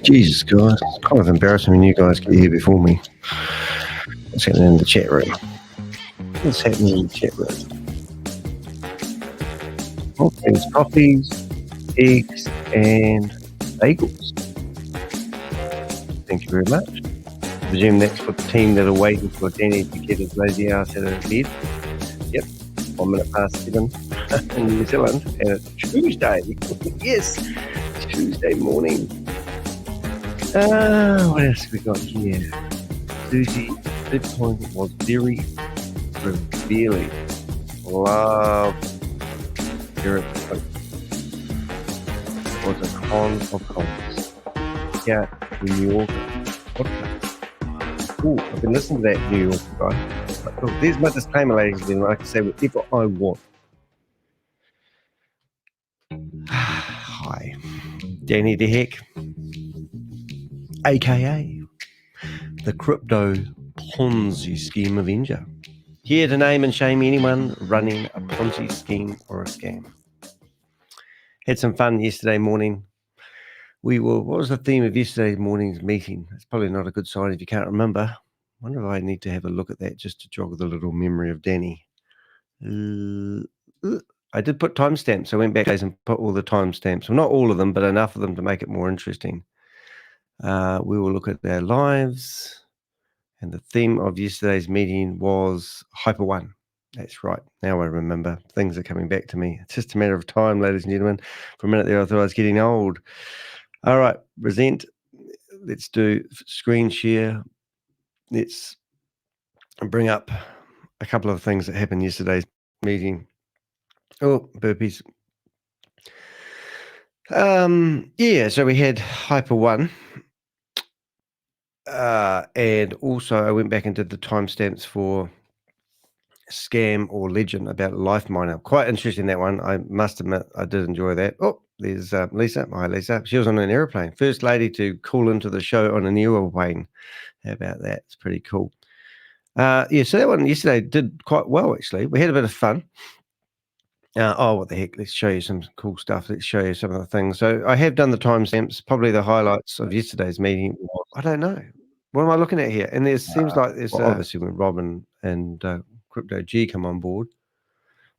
Jesus, guys, it's kind of embarrassing when you guys get here before me. What's happening in the chat room? What's happening in the chat room? Oh, there's coffees, eggs, and bagels. Thank you very much. I presume that's for the team that are waiting for Danny to get his lazy ass out of bed. Yep, 1 minute past 7 in New Zealand, and it's Tuesday. Yes, Tuesday morning. What else have we got here? Susie, Bitcoin was very revealing. Love Eric was a con of cons. Yeah, the New York podcast. Oh, I've been listening to that New York guy. Oh, there's my disclaimer, ladies and gentlemen. I can say whatever I want. Hi, Danny de Hek, aka the Crypto Ponzi Scheme Avenger. Here to name and shame anyone running a Ponzi scheme or a scam. Had some fun yesterday morning. What was the theme of yesterday morning's meeting? It's probably not a good sign if you can't remember. I wonder if I need to have a look at that just to jog the little memory of Danny. I did put timestamps. I went back and put all the timestamps. Well, not all of them, but enough of them to make it more interesting. We will look at their lives. And the theme of yesterday's meeting was Hyper One. That's right. Now I remember. Things are coming back to me. It's just a matter of time, ladies and gentlemen. For a minute there, I thought I was getting old. All right, present. Let's do screen share. Let's bring up a couple of things that happened yesterday's meeting. Oh, burpees. Yeah, so we had Hyper One. And also I went back and did the timestamps for Scam or Legend about Life Miner. Quite interesting, that one. I must admit, I did enjoy that. Oh, there's Lisa. Hi, Lisa. She was on an airplane. First lady to call into the show on an airplane. How about that? It's pretty cool. Yeah, so that one yesterday did quite well, actually. We had a bit of fun. What the heck? Let's show you some cool stuff. Let's show you some of the things. So I have done the timestamps. Probably the highlights of yesterday's meeting was, I don't know. What am I looking at here? And there seems like there's obviously when Robin and Crypto G come on board.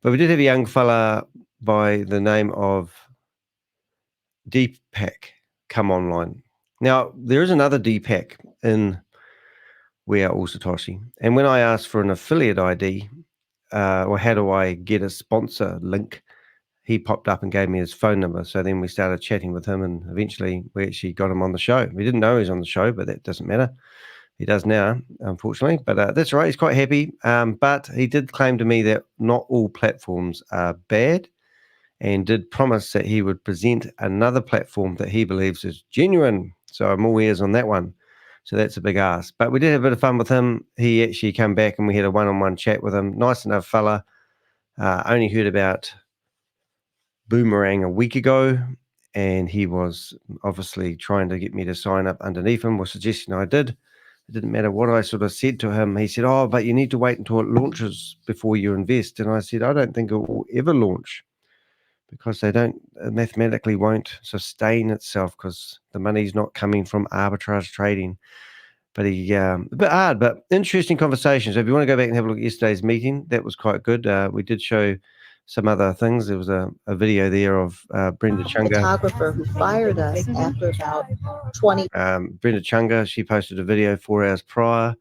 But we did have a young fella by the name of Deepak come online. Now, there is another Deepak in We Are All Satoshi. And when I asked for an affiliate ID, or how do I get a sponsor link, he popped up and gave me his phone number. So then we started chatting with him, and eventually we actually got him on the show. We didn't know he was on the show, but that doesn't matter. He does now, unfortunately, but that's right. He's quite happy. But he did claim to me that not all platforms are bad, and did promise that he would present another platform that he believes is genuine. So I'm all ears on that one. So that's a big ask. But we did have a bit of fun with him. He actually came back and we had a one-on-one chat with him. Nice enough fella. Only heard about Boomerang a week ago, and he was obviously trying to get me to sign up underneath him, was suggesting I did. It didn't matter what I sort of said to him. He said, but you need to wait until it launches before you invest. And I said, I don't think it will ever launch, because they mathematically won't sustain itself, because the money's not coming from arbitrage trading. But a bit hard, but interesting conversation. So if you want to go back and have a look at yesterday's meeting, that was quite good. We did show some other things. There was a video there of Brenda Chunga. Photographer who fired us after about 20. Brenda Chunga, she posted a video 4 hours prior.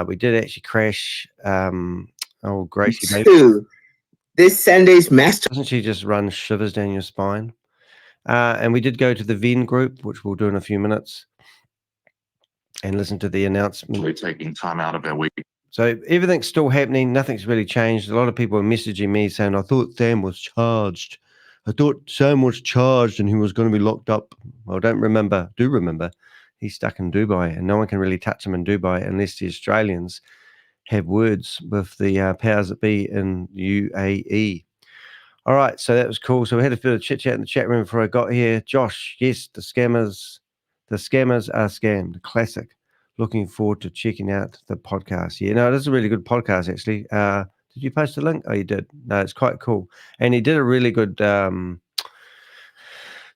We did actually crash Gracie. This Sunday's master. Doesn't she just run shivers down your spine? And we did go to the Venn group, which we'll do in a few minutes, and listen to the announcement. We're taking time out of our week. So everything's still happening. Nothing's really changed. A lot of people are messaging me saying, I thought Sam was charged. I thought Sam was charged and he was going to be locked up. Well, do remember, he's stuck in Dubai, and no one can really touch him in Dubai unless the Australians have words with the powers that be in UAE. All right, so that was cool. So we had a bit of chit-chat in the chat room before I got here. Josh, yes, the scammers are scammed. Classic. Looking forward to checking out the podcast. Yeah, no, it is a really good podcast, actually. Did you post a link? Oh, you did. No, it's quite cool. And he did a really good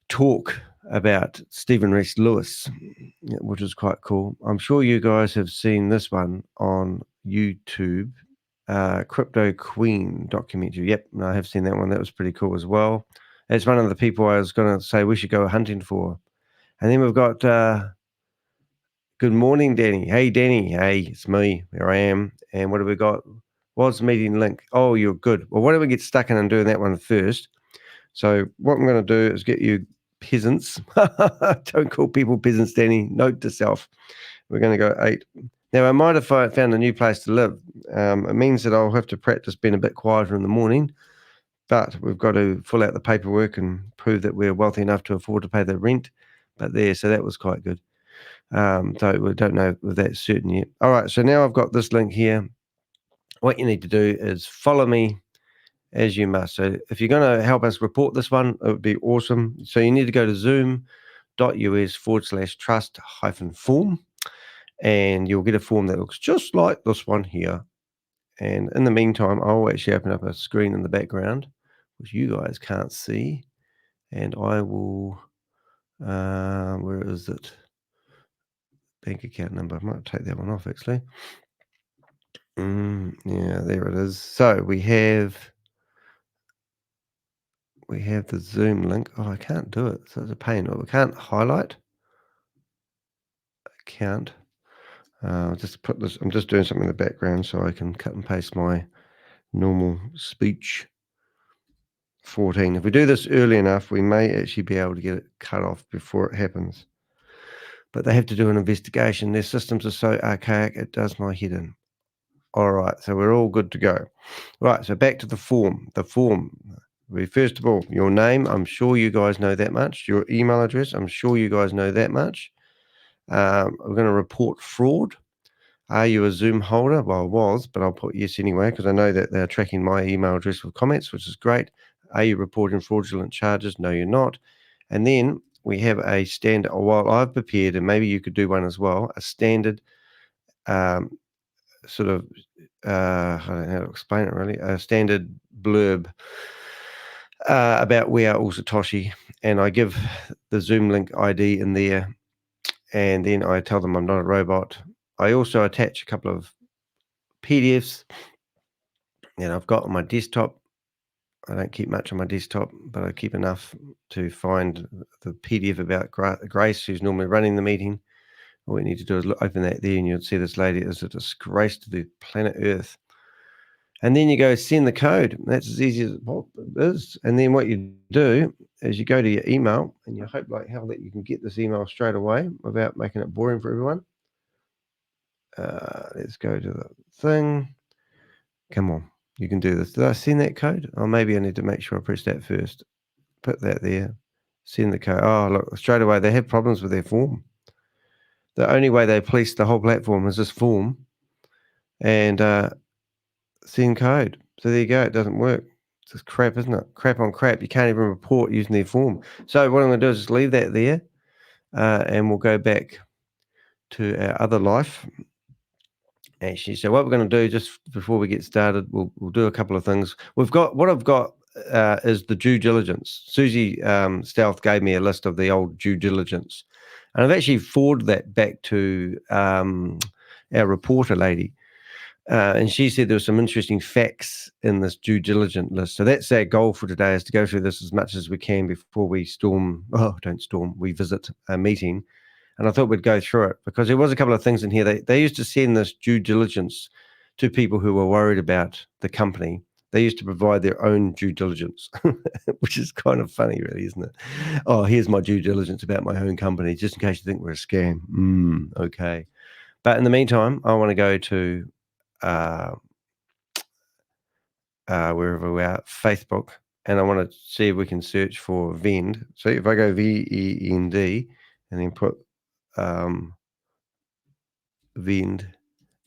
talk about Stephen Reese Lewis, which is quite cool. I'm sure you guys have seen this one on YouTube, Crypto Queen documentary. Yep, I have seen that one. That was pretty cool as well. That's one of the people I was going to say we should go hunting for. And then we've got good morning, Danny. Hey, Danny. Hey, it's me. Here I am. And what have we got? What's the meeting link? Oh, you're good. Well, why don't we get stuck in and doing that one first? So what I'm going to do is get you peasants. Don't call people peasants, Danny. Note to self. We're going to go 8. Now, I might have found a new place to live. It means that I'll have to practice being a bit quieter in the morning, but we've got to fill out the paperwork and prove that we're wealthy enough to afford to pay the rent. But there, so that was quite good. So we don't know if that's certain yet. All right, so now I've got this link here. What you need to do is follow me as you must. So if you're going to help us report this one, it would be awesome. So you need to go to zoom.us/trust-form, and you'll get a form that looks just like this one here. And in the meantime, I'll actually open up a screen in the background, which you guys can't see. And I will, where is it? Bank account number. I might take that one off actually. Yeah, there it is. So we have the Zoom link. Oh, I can't do it. So it's a pain. We can't highlight account. Just put this. I'm just doing something in the background so I can cut and paste my normal speech. 14. If we do this early enough, we may actually be able to get it cut off before it happens. But they have to do an investigation. Their systems are so archaic, it does my head in. All right, so we're all good to go. Right, so back to the form. The form. First of all, your name, I'm sure you guys know that much. Your email address, I'm sure you guys know that much. We're going to report fraud. Are you a Zoom holder? Well, I was, but I'll put yes anyway because I know that they're tracking my email address with comments, which is great. Are you reporting fraudulent charges? No, you're not. And then we have a standard, while I've prepared, and maybe you could do one as well, a standard sort of, I don't know how to explain it really, a standard blurb about We Are All Satoshi. And I give the Zoom link ID in there, and then I tell them I'm not a robot. I also attach a couple of PDFs that I've got on my desktop. I don't keep much on my desktop, but I keep enough to find the PDF about Grace, who's normally running the meeting. All we need to do is open that there, and you'll see this lady is a disgrace to the planet Earth. And then you go send the code. That's as easy as it is. And then what you do is you go to your email, and you hope like hell that you can get this email straight away without making it boring for everyone. Let's go to the thing. Come on, you can do this. Did I send that code? Oh, maybe I need to make sure I press that first. Put that there. Send the code. Oh, look, straight away they have problems with their form. The only way they police the whole platform is this form and send code. So there you go. It doesn't work. It's just crap, isn't it? Crap on crap. You can't even report using their form. So what I'm going to do is just leave that there, and we'll go back to our other life. Actually, so what we're going to do just before we get started, we'll do a couple of things. What I've got is the due diligence. Susie Stealth gave me a list of the old due diligence, and I've actually forwarded that back to our reporter lady, and she said there were some interesting facts in this due diligence list. So that's our goal for today, is to go through this as much as we can before we we visit a meeting. And I thought we'd go through it because there was a couple of things in here. They used to send this due diligence to people who were worried about the company. They used to provide their own due diligence, which is kind of funny, really, isn't it? Oh, here's my due diligence about my own company, just in case you think we're a scam. Okay. But in the meantime, I want to go to wherever we are, Facebook, and I want to see if we can search for Vend. So if I go VEND and then put Vend,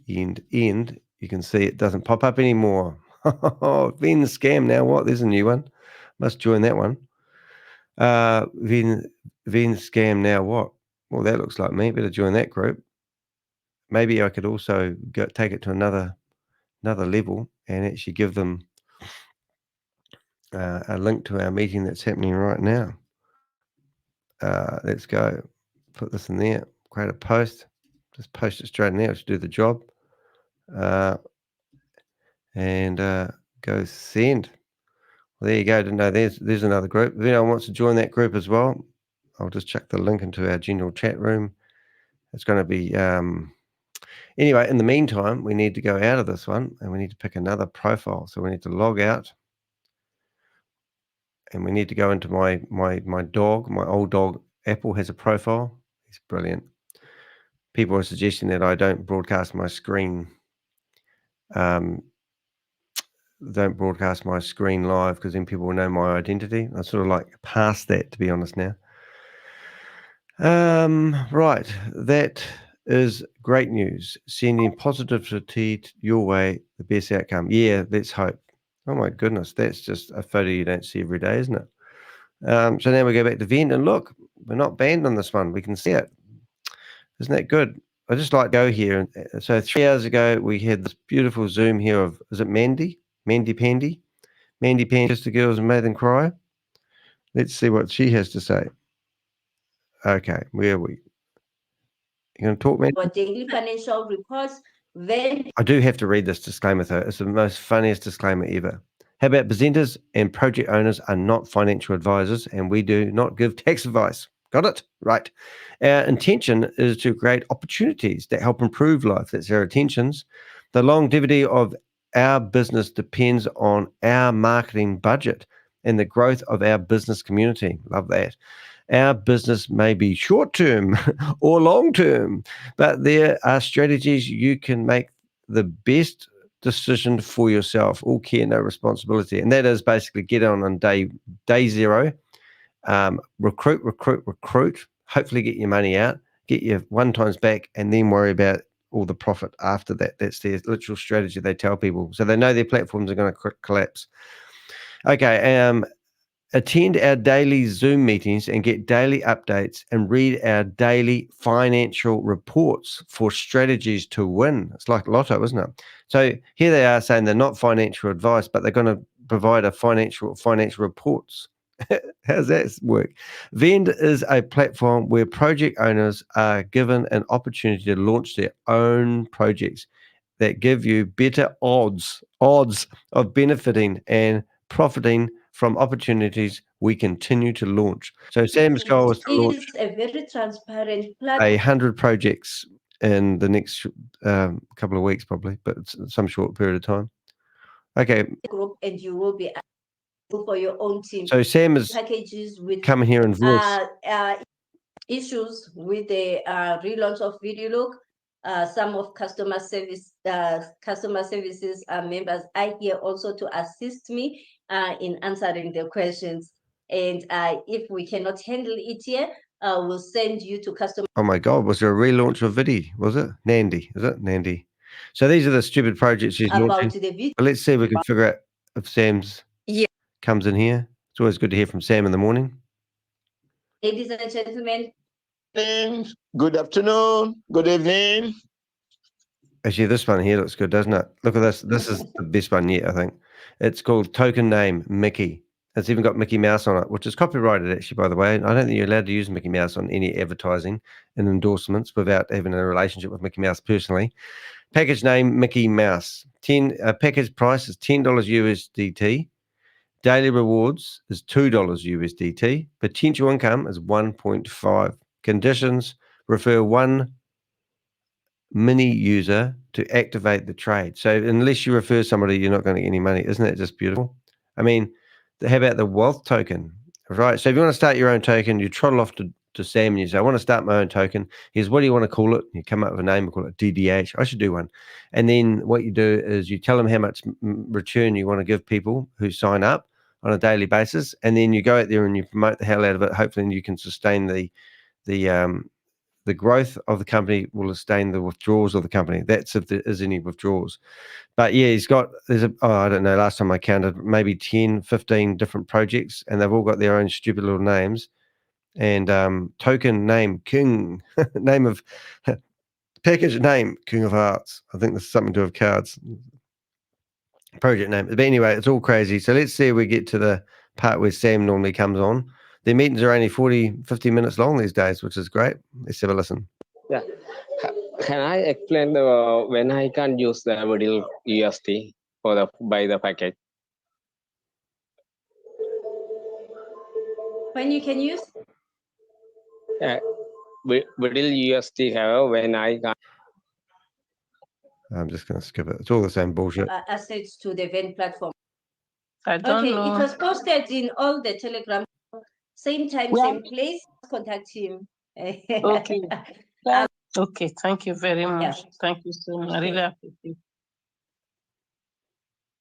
end, you can see it doesn't pop up anymore. Vend scam now. What? There's a new one. Must join that one. Vend scam now. What? Well, that looks like me. Better join that group. Maybe I could also take it to another level and actually give them a link to our meeting that's happening right now. Let's go. Put this in there. Create a post. Just post it straight in there. It should do the job. And go send. Well, there you go. Didn't know there's another group. If anyone wants to join that group as well, I'll just chuck the link into our general chat room. It's going to be anyway. In the meantime, we need to go out of this one and we need to pick another profile. So we need to log out, and we need to go into my dog. My old dog Apple has a profile. He's brilliant. People are suggesting that I don't broadcast my screen. Don't broadcast my screen live because then people will know my identity. I sort of like past that, to be honest now. Right, that is great news. Sending positivity your way, the best outcome. Yeah, let's hope. Oh my goodness, that's just a photo you don't see every day, isn't it? So now we go back to vent and look, we're not banned on this one. We can see it. Isn't that good? I just like to go here. So 3 hours ago, we had this beautiful Zoom here of, is it Mandy? Mandy Pandy? Mandy Pandy, just the girls and made them cry. Let's see what she has to say. Okay, where are we? You going to talk, Mandy? For daily financial reports, then I do have to read this disclaimer though. It's the most funniest disclaimer ever. How about presenters and project owners are not financial advisors, and we do not give tax advice. Got it? Right. Our intention is to create opportunities that help improve life. That's our intentions. The longevity of our business depends on our marketing budget and the growth of our business community. Love that. Our business may be short-term or long-term, but there are strategies you can make the best decision for yourself. All care, no responsibility. And that is basically get on day zero, recruit, hopefully get your money out, get your one times back, and then worry about all the profit after that. That's their literal strategy they tell people. So they know their platforms are going to collapse. Okay, attend our daily Zoom meetings and get daily updates and read our daily financial reports for strategies to win. It's like lotto, isn't it? So here they are saying they're not financial advice, but they're going to provide a financial reports. How does that work? Vend is a platform where project owners are given an opportunity to launch their own projects that give you better odds of benefiting and profiting from opportunities we continue to launch. So Sam's goal is to it launch is a very transparent 100 projects in the next couple of weeks, probably, but it's some short period of time. Okay. group, and you will be able for your own team. So Sam is packages with coming here and voice. Issues with the relaunch of VideoLook. Some of customer services members are here also to assist me in answering the questions. And if we cannot handle it here, we'll send you to customer. Oh my God, was there a relaunch of Vidi? Was it? Nandy, is it? Nandy. So these are the stupid projects she's About launching. the video. But let's see if we can figure out if Sam's comes in here. It's always good to hear from Sam in the morning. Ladies and gentlemen. Good afternoon. Good evening. Actually, this one here looks good, doesn't it? Look at this. This is the best one yet, I think. It's called Token Name Mickey. It's even got Mickey Mouse on it, which is copyrighted, actually, by the way. I don't think you're allowed to use Mickey Mouse on any advertising and endorsements without having a relationship with Mickey Mouse personally. Package name, Mickey Mouse. Package price is $10 USDT. Daily rewards is $2 USDT. Potential income is 1.5. Conditions, refer one mini user to activate the trade. So unless you refer somebody, you're not going to get any money. Isn't that just beautiful? I mean, how about the wealth token? Right. So if you want to start your own token, you trottle off to Sam and you say, I want to start my own token. Here's what do you want to call it? You come up with a name, we call it DDH. I should do one. And then what you do is you tell them how much return you want to give people who sign up on a daily basis. And then you go out there and you promote the hell out of it. Hopefully you can sustain the growth of the company will sustain the withdrawals of the company. That's if there is any withdrawals. But yeah, I don't know, last time I counted, maybe 10, 15 different projects, and they've all got their own stupid little names. And token name, King, name of, package name, King of Hearts. I think there's something to do with cards. Project name. But anyway, it's all crazy. So let's see if we get to the part where Sam normally comes on. Their meetings are only 50 minutes long these days, which is great. Let's have a listen. Yeah. Can I explain when I can use the Vidil UST for buy the package? When you can use Vidil UST have when I can. I'm just going to skip it. It's all the same bullshit. assets to the Venn platform. I don't know. It was posted in all the Telegram. Same time, same place. Contact him. Okay. Okay. Thank you very much. Thank you so much. I really appreciate it.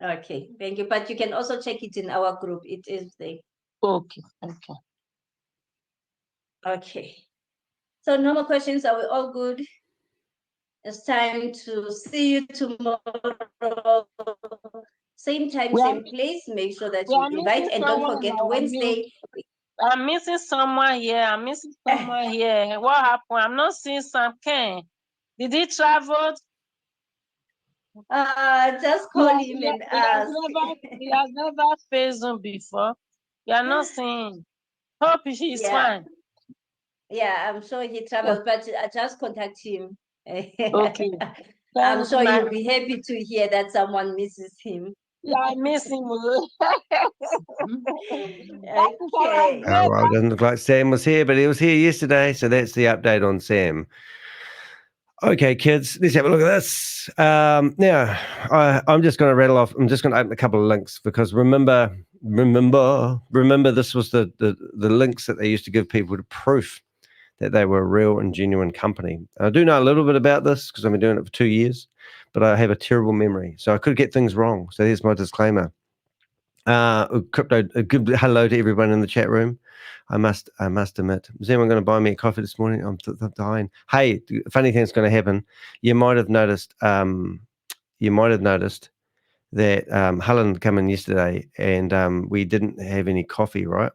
Okay, thank you. But you can also check it in our group. It is there. Okay. Okay. Okay. So no more questions. Are we all good? It's time to see you tomorrow. Same time, same place. Make sure that you invite, and don't forget Wednesday. I'm missing someone here. What happened? I'm not seeing Sam Ken. Did he travel? Just call him and ask. He has never faced Zoom before. You are not seeing. Hope he's fine. Yeah, I'm sure he traveled, but just contact him. Okay. I'm sure he'll be happy to hear that someone misses him. Yeah, I miss him. Okay. Oh, well, it doesn't look like Sam was here, but he was here yesterday. So that's the update on Sam. Okay, kids, let's have a look at this. Now, I'm just going to rattle off. I'm just going to open a couple of links because remember, this was the links that they used to give people to proof that they were a real and genuine company. I do know a little bit about this because I've been doing it for 2 years, but I have a terrible memory, so I could get things wrong. So here's my disclaimer. Crypto, a good hello to everyone in the chat room. I must admit, is anyone going to buy me a coffee this morning? I'm dying. Hey, funny thing's going to happen. You might have noticed. That Helen came in yesterday, and we didn't have any coffee, right?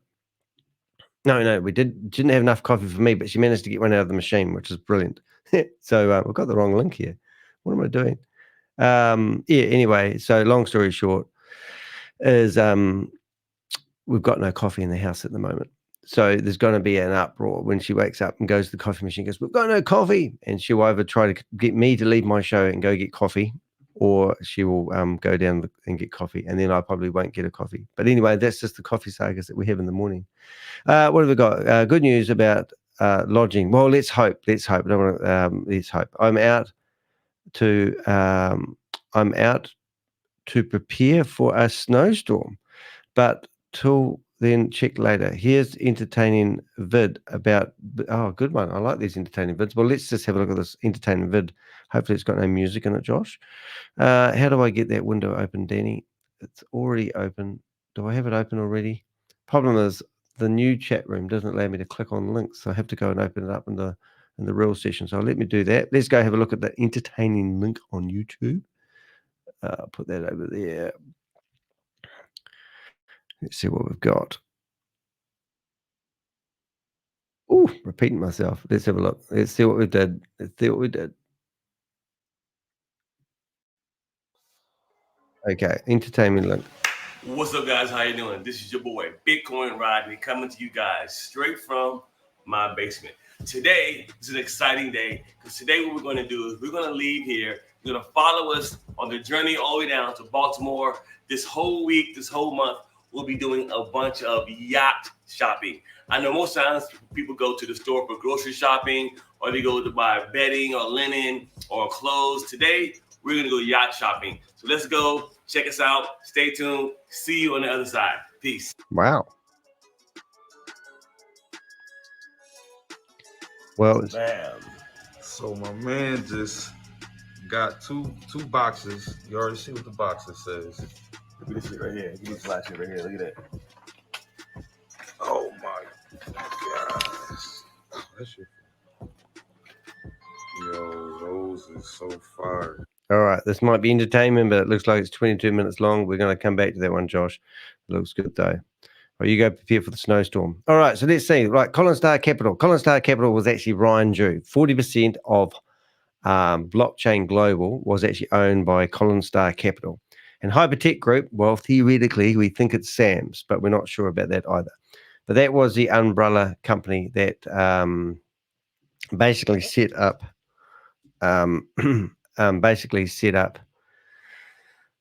No, we didn't have enough coffee for me, but she managed to get one out of the machine, which is brilliant. So we've got the wrong link here. What am I doing? Anyway, so long story short is we've got no coffee in the house at the moment. So there's going to be an uproar when she wakes up and goes to the coffee machine, goes, we've got no coffee. And she'll either try to get me to leave my show and go get coffee, or she will go down and get coffee. And then I probably won't get a coffee. But anyway, that's just the coffee sagas that we have in the morning. What have we got? Good news about lodging. Well, let's hope. Let's hope. Let's hope. I'm out to prepare for a snowstorm, but till then, check later. Here's entertaining vid about. Oh, good one. I like these entertaining vids. Well, let's just have a look at this entertaining vid. Hopefully, it's got no music in it, Josh. How do I get that window open, Danny? It's already open. Do I have it open already? Problem is, the new chat room doesn't allow me to click on links, so I have to go and open it up in the real session. So let me do that. Let's go have a look at the entertaining link on YouTube. Put that over there. Let's see what we've got. Oh, repeating myself. Let's have a look. Let's see what we did. Okay, entertainment link. What's up, guys? How you doing? This is your boy, Bitcoin Rodney, coming to you guys straight from my basement. Today is an exciting day because today what we're going to do is we're going to leave here. You're going to follow us on the journey all the way down to Baltimore. This whole week, this whole month, we'll be doing a bunch of yacht shopping. I know most times people go to the store for grocery shopping, or they go to buy bedding or linen or clothes. Today, we're going to go yacht shopping. So let's go. Check us out. Stay tuned. See you on the other side. Peace. Wow. Well, Bam. So my man just got two boxes. You already see what the boxes says. Look at this shit right here. Look at this flash shit right here. Look at that. Oh my gosh. That shit. Yo, those is so fire. all right. This might be entertainment, but it looks like it's 22 minutes long. We're going to come back to that one, Josh. It looks good, though. Well, you go prepare for the snowstorm. All right, so let's see. Right, Collinstar Capital. Collinstar Capital was actually Ryan Jew. 40% of Blockchain Global was actually owned by Collinstar Capital. And HyperTech Group, well, theoretically, we think it's Sam's, but we're not sure about that either. but that was the umbrella company that basically set up. Basically set up.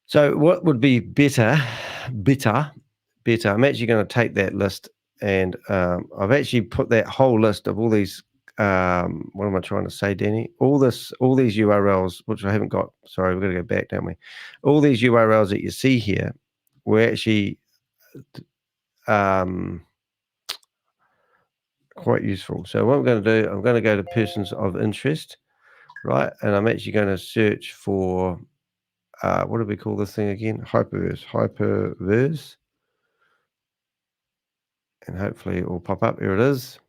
So what would be better? I'm actually going to take that list, and I've actually put that whole list of all these. What am I trying to say, Danny? All these URLs, which I haven't got. Sorry, we've got to go back, don't we? All these URLs that you see here were actually quite useful. So what I'm going to do, I'm going to go to persons of interest, right? And I'm actually going to search for. What do we call this thing again? HyperVerse. And hopefully it will pop up. Here it is.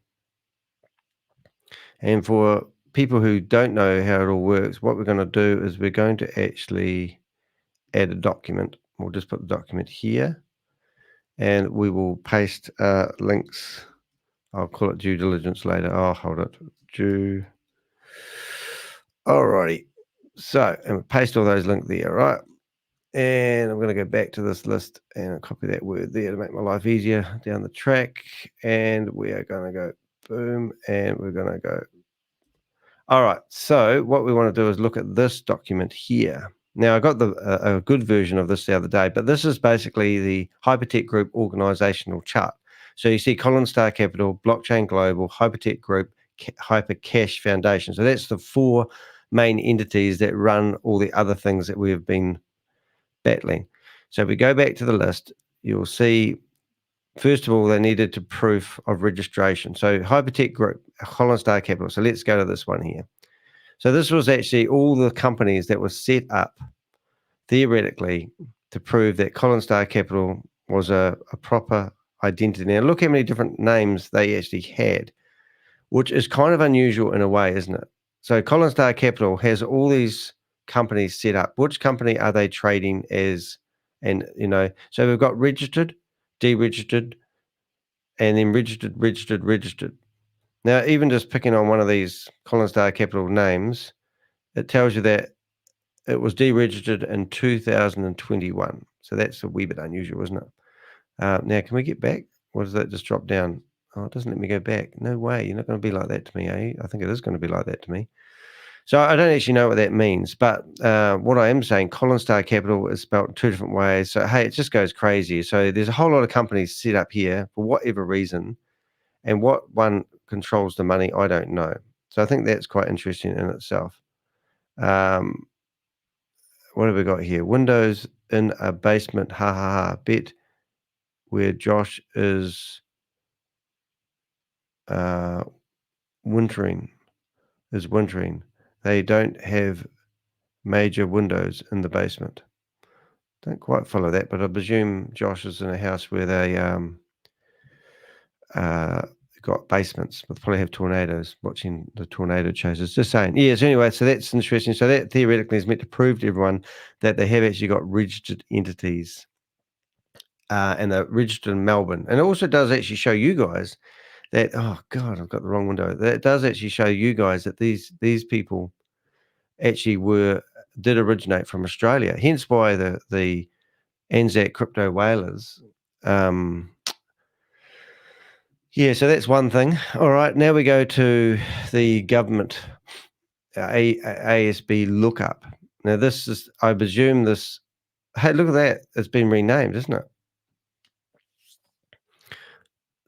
And for people who don't know how it all works, what we're going to do is we're going to actually add a document. We'll just put the document here, and we will paste links. I'll call it due diligence later. I'll hold it. Due. Alrighty. So, and we paste all those links there, right? And I'm going to go back to this list and copy that word there to make my life easier down the track. And we are going to go boom, and we're going to go. All right. So what we want to do is look at this document here. Now, I got a good version of this the other day, but this is basically the HyperTech Group organizational chart. So you see Collinstar Capital, Blockchain Global, HyperTech Group, HyperCash Foundation. So that's the 4 main entities that run all the other things that we have been battling. So if we go back to the list, you'll see, first of all, they needed to proof of registration. So HyperTech Group, Collinstar Capital. So let's go to this one here. So this was actually all the companies that were set up theoretically to prove that Collinstar Capital was a proper identity. Now look how many different names they actually had, which is kind of unusual in a way, isn't it? So Collinstar Capital has all these companies set up. Which company are they trading as? And so we've got registered, deregistered, and then registered. Now, even just picking on one of these Collinstar Capital names, it tells you that it was deregistered in 2021. So that's a wee bit unusual, isn't it? Now, can we get back? Or does that just drop down? Oh, it doesn't let me go back. No way. You're not going to be like that to me, eh? I think it is going to be like that to me. So I don't actually know what that means, but what I am saying, Collinstar Capital is spelled in 2 different ways. So, hey, it just goes crazy. So there's a whole lot of companies set up here for whatever reason, and what one controls the money, I don't know. So I think that's quite interesting in itself. What have we got here? Windows in a basement, ha ha ha, bet where Josh is wintering. They don't have major windows in the basement. Don't quite follow that, but I presume Josh is in a house where they got basements, but probably have tornadoes, watching the tornado chases. Just saying. Yes, anyway, so that's interesting. So that theoretically is meant to prove to everyone that they have actually got registered entities, and they're registered in Melbourne. And it also does actually show you guys that, oh God, I've got the wrong window. That does actually show you guys that these people actually did originate from Australia. Hence why the Anzac crypto whalers. Yeah, so that's one thing. All right, now we go to the government ASB lookup. Now this is, I presume this. Hey, look at that! It's been renamed, isn't it?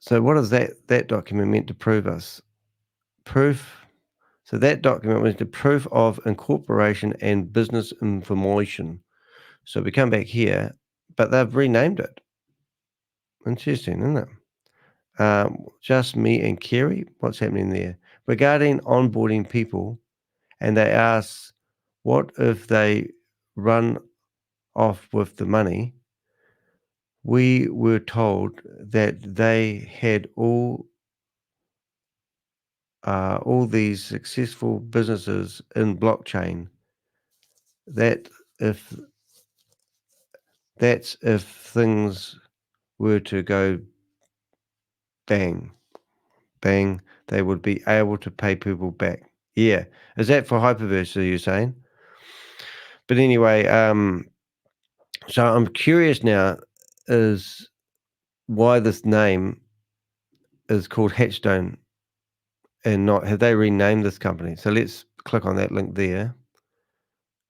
So what is that document meant to prove us? Proof. So that document was the proof of incorporation and business information. So we come back here, but they've renamed it. Interesting, isn't it? Just me and Kerry. What's happening there? Regarding onboarding people, and they ask, what if they run off with the money? We were told that they had all these successful businesses in blockchain. That's if things were to go bang, they would be able to pay people back. Yeah. Is that for HyperVerse, are you saying? But anyway, so I'm curious now is why this name is called Hatchstone and not, have they renamed this company? So let's click on that link there.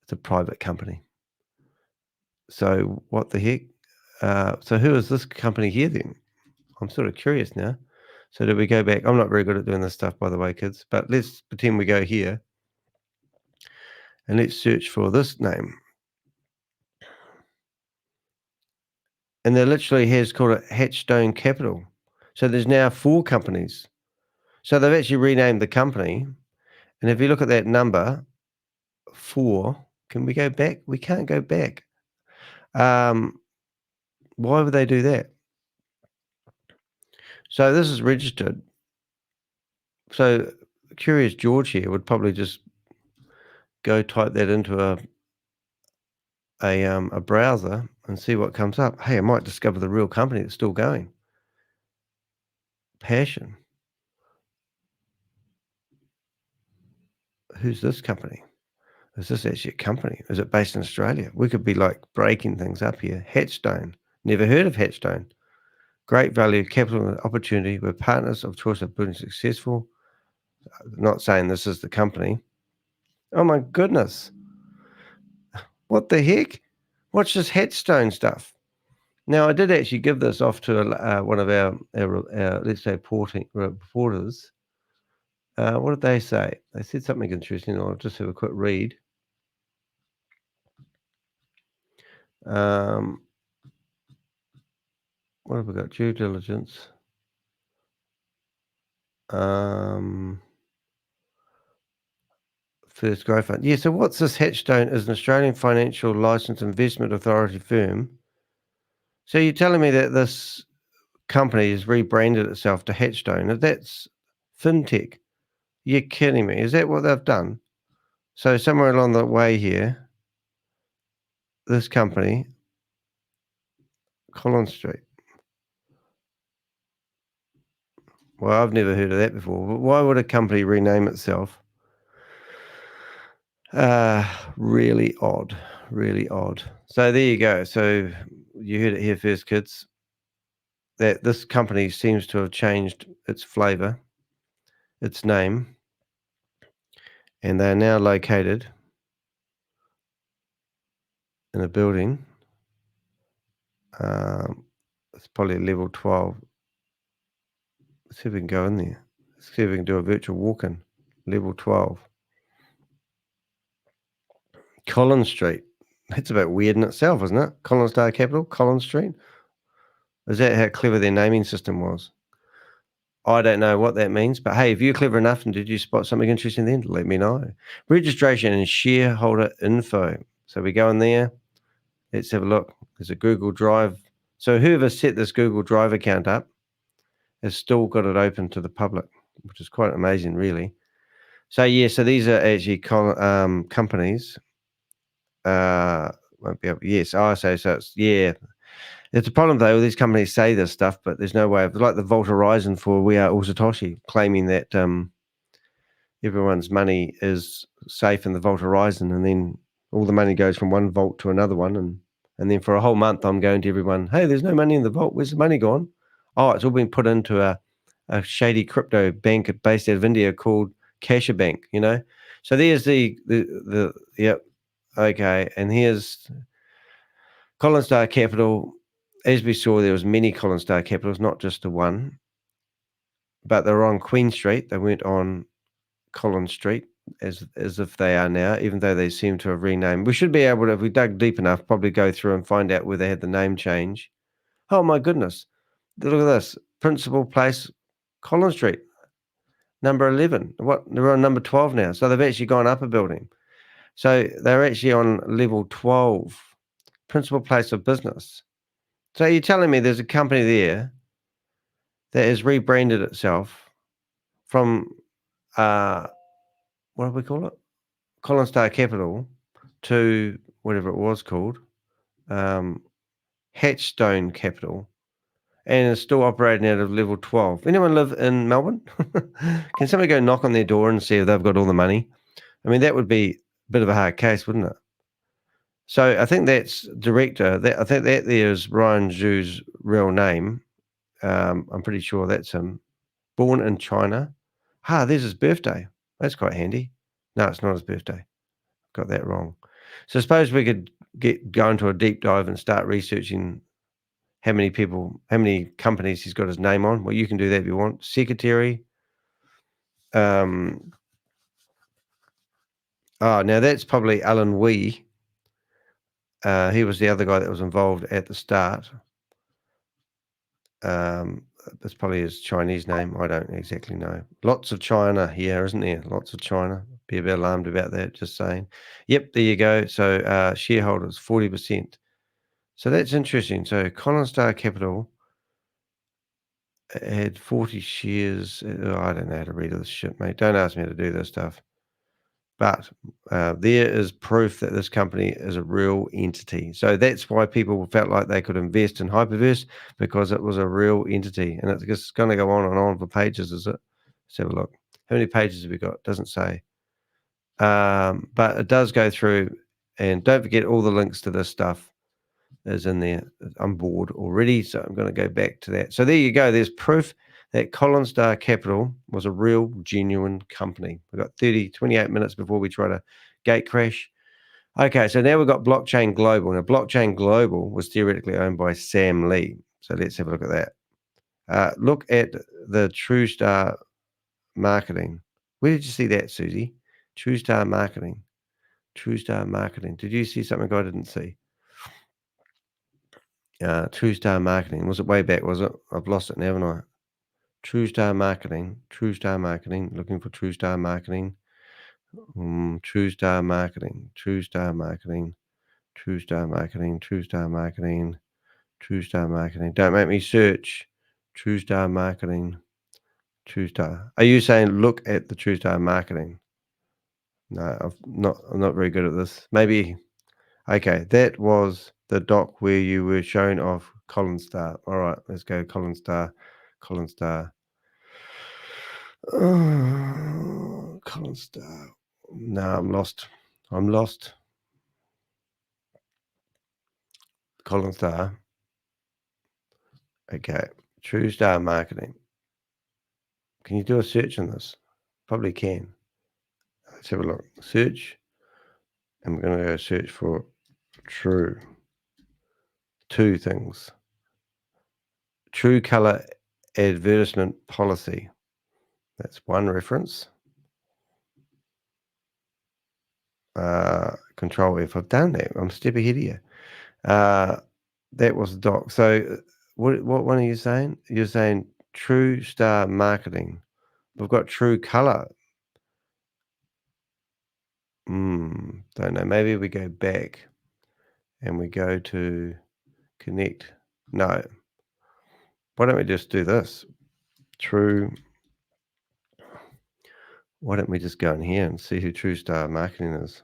It's a private company. So what the heck? So who is this company here then? I'm sort of curious now. So do we go back? I'm not very good at doing this stuff, by the way, kids, but let's pretend we go here and let's search for this name. And there literally has called it Hatchstone Capital. So there's now 4 companies. So they've actually renamed the company. And if you look at that number, 4, can we go back? We can't go back. Why would they do that? So this is registered. So Curious George here would probably just go type that into a browser and see what comes up. Hey, I might discover the real company that's still going. Passion. Who's this company? Is this actually a company? Is it based in Australia? We could be like breaking things up here. Hatchstone. Never heard of Hatchstone. Great value, capital, and opportunity. We're partners of choice of building successful. Not saying this is the company. Oh my goodness. What the heck? What's this Hatchstone stuff? Now, I did actually give this off to one of our let's say, reporters. What did they say? They said something interesting. I'll just have a quick read. What have we got? Due diligence. First growth fund. Yeah, so what's this Hatchstone? Is an Australian financial licensed investment authority firm. So you're telling me that this company has rebranded itself to Hatchstone? That's fintech. You're kidding me. Is that what they've done? So somewhere along the way here, this company, Collins Street. Well, I've never heard of that before. But why would a company rename itself? Really odd. Really odd. So there you go. So you heard it here first, kids. That this company seems to have changed its flavor, its name, and they're now located in a building. It's probably level 12. Let's see if we can go in there. Let's see if we can do a virtual walk-in. Level 12. Collins Street. That's a bit weird in itself, isn't it? Collinstar Capital, Collins Street. Is that how clever their naming system was? I don't know what that means, but hey, if you're clever enough and did you spot something interesting then, let me know. Registration and shareholder info. So we go in there. Let's have a look. There's a Google Drive. So whoever set this Google Drive account up has still got it open to the public, which is quite amazing, really. So yeah, so these are actually companies. Won't be able. Yes, ISO. So it's It's a problem though. These companies say this stuff, but there's no way of, like the Vault Horizon for We Are All Satoshi, claiming that everyone's money is safe in the Vault Horizon, and then all the money goes from one vault to another one, and then for a whole month I'm going to everyone, hey, there's no money in the vault. Where's the money gone? Oh, it's all been put into a shady crypto bank based out of India called CashBank. So there's the yep, okay, and here's Collinstar Capital. As we saw, there was many Collinstar Capitals, not just the one, but they were on Queen Street. They weren't on Collins Street as if they are now, even though they seem to have renamed. We should be able to, if we dug deep enough, probably go through and find out where they had the name change. Oh my goodness. Look at this. Principal Place, Collins Street, number 11. They're on number 12 now. So they've actually gone up a building. So they're actually on level 12, Principal Place of Business. So you're telling me there's a company there that has rebranded itself from, what do we call it? Collinstar Capital to whatever it was called, Hatchstone Capital, and is still operating out of level 12. Anyone live in Melbourne? Can somebody go knock on their door and see if they've got all the money? I mean, that would be a bit of a hard case, wouldn't it? So I think that's director. I think that there is Ryan Zhu's real name. I'm pretty sure that's him. Born in China. There's his birthday. That's quite handy. No, it's not his birthday. Got that wrong. So suppose we could go into a deep dive and start researching how many companies he's got his name on. Well, you can do that if you want. Secretary. Now that's probably Alan Wee. He was the other guy that was involved at the start. That's probably his Chinese name. I don't exactly know. Lots of China here, isn't there? Lots of China. Be a bit alarmed about that, just saying. Yep, there you go. So shareholders, 40%. So that's interesting. So Collinstar Capital had 40 shares. I don't know how to read this shit, mate. Don't ask me how to do this stuff. But there is proof that this company is a real entity. So that's why people felt like they could invest in HyperVerse, because it was a real entity. And it's just going to go on and on for pages, is it? Let's have a look. How many pages have we got? Doesn't say. But it does go through. And don't forget, all the links to this stuff is in there. I'm bored already, so I'm going to go back to that. So there you go. There's proof that Collinstar Capital was a real, genuine company. We've got 28 minutes before we try to gate crash. Okay, so now we've got Blockchain Global. Now, Blockchain Global was theoretically owned by Sam Lee. So let's have a look at that. Look at the TrueStar Marketing. Where did you see that, Susie? TrueStar Marketing. TrueStar Marketing. Did you see something I didn't see? TrueStar Marketing. Was it way back, was it? I've lost it now, haven't I? TrueStar Marketing. TrueStar Marketing. Looking for TrueStar Marketing. TrueStar Marketing. TrueStar Marketing. TrueStar Marketing. TrueStar Marketing. TrueStar Marketing. Don't make me search. TrueStar Marketing. TrueStar. Are you saying look at the TrueStar Marketing? No, I'm not very good at this. Maybe. Okay, that was the doc where you were shown off Collinstar. All right, let's go Collinstar. Collinstar. Collinstar. No, I'm lost. Collinstar. Okay, TrueStar Marketing. Can you do a search on this? Probably can. Let's have a look. Search. And we're going to go search for true. Two things. True color advertisement policy. That's one reference. Control F. I've done that. I'm a step ahead here. That was the doc. So what one are you saying? You're saying TrueStar Marketing. We've got True Color. Don't know. Maybe we go back and we go to connect. No. Why don't we just do this? Why don't we just go in here and see who TrueStar Marketing is?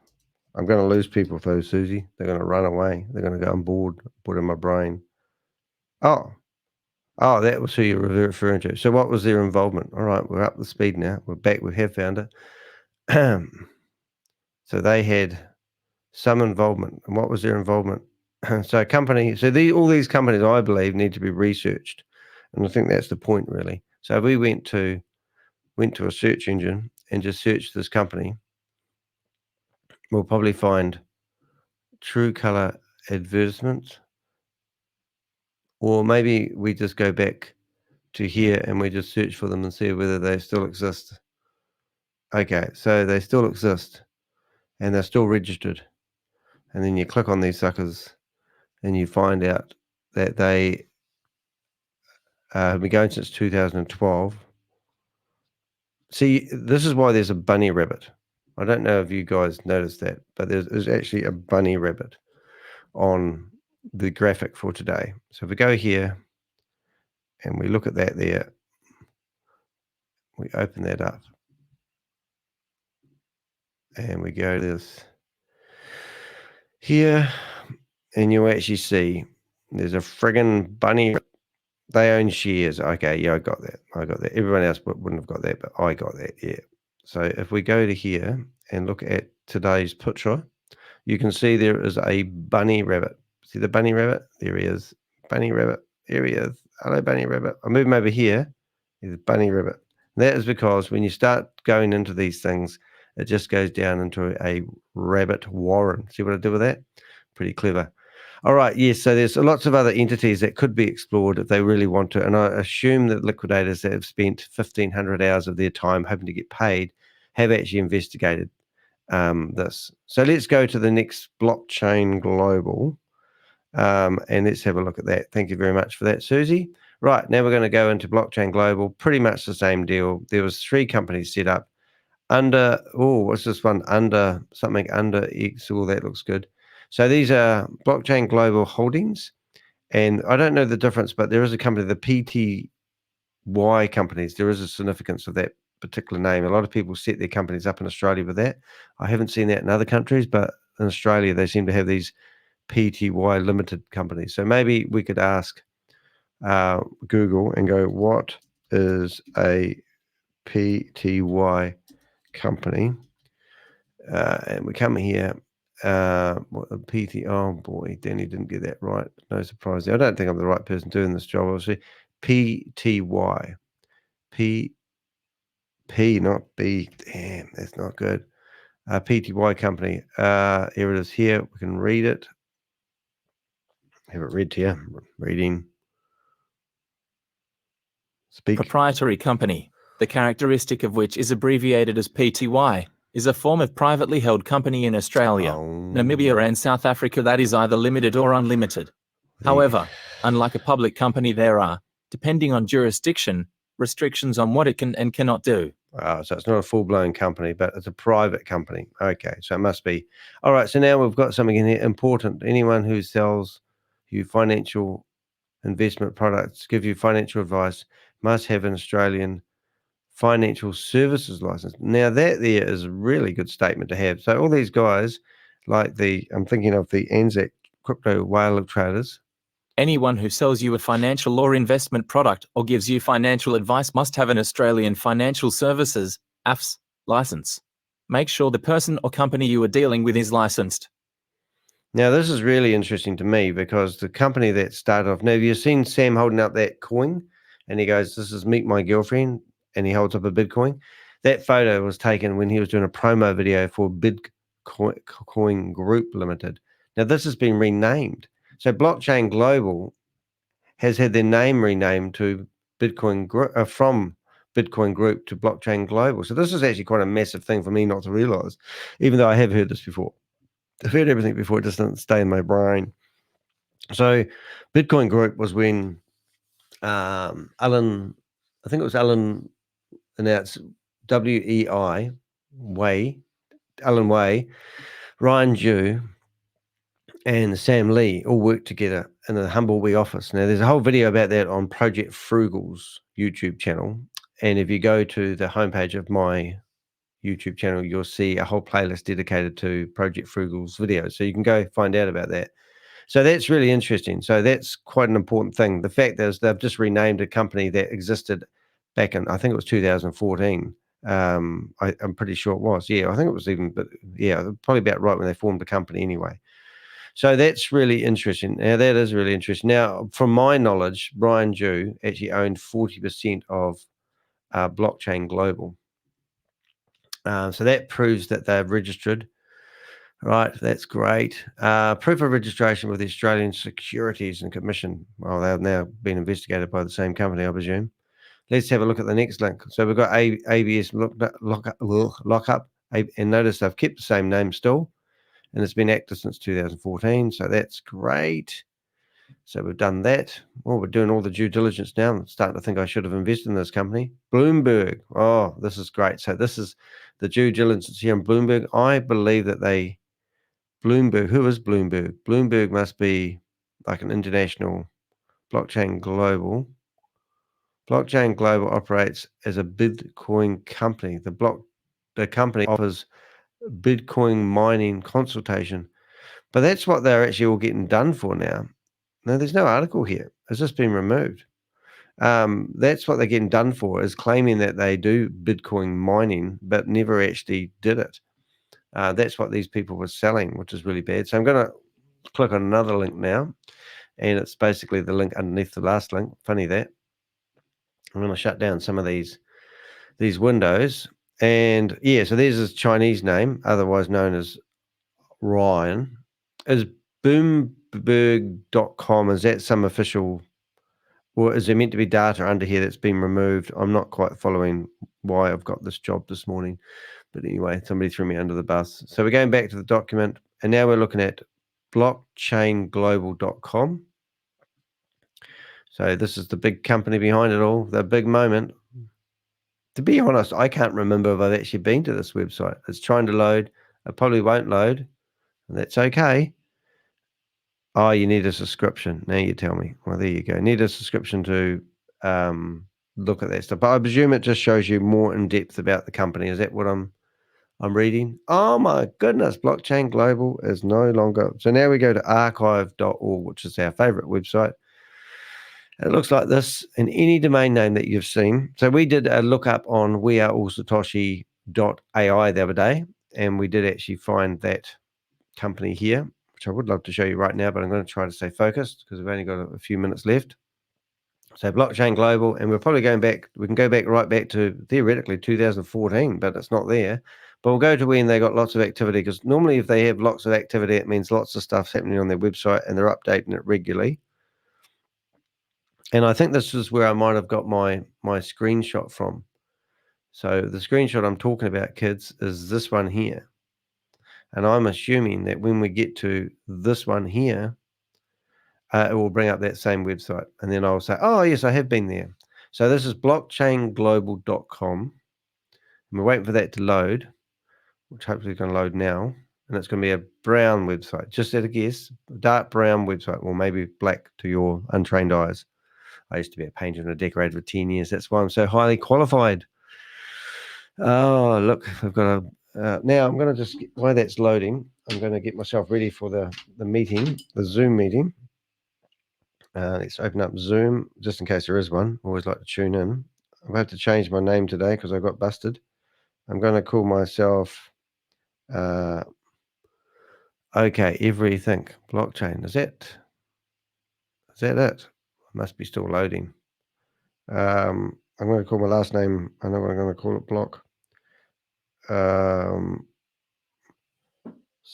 I'm going to lose people though, Susie. They're going to run away. They're going to go, I'm bored. Put in my brain. Oh, that was who you were referring to. So what was their involvement? All right, we're up to speed now. We're back. We have found it. So they had some involvement. And what was their involvement? So all these companies, I believe, need to be researched. And I think that's the point, really. So if we went to a search engine and just searched this company, we'll probably find True Color advertisements. Or maybe we just go back to here and we just search for them and see whether they still exist. Okay, so they still exist and they're still registered. And then you click on these suckers and you find out that they have been going since 2012. See, this is why there's a bunny rabbit. I don't know if you guys noticed that, but there's actually a bunny rabbit on the graphic for today. So if we go here and we look at that there, we open that up and we go to this here, and you actually see there's a friggin' bunny. They own shares. Okay, yeah, I got that. Everyone else wouldn't have got that, but I got that, yeah. So if we go to here and look at today's picture, you can see there is a bunny rabbit. See the bunny rabbit? There he is. Bunny rabbit. There he is. Hello, bunny rabbit. I move him over here. He's a bunny rabbit. That is because when you start going into these things, it just goes down into a rabbit warren. See what I did with that? Pretty clever. All right, yes, so there's lots of other entities that could be explored if they really want to, and I assume that liquidators that have spent 1,500 hours of their time hoping to get paid have actually investigated this. So let's go to the next Blockchain Global, and let's have a look at that. Thank you very much for that, Susie. Right, now we're going to go into Blockchain Global, pretty much the same deal. There was 3 companies set up under, what's this one? Under X, that looks good. So these are Blockchain Global Holdings, and I don't know the difference, but there is a company, the PTY companies. There is a significance of that particular name. A lot of people set their companies up in Australia with that. I haven't seen that in other countries, but in Australia, they seem to have these PTY limited companies. So maybe we could ask Google and go, what is a PTY company? And we come here. What the PT? Oh boy, Danny didn't get that right. No surprise there. I don't think I'm the right person doing this job. Obviously, PTY, P, not B. Damn, that's not good. PTY company. Here it is. Here we can read it. Have it read to you. Reading. Speak. Proprietary company, the characteristic of which is abbreviated as PTY, is a form of privately held company in Australia, Namibia and South Africa that is either limited or unlimited. However, unlike a public company, there are, depending on jurisdiction, restrictions on what it can and cannot do. So it's not a full-blown company, but it's a private company. Okay, so it must be. All right, so now we've got something in here important. Anyone who sells you financial investment products, give you financial advice, must have an Australian financial services license. Now that there is a really good statement to have. So all these guys, like I'm thinking of the ANZAC crypto whale of traders. Anyone who sells you a financial or investment product or gives you financial advice must have an Australian Financial Services AFS license. Make sure the person or company you are dealing with is licensed. Now, this is really interesting to me because the company that started off, now have you seen Sam holding up that coin? And he goes, this is Meet My Girlfriend. And he holds up a Bitcoin. That photo was taken when he was doing a promo video for Bitcoin Group Limited. Now, this has been renamed. So Blockchain Global has had their name renamed to Bitcoin Group, from Bitcoin Group to Blockchain Global. So this is actually quite a massive thing for me not to realize, even though I have heard this before. I've heard everything before, it just doesn't stay in my brain. So Bitcoin Group was when Alan announced WEI, Alan Way, Ryan Jew, and Sam Lee all worked together in the Humblebee office. Now, there's a whole video about that on Project Frugal's YouTube channel. And if you go to the homepage of my YouTube channel, you'll see a whole playlist dedicated to Project Frugal's videos. So you can go find out about that. So that's really interesting. So that's quite an important thing. The fact is they've just renamed a company that existed back in, I think it was 2014. I'm pretty sure it was. Yeah, I think it was even, but yeah, probably about right when they formed the company anyway. So that's really interesting. Now, that is really interesting. Now, from my knowledge, Brian Jew actually owned 40% of Blockchain Global. So that proves that they're registered. Right, that's great. Proof of registration with the Australian Securities and Commission. Well, they've now been investigated by the same company, I presume. Let's have a look at the next link. So we've got ABS lockup, and notice they've kept the same name still, and it's been active since 2014. So that's great. So we've done that. Well, we're doing all the due diligence now. I'm starting to think I should have invested in this company. Bloomberg. Oh, this is great. So this is the due diligence here on Bloomberg. I believe that Bloomberg, who is Bloomberg? Bloomberg must be like an international Blockchain Global. Blockchain Global operates as a Bitcoin company. The company offers Bitcoin mining consultation. But that's what they're actually all getting done for now. No, there's no article here. It's just been removed. That's what they're getting done for, is claiming that they do Bitcoin mining, but never actually did it. That's what these people were selling, which is really bad. So I'm going to click on another link now, and it's basically the link underneath the last link. Funny that. I'm going to shut down some of these windows. And yeah, so there's his Chinese name, otherwise known as Ryan. Is Bloomberg.com, is that some official, or is there meant to be data under here that's been removed? I'm not quite following why I've got this job this morning. But anyway, somebody threw me under the bus. So we're going back to the document, and now we're looking at blockchainglobal.com. So this is the big company behind it all, the big moment. To be honest, I can't remember if I've actually been to this website. It's trying to load. It probably won't load, and that's okay. Oh, you need a subscription. Now you tell me. Well, there you go. Need a subscription to look at that stuff. But I presume it just shows you more in depth about the company. Is that what I'm reading? Oh my goodness, Blockchain Global is no longer. So now we go to archive.org, which is our favorite website. It looks like this in any domain name that you've seen. So we did a lookup on weareallsatoshi.ai the other day, and we did actually find that company here, which I would love to show you right now, but I'm going to try to stay focused because we've only got a few minutes left. So Blockchain Global, and we're probably going back, we can go back right back to theoretically 2014, but it's not there. But we'll go to when they got lots of activity, because normally if they have lots of activity, it means lots of stuff's happening on their website and they're updating it regularly. And I think this is where I might have got my screenshot from. So the screenshot I'm talking about, kids, is this one here. And I'm assuming that when we get to this one here, it will bring up that same website. And then I'll say, oh, yes, I have been there. So this is blockchainglobal.com. And we're waiting for that to load, which hopefully is going to load now. And it's going to be a brown website. Just at a guess, a dark brown website, or maybe black to your untrained eyes. I used to be a painter and a decorator for 10 years. That's why I'm so highly qualified. Oh, look, I've got a... now I'm going to just, while that's loading, I'm going to get myself ready for the meeting, the Zoom meeting. Let's open up Zoom, just in case there is one. Always like to tune in. I'm going to have to change my name today because I got busted. I'm going to call myself, okay, everything blockchain. Is that it? Must be still loading. I'm going to call my last name. I know what I'm going to call it. Block.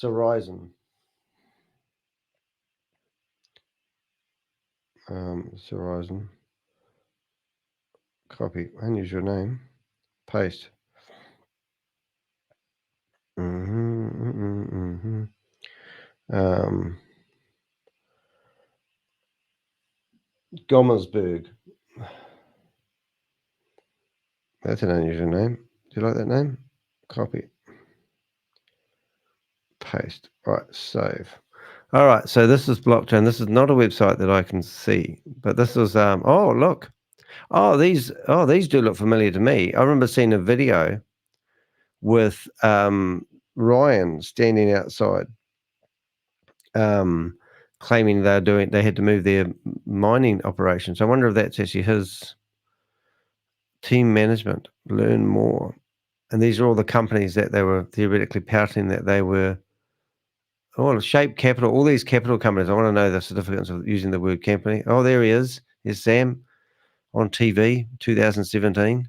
Horizon. Horizon. Copy. And use your name. Paste. Gommersberg. That's an unusual name. Do you like that name? Copy. Paste. Right, save. All right, so this is blockchain. This is not a website that I can see, but this is oh, look. Oh, these do look familiar to me. I remember seeing a video with Ryan standing outside, claiming they had to move their mining operations. I wonder if that's actually his team management. Learn more. And these are all the companies that they were theoretically touting that they were. Oh, Shape Capital, all these capital companies. I want to know the significance of using the word company. Oh, there he is. Here's Sam on TV, 2017.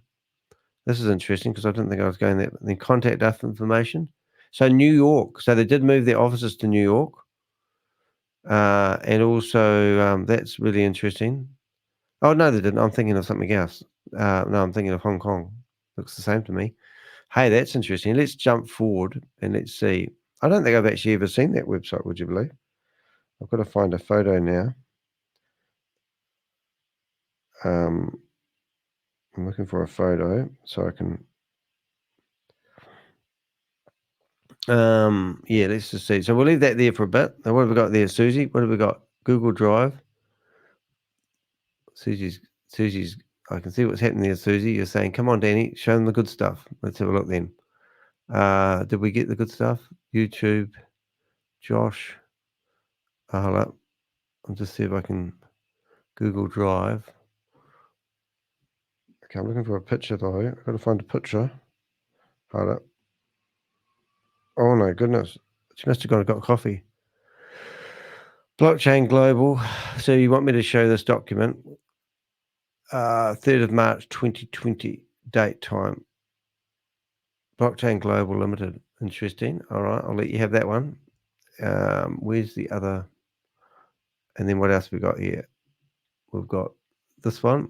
This is interesting because I didn't think I was going there. Then contact us information. So New York. So they did move their offices to New York. And also, that's really interesting. Oh, no, they didn't. I'm thinking of something else. No, I'm thinking of Hong Kong. Looks the same to me. Hey, that's interesting. Let's jump forward and let's see. I don't think I've actually ever seen that website, would you believe? I've got to find a photo now. I'm looking for a photo so I can... yeah, let's just see. So we'll leave that there for a bit. Now, what have we got there, Susie? What have we got? Google Drive. Susie's, I can see what's happening there, Susie. You're saying, come on, Danny, show them the good stuff. Let's have a look then. Did we get the good stuff? YouTube, Josh. Hold up. I'll just see if I can Google Drive. Okay, I'm looking for a picture though. I've got to find a picture. Hold up. Oh my goodness. She must have got coffee. Blockchain Global. So you want me to show this document? 3rd of March 2020 date time. Blockchain Global Limited. Interesting. All right, I'll let you have that one. Where's the other? And then what else we got here? We've got this one.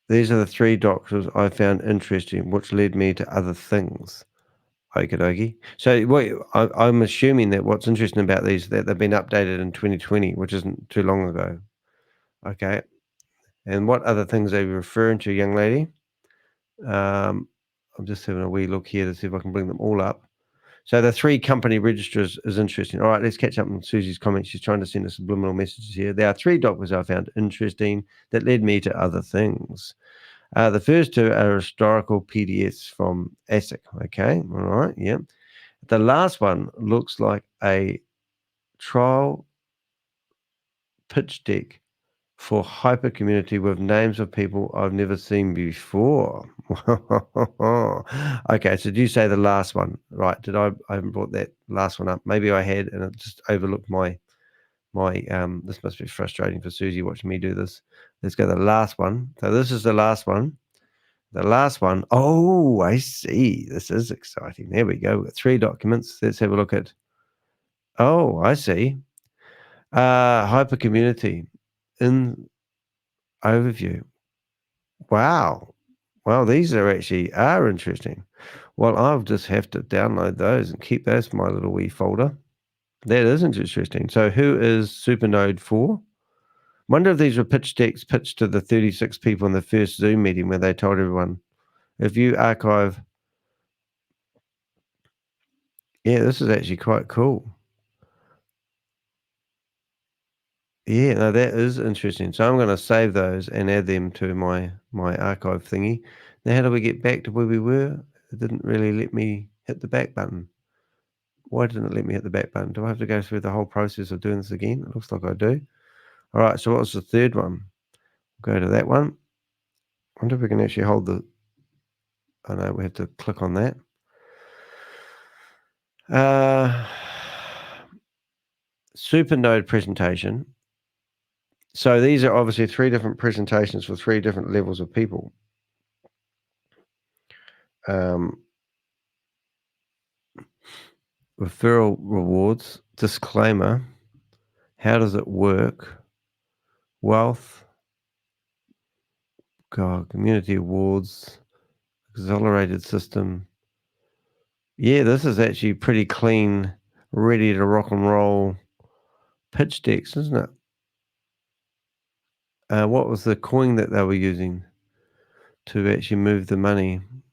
These are the 3 doctors I found interesting, which led me to other things. Okie dokie. So I'm assuming that what's interesting about these, that they've been updated in 2020, which isn't too long ago. Okay. And what other things are you referring to, young lady? I'm just having a wee look here to see if I can bring them all up. So the 3 company registers is interesting. All right, let's catch up on Susie's comments. She's trying to send us subliminal messages here. There are 3 documents I found interesting that led me to other things. The first 2 are historical PDFs from ASIC. Okay, all right, yeah. The last one looks like a trial pitch deck for hyper community with names of people I've never seen before. Okay, so do you say the last one? Right, I haven't brought that last one up. Maybe I had and it just overlooked my this must be frustrating for Susie watching me do this. Let's go to the last one. So this is the last one. The last one. Oh, I see. This is exciting. There we go. We've got 3 documents. Let's have a look at. Oh, I see. Hyper community in overview. Wow. Well, these are interesting. Well, I'll just have to download those and keep those for my little wee folder. That is interesting. So who is Supernode for? Wonder if these were pitch decks pitched to the 36 people in the first Zoom meeting where they told everyone, if you archive. Yeah, this is actually quite cool. Yeah, no, that is interesting. So I'm going to save those and add them to my archive thingy. Now, how do we get back to where we were? It didn't really let me hit the back button. Why didn't it let me hit the back button? Do I have to go through the whole process of doing this again? It looks like I do. All right, so what was the third one? Go to that one. I wonder if we can actually hold the... Oh, no, we have to click on that. Supernode presentation. So these are obviously 3 different presentations for 3 different levels of people. Referral rewards, disclaimer, how does it work, wealth, community awards, accelerated system. Yeah, this is actually pretty clean, ready to rock and roll pitch decks, isn't it? What was the coin that they were using to actually move the money? I'm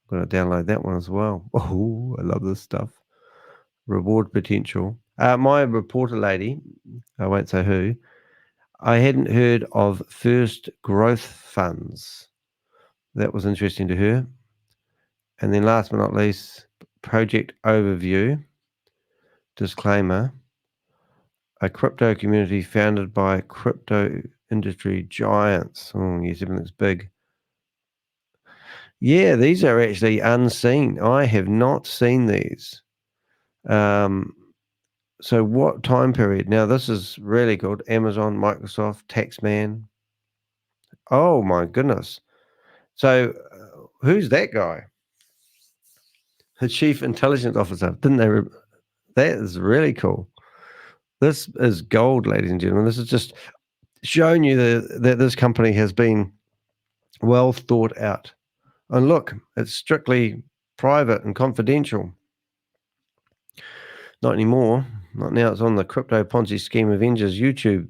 going to download that one as well. Oh, I love this stuff. Reward potential. My reporter lady, I won't say who, I hadn't heard of First Growth Funds. That was interesting to her. And then last but not least, project overview, disclaimer, a crypto community founded by crypto industry giants. Oh, yes, everything's big. Yeah, these are actually unseen. I have not seen these. So what time period? Now, this is really good. Amazon, Microsoft, Taxman. Oh, my goodness. So who's that guy? The Chief Intelligence Officer. Didn't they? That is really cool. This is gold, ladies and gentlemen. This is just showing you that this company has been well thought out. And look, it's strictly private and confidential. Not anymore. Not now. It's on the Crypto Ponzi Scheme Avengers YouTube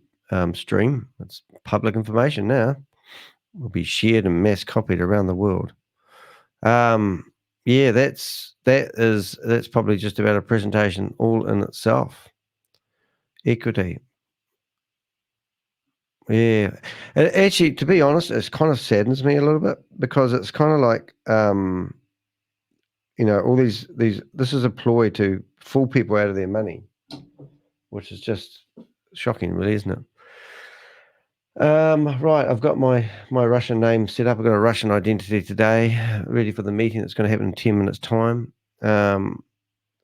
stream. It's public information now. Will be shared and mass copied around the world. Yeah, that's probably just about a presentation all in itself. Equity. Yeah. Actually, to be honest, it kind of saddens me a little bit because it's kind of like, all these, this is a ploy to fool people out of their money, which is just shocking, really, isn't it? Right, I've got my Russian name set up. I've got a Russian identity today, ready for the meeting that's going to happen in 10 minutes' time. And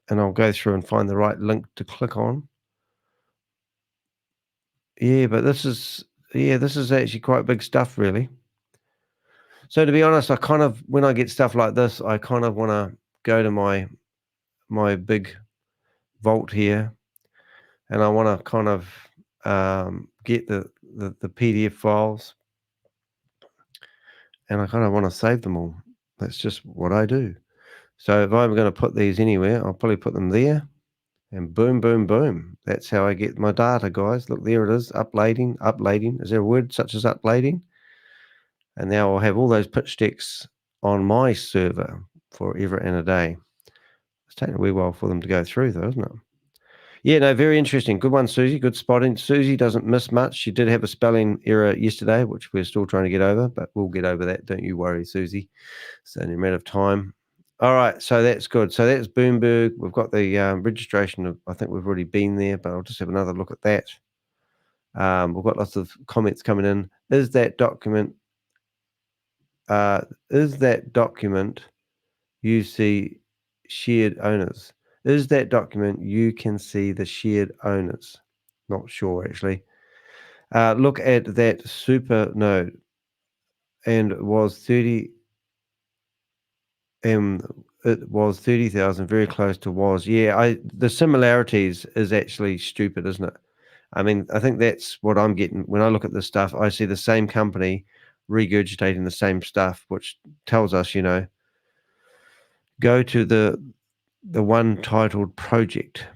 I'll go through and find the right link to click on. Yeah, but this is actually quite big stuff, really. So to be honest, I kind of, when I get stuff like this, I kind of want to go to my big vault here, and I want to kind of get the PDF files, and I kind of want to save them all. That's just what I do. So if I'm going to put these anywhere, I'll probably put them there, and boom, boom, boom. That's how I get my data, guys. Look, there it is, uploading. Is there a word such as uploading? And now I'll have all those pitch decks on my server forever and a day. It's taking a wee while for them to go through, though, isn't it? Yeah, no, very interesting. Good one, Susie. Good spotting. Susie doesn't miss much. She did have a spelling error yesterday, which we're still trying to get over, but we'll get over that. Don't you worry, Susie. It's only a matter of time. All right, so that's good. So that's Bloomberg. We've got the registration of, I think we've already been there, but I'll just have another look at that. We've got lots of comments coming in. Is that document you see shared owners? Is that document you can see the shared owners? Not sure, actually. Look at that super node, and it was 30. It was 30,000, very close to was. Yeah, the similarities is actually stupid, isn't it? I mean, I think that's what I'm getting when I look at this stuff. I see the same company regurgitating the same stuff, which tells us, go to the one titled project.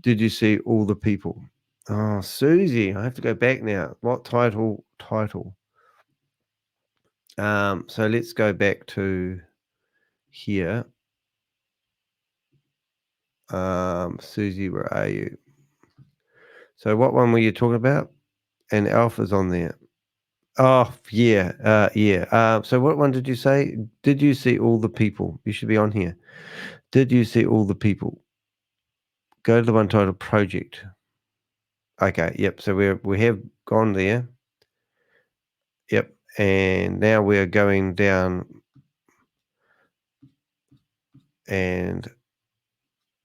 Did you see all the people? Oh, Susie, I have to go back now. What title? So let's go back to here. Susie, where are you? So what one were you talking about? And Alpha's on there. Oh, yeah. So what one did you say? Did you see all the people? You should be on here. Did you see all the people? Go to the one titled project. Okay, yep. So we have gone there. Yep. And now we're going down, and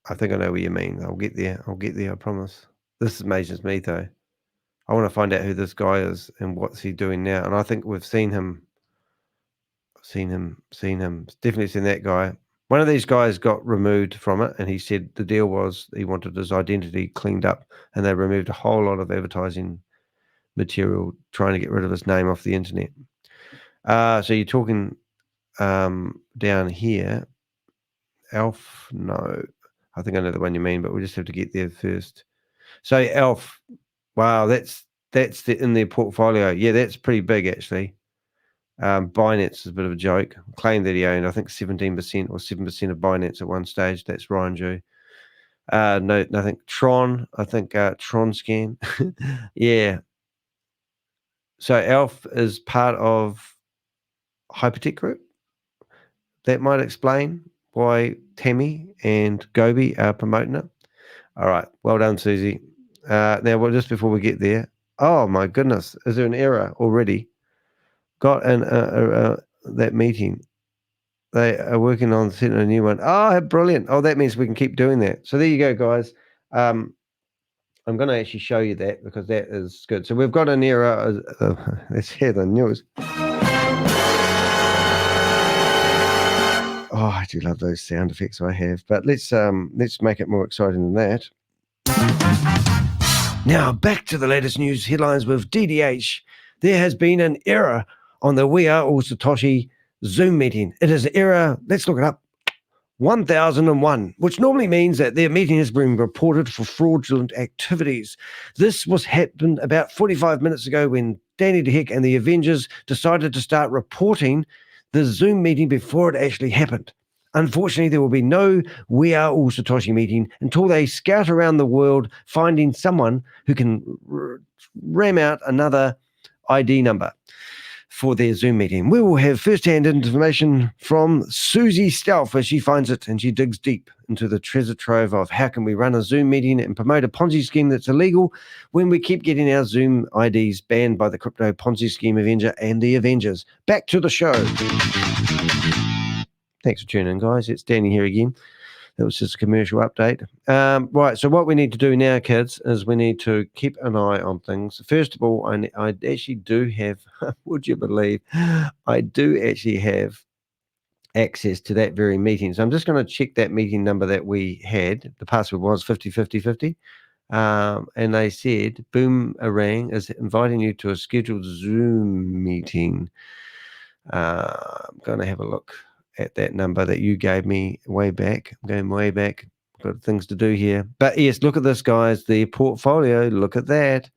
I think I know what you mean. I'll get there, I promise. This amazes me, though. I want to find out who this guy is and what's he doing now. And I think we've seen him. Definitely seen that guy. One of these guys got removed from it, and he said the deal was he wanted his identity cleaned up, and they removed a whole lot of advertising material trying to get rid of his name off the internet. So you're talking down here. Elf? No. I think I know the one you mean, but we just have to get there first. So Elf, wow, that's in their portfolio. Yeah, that's pretty big, actually. Binance is a bit of a joke. Claimed that he owned, I think, 17% or 7% of Binance at one stage. That's Ryan Jew. No, nothing. Tron, I think Tron Scan. Yeah. So Elf is part of HyperTech Group. That might explain why Tammy and Gobi are promoting it. All right. Well done, Susie. Now, well, just before we get there, oh my goodness, is there an error already? Got that meeting. They are working on setting a new one. Oh, brilliant. Oh, that means we can keep doing that. So there you go, guys. I'm going to actually show you that because that is good. So we've got an error. Let's hear the news. Oh, I do love those sound effects I have. But let's make it more exciting than that. Now, back to the latest news headlines with DDH. There has been an error on the We Are All Satoshi Zoom meeting. It is error, let's look it up, 1001, which normally means that their meeting has been reported for fraudulent activities. This happened about 45 minutes ago when Danny de Hek and the Avengers decided to start reporting the Zoom meeting before it actually happened. Unfortunately, there will be no We Are All Satoshi meeting until they scout around the world finding someone who can ram out another ID number for their Zoom meeting. We will have first-hand information from Susie Stelf as she finds it, and she digs deep into the treasure trove of how can we run a Zoom meeting and promote a Ponzi scheme that's illegal when we keep getting our Zoom IDs banned by the Crypto Ponzi Scheme Avenger and the Avengers. Back to the show. Thanks for tuning in, guys. It's Danny here again. It was just a commercial update. Right, so what we need to do now, kids, is we need to keep an eye on things. First of all, I actually do have, would you believe, I do actually have access to that very meeting. So I'm just going to check that meeting number that we had. The password was 505050. And they said, Boomerang is inviting you to a scheduled Zoom meeting. I'm going to have a look at that number that you gave me way back. I'm going way back. Got things to do here. But yes, look at this, guys. The portfolio, look at that.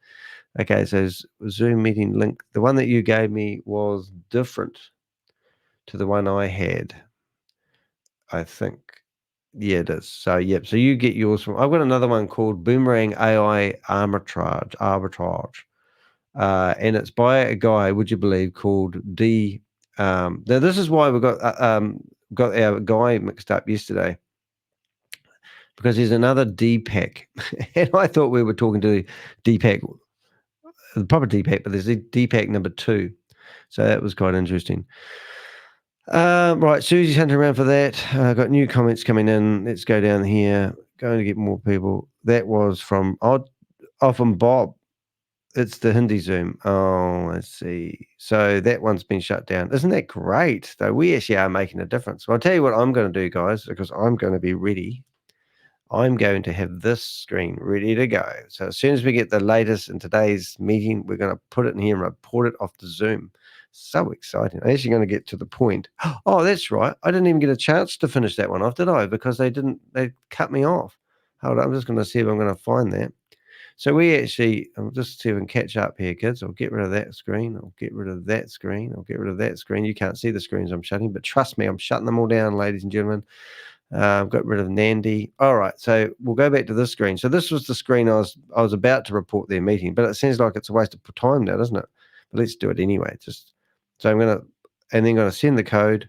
Okay, so Zoom meeting link. The one that you gave me was different to the one I had, I think. Yeah, it is. So, yep. So you get yours from. I've got another one called Boomerang AI Arbitrage. And it's by a guy, would you believe, called D. Now, this is why we got our guy mixed up yesterday, because there's another DPAC. And I thought we were talking to DPAC, the proper DPAC, but there's a DPAC number 2. So that was quite interesting. Right, Susie's hunting around for that. Got new comments coming in. Let's go down here. Going to get more people. That was from Often Bob. It's the Hindi Zoom. Oh, let's see. So that one's been shut down. Isn't that great? Though we actually are making a difference. Well, I'll tell you what I'm going to do, guys, because I'm going to be ready. I'm going to have this screen ready to go. So as soon as we get the latest in today's meeting, we're going to put it in here and report it off the Zoom. So exciting. I'm actually going to get to the point. Oh, that's right. I didn't even get a chance to finish that one off, did I? Because they cut me off. Hold on. I'm just going to see if I'm going to find that. So I'll just see if I can catch up here, kids. I'll get rid of that screen. I'll get rid of that screen. I'll get rid of that screen. You can't see the screens I'm shutting, but trust me, I'm shutting them all down, ladies and gentlemen. I've got rid of Nandi. All right, so we'll go back to this screen. So this was the screen I was about to report their meeting, but it seems like it's a waste of time now, doesn't it? But let's do it anyway. So I'm going to send the code.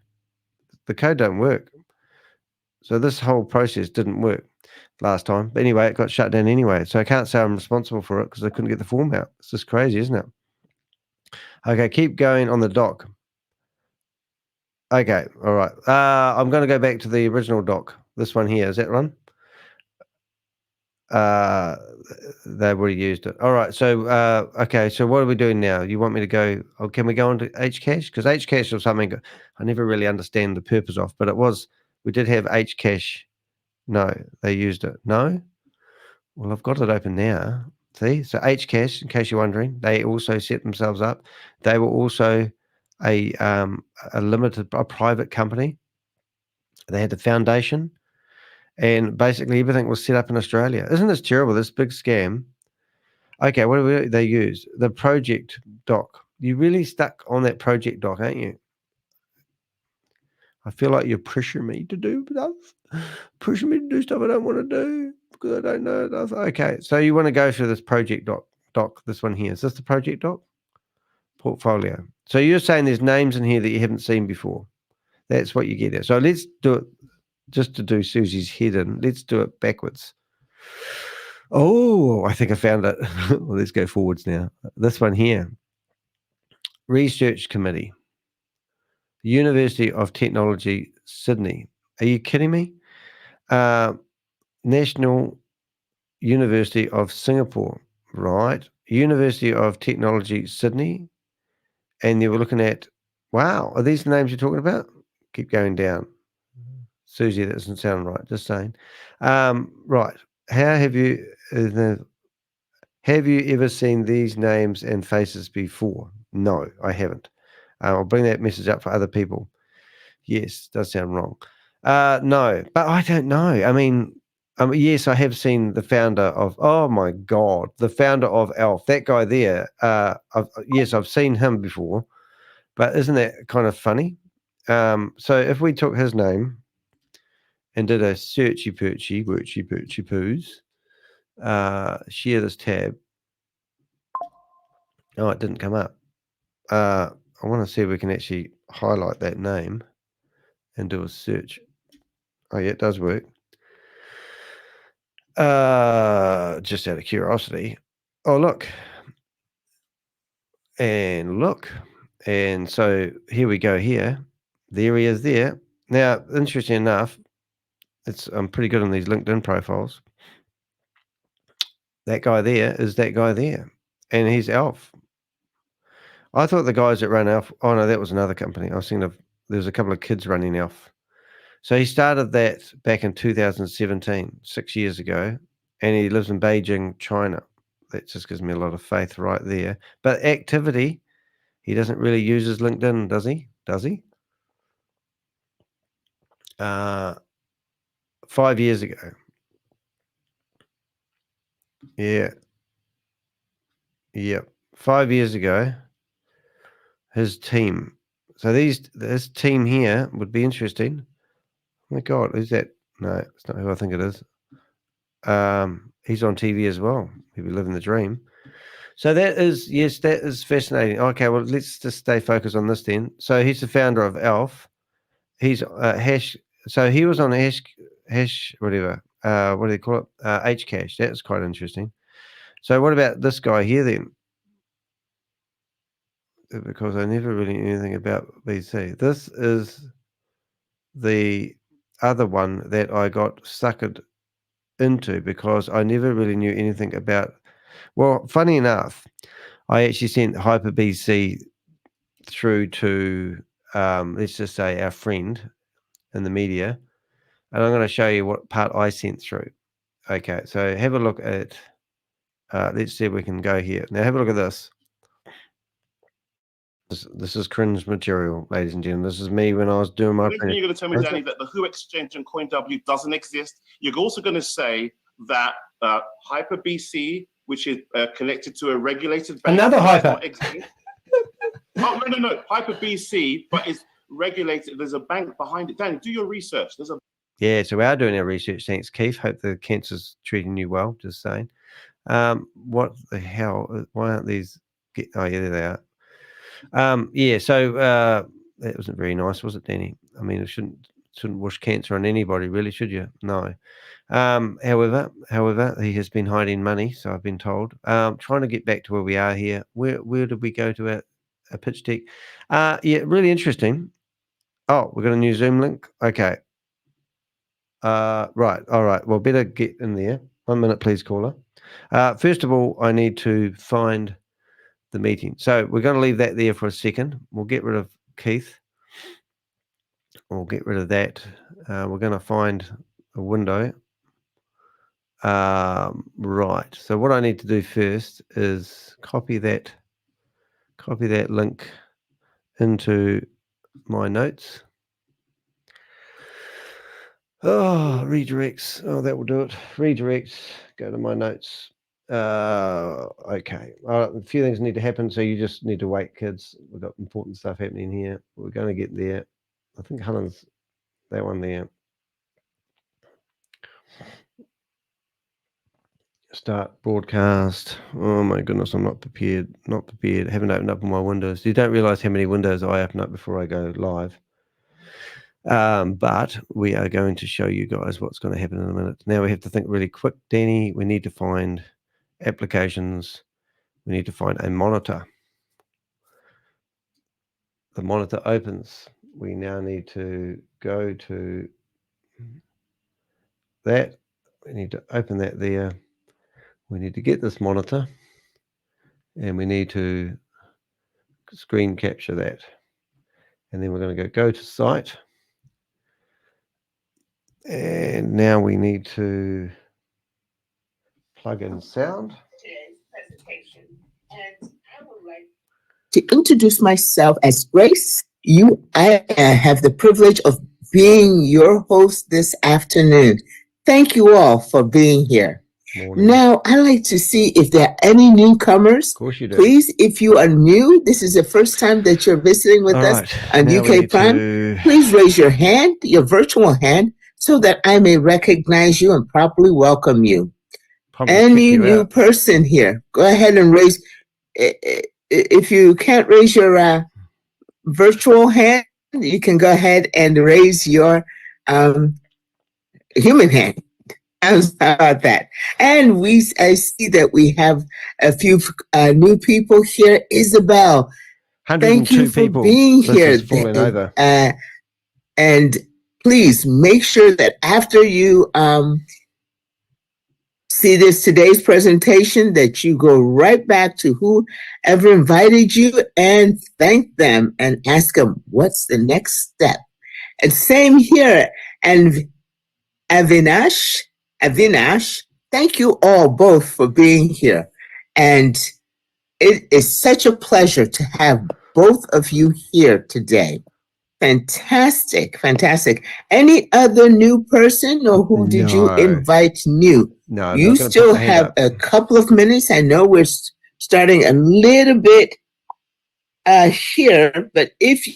The code don't work. So this whole process didn't work last time. But anyway, it got shut down anyway. So I can't say I'm responsible for it because I couldn't get the form out. It's just crazy, isn't it? Okay, keep going on the doc. Okay, all right. I'm going to go back to the original doc. This one here. Is that one? They've already used it. All right. So, okay. So what are we doing now? You want me to go? Oh, can we go on to HCash? Because HCash was something I never really understand the purpose of, but we did have HCash. No, they used it. No? Well, I've got it open now. See? So HCash, in case you're wondering, they also set themselves up. They were also a private company. They had the foundation, and basically everything was set up in Australia. Isn't this terrible, this big scam? Okay, what do they use? The project doc. You really stuck on that project doc, aren't you? I feel like you're pressuring me to do stuff. Pushing me to do stuff I don't want to do because I don't know enough. Okay, so you want to go through this project doc, this one here. Is this the project doc? Portfolio. So you're saying there's names in here that you haven't seen before. That's what you get there. So let's do it, just to do Susie's head in. Let's do it backwards. Oh, I think I found it. Well, let's go forwards now. This one here. Research Committee. University of Technology, Sydney. Are you kidding me? National University of Singapore, right? University of Technology, Sydney. And you were looking at, wow, are these the names you're talking about? Keep going down. Susie, that doesn't sound right, just saying. Right. How have you ever seen these names and faces before? No, I haven't. I'll bring that message up for other people. Yes, does sound wrong. No, but I don't know. I mean, yes, I have seen the founder of, oh my God, the founder of ALF, that guy there. Yes, I've seen him before, but isn't that kind of funny? So if we took his name and did a searchy perchy poos, share this tab. Oh, it didn't come up. I want to see if we can actually highlight that name and do a search. Oh yeah, it does work. Just out of curiosity. Oh, look. And look. And so here we go here. There he is there. Now, interesting enough, I'm pretty good on these LinkedIn profiles. That guy there is that guy there, and he's Alf. I thought the guys that run Alf. Oh no, that was another company. I was thinking of. There's a couple of kids running Alf. So he started that back in 2017, 6 years ago, and he lives in Beijing, China. That just gives me a lot of faith right there. But activity, he doesn't really use his LinkedIn, does he? Does he? 5 years ago. Yeah. Yep. 5 years ago, his team. So this team here would be interesting. Oh my God, who's that? No, it's not who I think it is. He's on TV as well. He'll be living the dream. So that is fascinating. Okay, well, let's just stay focused on this then. So he's the founder of Alf. He's Hash. So he was on Hash, whatever. What do they call it? HCash. That's quite interesting. So what about this guy here then? Because I never really knew anything about BC. This is the other one that I got suckered into because I never really knew anything about. Well, funny enough, I actually sent HyperBC through to, let's just say, our friend in the media, and I'm going to show you what part I sent through. Okay, so have a look at, let's see if we can go here. Now have a look at this. This is cringe material, ladies and gentlemen. This is me when I was doing my... You're going to tell me, Danny, that the Who Exchange and CoinW doesn't exist. You're also going to say that HyperBC, which is connected to a regulated bank... Another Hyper! Oh, no. HyperBC, but it's regulated. There's a bank behind it. Danny, do your research. There's a... Yeah, so we are doing our research. Thanks, Keith. Hope the cancer's treating you well, just saying. What the hell? Why aren't these... Oh, yeah, there they are. Yeah, so that wasn't very nice, was it, Danny? I mean, it shouldn't wish cancer on anybody, really, should you? No. However, he has been hiding money, so I've been told. Trying to get back to where we are here. Where did we go to a pitch deck? Yeah, really interesting. Oh, we've got a new Zoom link. Okay. Right. All right. Well, better get in there. 1 minute, please, caller. First of all, I need to find the meeting. So we're going to leave that there for a second. We'll get rid of Keith. We'll get rid of that. We're going to find a window. Right. So what I need to do first is copy that link into my notes. Oh, redirects. Oh, that will do it. Redirects. Go to my notes. Okay. All right, a few things need to happen, so you just need to wait, kids. We've got important stuff happening here. We're going to get there. I think Helen's that one there. Start broadcast. Oh my goodness, I'm not prepared. Not prepared. Haven't opened up all my windows. You don't realize how many windows I open up before I go live. But we are going to show you guys what's going to happen in a minute. Now we have to think really quick, Danny. We need to find applications. We need to find a monitor. The monitor opens. We now need to go to that. We need to open that there. We need to get this monitor, and we need to screen capture that. And then we're going to go to site. And now we need to plug in sound. Today's presentation, and I would like to introduce myself as Grace. I have the privilege of being your host this afternoon. Thank you all for being here. Morning. Now, I'd like to see if there are any newcomers. Of course you do. Please, if you are new, this is the first time that you're visiting with us on UK Prime, please raise your hand, your virtual hand, so that I may recognize you and properly welcome you. Any new person here, go ahead and raise. If you can't raise your virtual hand, you can go ahead and raise your human hand. How about that? And I see that we have a few new people here. Isabel, thank you for being here. Over. And please make sure that after you see today's presentation, that you go right back to whoever invited you and thank them and ask them, what's the next step? And same here. And Avinash, thank you all both for being here. And it is such a pleasure to have both of you here today. Fantastic, fantastic. Any other new person, or who did you invite new? No, you still have a couple of minutes. I know we're starting a little bit here, but if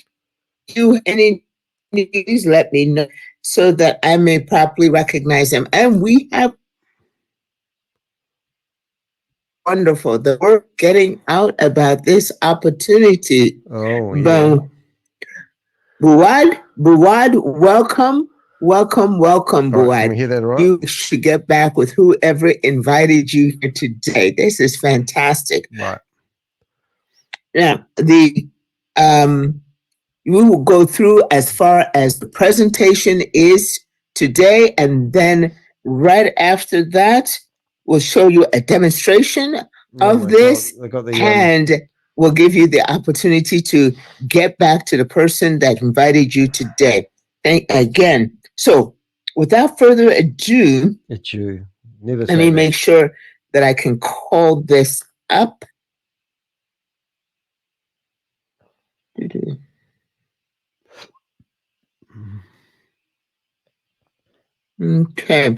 you any, please let me know so that I may properly recognize them. And we have wonderful the work getting out about this opportunity. Oh, yeah. Buwad, welcome, Buwad. Can we hear that right? You should get back with whoever invited you here today. This is fantastic. Right. Now, we will go through as far as the presentation is today, and then right after that, we'll show you a demonstration of this, and we'll give you the opportunity to get back to the person that invited you today. Again, so without further ado, let me make sure that I can call this up. Okay.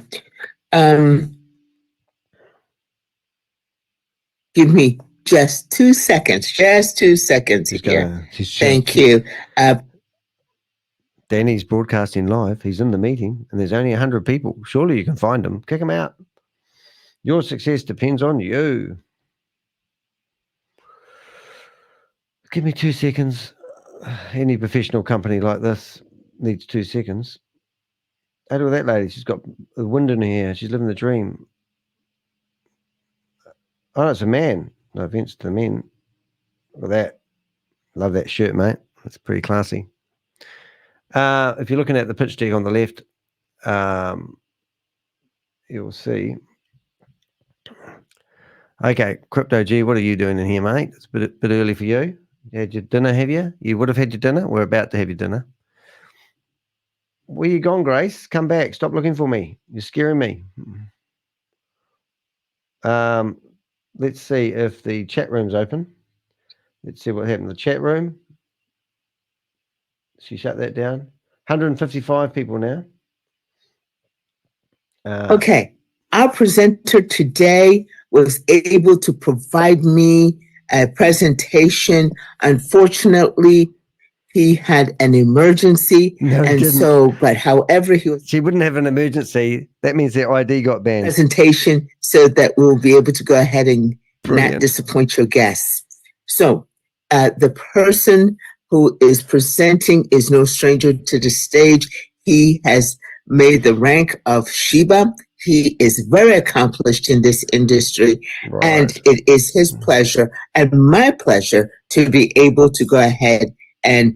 Give me just 2 seconds. Just 2 seconds here. Thank you. Danny's broadcasting live. He's in the meeting, and there's only 100 people. Surely you can find him. Kick him out. Your success depends on you. Give me 2 seconds. Any professional company like this needs 2 seconds. How do that lady? She's got the wind in her hair. She's living the dream. Oh, it's a man. No offense to the men. Look at that. Love that shirt, mate. That's pretty classy. If you're looking at the pitch deck on the left, you'll see. Okay, Crypto G, what are you doing in here, mate? It's a bit early for you. You had your dinner, have you? You would have had your dinner. We're about to have your dinner. Where you gone, Grace? Come back. Stop looking for me. You're scaring me. Let's see if the chat room's open. Let's see what happened in the chat room. She shut that down. 155 people now. Okay. Our presenter today was able to provide me a presentation. Unfortunately, he had an emergency. No, and so, but however, she wouldn't have an emergency. That means their ID got banned. Presentation so that we'll be able to go ahead and not disappoint your guests. So the person who is presenting is no stranger to the stage. He has made the rank of Sheba. He is very accomplished in this industry, and it is his pleasure and my pleasure to be able to go ahead and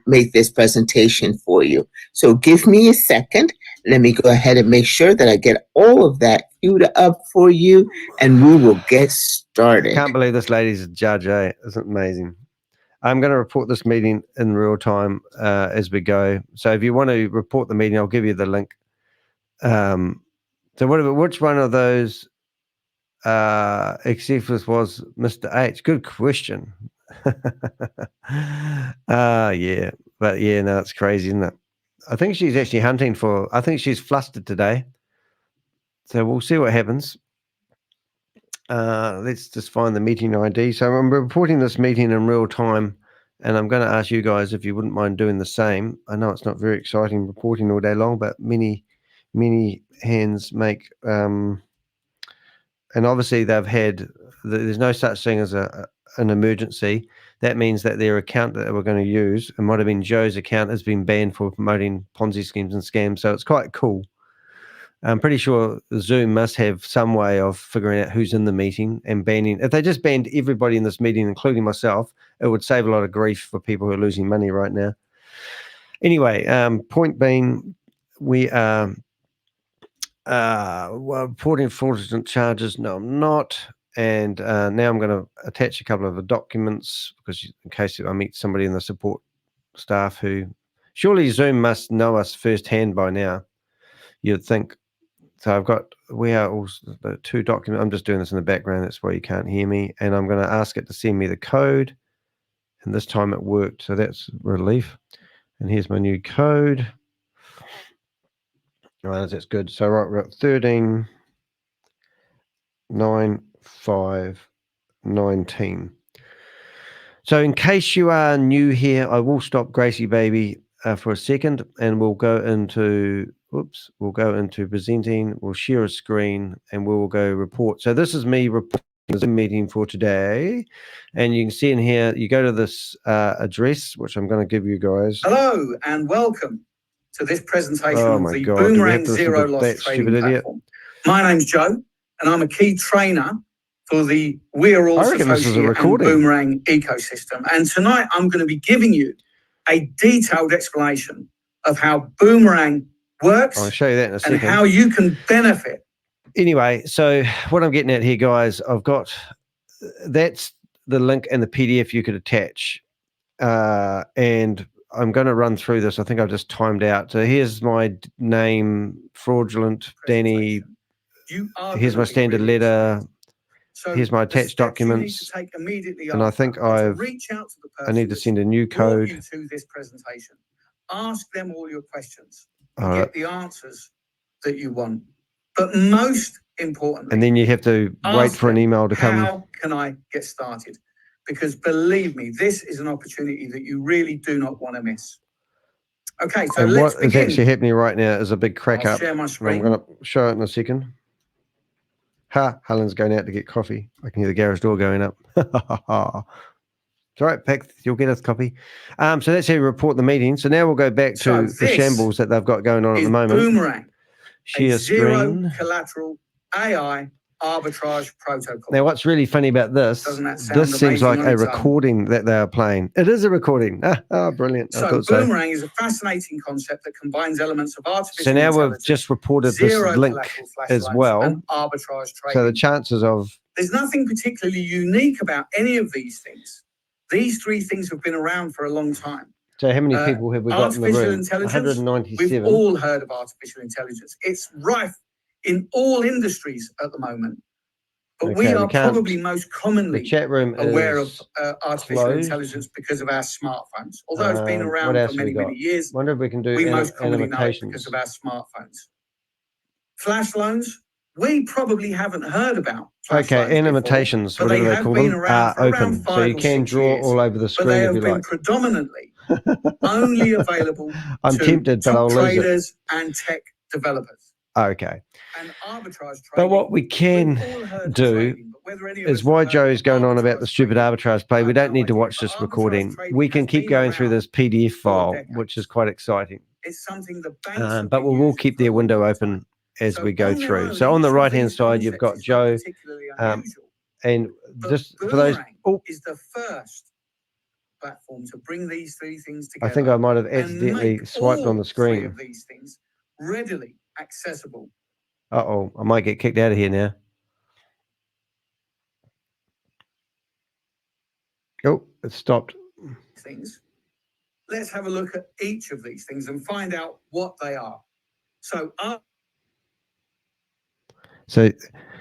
make this presentation for you. So give me a second. Let me go ahead and make sure that I get all of that queued up for you, and we will get started. I can't believe this lady's a judge, eh? Isn't it amazing? I'm going to report this meeting in real time as we go. So if you want to report the meeting, I'll give you the link. So which one of those executives was Mr. H? Good question. Yeah. But yeah, no, it's crazy, isn't it? I think she's actually hunting I think she's flustered today. So we'll see what happens. Let's just find the meeting ID. So I'm reporting this meeting in real time, and I'm going to ask you guys if you wouldn't mind doing the same. I know it's not very exciting reporting all day long, but many hands make, and obviously there's no such thing as an emergency. That means that their account that we're going to use, it might have been Joe's account, has been banned for promoting Ponzi schemes and scams. So it's quite cool. I'm pretty sure Zoom must have some way of figuring out who's in the meeting and banning. If they just banned everybody in this meeting, including myself, it would save a lot of grief for people who are losing money right now. Anyway, point being, we are reporting fraudulent charges. No, I'm not. And now I'm going to attach a couple of the documents because in case I meet somebody in the support staff who surely Zoom must know us firsthand by now, you'd think. So we are also the 2 documents. I'm just doing this in the background. That's why you can't hear me. And I'm going to ask it to send me the code. And this time it worked. So that's relief. And here's my new code. All right, that's good. So we're at 13.9519. So in case you are new here, I will stop Gracie Baby for a second, and we'll go into presenting. We'll share a screen, and we will go report. So this is me reporting the Zoom meeting for today, and you can see in here. You go to this address, which I'm going to give you guys. Hello and welcome to this presentation of the Boomerang Zero Loss Trading Platform. My name's Joe, and I'm a key trainer for the We're All Associate and Boomerang ecosystem. And tonight I'm going to be giving you a detailed explanation of how Boomerang works. I'll show you that in a second. And how you can benefit. Anyway, so what I'm getting at here, guys, that's the link and the PDF you could attach. And I'm going to run through this. I think I've just timed out. So here's my name, fraudulent, Danny. Here's my standard letter. So here's my attached documents. And I think I need to send a new code. You to this presentation. Ask them all your questions. Get the answers that you want. But most importantly, and then you have to wait for an email to come. How can I get started? Because believe me, this is an opportunity that you really do not want to miss. Okay, so let's begin. What is actually happening right now is a big crack up. Share my screen. I'm going to show it in a second. Helen's going out to get coffee. I can hear the garage door going up. It's all right, Pac, you'll get us copy. So that's how you report the meeting. So now we'll go back to the shambles that they've got going on at the moment. Boomerang, share screen. Zero collateral AI arbitrage protocol. Now, what's really funny about this seems like a recording that they are playing. It is a recording. Brilliant. So Boomerang is a fascinating concept that combines elements of artificial intelligence. So now we've just reported this link as well. And arbitrage trading. So the chances of... There's nothing particularly unique about any of these things. These 3 things have been around for a long time. So how many people have we got in the room? 197. We've all heard of artificial intelligence. It's rife in all industries at the moment. But we are probably most commonly aware of artificial intelligence because of our smartphones. Although it's been around for many, many years, wonder if we can do we most commonly know it because of our smartphones. Flash loans, we probably haven't heard about. Okay, animations, whatever they call them, are open. So you can draw all over the screen if you like. But they have been predominantly only available to top traders and tech developers. Okay. But what we can do is why Joe's going on about the stupid arbitrage play. We don't need to watch this recording. We can keep going through this PDF file, which is quite exciting. It's something the but we will keep their window open as we go through. So on the right-hand side, you've got Joe. And just for those... is the first platform to bring these 3 things together. I think I might have accidentally swiped on the screen. 3 of these things readily accessible. Uh-oh, I might get kicked out of here now. Oh, it stopped. Things. Let's have a look at each of these things and find out what they are. So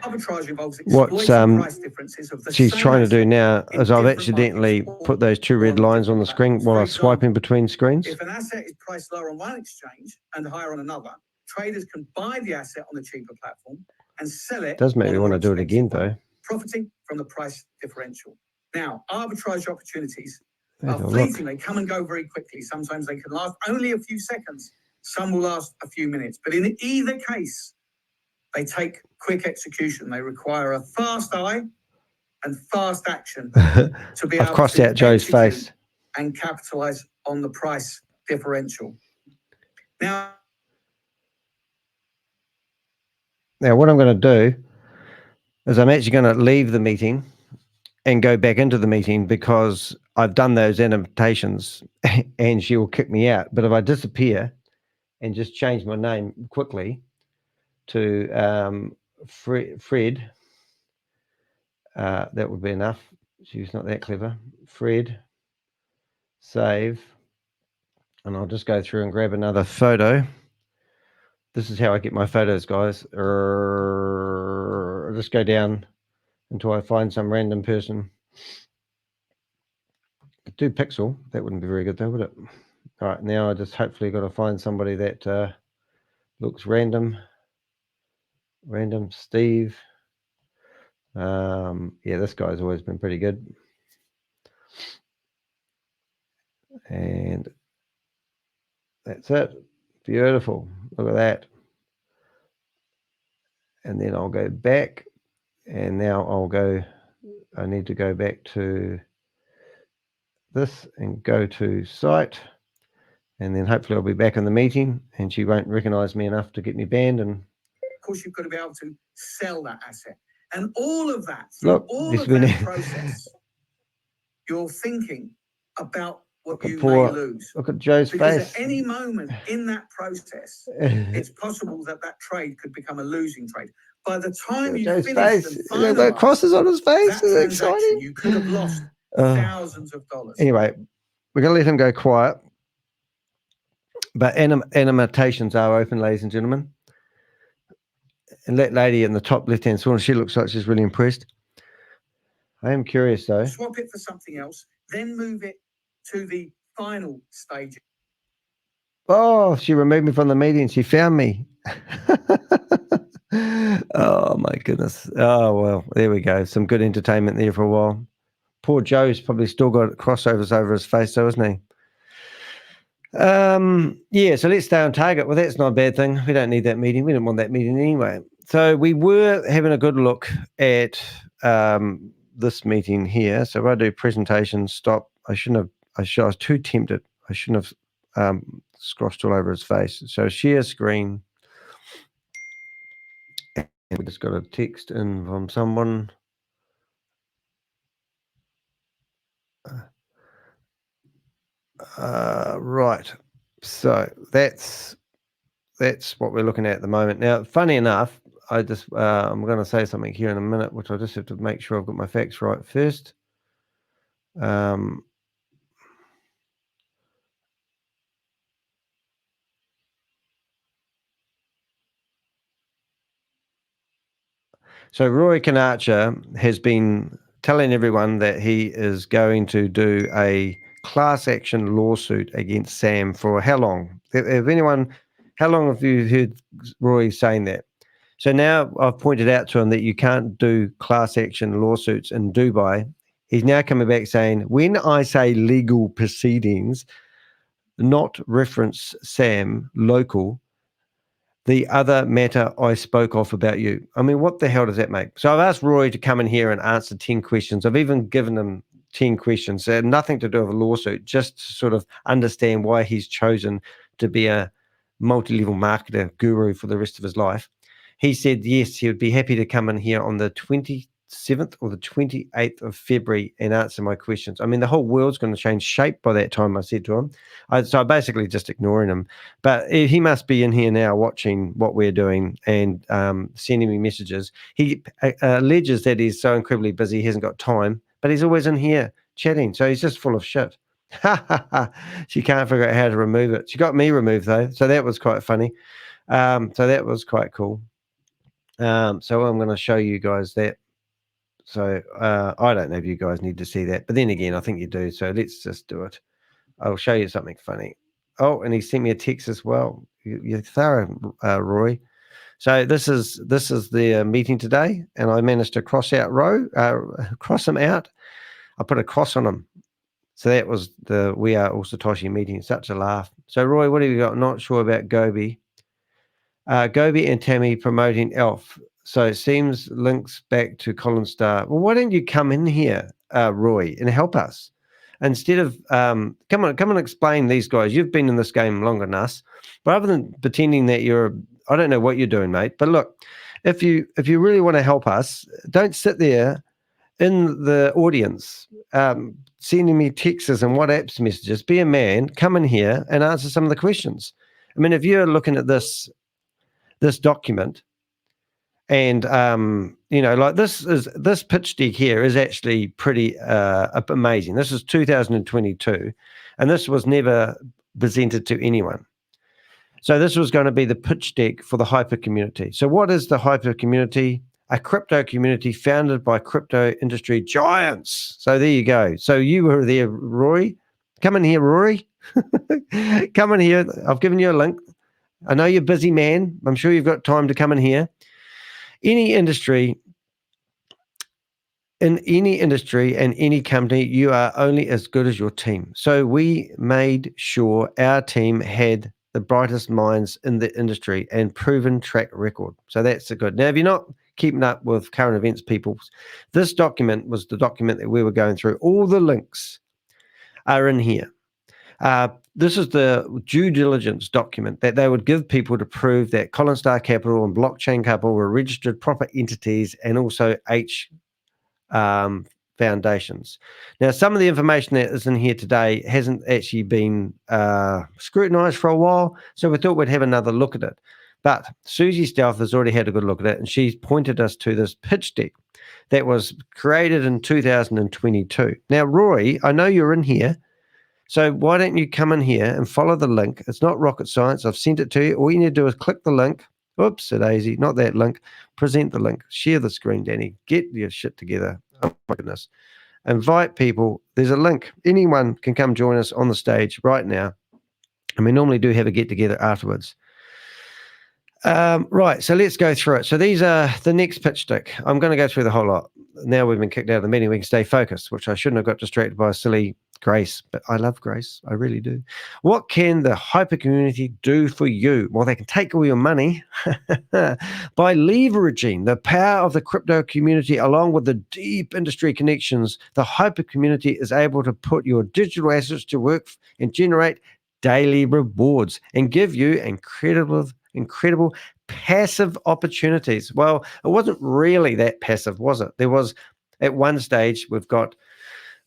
arbitrage involves exploiting price differences of the she's trying to do now is I've accidentally put those 2 red lines on the screen while I was swiping between screens. If an asset is priced lower on one exchange and higher on another, traders can buy the asset on the cheaper platform and sell it. Does make me want to do it again, though. Profiting from the price differential. Now, arbitrage opportunities are fleeting. They come and go very quickly. Sometimes they can last only a few seconds. Some will last a few minutes. But in either case, they take quick execution. They require a fast eye and fast action to be able I've crossed out Joe's face and capitalize on the price differential. Now what I'm going to do is I'm actually going to leave the meeting and go back into the meeting because I've done those annotations and she will kick me out. But if I disappear and just change my name quickly to Fred, that would be enough. She's not that clever. Fred, save, and I'll just go through and grab another photo. This is how I get my photos, guys. I'll just go down until I find some random person. Do pixel, that wouldn't be very good though, would it? All right, now I just hopefully got to find somebody that looks random. Random Steve. Yeah, this guy's always been pretty good. And that's it. Beautiful. Look at that. And then I'll go back. And now I need to go back to this and go to site. And then hopefully I'll be back in the meeting and she won't recognize me enough to get me banned. And of course, you've got to be able to sell that asset. And all of that, through all of that process, you're thinking about what you may lose. Look at Joe's because face. At any moment in that process, it's possible that that trade could become a losing trade. By the time you finish and finalize crosses on his face. that transaction, you could have lost thousands of dollars. Anyway, we're going to let him go quiet. But annotations are open, ladies and gentlemen. And that lady in the top left-hand corner, she looks like she's really impressed. I am curious, though. Swap it for something else, then move it to the final stage. Oh, she removed me from the meeting. She found me. Oh, my goodness. Oh, well, there we go. Some good entertainment there for a while. Poor Joe's probably still got crossovers over his face, though, isn't he? Yeah, so let's stay on target. Well, that's not a bad thing. We don't need that meeting. We didn't want that meeting anyway. So we were having a good look at this meeting here. So if I do presentation, stop. I was too tempted. I shouldn't have scratched all over his face. So share screen. And we just got a text in from someone. Right. So that's what we're looking at the moment. Now, funny enough, I'm going to say something here in a minute, which I just have to make sure I've got my facts right first. So Roy Kanacha has been telling everyone that he is going to do a class action lawsuit against Sam for how long? How long have you heard Roy saying that? So now I've pointed out to him that you can't do class action lawsuits in Dubai. He's now coming back saying, when I say legal proceedings, not reference Sam, local, the other matter I spoke of about you. I mean, what the hell does that make? So I've asked Roy to come in here and answer 10 questions. I've even given him 10 questions. They had nothing to do with a lawsuit, just to sort of understand why he's chosen to be a multi-level marketer guru for the rest of his life. He said, yes, he would be happy to come in here on the 27th or the 28th of February and answer my questions. I mean, the whole world's going to change shape by that time, I said to him. So I basically just ignoring him. But he must be in here now watching what we're doing and sending me messages. He alleges that he's so incredibly busy, he hasn't got time, but he's always in here chatting. So he's just full of shit. She can't figure out how to remove it. She got me removed, though. So that was quite funny. So that was quite cool. So I'm going to show you guys that. So I don't know if you guys need to see that, but then again, I think you do. So let's just do it. I'll show you something funny. Oh, and he sent me a text as well. You're thorough, Roy. So this is the meeting today, and I managed to cross him out. I put a cross on him. So that was the We Are All Satoshi meeting. Such a laugh. So Roy, what have you got? Not sure about Gobi. Gobi and Tammy promoting ELF. So it seems links back to Collinstar. Well, why don't you come in here, Roy, and help us? Instead of come and explain these guys. You've been in this game longer than us. Rather than pretending that I don't know what you're doing, mate. But look, if you really want to help us, don't sit there in the audience, sending me texts and WhatsApp messages, be a man, come in here and answer some of the questions. I mean, if you're looking at this document, and like this pitch deck here is actually pretty amazing. This is 2022, and this was never presented to anyone. So this was going to be the pitch deck for the hyper community. So what is the hyper community? A crypto community founded by crypto industry giants. So there you go. So you were there, Rory. Come in here, Rory. Come in here. I've given you a link. I know you're a busy man. I'm sure you've got time to come in here. In any industry and any company, you are only as good as your team. So we made sure our team had the brightest minds in the industry and proven track record. So that's good. Now, if you're not keeping up with current events, people, this document was the document that we were going through. All the links are in here. This is the due diligence document that they would give people to prove that Collinstar Capital and Blockchain Capital were registered proper entities and also foundations. Now, some of the information that is in here today hasn't actually been scrutinized for a while, so we thought we'd have another look at it. But Susie Stealth has already had a good look at it, and she's pointed us to this pitch deck that was created in 2022. Now, Roy, I know you're in here, so why don't you come in here and follow the link? It's not rocket science. I've sent it to you. All you need to do is click the link. Oops, a daisy, not that link. Present the link. Share the screen, Danny. Get your shit together. Oh, my goodness. Invite people. There's a link. Anyone can come join us on the stage right now. And we normally do have a get-together afterwards. Right, so let's go through it. So these are the next pitch deck. I'm going to go through the whole lot. Now we've been kicked out of the meeting, we can stay focused, which I shouldn't have got distracted by a silly Grace, but I love Grace. I really do. What can the hyper community do for you? Well, they can take all your money by leveraging the power of the crypto community along with the deep industry connections. The hyper community is able to put your digital assets to work and generate daily rewards and give you incredible passive opportunities. Well, it wasn't really that passive, was it? There was, at one stage, we've got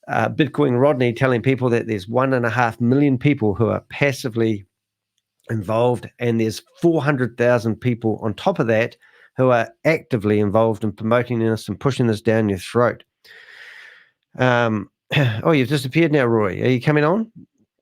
Bitcoin Rodney telling people that there's 1.5 million people who are passively involved, and there's 400,000 people on top of that who are actively involved in promoting this and pushing this down your throat. Oh, you've disappeared now, Roy. Are you coming on?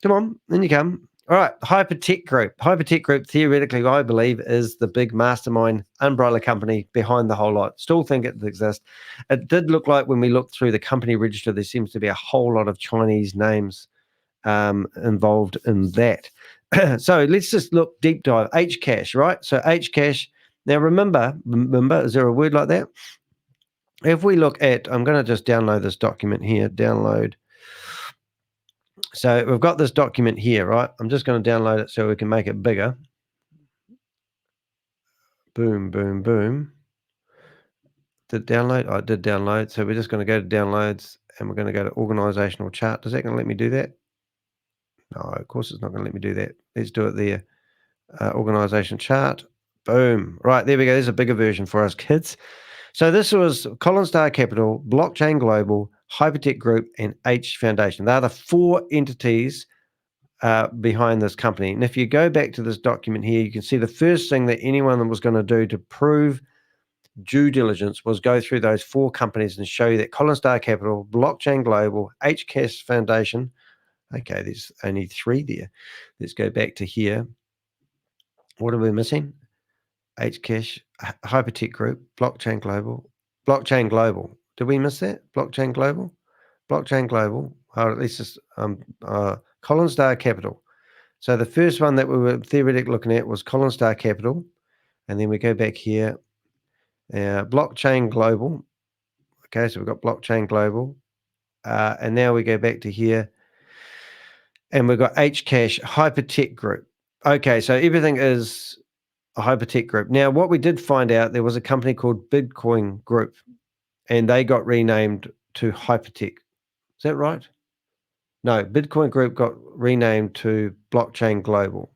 Come on, in you come. All right, HyperTech Group. HyperTech Group, theoretically, I believe, is the big mastermind umbrella company behind the whole lot. Still think it exists. It did look like when we looked through the company register, there seems to be a whole lot of Chinese names involved in that. So let's just look deep dive. HCash, right? So HCash. Now remember, is there a word like that? If we look at, I'm going to just download this document here, download. So we've got this document here, right? I'm just going to download it so we can make it bigger. Boom, boom, boom. Did download? I did download. So we're just going to go to downloads and we're going to go to organizational chart. Is that going to let me do that? No, of course it's not going to let me do that. Let's do it there. Organization chart. Boom. Right, there we go. There's a bigger version for us kids. So this was Collinstar Capital, Blockchain Global, HyperTech Group, and H Foundation. They are the four entities behind this company. And if you go back to this document here, you can see the first thing that anyone was going to do to prove due diligence was go through those four companies and show you that Collinstar Capital, Blockchain Global, HCash Foundation. Okay, there's only three there. Let's go back to here. What are we missing? HCash, HyperTech Group, Blockchain Global. Did we miss that? Blockchain Global. At least it's Collinstar Capital. So the first one that we were theoretically looking at was Collinstar Capital, and then we go back here. Blockchain Global. Okay, so we've got Blockchain Global, and now we go back to here, and we've got HCash HyperTech Group. Okay, so everything is a HyperTech Group. Now, what we did find out, there was a company called Bitcoin Group, and they got renamed to HyperTech. Is that right? No, Bitcoin Group got renamed to Blockchain Global.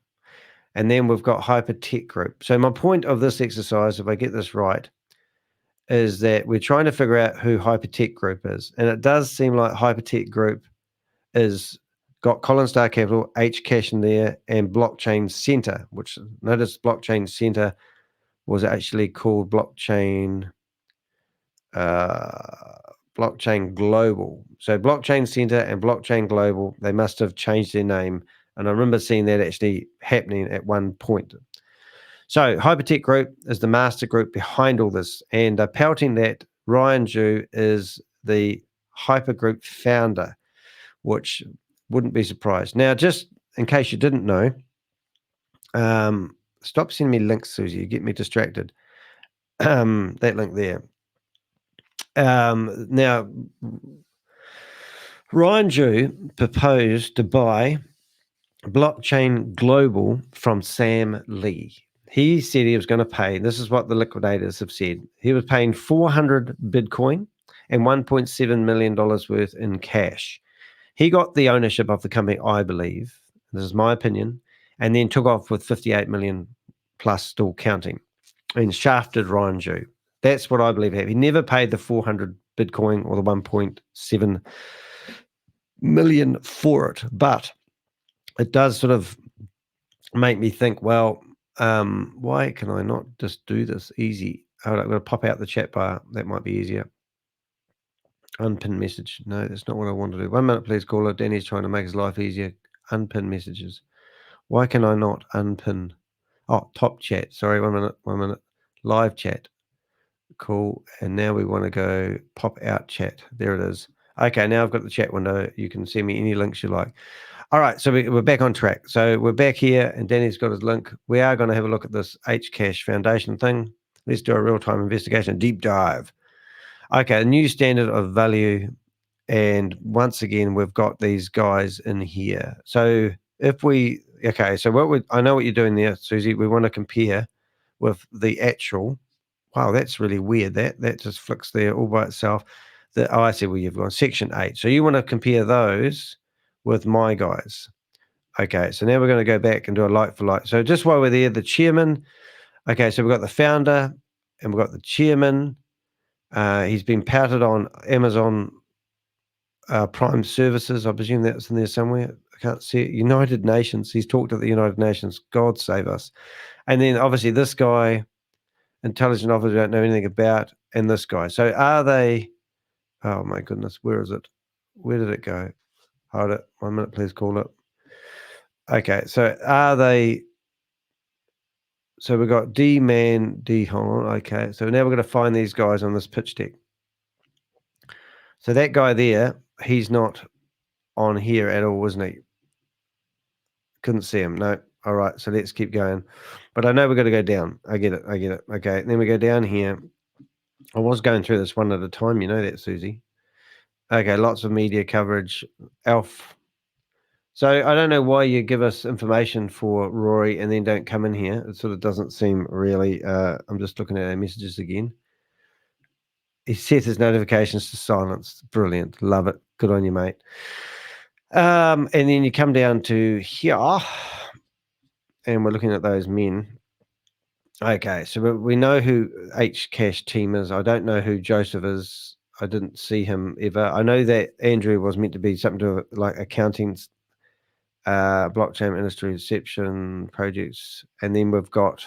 And then we've got HyperTech Group. So my point of this exercise, if I get this right, is that we're trying to figure out who HyperTech Group is. And it does seem like HyperTech Group is got Collinstar Capital, HCash in there, and Blockchain Center, which notice Blockchain Center was actually called Blockchain Global. So Blockchain Center and Blockchain Global, they must have changed their name. And I remember seeing that actually happening at one point. So HyperTech Group is the master group behind all this. And touting that Ryan Zhu is the Hyper Group founder, which wouldn't be surprised. Now, just in case you didn't know, stop sending me links, Susie. You get me distracted. That link there. Now, Ryan Zhu proposed to buy Blockchain Global from Sam Lee. He said he was going to pay, this is what the liquidators have said, he was paying 400 Bitcoin and $1.7 million worth in cash. He got the ownership of the company, I believe, this is my opinion, and then took off with 58 million plus still counting and shafted Ryan Zhu. That's what I believe happened. He never paid the 400 Bitcoin or the 1.7 million for it, but it does sort of make me think, well, why can I not just do this easy? I'm going to pop out the chat bar. That might be easier. Unpin message. No, that's not what I want to do. 1 minute, please, caller. Danny's trying to make his life easier. Unpin messages. Why can I not unpin? Oh, top chat. Sorry, 1 minute, 1 minute. Live chat. Cool. And now we want to go pop out chat. There it is. Okay, now I've got the chat window. You can send me any links you like. All right, so we're back on track. So we're back here, and Danny's got his link. We are going to have a look at this HCash Foundation thing. Let's do a real-time investigation, deep dive. Okay, a new standard of value, and once again, we've got these guys in here. So if we, okay, so I know what you're doing there, Susie. We want to compare with the actual. Wow, that's really weird. That just flicks there all by itself. I see where you've gone. Section 8. So you want to compare those with my guys. Okay, so now we're going to go back and do a like for like. So just while we're there, the chairman. Okay, so we've got the founder and we've got the chairman. He's been pouted on Amazon Prime Services. I presume that's in there somewhere. I can't see it. United Nations. He's talked at the United Nations. God save us. And then obviously this guy, intelligent officer, don't know anything about, and this guy. So are they, oh my goodness, where is it? Where did it go? Hold it. 1 minute, please, call it. Okay, so are they, so we've got hold on, okay. So now we're going to find these guys on this pitch deck. So that guy there, he's not on here at all, wasn't he? Couldn't see him, no. All right, so let's keep going. But I know we've got to go down. I get it. Okay, and then we go down here. I was going through this one at a time, you know that, Susie. Okay, lots of media coverage. Alf. So I don't know why you give us information for Rory and then don't come in here. It sort of doesn't seem really, I'm just looking at our messages again. He set his notifications to silence. Brilliant. Love it. Good on you, mate. And then you come down to here and we're looking at those men. Okay, so we know who HCash team is. I don't know who Joseph is. I didn't see him ever. I know that Andrew was meant to be something to like accounting, blockchain industry reception projects. And then we've got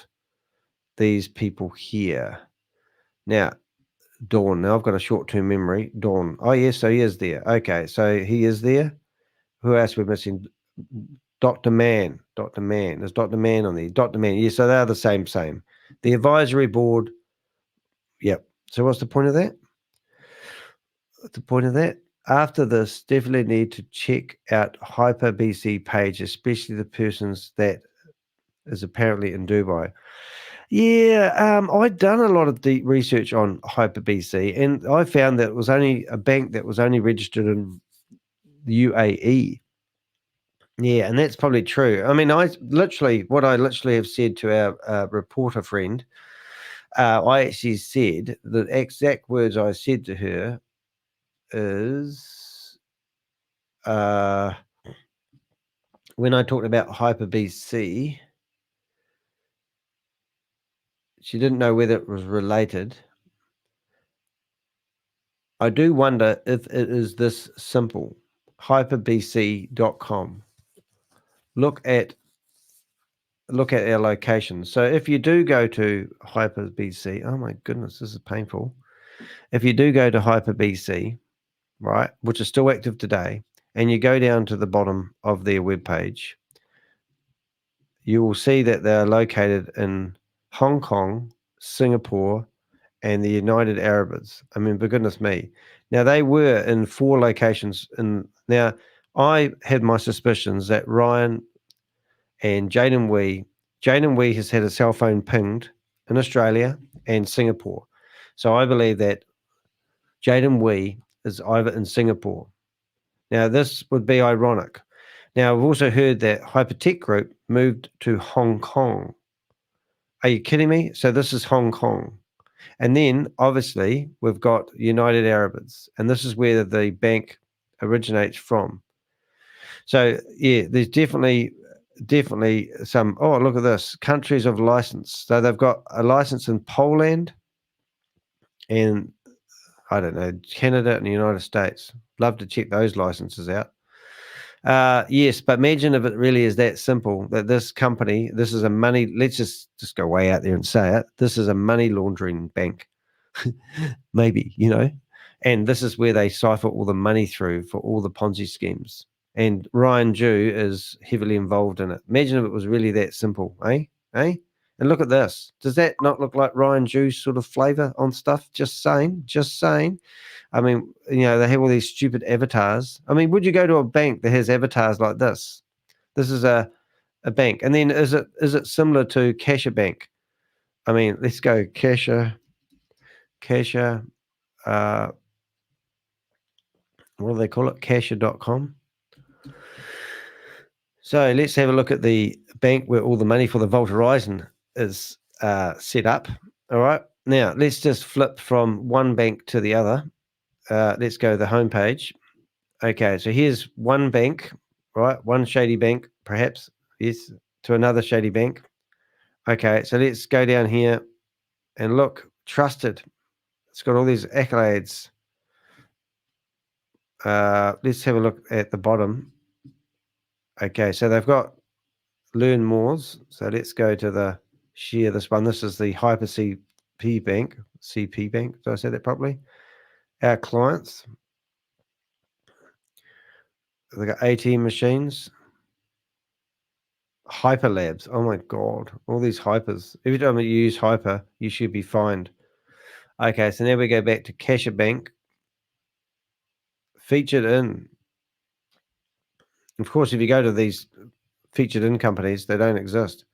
these people here. Now, Dawn. Now I've got a short-term memory. Dawn. Oh, yes, so he is there. Okay, so he is there. Who else we're missing? Dr. Mann. Dr. Mann. There's Dr. Mann on there. Dr. Mann. Yeah, so they're the same. The advisory board. Yep. So what's the point of that? What's the point of that? After this, definitely need to check out HyperBC page, especially the persons that is apparently in Dubai. Yeah, I'd done a lot of deep research on HyperBC, and I found that it was only a bank that was only registered in the UAE. Yeah, and that's probably true. I mean, what I literally have said to our reporter friend, I actually said, the exact words I said to her is, when I talked about HyperBC, she didn't know whether it was related. I do wonder if it is this simple. HyperBC.com. Look at our location. So if you do go to HyperBC, oh my goodness, this is painful. If you do go to HyperBC, right, which is still active today, and you go down to the bottom of their webpage, you will see that they're located in Hong Kong, Singapore, and the United Arabs. I mean, for goodness me. Now, they were in 4 locations. Now, I had my suspicions that Ryan and Jaden Wee has had a cell phone pinged in Australia and Singapore. So I believe that Jaden Wee is either in Singapore. Now, this would be ironic. Now, I've also heard that HyperTech Group moved to Hong Kong. Are you kidding me? So this is Hong Kong. And then, obviously, we've got United Arabs, and this is where the bank originates from. So, yeah, there's definitely some, oh, look at this, countries of license. So they've got a license in Poland and, I don't know, Canada and the United States. Love to check those licenses out. Yes, but imagine if it really is that simple, that this company, this is a money, let's just go way out there and say it, this is a money laundering bank. Maybe, and this is where they cipher all the money through for all the Ponzi schemes. And Ryan Jew is heavily involved in it. Imagine if it was really that simple, eh? And look at this. Does that not look like Ryan Jew's sort of flavor on stuff? Just saying. I mean, they have all these stupid avatars. I mean, would you go to a bank that has avatars like this? This is a bank. And then is it similar to Casher Bank? I mean, let's go Casher, what do they call it? Casher.com. So let's have a look at the bank where all the money for the Vault Horizon is set up. All right. Now, let's just flip from one bank to the other. Let's go to the homepage. Okay, so here's one bank, right? One shady bank, perhaps, yes, to another shady bank. Okay, so let's go down here and look, trusted. It's got all these accolades. Let's have a look at the bottom. Okay, so they've got learn mores. So let's go to share this one. This is the Hyper CP Bank. Did I say that properly? Our clients. They've got ATM machines. Hyper labs. Oh my God. All these hypers. Every time you use hyper, you should be fined. Okay, so now we go back to Casher Bank. Featured in. Of course, if you go to these featured in companies, they don't exist.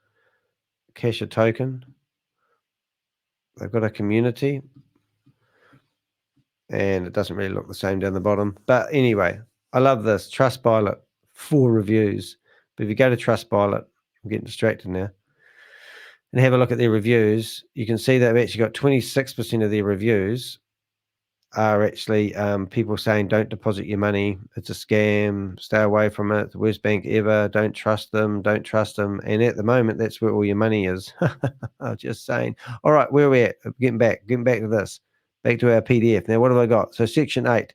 Casher Token. They've got a community. And it doesn't really look the same down the bottom. But anyway, I love this. Trustpilot, 4 reviews. But if you go to Trustpilot, I'm getting distracted now, and have a look at their reviews, you can see that they've actually got 26% of their reviews are actually people saying, don't deposit your money. It's a scam. Stay away from it. The worst bank ever. Don't trust them. And at the moment, that's where all your money is. I'm just saying. All right, where are we at? Getting back to this. Back to our PDF. Now, what have I got? So section 8.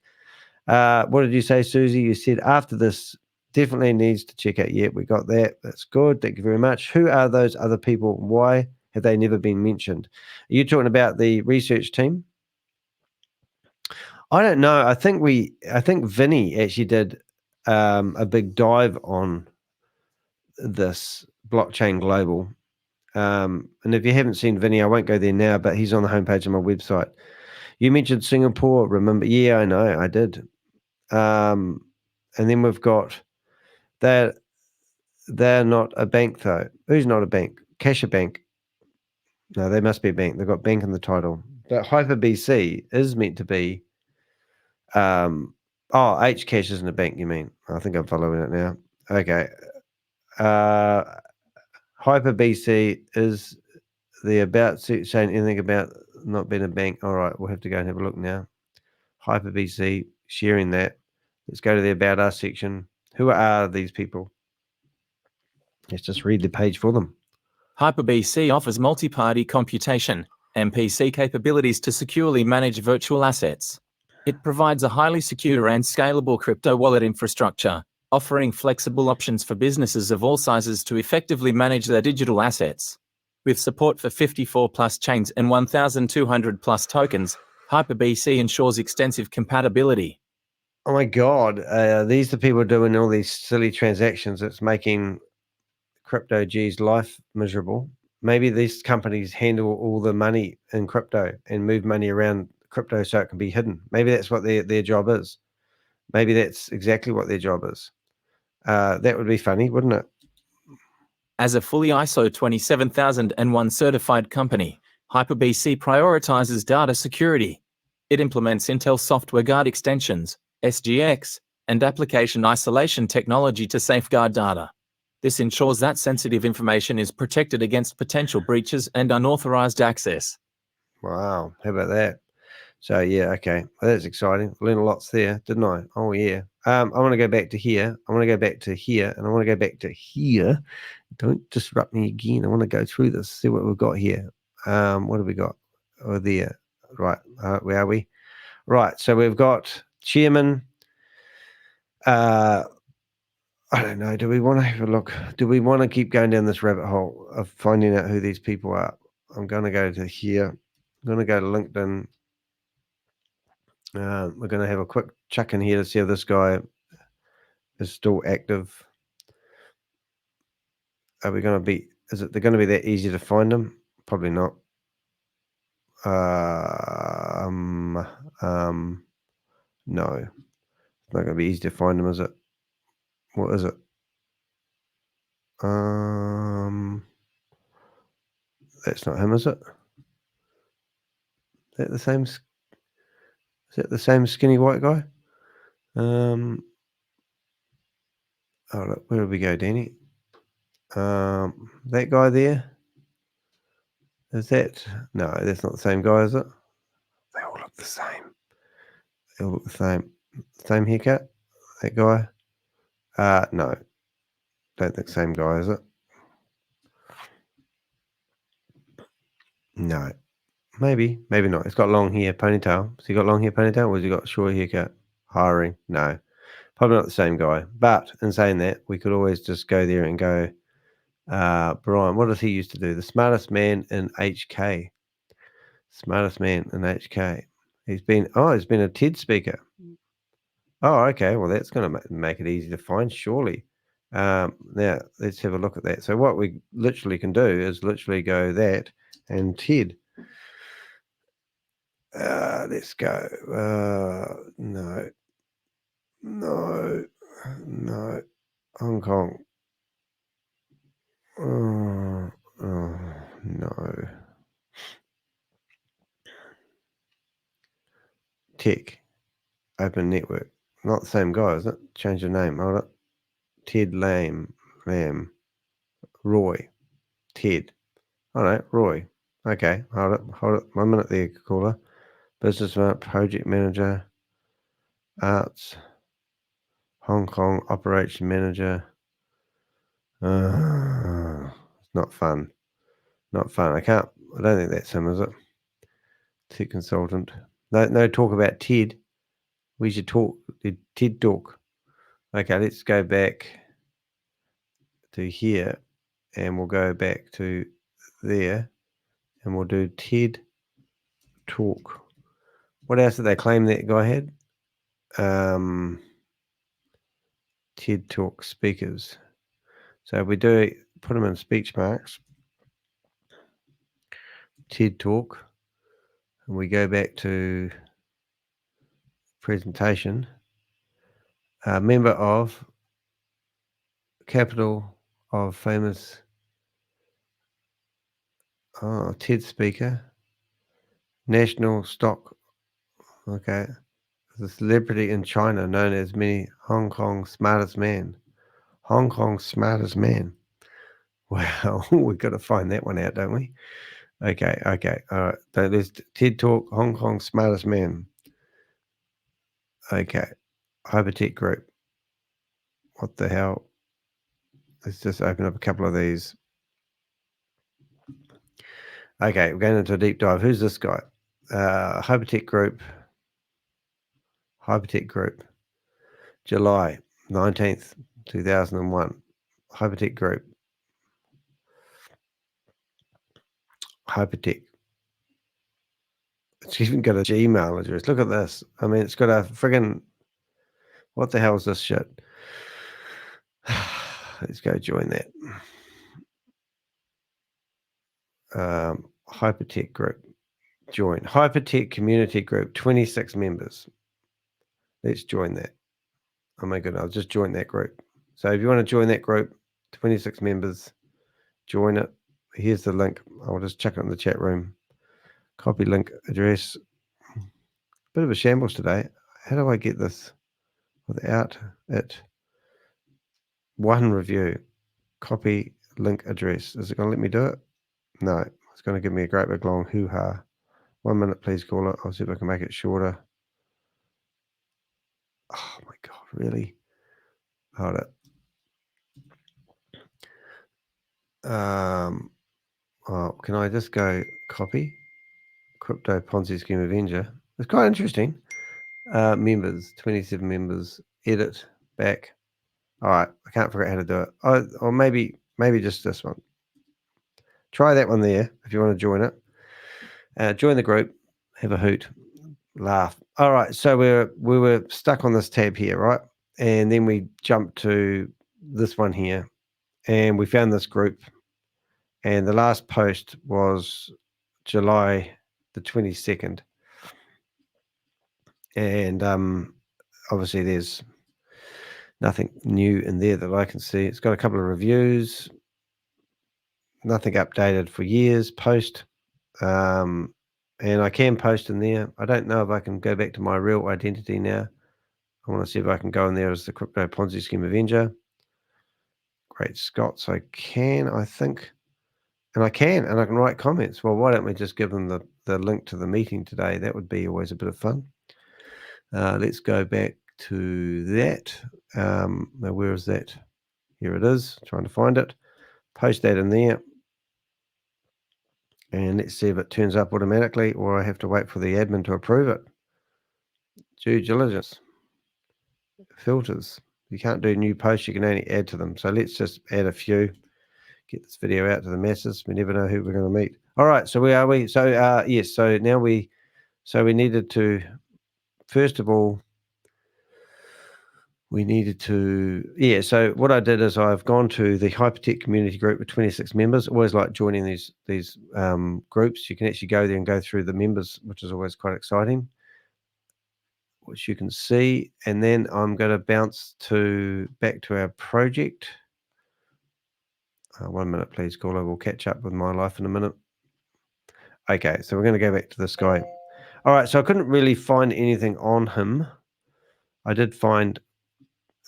What did you say, Susie? You said after this, definitely needs to check out. Yeah, we got that. That's good. Thank you very much. Who are those other people? Why have they never been mentioned? Are you talking about the research team? I don't know. I think Vinny actually did a big dive on this blockchain global. And if you haven't seen Vinny, I won't go there now, but he's on the homepage of my website. You mentioned Singapore, remember? Yeah, I know, I did. And then we've got they're not a bank though. Who's not a bank? Casher Bank. No, they must be a bank. They've got bank in the title. But HyperBC is meant to be HCash isn't a bank, you mean? I think I'm following it now. Okay. HyperBC is the about saying anything about not being a bank. All right, we'll have to go and have a look now. HyperBC sharing that. Let's go to the About Us section. Who are these people? Let's just read the page for them. HyperBC offers multi-party computation, MPC capabilities to securely manage virtual assets. It provides a highly secure and scalable crypto wallet infrastructure, offering flexible options for businesses of all sizes to effectively manage their digital assets. With support for 54+ chains and 1,200+ tokens, HyperBC ensures extensive compatibility. Oh my God, these are the people doing all these silly transactions that's making Crypto G's life miserable. Maybe these companies handle all the money in crypto and move money around crypto so it can be hidden. Maybe that's what their job is. Maybe that's exactly what their job is. That would be funny, wouldn't it? As a fully ISO 27001 certified company, HyperBC prioritizes data security. It implements Intel Software Guard extensions, SGX, and application isolation technology to safeguard data. This ensures that sensitive information is protected against potential breaches and unauthorized access. Wow, how about that? So yeah, okay, well, that's exciting. I learned lots there, didn't I? Oh yeah. I want to go back to here. I want to go back to here, and I want to go back to here. Don't disrupt me again. I want to go through this, see what we've got here. What have we got? Oh, there. Right. Where are we? Right. So we've got chairman. I don't know. Do we want to have a look? Do we want to keep going down this rabbit hole of finding out who these people are? I'm going to go to here. I'm going to go to LinkedIn. We're going to have a quick check in here to see if this guy is still active. Are we going to be, is it going to be that easy to find him? Probably not. No. It's not going to be easy to find him, is it? What is it? That's not him, is it? Is that the same? Is that the same skinny white guy? Oh, look, where did we go, Danny? That guy there? Is that? No, that's not the same guy, is it? They all look the same. They all look the same. Same haircut? That guy? No. Don't think same guy, is it? No. Maybe. Maybe not. It's got long hair, ponytail. Has he got long hair, ponytail, or has he got short haircut? Hiring? No. Probably not the same guy. But in saying that, we could always just go there and go, Brian, what does he used to do? The smartest man in HK. Smartest man in HK. He's been a TED speaker. Oh, okay. Well, that's going to make it easy to find, surely. Now, let's have a look at that. So what we literally can do is literally go that and TED. Let's go. No. Hong Kong. Oh, no. Tech. Open network. Not the same guy, is it? Change the name. Hold up. Ted Lamb. Roy. Ted. Oh no, Roy. Okay, hold up. 1 minute there, caller. Business project manager. Arts. Hong Kong operation manager. It's not fun. Not fun. I don't think that's him, is it? Tech consultant. No talk about TED. We should talk. TED talk. Okay, let's go back to here, and we'll go back to there, and we'll do TED talk. What else did they claim that guy had? TED talk speakers. So we do put them in speech marks. TED talk, and we go back to presentation. Member of Capital of famous TED speaker, national stock. Okay, the celebrity in China known as many Hong Kong's smartest man. Hong Kong's smartest man. Wow, we've got to find that one out, don't we? Okay, all right. So there's TED Talk, Hong Kong's smartest man. Okay, HyperTech Group. What the hell? Let's just open up a couple of these. Okay, we're going into a deep dive. Who's this guy? HyperTech Group. HyperTech Group, July 19th, 2001. HyperTech Group. HyperTech. It's even got a Gmail address. Look at this. I mean, it's got a friggin'... What the hell is this shit? Let's go join that. HyperTech Group. Join. HyperTech Community Group, 26 members. Let's join that. Oh my God, I'll just join that group. So if you want to join that group, 26 members, join it. Here's the link. I'll just chuck it in the chat room. Copy link address. Bit of a shambles today. How do I get this without it? One review. Copy link address. Is it going to let me do it? No. It's going to give me a great big long hoo-ha. 1 minute, please call it. I'll see if I can make it shorter. Oh my God, really? Hold it. Oh, can I just go copy? Crypto Ponzi Scheme Avenger. It's quite interesting. Members, 27 members. Edit, back. All right, I can't figure out how to do it. Or maybe just this one. Try that one there if you want to join it. Join the group, have a hoot, laugh. All right, so we were stuck on this tab here, right? And then we jumped to this one here, and we found this group. And the last post was July the 22nd. And obviously there's nothing new in there that I can see. It's got a couple of reviews. Nothing updated for years, post. And I can post in there. I don't know if I can go back to my real identity now. I want to see if I can go in there as the Crypto Ponzi Scheme Avenger. Great Scott. So I can, I think. And I can write comments. Well, why don't we just give them the link to the meeting today? That would be always a bit of fun. Let's go back to that. Now, where is that? Here it is. Trying to find it. Post that in there. And let's see if it turns up automatically or I have to wait for the admin to approve it. Due diligence. Filters. You can't do new posts. You can only add to them. So let's just add a few. Get this video out to the masses. We never know who we're going to meet. All right. So where are we? So, yes. So now we needed to, first of all, so what I did is I've gone to the HyperTech community group with 26 members. Always like joining these groups. You can actually go there and go through the members, which is always quite exciting, which you can see. And then I'm going to bounce back to our project. 1 minute, please, caller. We'll catch up with my life in a minute. Okay, so we're going to go back to this guy. All right, so I couldn't really find anything on him. I did find,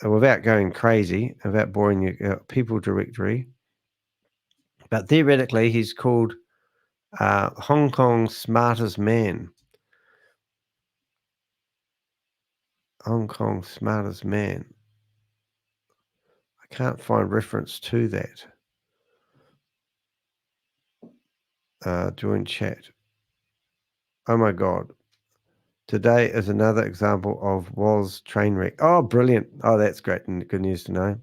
without going crazy, without boring you, people directory. But theoretically, he's called Hong Kong's smartest man. Hong Kong's smartest man. I can't find reference to that. Join chat. Oh my God. Today is another example of was train wreck. Oh, brilliant. Oh, that's great and good news to know.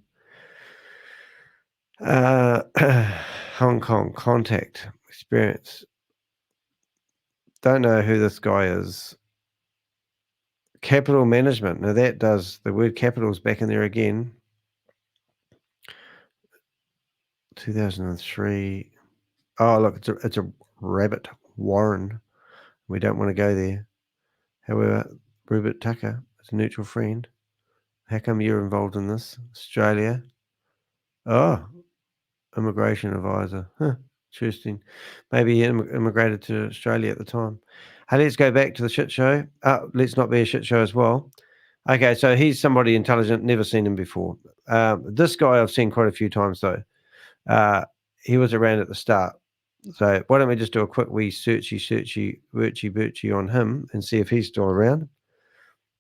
Hong Kong contact experience. Don't know who this guy is. Capital management. Now that does, the word capital is back in there again. 2003. Oh, look, it's a rabbit warren. We don't want to go there. However, Rupert Tucker is a neutral friend. How come you're involved in this? Australia. Oh, immigration advisor. Huh, interesting. Maybe he immigrated to Australia at the time. Hey, let's go back to the shit show. Let's not be a shit show as well. Okay, so he's somebody intelligent. Never seen him before. This guy I've seen quite a few times, though. He was around at the start. So why don't we just do a quick wee searchy, birchy on him and see if he's still around.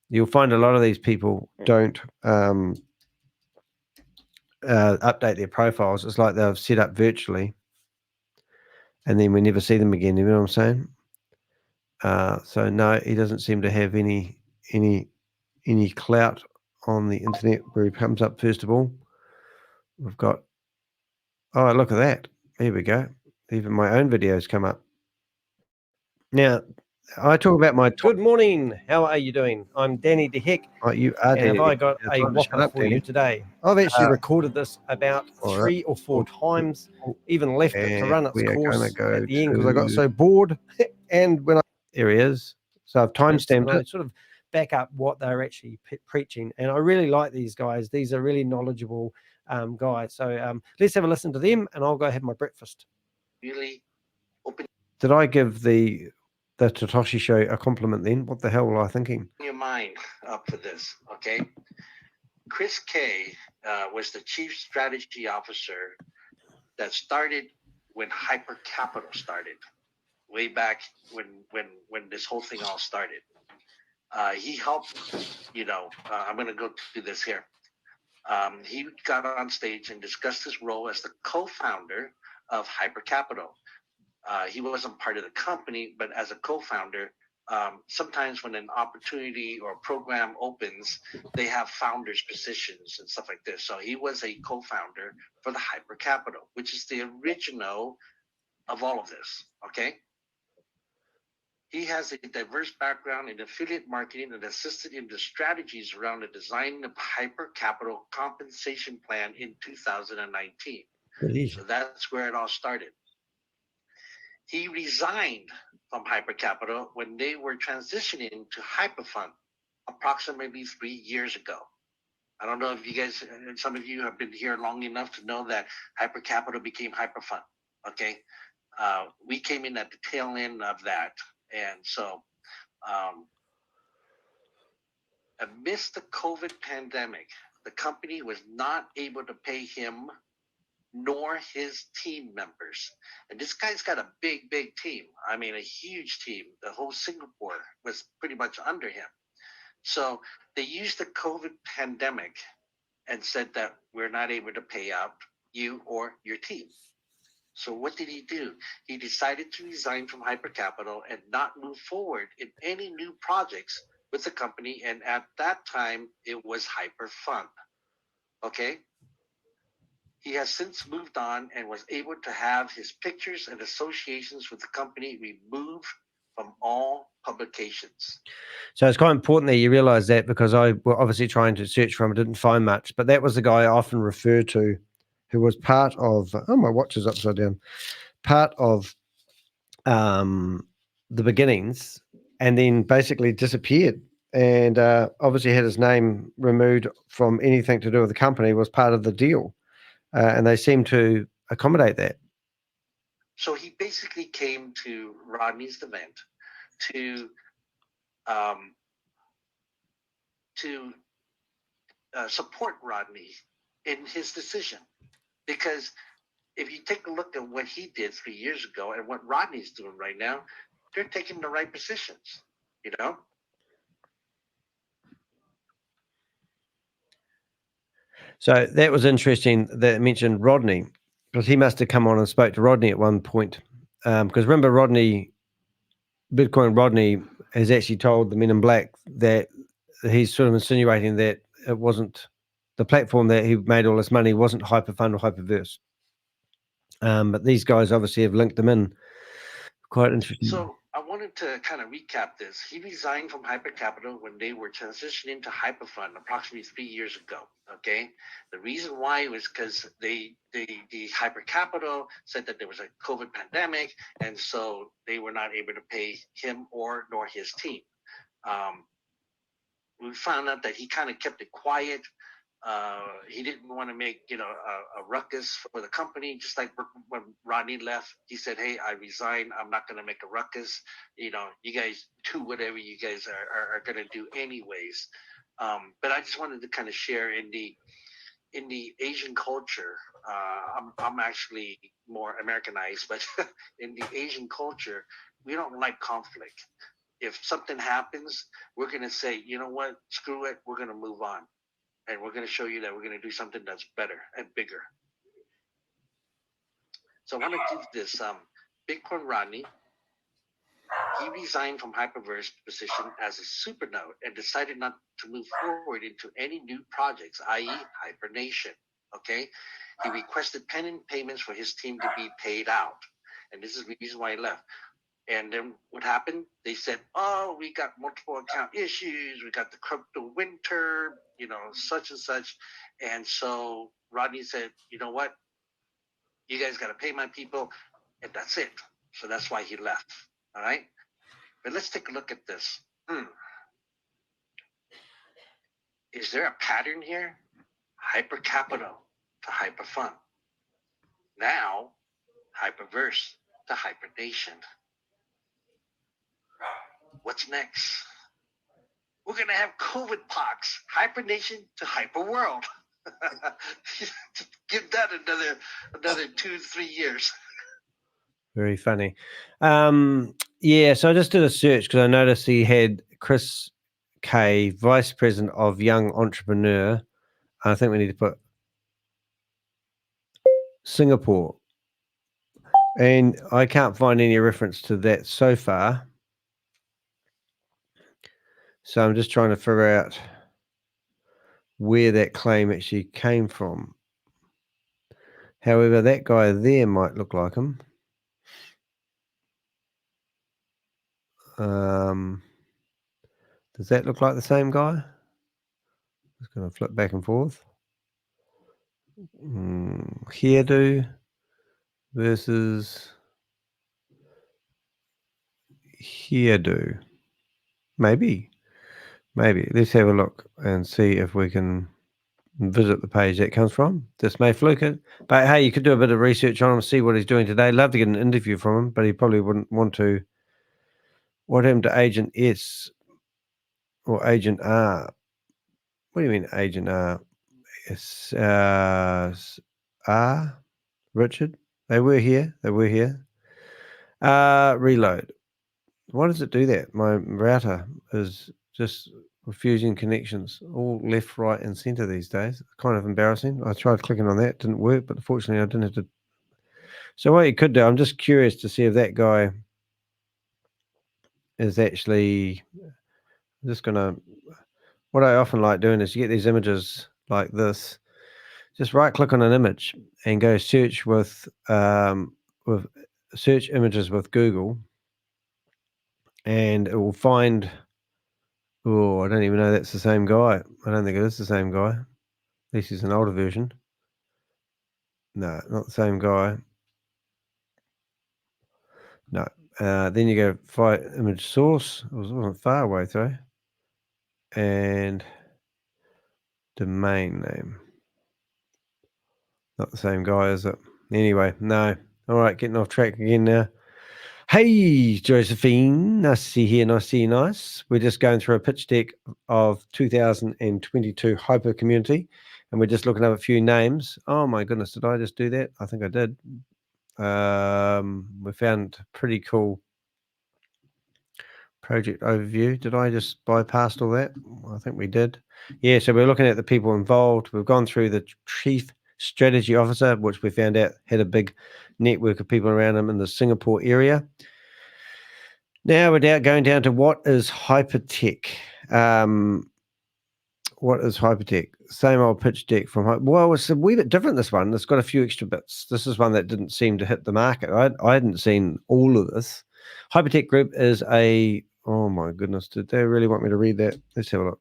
You'll find a lot of these people don't update their profiles. It's like they've set up virtually and then we never see them again. You know what I'm saying? So no, he doesn't seem to have any any clout on the internet where he comes up first of all. We've got, oh, look at that. There we go. Even my own videos come up. Now, I talk about my... Good morning. How are you doing? I'm Danny de Hek. You are, and have I got a whopper for you today? I've actually recorded this about 3 or 4 times, even left it to run its course at the end because I got so bored. And when there he is. So I've timestamped it. Sort of back up what they're actually preaching. And I really like these guys. These are really knowledgeable guys. So let's have a listen to them and I'll go have my breakfast. Really open. Did I give the Satoshi Show a compliment then? What the hell were I thinking? Your mind up for this, okay? Chris Kay was the chief strategy officer that started when Hyper Capital started, way back when this whole thing all started. He helped, I'm going to go through this here. He got on stage and discussed his role as the co-founder of Hyper Capital. He wasn't part of the company, but as a co-founder, sometimes when an opportunity or program opens, they have founders positions and stuff like this. So he was a co-founder for the Hyper Capital, which is the original of all of this, okay? He has a diverse background in affiliate marketing and assisted in the strategies around the design of Hyper Capital compensation plan in 2019. So that's where it all started. He resigned from Hyper Capital when they were transitioning to HyperFund approximately 3 years ago. I don't know if you guys, some of you have been here long enough to know that Hyper Capital became HyperFund, okay? We came in at the tail end of that. And so amidst the COVID pandemic, the company was not able to pay him nor his team members. And this guy's got a big team. I mean, a huge team. The whole Singapore was pretty much under him. So they used the COVID pandemic and said that we're not able to pay out you or your team. So what did he do? He decided to resign from Hyper Capital and not move forward in any new projects with the company. And at that time, it was HyperFund. Okay? He has since moved on and was able to have his pictures and associations with the company removed from all publications. So it's quite important that you realize that, because I was obviously trying to search for him, I didn't find much, but that was the guy I often refer to, who was part of, oh, my watch is upside down, part of the beginnings, and then basically disappeared. And obviously had his name removed from anything to do with the company, was part of the deal. And they seem to accommodate that. So he basically came to Rodney's event to support Rodney in his decision. Because if you take a look at what he did 3 years ago and what Rodney's doing right now, they're taking the right positions, you know? So that was interesting that it mentioned Rodney, because he must have come on and spoke to Rodney at one point. Because remember, Bitcoin Rodney has actually told the Men in Black that he's sort of insinuating that it wasn't the platform that he made all this money wasn't HyperFund or HyperVerse. But these guys obviously have linked them in. Quite interesting. So I wanted to kind of recap this. He resigned from Hyper Capital when they were transitioning to HyperFund approximately 3 years ago. Okay, the reason why was because the Hyper Capital said that there was a COVID pandemic, and so they were not able to pay him nor his team. We found out that he kind of kept it quiet. He didn't want to make a ruckus for the company. Just like when Rodney left, he said, "Hey, I resign. I'm not going to make a ruckus. You guys do whatever you guys are going to do anyways." But I just wanted to kind of share in the Asian culture. I'm actually more Americanized, but in the Asian culture, we don't like conflict. If something happens, we're going to say, you know what, screw it. We're going to move on. And we're going to show you that we're going to do something that's better and bigger. So I want to give this Bitcoin Rodney He resigned from HyperVerse position as a supernode and decided not to move forward into any new projects, i.e. HyperNation. Okay, he requested pending payments for his team to be paid out, and this is the reason why he left. And then what happened? They said, "Oh, we got multiple account issues. We got the crypto winter, such and such." And so Rodney said, "You know what? You guys got to pay my people," and that's it. So that's why he left. All right. But let's take a look at this. Is there a pattern here? Hyper Capital to Hyper Fund. Now, HyperVerse to HyperNation. What's next? We're going to have COVID pox. HyperNation to HyperWorld. Give that another 2 to 3 years. Very funny. Yeah, so I just did a search because I noticed he had Chris K, Vice President of Young Entrepreneur. I think we need to put Singapore. And I can't find any reference to that so far. So I'm just trying to figure out where that claim actually came from. However, that guy there might look like him. Does that look like the same guy? Just going to flip back and forth. Hairdo versus hairdo. Maybe. Let's have a look and see if we can visit the page that comes from. This may fluke it. But hey, you could do a bit of research on him, see what he's doing today. Love to get an interview from him, but he probably wouldn't want to. What happened to Agent S or Agent R? What do you mean Agent R? Yes, R? Richard? They were here. Reload. Why does it do that? My router is just refusing connections all left, right, and center these days. It's kind of embarrassing. I tried clicking on that, didn't work, but unfortunately I didn't have to. So what you could do, I'm just curious to see if that guy is actually what I often like doing is you get these images like this, just right click on an image and go search with search images with Google, and it will find, I don't even know that's the same guy. I don't think it is the same guy. At least it's an older version. No, not the same guy. No. Then you go find image source. It wasn't far away though. And domain name. Not the same guy, is it? Anyway, no. All right, getting off track again now. Hey, Josephine. Nice to see you here. Nice to see you. Nice. We're just going through a pitch deck of 2022 Hyper Community, and we're just looking up a few names. Oh, my goodness. Did I just do that? I think I did. We found a pretty cool project overview. Did I just bypass all that? I think we did. Yeah, so we're looking at the people involved. We've gone through the Chief Strategy Officer, which we found out had a big network of people around him in the Singapore area. Now we're going down to what is HyperTech. What is HyperTech? Same old pitch deck from, well, it's a wee bit different, this one. It's got a few extra bits. This is one that didn't seem to hit the market. I hadn't seen all of this. HyperTech Group is oh my goodness, did they really want me to read that? Let's have a look.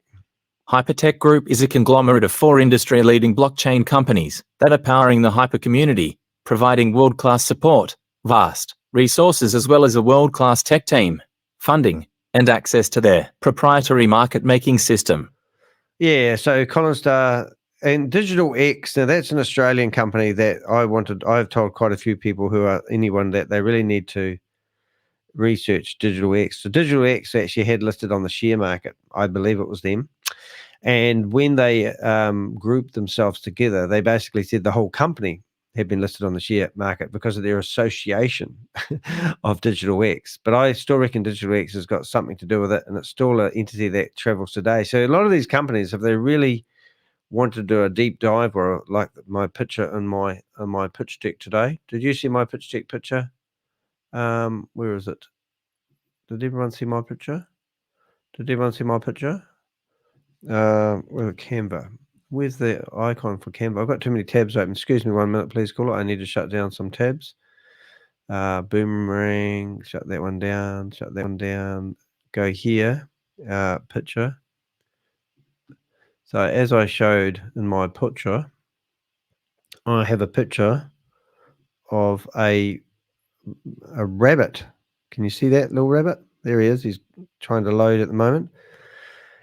HyperTech Group is a conglomerate of 4 industry-leading blockchain companies that are powering the hyper community, providing world-class support, vast resources, as well as a world-class tech team, funding, and access to their proprietary market-making system. Yeah, so Collinstar and Digital X, now that's an Australian company that I've told quite a few people anyone that they really need to research Digital X. So Digital X actually had listed on the share market. I believe it was them. And when they grouped themselves together, they basically said the whole company had been listed on the share market because of their association of Digital X. But I still reckon Digital X has got something to do with it, and it's still an entity that travels today. So a lot of these companies, if they really want to do a deep dive, or like my picture in my pitch deck today, did you see my pitch deck picture? Where is it? Did everyone see my picture? Did everyone see my picture? With Canva. Where's the icon for Canva? I've got too many tabs open. Excuse me 1 minute, please, caller. I need to shut down some tabs. Boomerang, shut that one down, shut that one down. Go here, picture. So as I showed in my picture, I have a picture of a rabbit. Can you see that little rabbit? There he is. He's trying to load at the moment.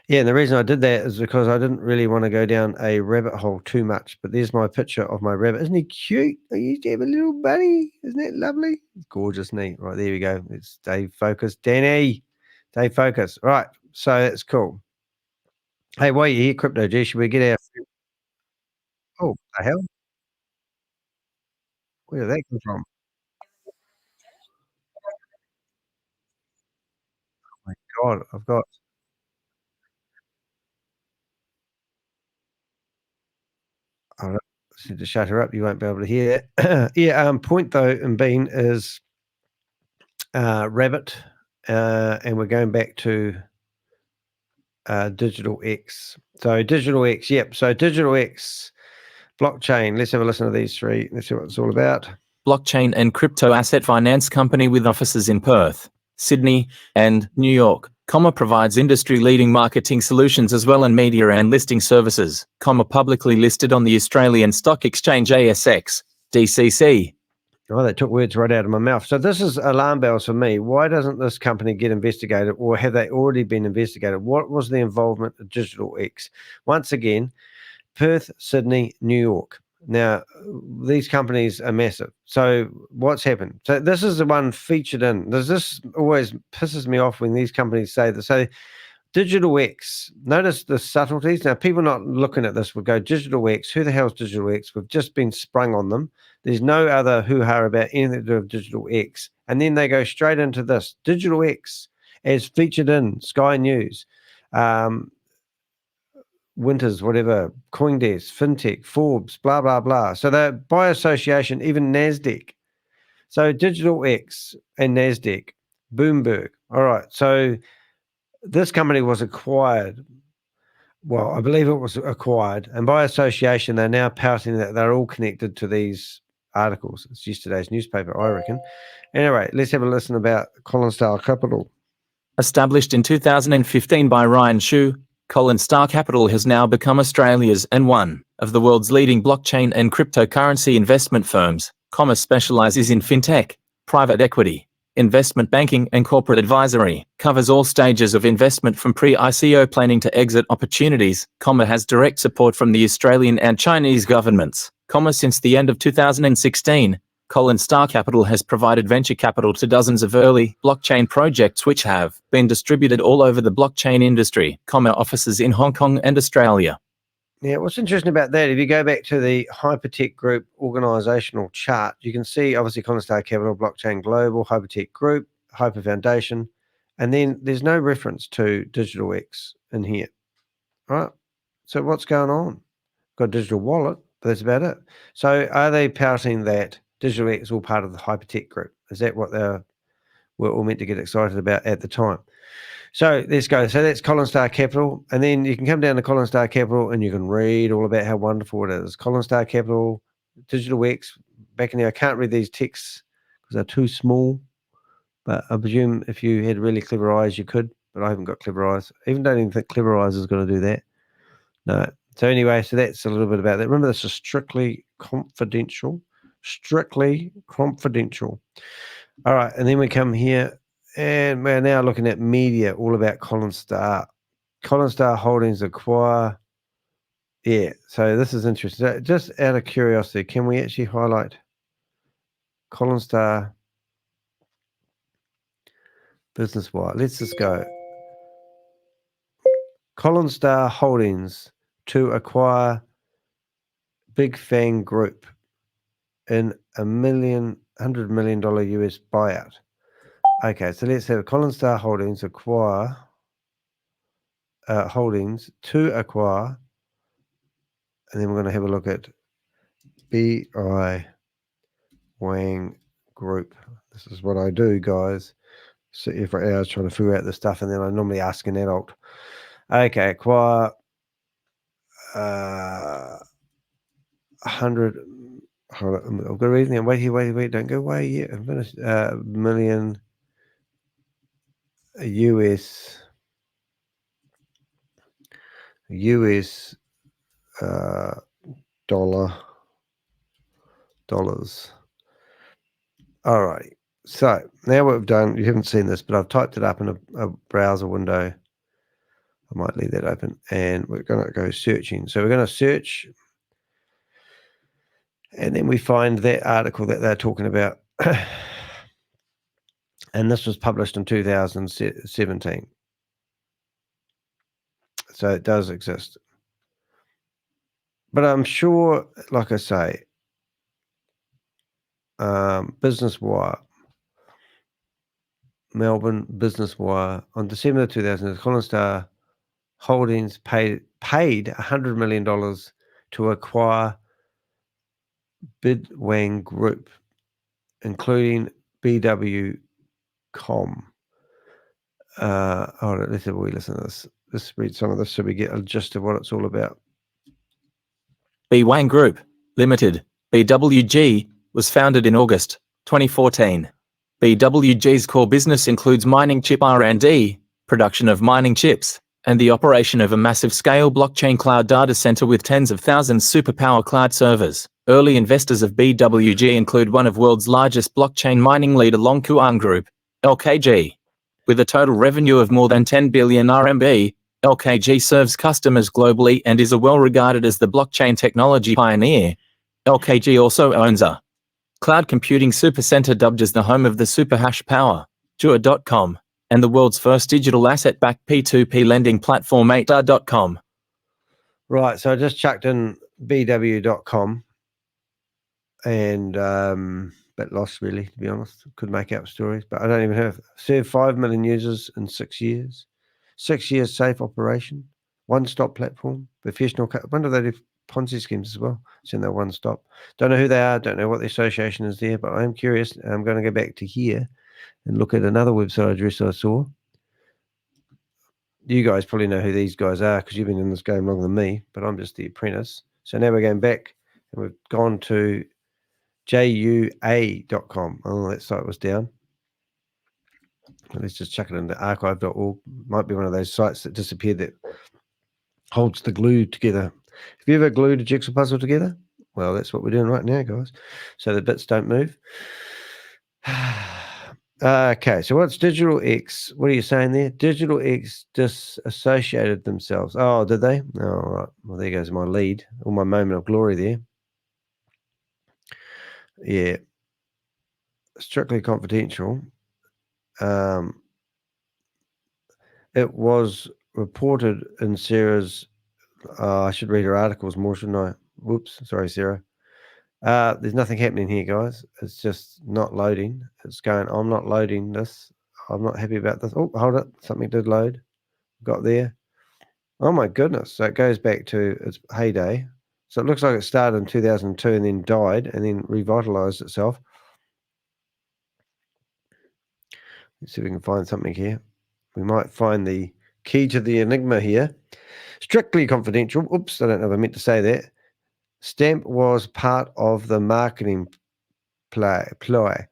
Yeah, and the reason I did that is because I didn't really want to go down a rabbit hole too much. But there's my picture of my rabbit. Isn't he cute? I used to have a little bunny. Isn't that lovely? Gorgeous, neat. Right, there we go. It's stay focused. Danny, stay focused. Right, so that's cool. Hey, while you're here, Crypto G, should we get our... Oh, the hell? Where did that come from? Oh my God, I've got... I need to shut her up. You won't be able to hear that. Yeah, point though in being is rabbit, and we're going back to Digital X. So Digital X, yep. So Digital X, blockchain. Let's have a listen to these three. Let's see what it's all about. Blockchain and crypto asset finance company with offices in Perth, Sydney, and New York, provides industry-leading marketing solutions as well as media and listing services, publicly listed on the Australian Stock Exchange ASX, DCC. Oh, they took words right out of my mouth. So this is alarm bells for me. Why doesn't this company get investigated, or have they already been investigated? What was the involvement of Digital X? Once again, Perth, Sydney, New York. Now, these companies are massive. So what's happened? So this is the one featured in. This always pisses me off when these companies say this. So Digital X, notice the subtleties. Now, people not looking at this would go, Digital X, who the hell's Digital X? We've just been sprung on them. There's no other hoo-ha about anything to do with Digital X. And then they go straight into this. Digital X, as featured in Sky News, Winters, whatever, CoinDesk, FinTech, Forbes, blah, blah, blah. So they're by association, even NASDAQ. So Digital X and NASDAQ, Bloomberg. All right, so this company was acquired. Well, I believe it was acquired. And by association, they're now pouting that they're all connected to these articles. It's yesterday's newspaper, I reckon. Anyway, let's have a listen about Collinstar Capital. Established in 2015 by Ryan Shu, Collinstar Capital has now become Australia's and one of the world's leading blockchain and cryptocurrency investment firms. Specializes in fintech, private equity, investment banking and corporate advisory, covers all stages of investment from pre-ICO planning to exit opportunities, has direct support from the Australian and Chinese governments, since the end of 2016. Collinstar Capital has provided venture capital to dozens of early blockchain projects which have been distributed all over the blockchain industry, offices in Hong Kong and Australia. Yeah, what's interesting about that, if you go back to the HyperTech Group organizational chart, you can see obviously Collinstar Capital, Blockchain Global, HyperTech Group, Hyper Foundation, and then there's no reference to Digital X in here, right? So what's going on? Got a digital wallet, but that's about it. So are they pouting that Digital X is all part of the HyperTech Group? Is that what we're all meant to get excited about at the time? So let's go. So that's Collinstar Capital. And then you can come down to Collinstar Capital and you can read all about how wonderful it is. Collinstar Capital, Digital X. Back in there, I can't read these texts because they're too small. But I presume if you had really clever eyes, you could. But I haven't got clever eyes. I don't even think clever eyes is going to do that. No. So anyway, so that's a little bit about that. Remember, this is strictly confidential. Strictly confidential. All right. And then we come here. And we're now looking at media, all about Collinstar. Collinstar Holdings acquire. Yeah, so this is interesting. So just out of curiosity, can we actually highlight Collinstar business wire? Let's just go. Collinstar Holdings to acquire Big Fang Group in $100 million US buyout. Okay, so let's have Collinstar Holdings acquire Holdings to acquire, and then we're going to have a look at B.I. Wang Group. This is what I do, guys. sit for hours trying to figure out this stuff, and then I normally ask an adult. Okay, acquire 100. Hold on, I've got to read now. Wait here, wait, don't go away yet. I'm finished. Million US dollars. All right. So now what we've done, you haven't seen this, but I've typed it up in a browser window. I might leave that open, and we're going to go searching. So we're going to search, and then we find that article that they're talking about. And this was published in 2017. So it does exist. But I'm sure, like I say, Business Wire, Melbourne Business Wire, on December 2000, Collinstar Holdings paid $100 million to acquire Bidwang Group, including BW.com. Hold on, let's have a wee listen to this. Let's read some of this so we get a gist of what it's all about. Bidwang Group Limited, BWG, was founded in August 2014. BWG's core business includes mining chip R&D, production of mining chips, and the operation of a massive-scale blockchain cloud data center with tens of thousands superpower cloud servers. Early investors of BWG include one of the world's largest blockchain mining leader Long Kuan Group, LKG. With a total revenue of more than 10 billion RMB, LKG serves customers globally and is well-regarded as the blockchain technology pioneer. LKG also owns a cloud computing supercenter dubbed as the home of the superhash power, Jua.com, and the world's first digital asset-backed P2P lending platform, ATA.com. Right, so I just chucked in BW.com and bit lost really, to be honest. Could make up stories, but I don't even have. Served 5 million users in 6 years. 6 years safe operation. One-stop platform. Professional. Wonder if they do Ponzi schemes as well. It's in that one-stop. Don't know who they are. Don't know what the association is there, but I am curious. I'm going to go back to here and look at another website address I saw. You guys probably know who these guys are because you've been in this game longer than me, but I'm just the apprentice. So now we're going back and we've gone to jua.com. Oh, that site was down. Let's just chuck it into archive.org. Might be one of those sites that disappeared that holds the glue together. Have you ever glued a jigsaw puzzle together? Well, that's what we're doing right now, guys. So the bits don't move. Okay, so what's Digital X? What are you saying there? Digital X disassociated themselves. Oh, did they? Oh, all right. Well, there goes my lead. All my moment of glory there. Yeah. Strictly confidential. It was reported in Sarah's. I should read her articles more, shouldn't I? Whoops. Sorry, Sarah. There's nothing happening here, guys. It's just not loading. It's going, I'm not loading this. I'm not happy about this. Oh, hold it. Something did load. Got there. Oh, my goodness. So it goes back to its heyday. So it looks like it started in 2002 and then died and then revitalized itself. Let's see if we can find something here. We might find the key to the enigma here. Strictly confidential. Oops, I don't know if I meant to say that. Stamp was part of the marketing ploy.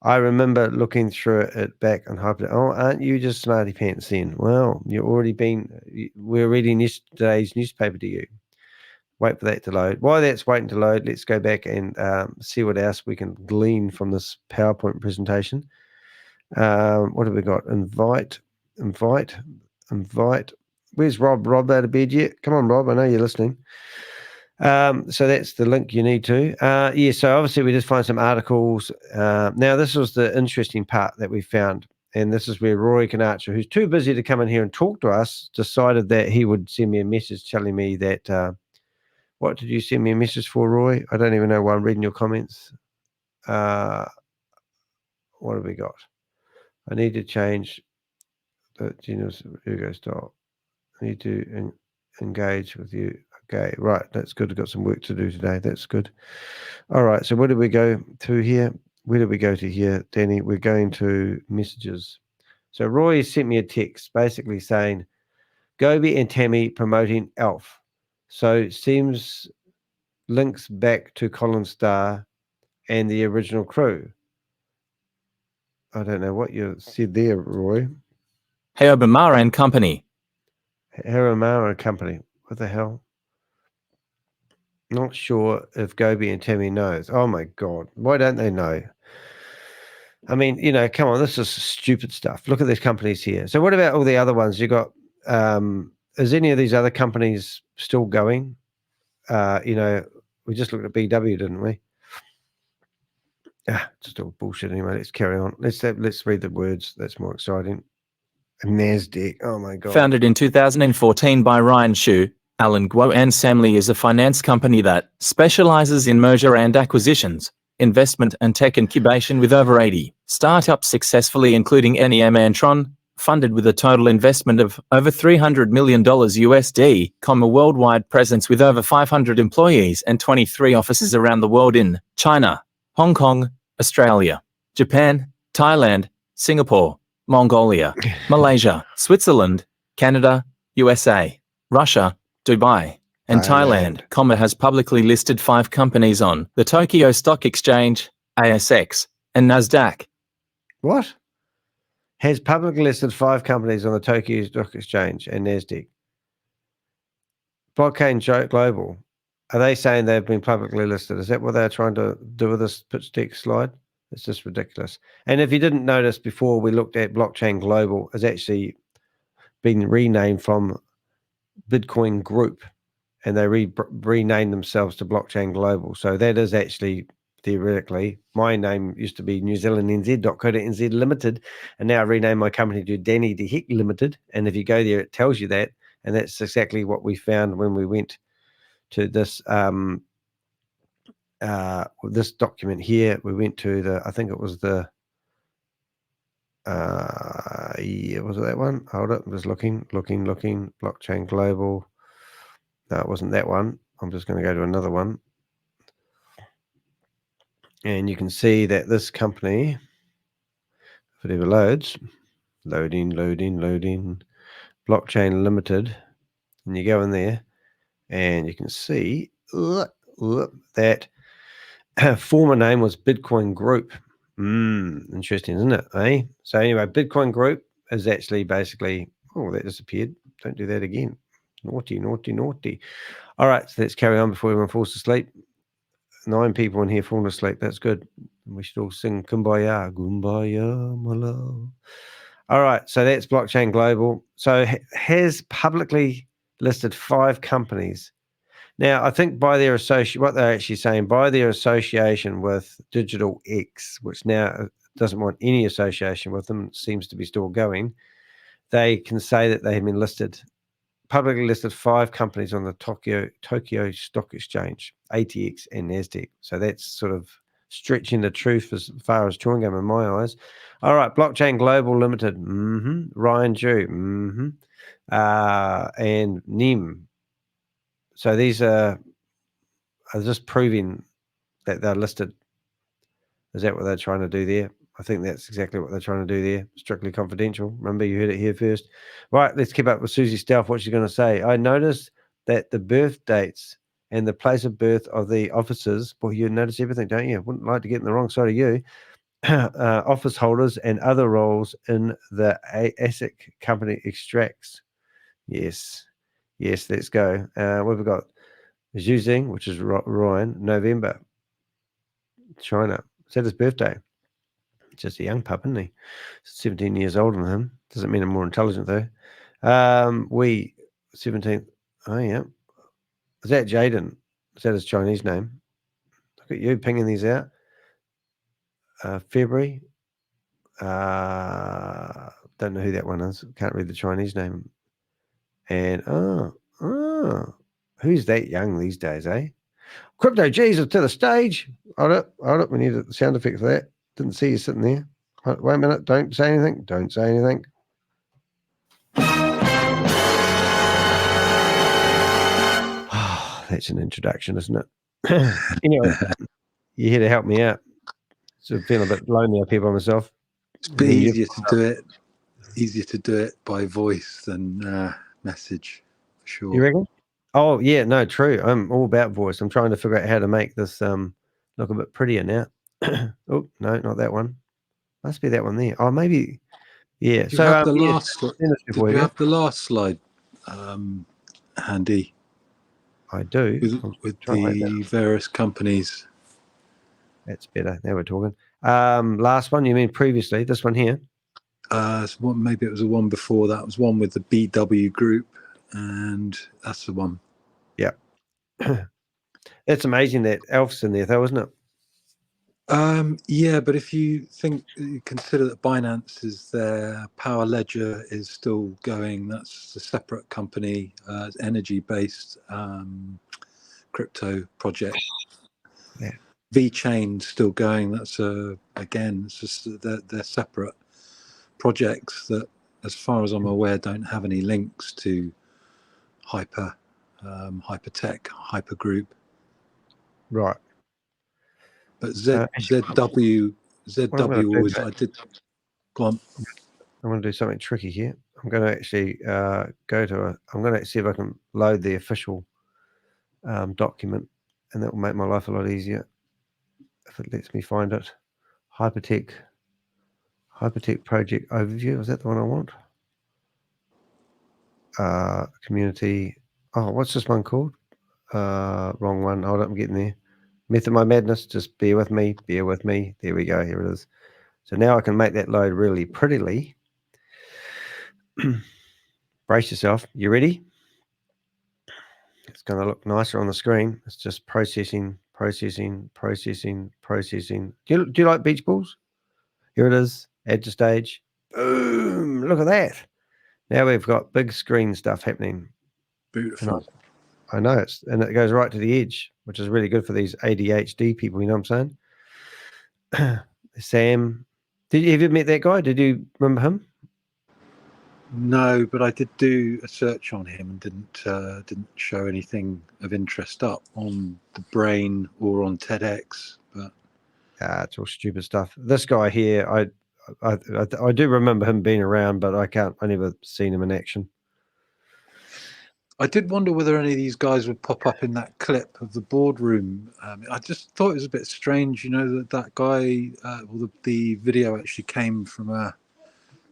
I remember looking through it back on HyperTech. Oh, aren't you just smarty pants then? Well, we're reading yesterday's newspaper to you. Wait for that to load. While that's waiting to load, let's go back and see what else we can glean from this PowerPoint presentation. What have we got? Invite. Where's Rob? Rob out of bed yet? Come on, Rob. I know you're listening. So that's the link you need to. Yeah, so obviously we just find some articles. Now, this was the interesting part that we found. And this is where Rory Kanacha, who's too busy to come in here and talk to us, decided that he would send me a message telling me that, what did you send me a message for, Roy? I don't even know why I'm reading your comments. What have we got? I need to change the Genius Ergo style. I need to engage with you. Okay, right. That's good. I've got some work to do today. That's good. All right. So where did we go to here? Where did we go to here, Danny? We're going to messages. So Roy sent me a text basically saying, Gobi and Tammy promoting ALF. So seems links back to Collinstar and the original crew. I don't know what you said there, Roy. Hayobamara and Company. Haramara and Company. What the hell? Not sure if Gobi and Tammy knows. Oh my God. Why don't they know? I mean, you know, come on, this is stupid stuff. Look at these companies here. So what about all the other ones? You got, is any of these other companies still going? You know, we just looked at BW, didn't we? Just all bullshit anyway. Let's carry on. Let's read the words. That's more exciting. NASDAQ. Oh my God. Founded in 2014 by Ryan Shu, Alan Guo and Sam Lee, is a finance company that specializes in merger and acquisitions, investment and tech incubation with over 80 startups successfully, including NEM Antron, funded with a total investment of over $300 million USD, worldwide presence with over 500 employees and 23 offices around the world in China, Hong Kong, Australia, Japan, Thailand, Singapore, Mongolia, Malaysia, Switzerland, Canada, USA, Russia, Dubai, and Thailand. Has publicly listed 5 companies on the Tokyo Stock Exchange, ASX, and NASDAQ. What? Has publicly listed 5 companies on the Tokyo Stock Exchange and NASDAQ. Blockchain Global. Are they saying they've been publicly listed? Is that what they're trying to do with this pitch deck slide? It's just ridiculous. And if you didn't notice before, we looked at Blockchain Global has actually been renamed from Bitcoin Group, and they renamed themselves to Blockchain Global. So that is actually theoretically, my name used to be New Zealand NZ.co.nz Limited, and now I renamed my company to Danny de Hek Limited. And if you go there, it tells you that, and that's exactly what we found when we went to this this document here. We went to the, I think it was the yeah, was it that one? Hold it, I'm just looking. Blockchain Global. No, it wasn't that one. I'm just going to go to another one, and you can see that this company, if it ever loads, loading, Blockchain Limited, and you go in there, and you can see that former name was Bitcoin Group. Interesting, isn't it? Eh? So anyway, Bitcoin Group is actually basically, oh, that disappeared. Don't do that again. Naughty. All right, so let's carry on before everyone falls asleep. 9 people in here falling asleep. That's good. We should all sing Kumbaya, Kumbaya, my love. All right, so that's Blockchain Global. So has publicly listed 5 companies. Now, I think by their what they're actually saying, by their association with Digital X, which now doesn't want any association with them, seems to be still going, they can say that they have been publicly listed 5 companies on the Tokyo Stock Exchange, ATX and NASDAQ. So that's sort of stretching the truth as far as chewing gum in my eyes. All right, Blockchain Global Limited, Ryan Jew, and NEM. So these are just proving that they're listed. Is that what they're trying to do there? I think that's exactly what they're trying to do there. Strictly confidential. Remember, you heard it here first. Right, let's keep up with Susie Stealth. What's she going to say? I noticed that the birth dates and the place of birth of the officers, boy, you notice everything, don't you? Wouldn't like to get in the wrong side of you. Office holders and other roles in the ASIC company extracts. Yes, let's go. What have we got? Xu Zing, which is Ryan, November, China. Is that his birthday? Just a young pup, isn't he? 17 years older than him. Doesn't mean I'm more intelligent, though. 17th. Oh, yeah. Is that Jaden? Is that his Chinese name? Look at you pinging these out. February. Don't know who that one is. Can't read the Chinese name. And, who's that young these days, eh? Crypto Jesus to the stage. Hold up. We need a sound effect for that. Didn't see you sitting there. Wait a minute. Don't say anything. That's an introduction, isn't it? Anyway, you're here to help me out. So I'm feeling a bit lonely up here by myself. It's a bit easier to do it. easier to do it by voice than message, for sure. You reckon? Oh yeah, no, true. I'm all about voice. I'm trying to figure out how to make this look a bit prettier now. Oh no, not that one. Must be that one there. Oh, maybe. Yeah. Do you have the yeah, last? Did you have the last slide handy? I do. With the various companies. That's better. Now we're talking. Last one. You mean previously? This one here. Maybe it was the one before that. It was one with the BW Group, and that's the one. Yeah. It's amazing that Alf's in there, though, isn't it? Yeah, but if you consider that Binance is their Power Ledger is still going, that's a separate company, energy-based crypto project. Yeah. VeChain still going. That's again, it's just they're separate projects that, as far as I'm aware, don't have any links to HyperTech, Hyper Group. Right. But ZW always, I did. Go on. I'm going to do something tricky here. I'm going to actually I'm going to see if I can load the official document, and that will make my life a lot easier if it lets me find it. HyperTech project overview. Is that the one I want? Community. Oh, what's this one called? Wrong one. Hold up, I'm getting there. Method My Madness. Just bear with me. Bear with me. There we go. Here it is. So now I can make that load really prettily. Brace yourself. You ready? It's going to look nicer on the screen. It's just processing. Do you like beach balls? Here it is. Add to stage. Boom. Look at that. Now we've got big screen stuff happening. Beautiful. I know and it goes right to the edge, which is really good for these ADHD people. You know what I'm saying? Sam, have you ever met that guy? Did you remember him? No, but I did do a search on him and didn't show anything of interest up on the Brain or on TEDx. But it's all stupid stuff. This guy here, I do remember him being around, but I never seen him in action. I did wonder whether any of these guys would pop up in that clip of the boardroom. I just thought it was a bit strange, that guy. The video actually came from a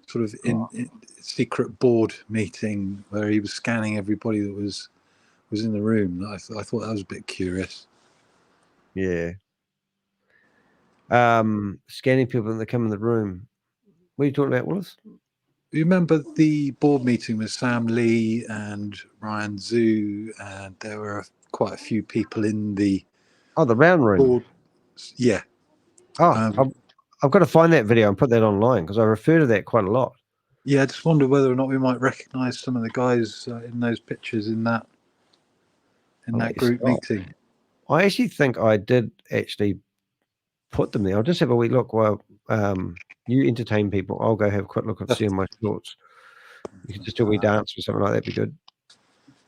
sort of in secret board meeting where he was scanning everybody that was in the room. I thought that was a bit curious. Yeah. Scanning people that come in the room. What are you talking about, Willis? You remember the board meeting with Sam Lee and Ryan Zhu, and there were quite a few people in the round room. Board. Yeah. I've got to find that video and put that online because I refer to that quite a lot. Yeah, I just wonder whether or not we might recognise some of the guys in those pictures in that group meeting. I actually think I did actually put them there. I'll just have a wee look while you entertain people. I'll go have a quick look and see my shorts. You can just do a wee dance or something like that. Be good.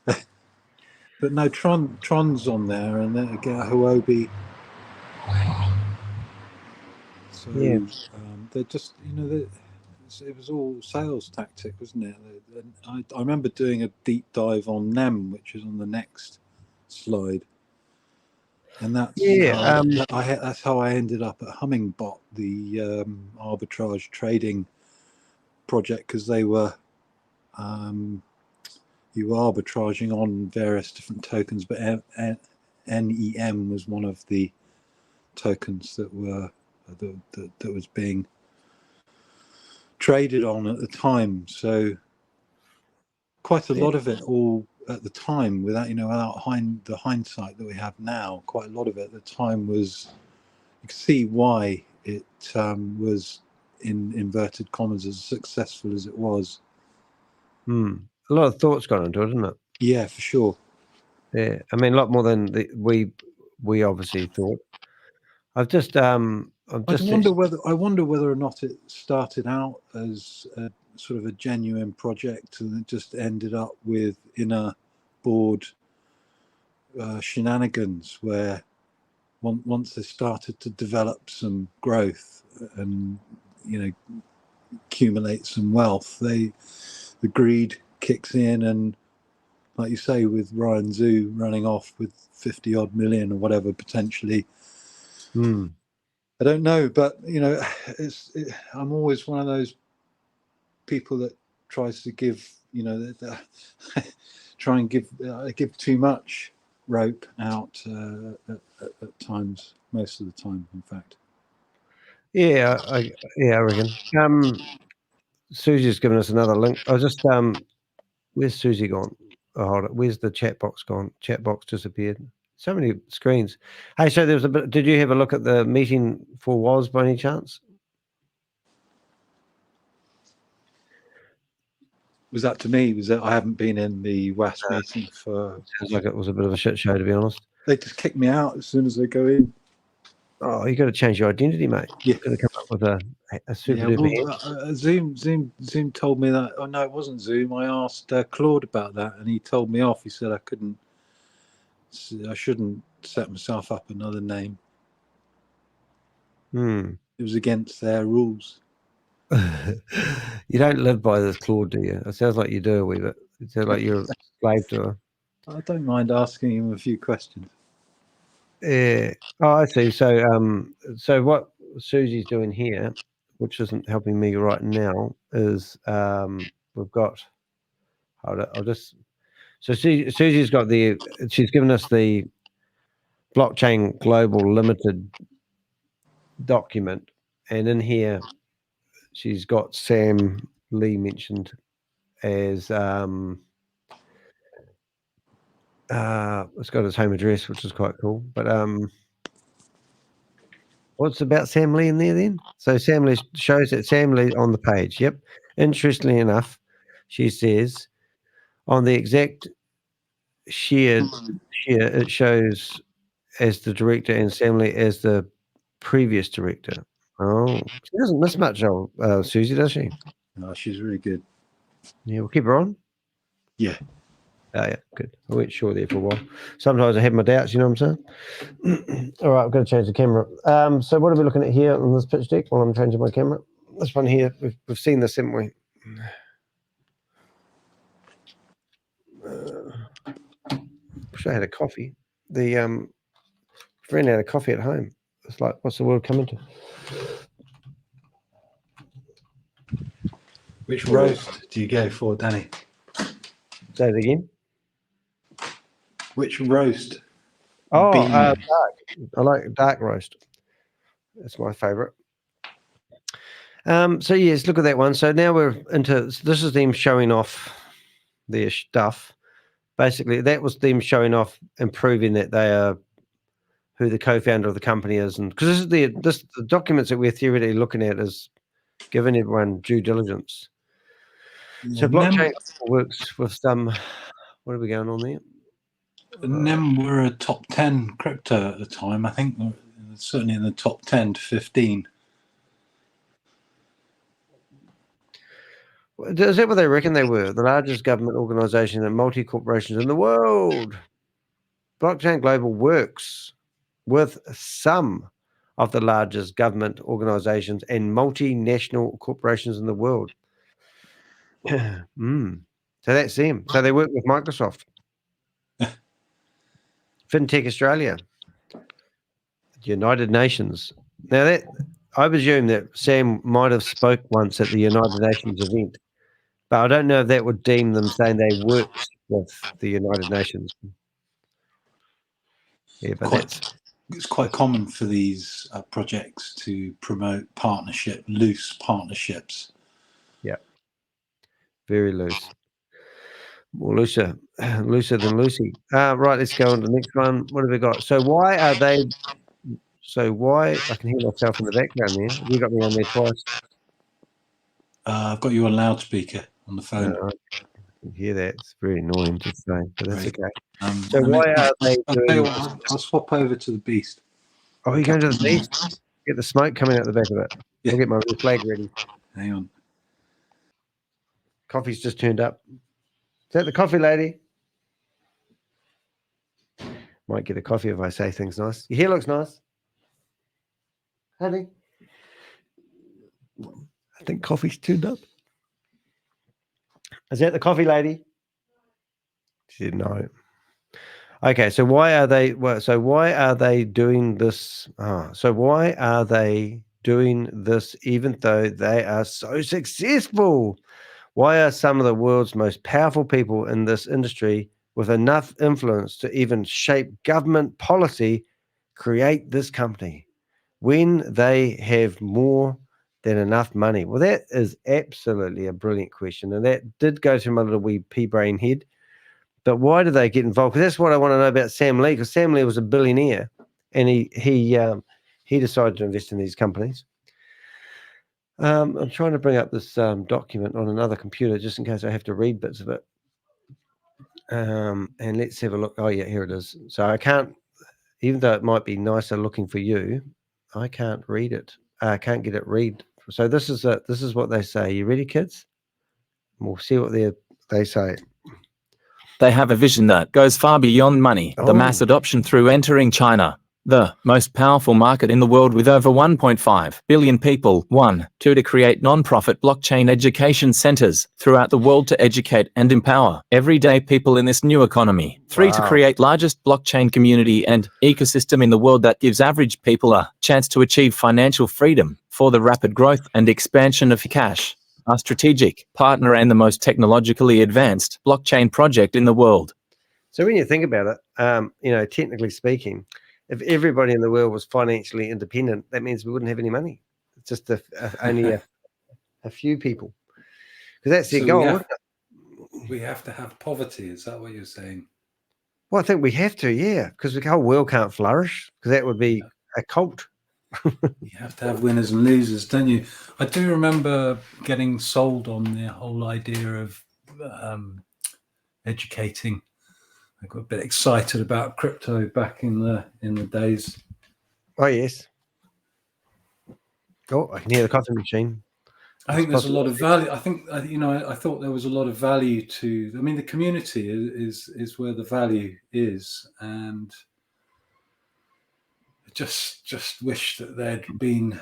But no, Tron's on there, and then again Huobi. So yeah, they're just it was all sales tactic, wasn't it? I remember doing a deep dive on NEM, which is on the next slide. And that's that's how I ended up at Hummingbot, the arbitrage trading project, because they were you were arbitraging on various different tokens, but NEM was one of the tokens that were that was being traded on at the time. So quite a lot of it all at the time, without the hindsight that we have now, quite a lot of it at the time was, you can see why it was, in inverted commas, as successful as it was. A lot of thoughts gone into it, isn't it? Yeah, for sure. Yeah, I mean, a lot more than we obviously thought. I wonder whether or not it started out as a sort of a genuine project and it just ended up with inner board shenanigans, where once they started to develop some growth and accumulate some wealth, the greed kicks in, and like you say, with Ryan Zhu running off with 50 odd million or whatever potentially. I don't know, but you know, I'm always one of those people that tries to give, you know, try and give too much rope out at times, most of the time, in fact. Yeah, I reckon. Susie's given us another link. I was just where's Susie gone? Oh, hold it. Where's the chat box gone? Chat box disappeared. So many screens. Hey, so there was a bit. Did you have a look at the meeting for WOZ by any chance? Was that to me? Was that I haven't been in the WAS meeting for? Sounds like it was a bit of a shit show, to be honest. They just kick me out as soon as they go in. Oh, you got to change your identity, mate. Yeah. You've got to come up with a super duper. Zoom told me that. Oh no, it wasn't Zoom. I asked Claude about that, and he told me off. He said I shouldn't set myself up another name. It was against their rules. You don't live by this Claude, do you? It sounds like you do a wee bit. It sounds like you're a slave to her. I don't mind asking him a few questions. Yeah. Oh, I see. So what Susie's doing here, which isn't helping me right now, is we've got. Hold it. I'll just. So Susie's got she's given us the Blockchain Global Limited document, and in here she's got Sam Lee mentioned as it's got his home address, which is quite cool. But what's about Sam Lee in there then? So Sam Lee shows that Sam Lee on the page. Yep. Interestingly enough, she says on the exact share it shows as the director and Sam Lee as the previous director. Oh, she doesn't miss much, Susie, does she? No, she's really good. Yeah, we'll keep her on. Yeah. Oh, yeah, good. I went short there for a while. Sometimes I have my doubts, you know what I'm saying? All right, I've got to change the camera. So what are we looking at here on this pitch deck while I'm changing my camera? This one here, we've seen this, haven't we? Wish I had a coffee. The ran out of coffee at home. It's like, what's the world coming to? Which roast do you go for, Danny? Say it again. Which roast? Oh, dark. I like dark roast. That's my favourite. So yes, look at that one. So now we're into this is them showing off their stuff. Basically, that was them showing off and proving that they are who the co-founder of the company is, and because the documents that we're theoretically looking at is giving everyone due diligence. Yeah, so blockchain works with some. What are we going on there? NEM were a top 10 crypto at the time. I think certainly in the top 10 to 15. Is that what they reckon they were? The largest government organization and multi-corporations in the world. Blockchain Global works with some of the largest government organizations and multinational corporations in the world. So that's them. So they work with Microsoft. FinTech Australia. United Nations. Now that I presume that Sam might have spoke once at the United Nations event, but I don't know if that would deem them saying they worked with the United Nations. Yeah, but it's quite common for these projects to promote loose partnerships. Yeah, very loose. More looser than Lucy. Right, let's go on to the next one. What have we got? So why are they? So why? I can hear myself in the background there. You got me on there twice. I've got you on loudspeaker on the phone. I can hear that. It's very annoying to say, but that's okay. So why are they doing? I'll swap over to the Beast. Oh, you're going to the Beast? Get the smoke coming out the back of it. Yeah. I'll get my flag ready. Hang on. Coffee's just turned up. Is that the coffee lady? Might get a coffee if I say things nice. Your hair looks nice. Honey. think coffee's tuned up. Is that the coffee lady? She didn't know. Okay, so why are they? So why are they doing this? So why are they doing this even though they are so successful? Why are some of the world's most powerful people in this industry with enough influence to even shape government policy create this company when they have more than enough money? Well, that is absolutely a brilliant question, and that did go to my little wee pea brain head. But why do they get involved? Because that's what I want to know about Sam Lee, because Sam Lee was a billionaire, and he decided to invest in these companies. I'm trying to bring up this document on another computer just in case I have to read bits of it. And let's have a look. Oh, yeah, here it is. So I can't, even though it might be nicer looking for you, I can't read it. I can't get it read. So this is what they say. You ready, kids? We'll see what they say. They have a vision that goes far beyond money, the mass adoption through entering China, the most powerful market in the world with over 1.5 billion people. 1, 2, to create non-profit blockchain education centers throughout the world to educate and empower everyday people in this new economy. 3, to create largest blockchain community and ecosystem in the world that gives average people a chance to achieve financial freedom. 4, the rapid growth and expansion of HCash, our strategic partner and the most technologically advanced blockchain project in the world. So when you think about it, technically speaking, if everybody in the world was financially independent, that means we wouldn't have any money. It's just only a few people. Because that's their goal, wouldn't it? We have to have poverty. Is that what you're saying? Well, I think we have to, yeah, because the whole world can't flourish, because that would be a cult. You have to have winners and losers, don't you? I do remember getting sold on the whole idea of educating. I got a bit excited about crypto back in the days. Oh yes. Oh, I can hear the coffee machine. I think there's a lot of value. I think I thought there was a lot of value to. I mean, the community is where the value is, and I just wish that there'd been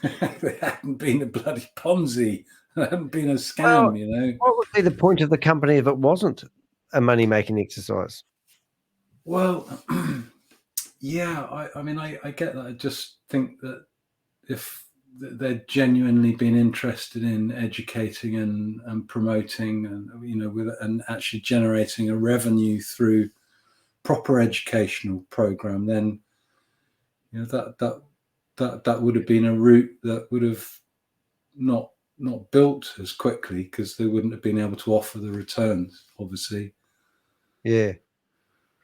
there hadn't been a bloody Ponzi, there hadn't been a scam. What would be the point of the company if it wasn't a money-making exercise? Well, yeah, I mean, I get that. I just think that if they're genuinely been interested in educating and promoting and, and actually generating a revenue through proper educational program, then, that would have been a route that would have not built as quickly, because they wouldn't have been able to offer the returns, obviously. Yeah.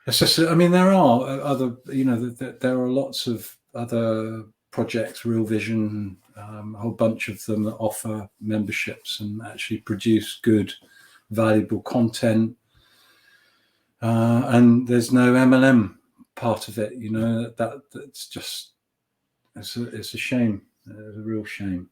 It's just, I mean, there are other, there are lots of other projects, Real Vision, a whole bunch of them that offer memberships and actually produce good, valuable content. And there's no MLM part of it, that's just, it's a shame. It's a real shame.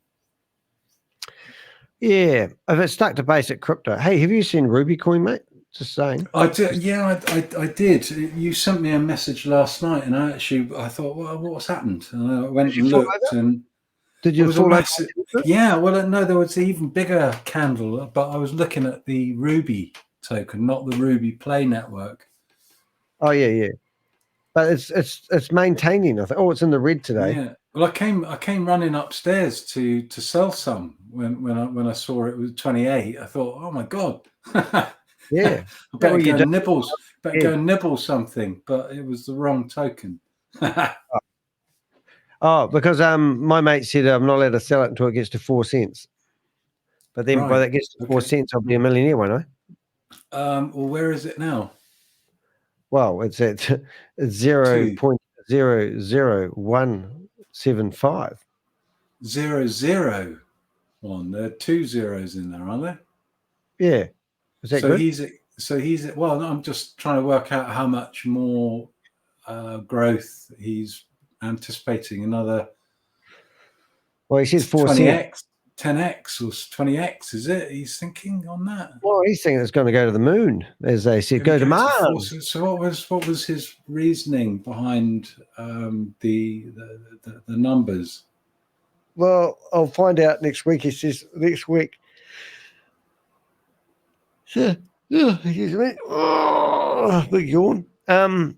Yeah, if it's stuck to basic crypto. Hey, have you seen Rubycoin, mate? Just saying. I did. Yeah, I did. You sent me a message last night, and I thought, well, what's happened? And I went and looked, and did you fall over? Yeah. Well, no, there was an even bigger candle, but I was looking at the Ruby token, not the Ruby Play network. Oh yeah. But it's maintaining. I think. Oh, it's in the red today. Yeah. Well, I came running upstairs to sell some when I saw it was 28. I thought, oh my god. Yeah, I better go nibble something, but it was the wrong token. Oh, because my mate said I'm not allowed to sell it until it gets to 4 cents. But then by that gets to 4 cents, I'll be a millionaire, won't I? Well, where is it now? Well, it's at 0.00175. 001. There are 2 zeros in there, aren't there? Yeah. Is that good? He's well, I'm just trying to work out how much more growth he's anticipating. Another. Well, he says 4 20x, 10x, or 20x. Is it? He's thinking on that. Well, he's thinking it's going to go to the moon, as they said, go to Mars. So what was his reasoning behind the numbers? Well, I'll find out next week. He says next week. Yeah, excuse me. Oh, big yawn.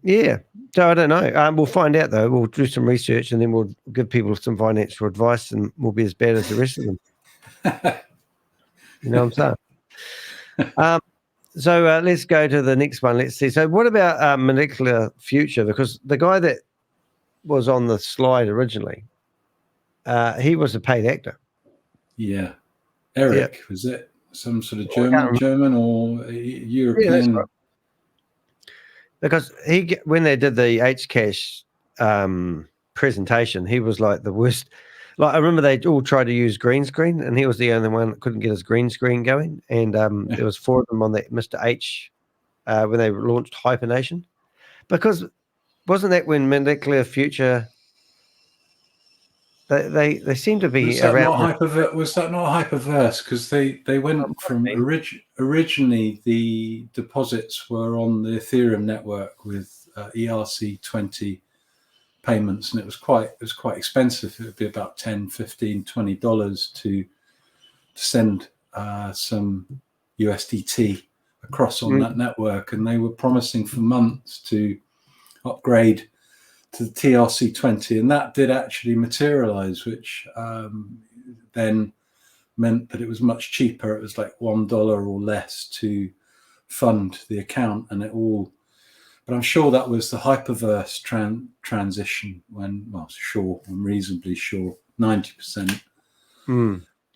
Yeah. So I don't know. We'll find out though. We'll do some research and then we'll give people some financial advice, and we'll be as bad as the rest of them. You know what I'm saying? So let's go to the next one. Let's see. So what about Molecular Future? Because the guy that was on the slide originally, he was a paid actor. Yeah. Eric, was it some sort of German or European? Yeah, that's right. Because when they did the HCash presentation, he was like the worst. Like I remember they all tried to use green screen, and he was the only one that couldn't get his green screen going. And there was 4 of them on that Mr. H when they launched Hypernation. Because wasn't that when Molecular Future? They seem to be around. Was that not HyperVerse? Because they went from originally the deposits were on the Ethereum network with ERC20 payments, and it was quite expensive. It would be about $10, $15, $20 to send some USDT across on that network, and they were promising for months to upgrade to the TRC20, and that did actually materialize, which then meant that it was much cheaper. It was like $1 or less to fund the account, and but I'm sure that was the HyperVerse transition when, well, I'm reasonably sure, 90%.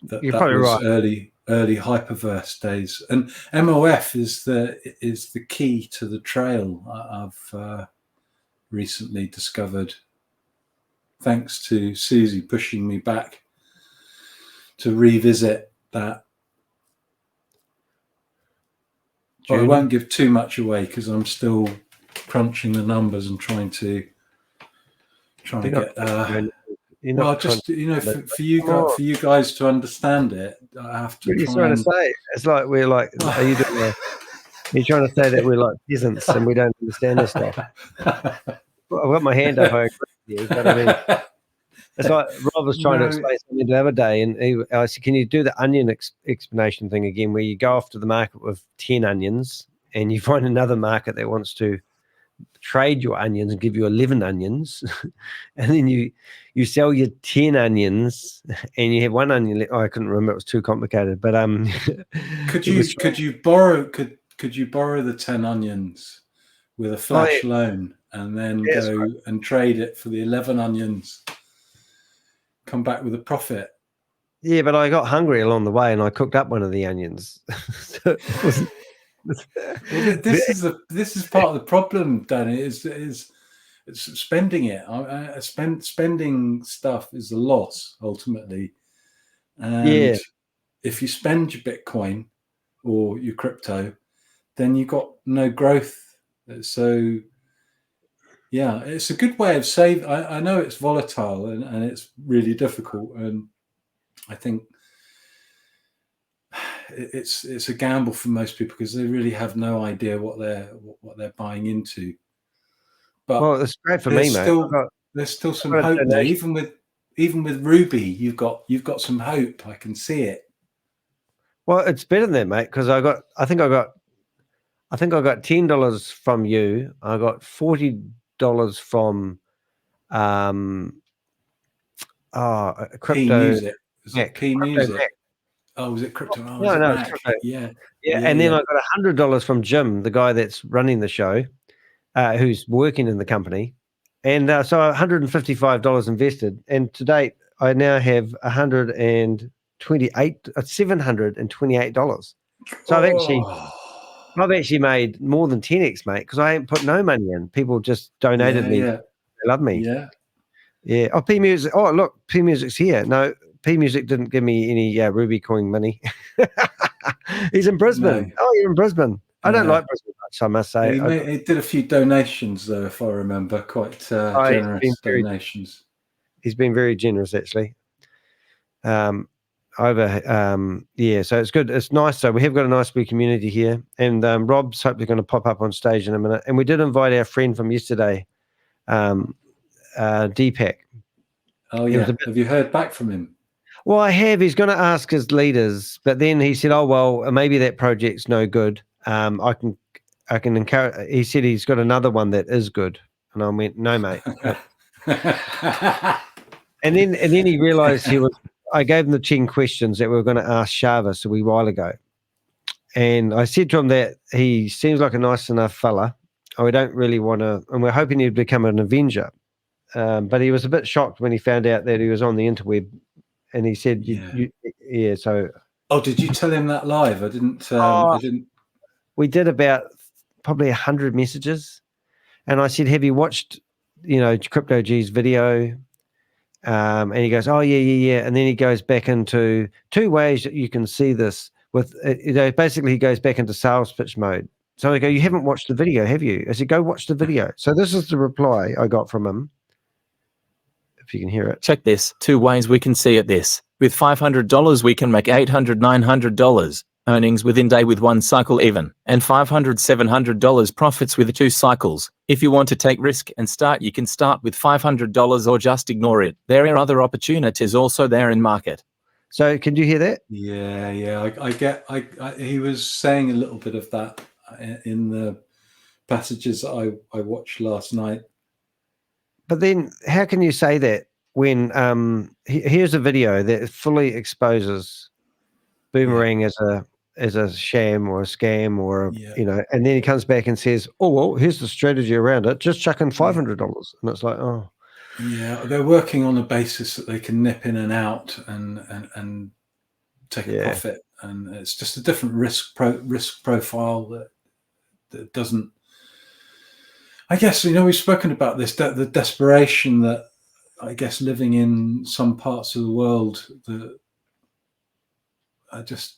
That probably was right. early HyperVerse days, and MOF is the key to the trail I've recently discovered, thanks to Susie pushing me back to revisit that. Well, I won't give too much away because I'm still crunching the numbers and trying to get. Well, just for you guys to understand it, I have to. What are you trying to say? It's like we're like. Are you doing? You're trying to say that we're like peasants and we don't understand this stuff. Well, I've got my hand up. I agree with you, but I mean, it's like Rob was trying to explain something the other day, and I said, "Can you do the onion explanation thing again, where you go off to the market with 10 onions, and you find another market that wants to trade your onions and give you 11 onions, and then you sell your 10 onions, and you have 1 onion." I couldn't remember; it was too complicated. But could you borrow the 10 onions with a flash loan, and then go and trade it for the 11 onions, come back with a profit? Yeah, but I got hungry along the way and I cooked up one of the onions. So this is part of the problem, Danny, is spending it. Spending stuff is a loss ultimately. And if you spend your Bitcoin or your crypto, then you got no growth. So yeah, it's a good way of saving. I know it's volatile and it's really difficult, and I think it's a gamble for most people because they really have no idea what they're buying into. But well, it's great for me, mate. There's still some hope there. Even with Ruby, you've got some hope. I can see it. Well, it's better than that, mate, because I think I got $10 from you. I got $40 from Crypto Music. Music. Oh, was it Crypto? Oh, no, it's Crypto. Yeah. And then I got $100 from Jim, the guy that's running the show, who's working in the company, and so $155 invested. And to date, I now have $728. So I've actually made more than 10x, mate, because I ain't put no money in. People just donated me. Yeah. They love me. Yeah. Oh, P Music. Oh, look, P Music's here. No, P Music didn't give me any Ruby coin money. He's in Brisbane. No. Oh, you're in Brisbane. I don't like Brisbane much, I must say. He did a few donations, though, if I remember, quite generous donations. He's been very generous, actually. So it's good. It's nice. So we have got a nice big community here, and Rob's hopefully going to pop up on stage in a minute. And we did invite our friend from yesterday, Deepak. Oh yeah. Have you heard back from him? Well, I have. He's going to ask his leaders, but then he said, "Oh well, maybe that project's no good. I can encourage." He said he's got another one that is good, and I went, "No, mate." and then he realised I gave him the 10 questions that we were going to ask Shavis a wee while ago, and I said to him that he seems like a nice enough fella. We don't really want to, and we're hoping he'd become an Avenger. But he was a bit shocked when he found out that he was on the interweb. And he said, "Yeah." So, did you tell him that live? I didn't. We did about probably 100 messages, and I said, "Have you watched, Crypto G's video?" And he goes, "Oh yeah." And then he goes back into 2 ways that you can see this. With basically, he goes back into sales pitch mode. So I go, "You haven't watched the video, have you?" I said, "Go watch the video." So this is the reply I got from him. If you can hear it. Check this. 2 ways we can see it this. With $500, we can make $800, $900 earnings within day with 1 cycle even, and $500, $700 profits with 2 cycles. If you want to take risk and start, you can start with $500 or just ignore it. There are other opportunities also there in market. So can you hear that? Yeah. He was saying a little bit of that in the passages I watched last night. But then how can you say that when here's a video that fully exposes Boomerang as a sham or a scam or and then he comes back and says, "Oh well, here's the strategy around it. Just chuck in $500." And it's like, oh. Yeah, they're working on the basis that they can nip in and out and take a profit, and it's just a different risk profile that doesn't. I guess, we've spoken about this, the desperation that I guess living in some parts of the world that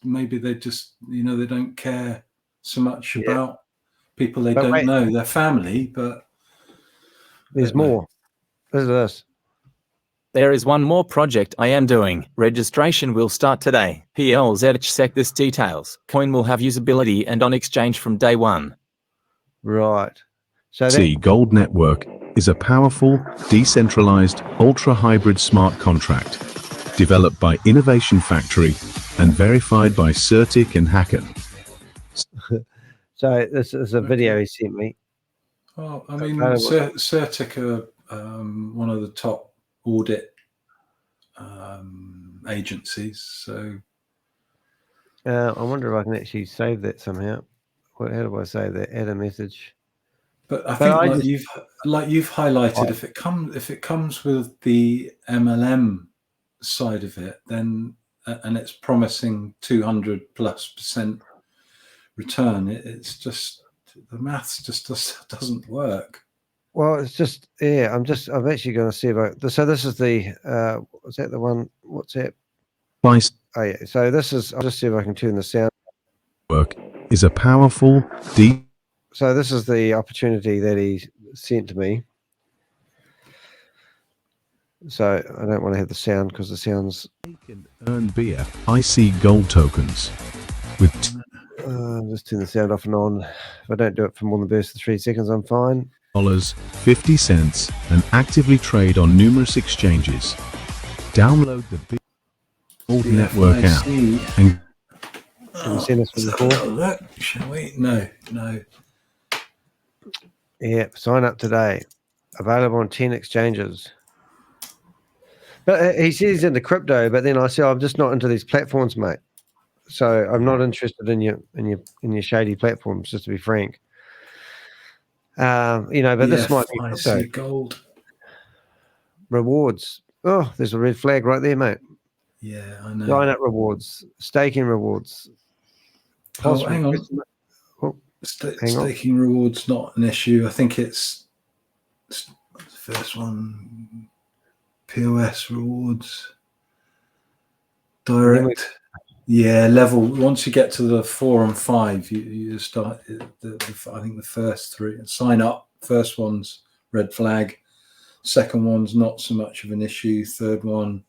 maybe they don't care so much about people they don't know, their family, but there's more. There's this. There is one more project I am doing. Registration will start today. PLZHSEC this details. Coin will have usability and on exchange from day 1. Right. HC Gold Network is a powerful, decentralized, ultra-hybrid smart contract developed by Innovation Factory and verified by Certic and Hacken. So this is a video he sent me. Well, I mean, Certic are one of the top audit agencies. So I wonder if I can actually save that somehow. How do I save that? Add a message. But I think you've highlighted, if it comes with the MLM side of it, then and it's promising 200+% return, it's just the maths just doesn't work. Well, it's just I'm actually going to see if so this is the was that the one? What's that? Nice. Oh yeah. So this is. I'll just see if I can turn the sound. Work is a powerful So this is the opportunity that he sent to me. So I don't want to have the sound because the sound's. Earn via IC Gold tokens. With just turn the sound off and on. If I don't do it for more than the burst of 3 seconds, I'm fine. $50 and actively trade on numerous exchanges. Download the Big Gold Network app and. Have you seen this one before? Look, shall we? No. Yeah, sign up today. Available on 10 exchanges. But he says he's into crypto, but then I say I'm just not into these platforms, mate. So I'm not interested in your shady platforms, just to be frank. But this might be crypto. Gold Rewards. Oh, there's a red flag right there, mate. Yeah, I know. Sign up rewards, staking rewards. Oh, hang on. Staking rewards not an issue. I think it's the first one. POS rewards. Direct. Yeah, level. Once you get to the 4 and 5, you start. I think the first 3 sign up. First one's red flag. Second one's not so much of an issue. Third one,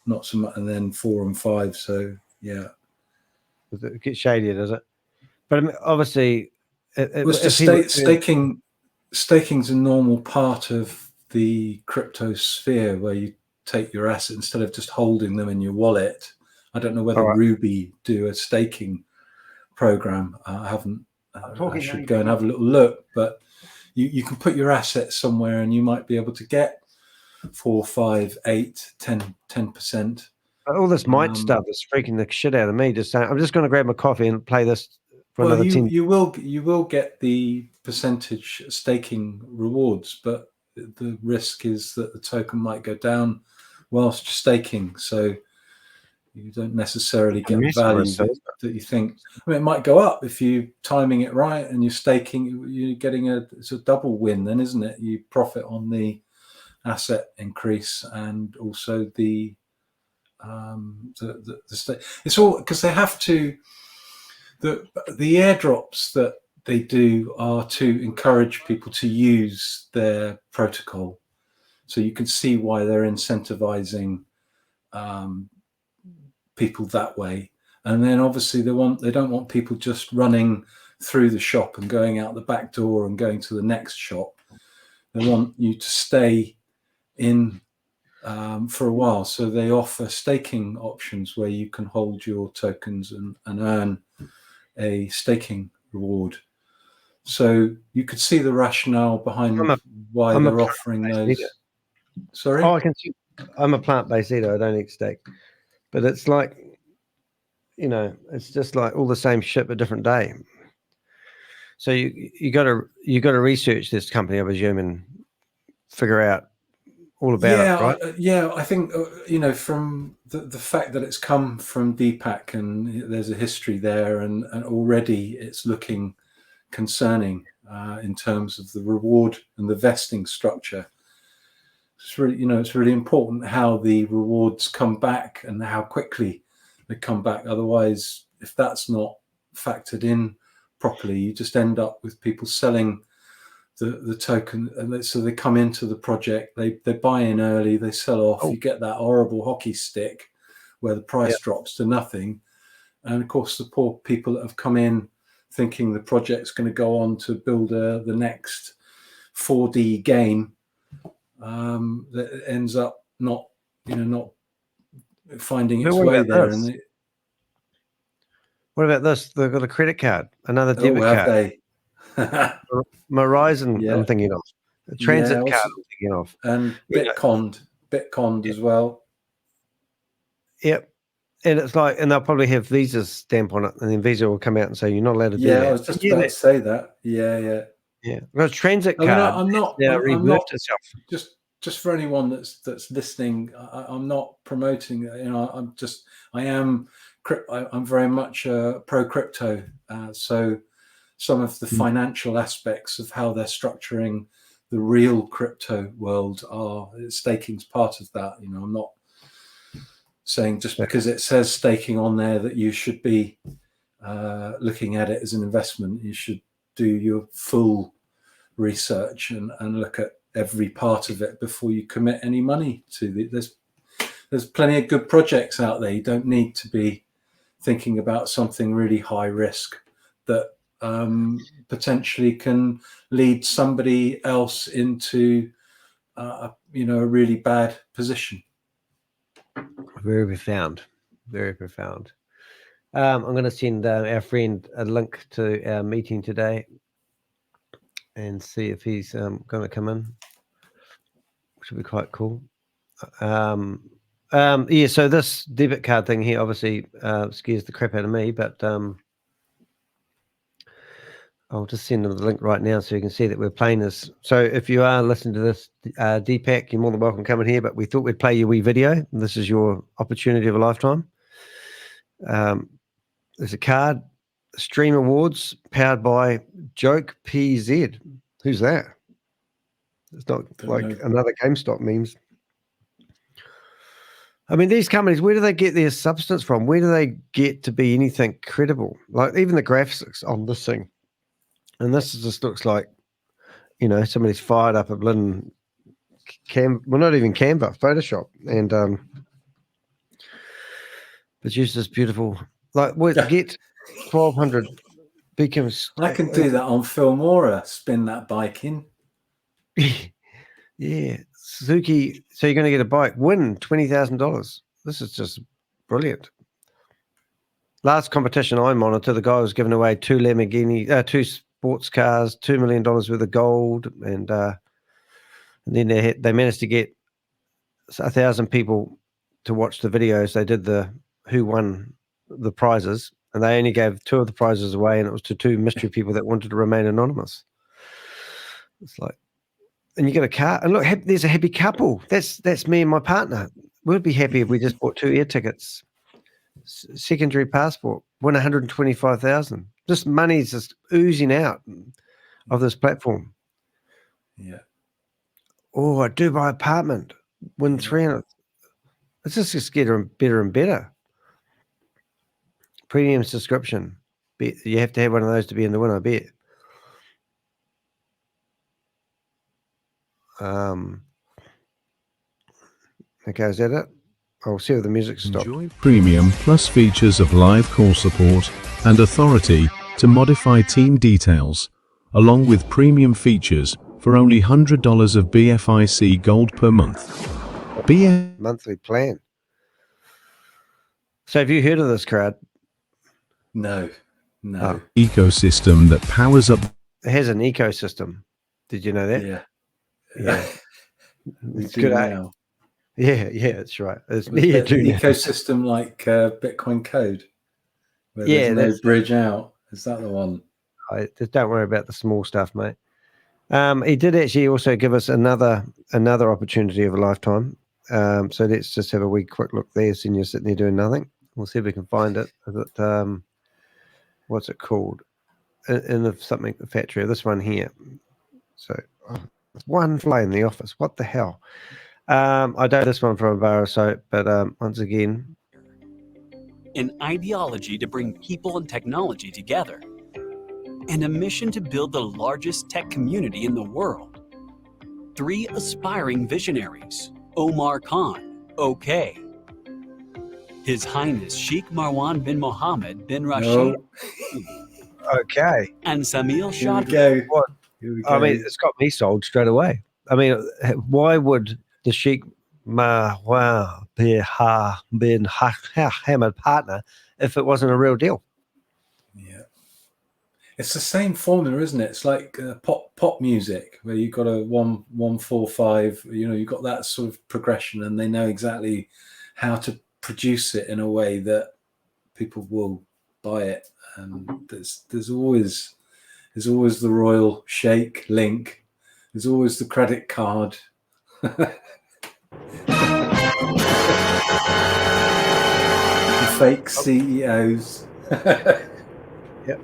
not so much, and then 4 and 5. So yeah, it gets shadier, does it? But I mean, obviously, staking's a normal part of the crypto sphere where you take your asset instead of just holding them in your wallet. I don't know whether Ruby do a staking program. I haven't. I should go and have a little look. But you can put your assets somewhere, and you might be able to get 4, 5, 8, 10%. All this might stuff is freaking the shit out of me. Just saying, I'm just going to grab my coffee and play this for another 10. You will get the percentage staking rewards, but the risk is that the token might go down whilst you're staking. So you don't necessarily get the value that you think. I mean, it might go up if you're timing it right and you're staking. You're getting it's a double win, then, isn't it? You profit on the asset increase and also the state. It's all because they have to. The airdrops that they do are to encourage people to use their protocol, so you can see why they're incentivizing people that way. And then obviously they don't want people just running through the shop and going out the back door and going to the next shop. They want you to stay in for a while, so they offer staking options where you can hold your tokens and earn a staking reward. So you could see the rationale behind why they're offering those. Sorry? Oh, I can see. I'm a plant-based eater. I don't eat steak. But it's like, it's just like all the same shit but different day. So you got to research this company, I presume, and figure out all about it, right? I think from the fact that it's come from Deepak and there's a history there, and already it's looking concerning in terms of the reward and the vesting structure. It's really, it's really important how the rewards come back and how quickly they come back. Otherwise, if that's not factored in properly, you just end up with people selling the token, and so they come into the project, they buy in early, they sell off. You get that horrible hockey stick where the price drops to nothing, and of course the poor people that have come in thinking the project's going to go on to build the next 4D game, that ends up not finding its way there. And what about this? They've got a credit card, another debit card. Horizon, I'm thinking of a transit card. I'm thinking of, and Bitcoin as well. Yep, and it's like, and they'll probably have Visa's stamp on it, and then Visa will come out and say you're not allowed to do that. I was just about to say that. Yeah. Well, transit card. I'm not. Itself. Just for anyone that's listening, I'm not promoting. I'm very much pro crypto. So some of the financial aspects of how they're structuring the real crypto world staking's part of that. I'm not saying just because it says staking on there that you should be looking at it as an investment. You should do your full research and look at every part of it before you commit any money to it. There's plenty of good projects out there. You don't need to be thinking about something really high risk that potentially can lead somebody else into a really bad position. Very profound. I'm going to send our friend a link to our meeting today and see if he's going to come in, which would be quite cool. So this debit card thing here obviously scares the crap out of me, but I'll just send them the link right now so you can see that we're playing this. So if you are listening to this, Deepak, you're more than welcome coming here, but we thought we'd play your wee video. This is your opportunity of a lifetime. There's a card, Stream Awards, powered by Joke PZ. Who's that? It's not another GameStop memes. I mean, these companies, where do they get their substance from? Where do they get to be anything credible? Like even the graphics on this thing. And this just looks like, somebody's fired up a bloody not even Canva, Photoshop, and produced this beautiful, get 1,200 beacons. I can do that on Filmora, spin that bike in. Yeah. Suzuki, so you're going to get a bike, win $20,000. This is just brilliant. Last competition I monitor, the guy was giving away 2 Lamborghini, 2 sports cars, $2 million worth of gold, and then they managed to get 1,000 people to watch the videos. They did who won the prizes, and they only gave 2 of the prizes away, and it was to 2 mystery people that wanted to remain anonymous. It's like, and you get a car, and look, there's a happy couple. That's me and my partner. We'd be happy if we just bought 2 air tickets. Secondary passport, win 125,000. This money's just oozing out of this platform. Yeah. Oh, a Dubai apartment, win 300. It's just getting better and better. Premium subscription. You have to have one of those to be in the win, I bet. Okay, is that it? I'll see if the music stopped. Enjoy premium plus features of live call support and authority to modify team details, along with premium features for only $100 of BFIC gold per month. Monthly plan. So have you heard of this crowd? No. Ecosystem that powers up. It has an ecosystem. Did you know that? Yeah. It's good. Now. Yeah, that's right. It's an ecosystem like Bitcoin code. Where there's no bridge out. Is that the one? Just don't worry about the small stuff, mate. He did actually also give us another opportunity of a lifetime. So let's just have a wee quick look there. Seeing you're sitting there doing nothing. We'll see if we can find it. What's it called? In the factory. This one here. So one fly in the office. What the hell? I don't this one from a bar or so, but once again, an ideology to bring people and technology together, and a mission to build the largest tech community in the world. 3 aspiring visionaries: Omar Khan, OK, His Highness Sheikh Marwan bin Mohammed bin Rashid, okay, and Samil Shah. I mean, it's got me sold straight away. I mean, why would the Sheikh Marwan bin Mohammed partner if it wasn't a real deal? Yeah. It's the same formula, isn't it? It's like pop music, where you've got a 1-1-4-5. You've got that sort of progression, and they know exactly how to produce it in a way that people will buy it. And there's always the royal sheikh link. There's always the credit card. The fake CEOs. Yeah,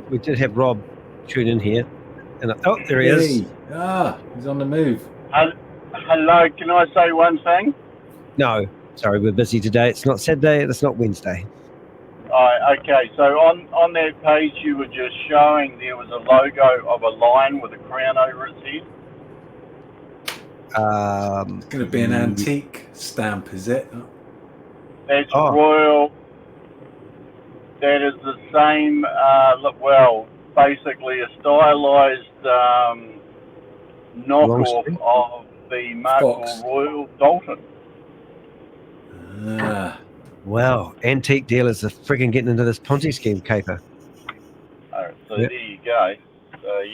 we did have Rob tune in here, and there he is. He's on the move. Hello, can I say one thing? No, sorry, we're busy today. It's not Saturday, it's not Wednesday. Okay, so on that page you were just showing, there was a logo of a lion with a crown over its head. It's going to be an antique stamp, is it? That's royal. That is the same, basically a stylized knockoff of the Marco Royal Dalton. Wow, antique dealers are freaking getting into this Ponzi scheme caper. So there you go. So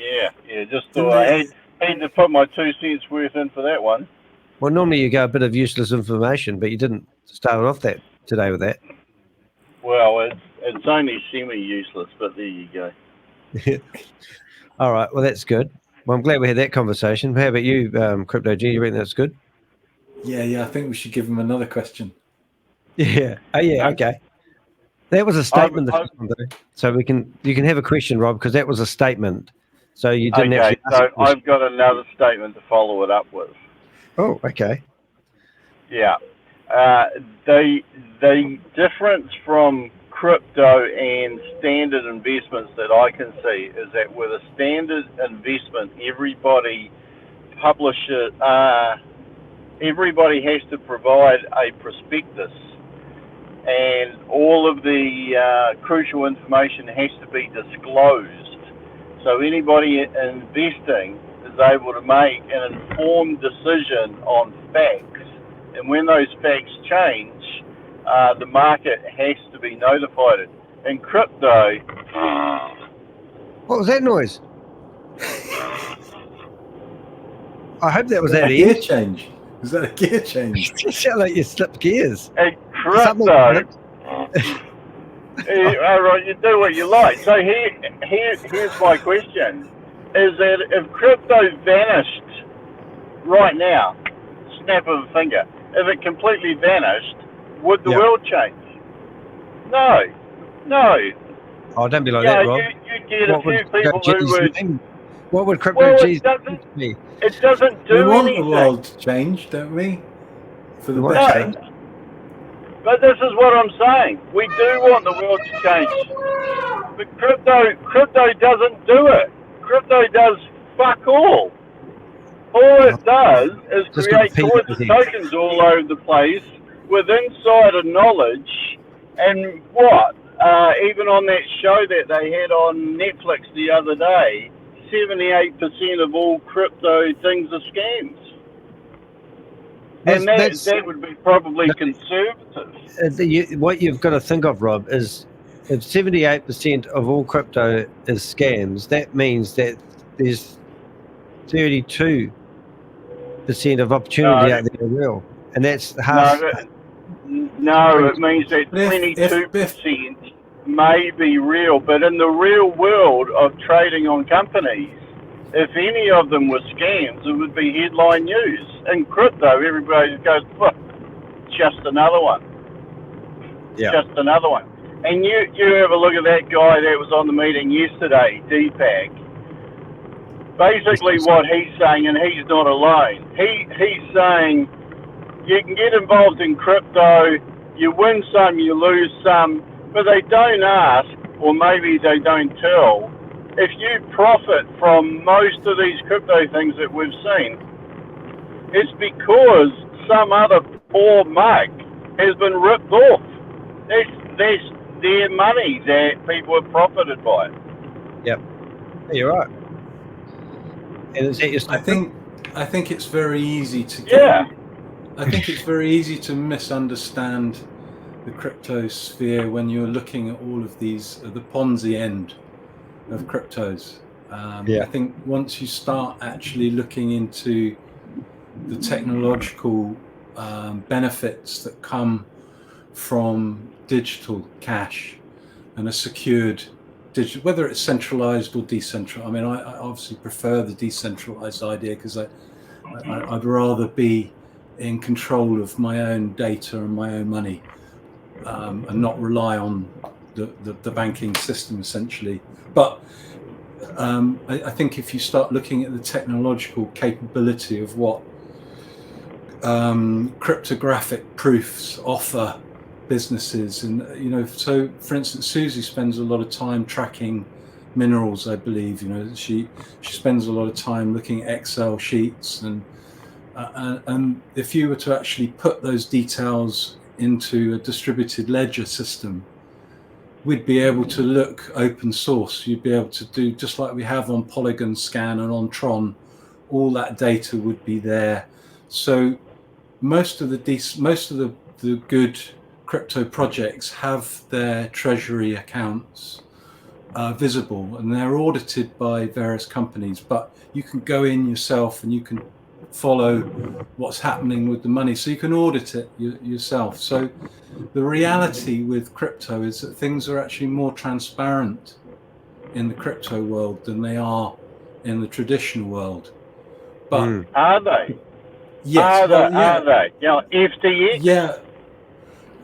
just thought I had to put my 2 cents worth in for that one. Well, normally you go a bit of useless information, but you didn't start off today with that. Well, it's only semi-useless, but there you go. All right, well, that's good. Well, I'm glad we had that conversation. How about you, Crypto G? You reckon that's good? Yeah, I think we should give him another question. Yeah. Oh, yeah. Okay. That was a statement. So you can have a question, Rob, because that was a statement. So you didn't. Okay. So I've got another statement to follow it up with. Oh, okay. Yeah. The difference from crypto and standard investments that I can see is that with a standard investment, everybody has to provide a prospectus, and all of the crucial information has to be disclosed. So anybody investing is is able to make an informed decision on facts. And when those facts change, the market has to be notified. In crypto... What was that noise? I hope that was a that gear end. change. Was that a gear change? It sounded like you slipped gears. In crypto... all right, you do what you like. So here's my question: is that if crypto vanished right now, snap of a finger, if it completely vanished, would the world change? No. Oh, don't be like that, Rob. You get a few people who would. What would crypto G's be? It doesn't do we want anything. the world to change, don't we? For the better. No. But this is what I'm saying. We do want the world to change. But crypto doesn't do it. Crypto does fuck all. All it does is create tokens all over the place with insider knowledge. And what? Even on that show that they had on Netflix the other day, 78% of all crypto things are scams. And that would be probably conservative. What you've got to think of, Rob, is if 78% of all crypto is scams, that means that there's 32% of opportunity out there real. And that's half. No, it means that 22% may be real. But in the real world of trading on companies, if any of them were scams, it would be headline news. In crypto, everybody goes, just another one. Yeah. Just another one. And you have a look at that guy that was on the meeting yesterday, de Hek. Basically what he's saying, and he's not alone, he's saying you can get involved in crypto, you win some, you lose some, but they don't ask, or maybe they don't tell, if you profit from most of these crypto things that we've seen, it's because some other poor mug has been ripped off. That's their money that people have profited by. Yep. You're right. And is that your I think it's very easy to get, I think it's very easy to misunderstand the crypto sphere when you're looking at all of these, the Ponzi end of cryptos. I think once you start actually looking into the technological benefits that come from digital cash and a secured digital, whether it's centralized or decentralized. I mean, I obviously prefer the decentralized idea because I'd rather be in control of my own data and my own money and not rely on the banking system essentially. But I think if you start looking at the technological capability of what cryptographic proofs offer businesses, and so for instance, Susie spends a lot of time tracking minerals, I believe. She spends a lot of time looking at Excel sheets, and if you were to actually put those details into a distributed ledger system, we'd be able to look open source. You'd be able to do just like we have on Polygon Scan and on Tron. All that data would be there. So most of the good crypto projects have their treasury accounts visible, and they're audited by various companies. But you can go in yourself and you can follow what's happening with the money, so you can audit it yourself. So the reality with crypto is that things are actually more transparent in the crypto world than they are in the traditional world. But are they? Yes. Are they? FTX? Yeah.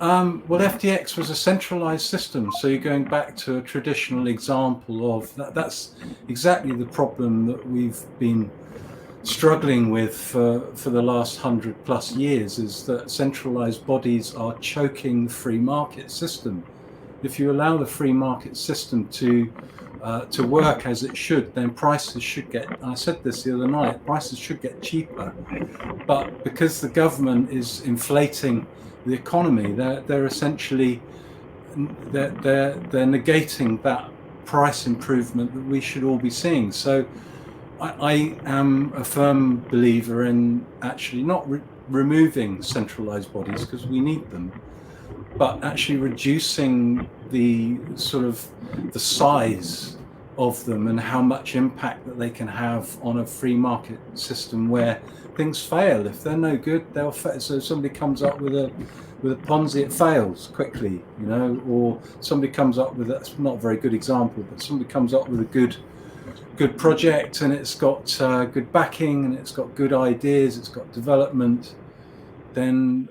Well, FTX was a centralized system, so you're going back to a traditional example of that. That's exactly the problem that we've been struggling with for the last 100+ years, is that centralized bodies are choking the free market system. If you allow the free market system to work as it should, then prices should get, I said this the other night, prices should get cheaper. But because the government is inflating the economy, they're essentially they're negating that price improvement that we should all be seeing. So I am a firm believer in actually not removing centralized bodies, because we need them, but actually reducing the sort of the size of them and how much impact that they can have on a free market system where things fail. If they're no good, they'll fail. So somebody comes up with a Ponzi, it fails quickly, you know, or somebody comes up with that's not a very good example, but somebody comes up with a good project and it's got good backing and it's got good ideas, it's got development, then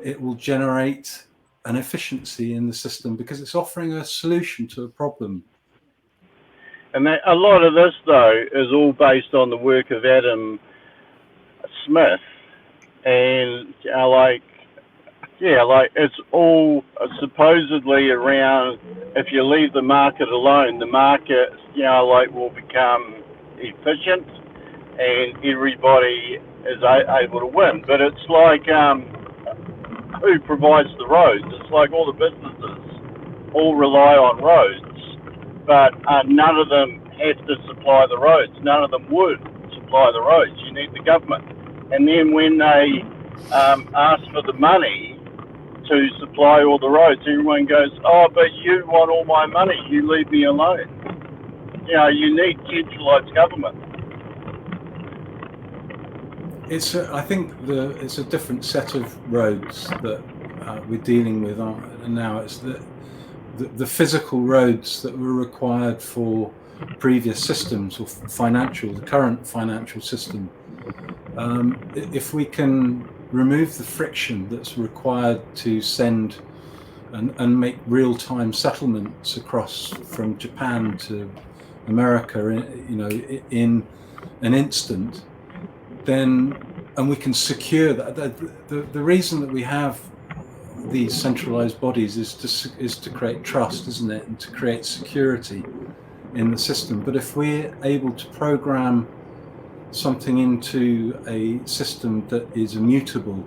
it will generate an efficiency in the system because it's offering a solution to a problem. And that, a lot of this, though, is all based on the work of Adam Smith, and it's all supposedly around, if you leave the market alone, the market, will become efficient and everybody is able to win. But it's like, who provides the roads? It's like all the businesses all rely on roads, but none of them have to supply the roads. None of them would supply the roads. You need the government. And then when they ask for the money to supply all the roads, everyone goes, oh, but you want all my money, you leave me alone. You need centralized government. I think it's a different set of roads that we're dealing with now. It's the physical roads that were required for previous systems or the current financial system. If we can remove the friction that's required to send and make real-time settlements across from Japan to America, in an instant, then, and we can secure that. The reason that we have these centralized bodies is to create trust, isn't it, and to create security in the system. But if we're able to program something into a system that is immutable,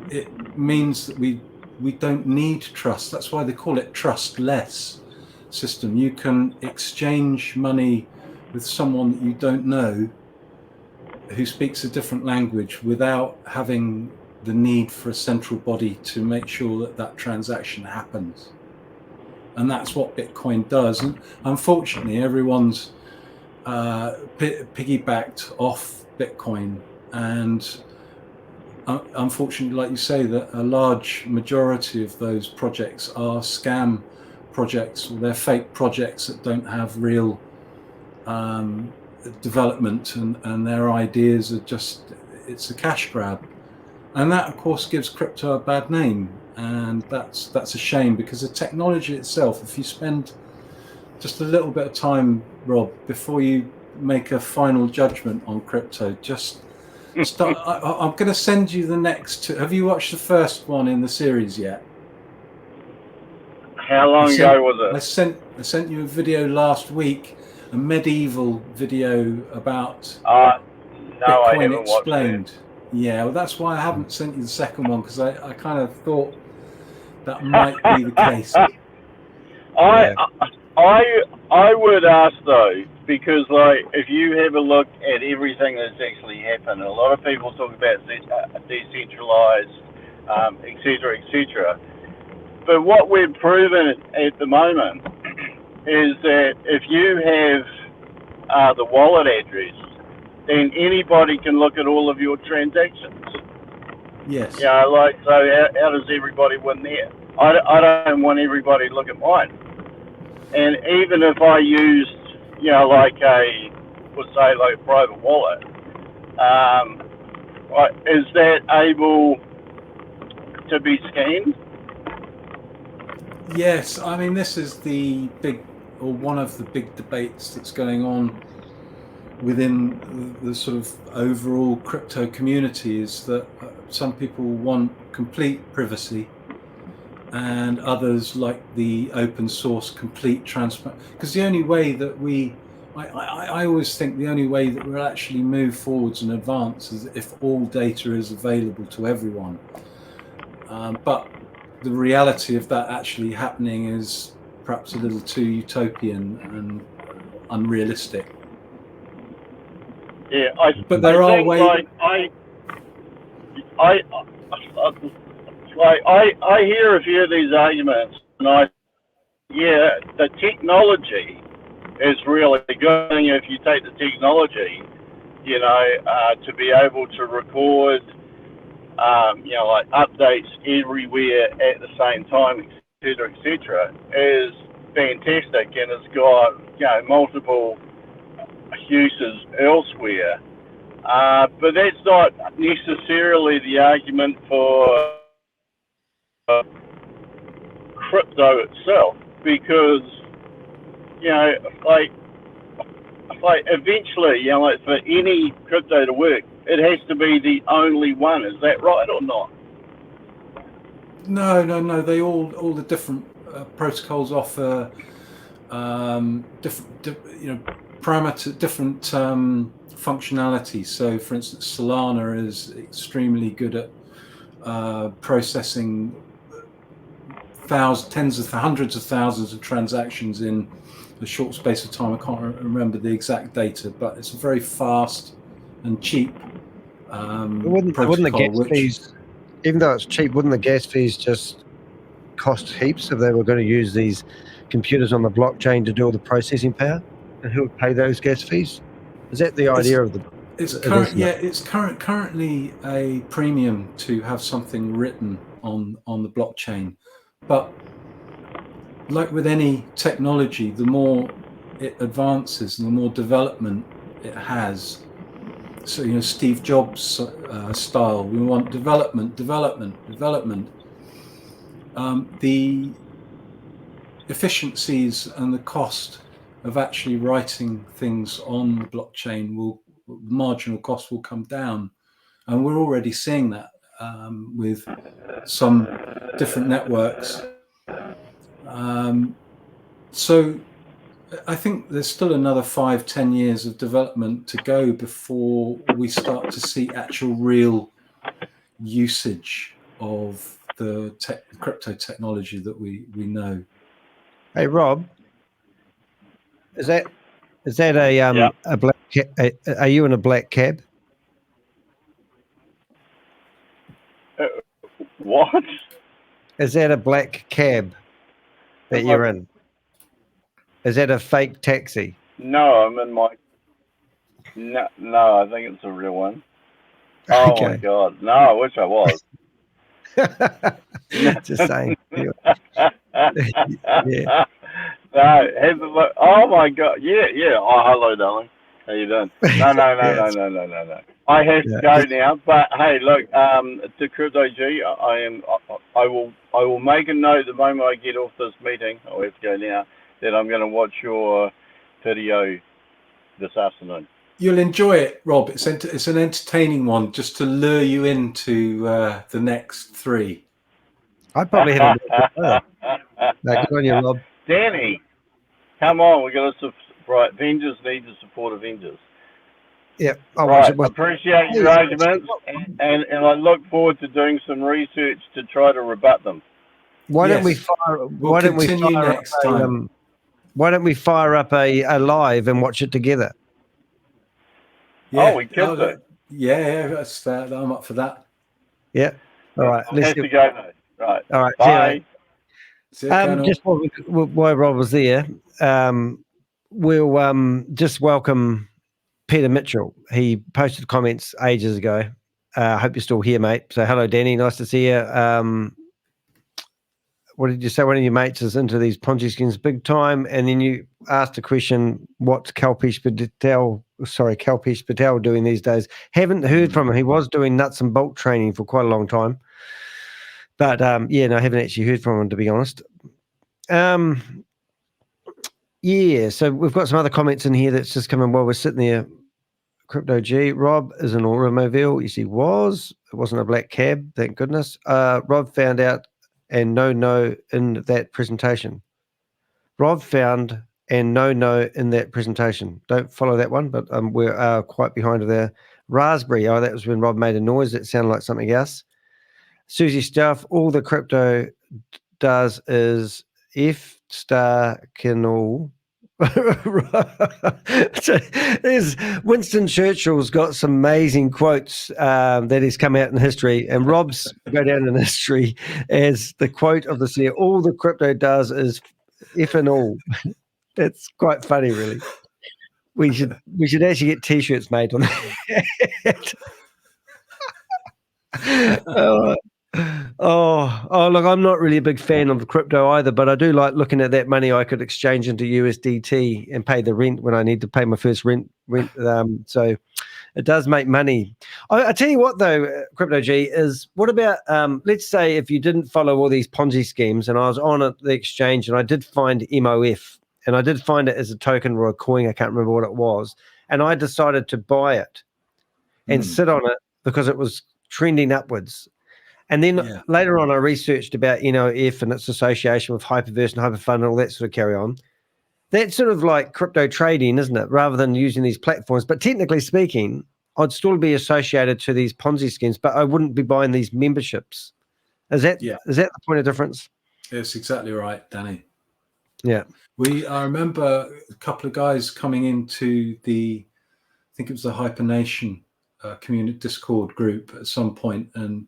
it means that we don't need trust. That's why they call it trustless system. You can exchange money with someone that you don't know who speaks a different language without having the need for a central body to make sure that that transaction happens. And that's what Bitcoin does. And unfortunately, everyone's piggybacked off Bitcoin, and unfortunately, like you say, that a large majority of those projects are scam projects, or they're fake projects that don't have real development, and their ideas are just, it's a cash grab. And that, of course, gives crypto a bad name, and that's a shame, because the technology itself, if you spend just a little bit of time, Rob, before you make a final judgment on crypto, just start. I'm going to send you the next two. Have you watched the first one in the series yet? How long ago was it? I sent you a video last week, a medieval video about Bitcoin explained. Yeah, well, that's why I haven't sent you the second one, because I kind of thought that might be the case. I would ask, though, because if you have a look at everything that's actually happened, a lot of people talk about decentralized, etc. But what we've proven at the moment is that if you have the wallet address, then anybody can look at all of your transactions. Yes. So how does everybody win there? I don't want everybody to look at mine. And even if I used, a private wallet, is that able to be scanned? Yes, I mean, this is one of the big debates that's going on within the sort of overall crypto community, is that some people want complete privacy, and others like the open source complete transparency. Because the only way that I always think the only way that we'll actually move forwards and advance is if all data is available to everyone. But the reality of that actually happening is perhaps a little too utopian, and unrealistic. Yeah, but there are think ways. I hear a few of these arguments, and the technology is really good. If you take the technology, to be able to record, like updates everywhere at the same time, etc., is fantastic, and it's got multiple uses elsewhere. But that's not necessarily the argument for crypto itself, because eventually, for any crypto to work, it has to be the only one. Is that right or not? No. They all the different protocols offer different, parameter, different functionality. So, for instance, Solana is extremely good at processing hundreds of thousands of transactions in a short space of time. I can't remember the exact data, but it's a very fast and cheap wouldn't protocol. the gas fees, even though it's cheap, wouldn't the gas fees just cost heaps if they were going to use these computers on the blockchain to do all the processing power? And who would pay those gas fees? Is that the idea of the? It's currently a premium to have something written on the blockchain, but like with any technology, the more it advances and the more development it has. So Steve Jobs style. We want development. The efficiencies and the cost of actually writing things on the blockchain marginal cost will come down, and we're already seeing that with some different networks. So I think there's still another 5-10 years of development to go before we start to see actual real usage of the crypto technology that we know. Hey Rob, is that a black are you in a black cab? What? Is that a black cab that you're in? Is that a fake taxi? No, I'm in my. No, I think it's a real one. Oh Okay. my God! No, I wish I was. Just saying. Yeah. No, have a look. Oh my God! Yeah. Oh, hello, darling. How you doing? No. I have to go now. But hey, look, to Crypto G, I will make a note the moment I get off this meeting. I have to go now. That I'm going to watch your video this afternoon. You'll enjoy it, Rob. It's an entertaining one, just to lure you into the next 3. I'd probably have a good on you, Rob. Danny, come on, we're going to right. Avengers need to support Avengers. Yeah, right. Appreciate your arguments, and I look forward to doing some research to try to rebut them. Why don't we fire up a live and watch it together? Yeah. We could do. Yeah, I'm up for that. Yeah. All right. Let's go though. Right. All right. Bye. See you, just while Rob was there, we'll just welcome Peter Mitchell. He posted comments ages ago. I hope you're still here, mate. So hello, Danny. Nice to see you. What did you say? One of your mates is into these Ponzi schemes big time, and then you asked a question, what's Kalpesh Patel doing these days? Haven't heard from him. He was doing nuts and bolt training for quite a long time. But I haven't actually heard from him, to be honest. So we've got some other comments in here that's just coming while we're sitting there. Crypto G, Rob is an automobile. Yes, he was. It wasn't a black cab, thank goodness. Rob found out and no in that presentation. Rob found and no in that presentation. Don't follow that one, but we're quite behind there. Raspberry, that was when Rob made a noise that sounded like something else. Susie Stuff, all the crypto does is if star can all So there's Winston Churchill's got some amazing quotes that has come out in history, and Rob's go down in history as the quote of this year. All the crypto does is F and all. It's quite funny, really. We should actually get T-shirts made on that. Look, I'm not really a big fan of crypto either, but I do like looking at that money I could exchange into USDT and pay the rent when I need to pay my first rent. So it does make money. I tell you what, though, Crypto G, is what about, let's say if you didn't follow all these Ponzi schemes, and I was on the exchange and I did find MOF, and I did find it as a token or a coin, I can't remember what it was, and I decided to buy it and sit on it because it was trending upwards. And then later on, I researched about NOF and its association with HyperVerse and HyperFund and all that sort of carry on. That's sort of like crypto trading, isn't it? Rather than using these platforms. But technically speaking, I'd still be associated to these Ponzi schemes, but I wouldn't be buying these memberships. Is that the point of difference? It's exactly right, Danny. Yeah. I remember a couple of guys coming into I think it was the HyperNation community Discord group at some point, and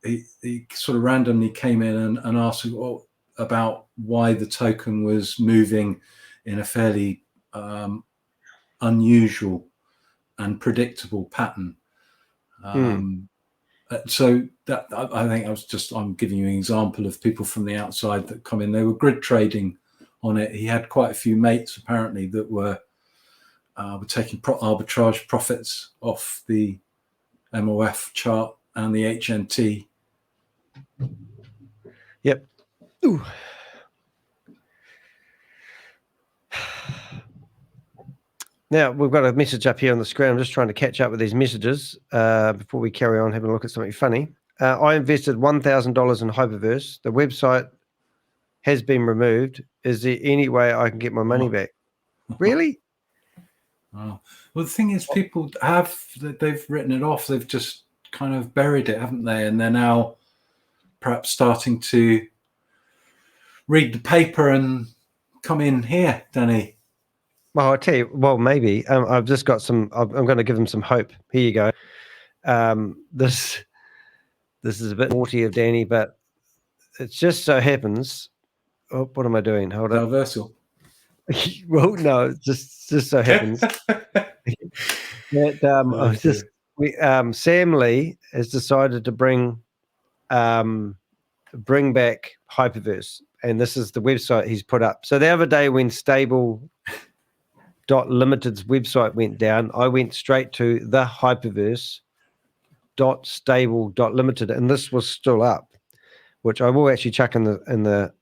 he sort of randomly came in and asked about why the token was moving in a fairly unusual and predictable pattern. So that I think I'm giving you an example of people from the outside that come in. They were grid trading on it. He had quite a few mates apparently that were taking arbitrage profits off the MOF chart and the HNT. Yep. Ooh. Now, we've got a message up here on the screen. I'm just trying to catch up with these messages before we carry on having a look at something funny. I invested $1,000 in HyperVerse. The website has been removed. Is there any way I can get my money back? Really? Oh. Well, the thing is, people they've written it off. They've just kind of buried it, haven't they? And they're now perhaps starting to read the paper and come in here, Danny. Well, I tell you, maybe. I've just got some. I'm going to give them some hope. Here you go. This is a bit naughty of Danny, but it just so happens. Oh, what am I doing? Hold on. Universal. Well, no, it just so happens that Sam Lee has decided to bring back HyperVerse, and this is the website he's put up. So the other day when Stable.Limited's website went down, I went straight to the HyperVerse.Stable.Limited, and this was still up, which I will actually chuck in the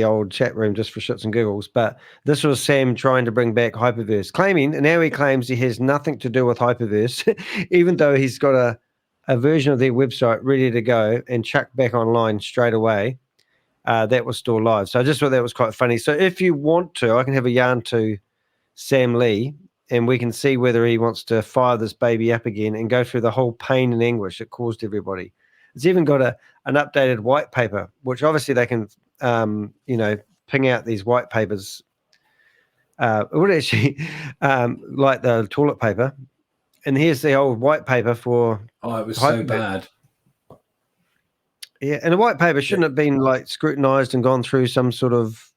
old chat room just for shits and giggles. But this was Sam trying to bring back HyperVerse, claiming, and now he claims he has nothing to do with HyperVerse, even though he's got a version of their website ready to go and chucked back online straight away. That was still live. So I just thought that was quite funny. So if you want to, I can have a yarn to Sam Lee, and we can see whether he wants to fire this baby up again and go through the whole pain and anguish it caused everybody. It's even got an updated white paper, which obviously they can ping out these white papers. It would actually like the toilet paper. And here's the old white paper for. Oh, it was so bad. Yeah, and the white paper shouldn't have been like scrutinized and gone through some sort of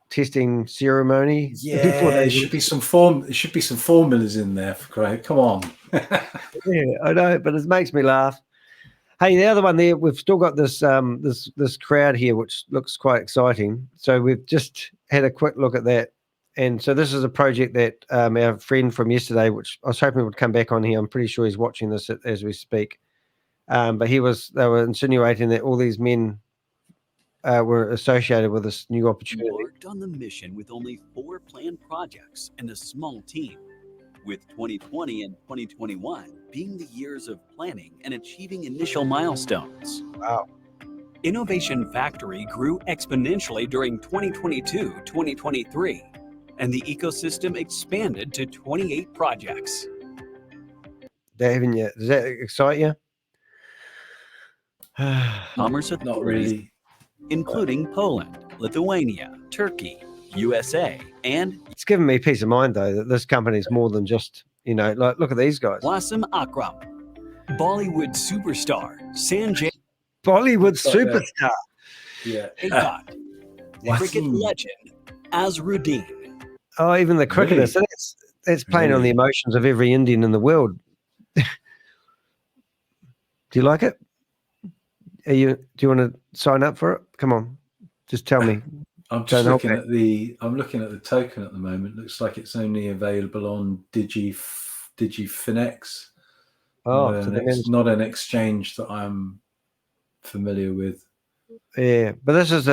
testing ceremony. Yeah, there should be some formulas in there for Craig. Come on. Yeah, I know, but it makes me laugh. Hey, the other one there, we've still got this this crowd here, which looks quite exciting. So we've just had a quick look at that. And so this is a project that our friend from yesterday, which I was hoping would come back on here. I'm pretty sure he's watching this as we speak. But they were insinuating that all these men were associated with this new opportunity. Embarked on the mission with only 4 planned projects and a small team, with 2020 and 2021 being the years of planning and achieving initial milestones. Wow. Innovation Factory grew exponentially during 2022-2023, and the ecosystem expanded to 28 projects. Does that excite you? Commerce authorities, including Poland, Lithuania, Turkey, USA, and it's given me peace of mind though that this company is more than just, you know, like look at these guys. Wasim Akram, Bollywood superstar Sanjay, Bollywood superstar. Yeah. cricket legend Azruddin. Oh, even the cricketer. Really? So that's playing on the emotions of every Indian in the world. Do you like it? Do you want to sign up for it? Come on, just tell me. I'm just looking at the token at the moment. Looks like it's only available on Digifinex. Oh, not an exchange that I'm familiar with. Yeah, but this is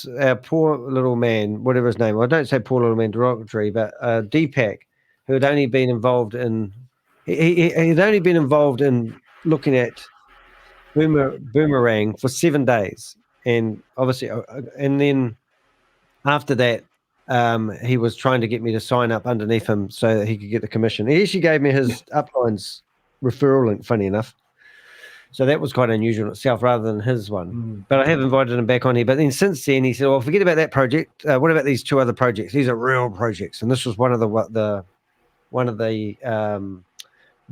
our poor little man, whatever his name. Well, I don't say poor little man derogatory, but Deepak, who had only been involved in he'd only been involved in looking at Boomerang for 7 days, and obviously, and then after that, he was trying to get me to sign up underneath him so that he could get the commission. He actually gave me his upline's referral link, funny enough. So that was quite unusual in itself rather than his one. But I have invited him back on here. But then since then, he said, well, forget about that project. What about these two other projects? These are real projects. And this was one of the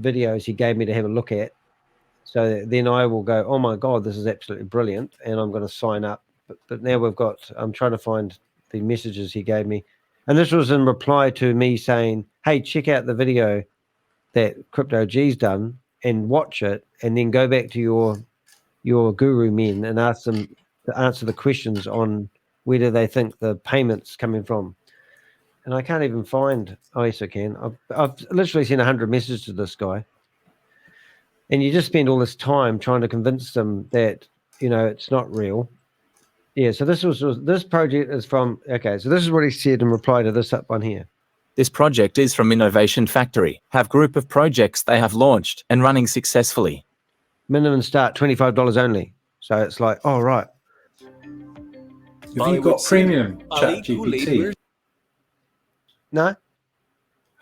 videos he gave me to have a look at. So then I will go, oh, my God, this is absolutely brilliant. And I'm going to sign up. But now I'm trying to find the messages he gave me. And this was in reply to me saying, hey, check out the video that Crypto G's done and watch it, and then go back to your guru men and ask them to answer the questions on where do they think the payments coming from. And I can't even find. Oh, yes, I can. I've literally sent 100 messages to this guy, and you just spend all this time trying to convince them that, you know, it's not real. Yeah. So this project is from. Okay. So this is what he said in reply to this up one here. This project is from Innovation Factory, have group of projects they have launched and running successfully. Minimum start, $25 only. So it's like, oh, right. Have you got premium ChatGPT? No.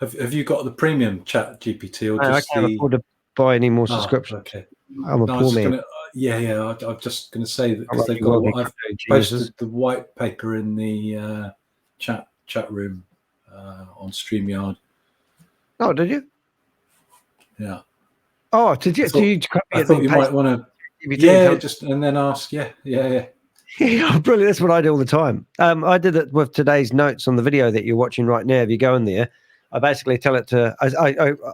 Have you got the premium ChatGPT or just I can't afford to buy any more subscriptions. Okay. I'm a poor man. I'm just going to say that because they've got I've posted the white paper in the chat room. On StreamYard. Oh, did you? Yeah. Oh, did you? I thought you might want to. Yeah, just and then ask. Yeah. Yeah, brilliant. That's what I do all the time. I did it with today's notes on the video that you're watching right now. If you go in there, I basically tell it to.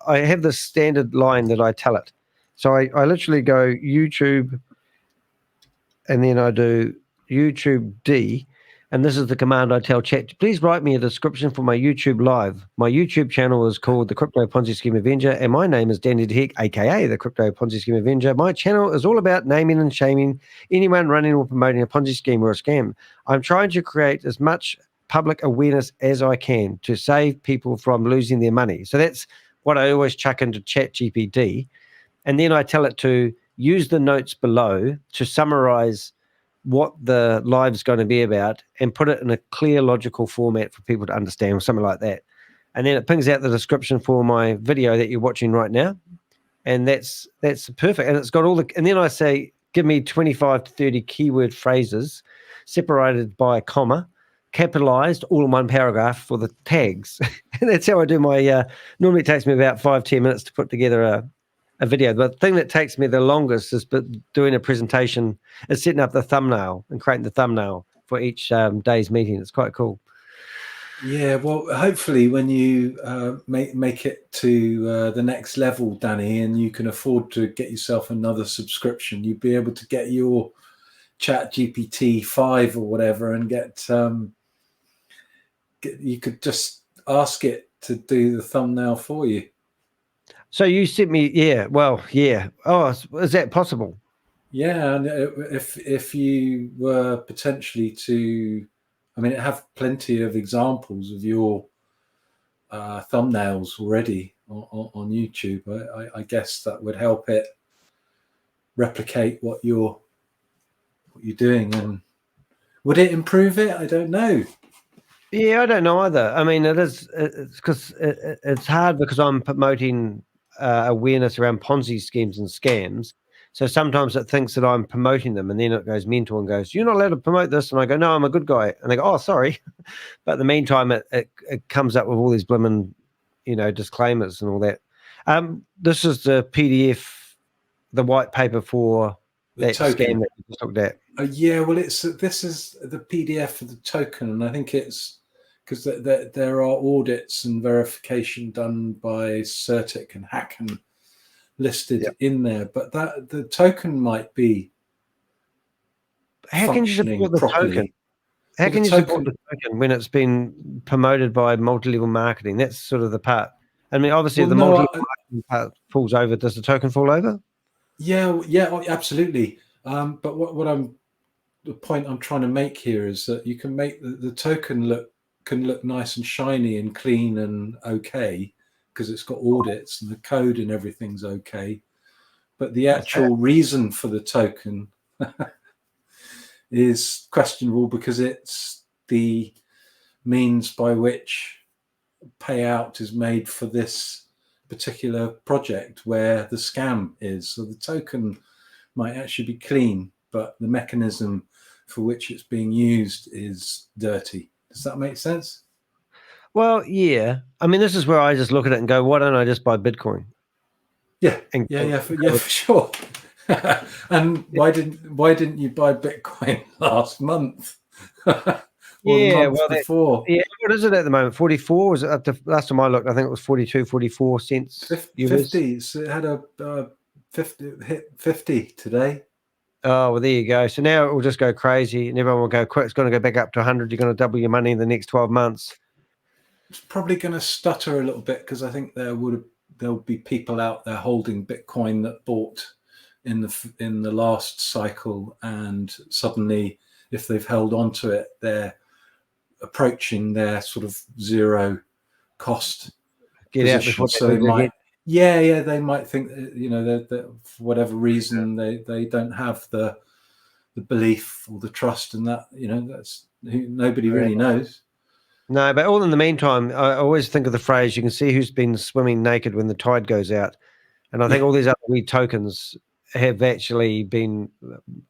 I have this standard line that I tell it. So I literally go YouTube, and then I do YouTube D. And this is the command I tell chat, please write me a description for my YouTube live. My YouTube channel is called the Crypto Ponzi Scheme Avenger, and my name is Danny de Hek, aka the Crypto Ponzi Scheme Avenger. My channel is all about naming and shaming anyone running or promoting a Ponzi scheme or a scam. I'm trying to create as much public awareness as I can to save people from losing their money. So that's what I always chuck into ChatGPT. And then I tell it to use the notes below to summarize what the live's going to be about and put it in a clear, logical format for people to understand or something like that. And then it pings out the description for my video that you're watching right now. And that's perfect. And it's got all the, and then I say, give me 25 to 30 keyword phrases separated by a comma, capitalized, all in one paragraph for the tags. And that's how I do my, normally it takes me about 5-10 minutes to put together a video. But the thing that takes me the longest is doing a presentation, is setting up the thumbnail and creating the thumbnail for each day's meeting. It's quite cool. Yeah, well, hopefully when you make it to the next level, Danny, and you can afford to get yourself another subscription, you'll be able to get your ChatGPT 5 or whatever and you could just ask it to do the thumbnail for you. So you sent me, yeah. Oh, is that possible? Yeah, and if you were potentially to, I mean, I have plenty of examples of your thumbnails already on YouTube. I guess that would help it replicate what you're doing. And would it improve it? I don't know. Yeah, I don't know either. I mean, it's because it's hard because I'm promoting awareness around Ponzi schemes and scams. So sometimes it thinks that I'm promoting them, and then it goes mental and goes, "You're not allowed to promote this." And I go, "No, I'm a good guy." And they go, "Oh, sorry." But in the meantime, it comes up with all these blimmin', disclaimers and all that. This is the PDF, the white paper for that scam that you just looked at. Yeah, well, this is the PDF for the token, and I think it's because there are audits and verification done by Certic and Hacken listed in there, but the token might be How can you support the token? How can you support the token when it's been promoted by multi-level marketing? That's sort of the part. I mean, obviously, the multi-level marketing part falls over. Does the token fall over? Yeah, absolutely. But the point I'm trying to make here is that you can make the token look nice and shiny and clean and okay because it's got audits and the code and everything's okay. But the actual reason for the token is questionable because it's the means by which payout is made for this particular project where the scam is. So the token might actually be clean, but the mechanism for which it's being used is dirty. Does that make sense? Well, yeah. I mean, this is where I just look at it and go, why don't I just buy Bitcoin? Yeah, for sure. And why didn't you buy Bitcoin last month? Before? Yeah, what is it at the moment? 44? Was it up to last time I looked? I think it was 42, 44 cents. 50. So it had a 50 today. Oh, well, there you go. So now it will just go crazy and everyone will go, quick, it's going to go back up to 100. You're going to double your money in the next 12 months. It's probably going to stutter a little bit because I think there'll be people out there holding Bitcoin that bought in the last cycle, and suddenly, if they've held on to it, they're approaching their sort of zero cost position. So they might, they might think that for whatever reason they don't have the belief or the trust in that. That's nobody really knows. No, but all in the meantime, I always think of the phrase, you can see who's been swimming naked when the tide goes out. And I think all these other weird tokens have actually been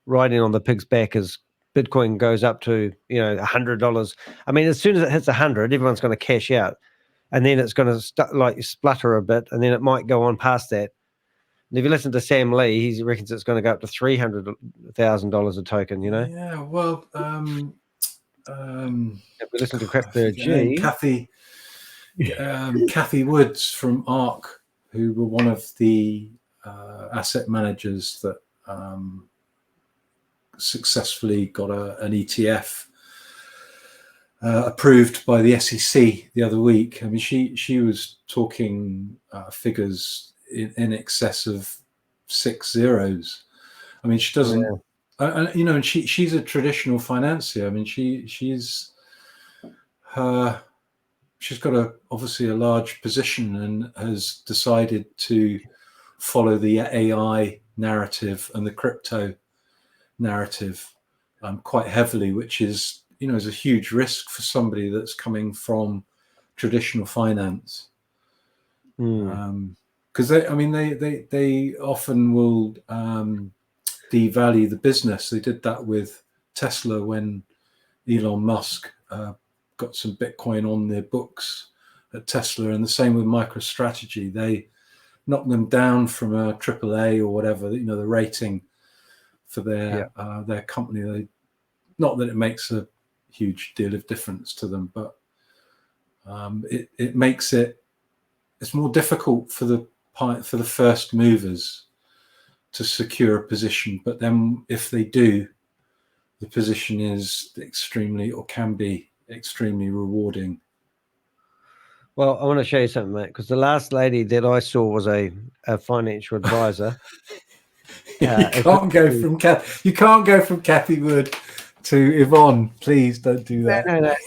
riding on the pig's back as Bitcoin goes up to, $100. I mean, as soon as it hits 100, everyone's going to cash out. And then it's going to splutter a bit, and then it might go on past that. And if you listen to Sam Lee, he reckons it's going to go up to $300,000 a token, Yeah, well... if we listen to Crypto G, Kathy Woods from ARC, who were one of the asset managers that successfully got an ETF approved by the SEC the other week. I mean, she was talking figures in excess of 6 zeros. I mean, she doesn't. Yeah. And she's a traditional financier. I mean, she's got obviously a large position and has decided to follow the AI narrative and the crypto narrative quite heavily, which is is a huge risk for somebody that's coming from traditional finance. Because they often will devalue the business. They did that with Tesla when Elon Musk got some Bitcoin on their books at Tesla, and the same with MicroStrategy. They knocked them down from a AAA or whatever, the rating for their company. Not that it makes a huge deal of difference to them, but it makes it's more difficult for the first movers to secure a position. But then if they do, the position is can be extremely rewarding. Well, I want to show you something, mate, because the last lady that I saw was a financial advisor. You can't go from Kathy Wood to Yvonne. Please don't do that.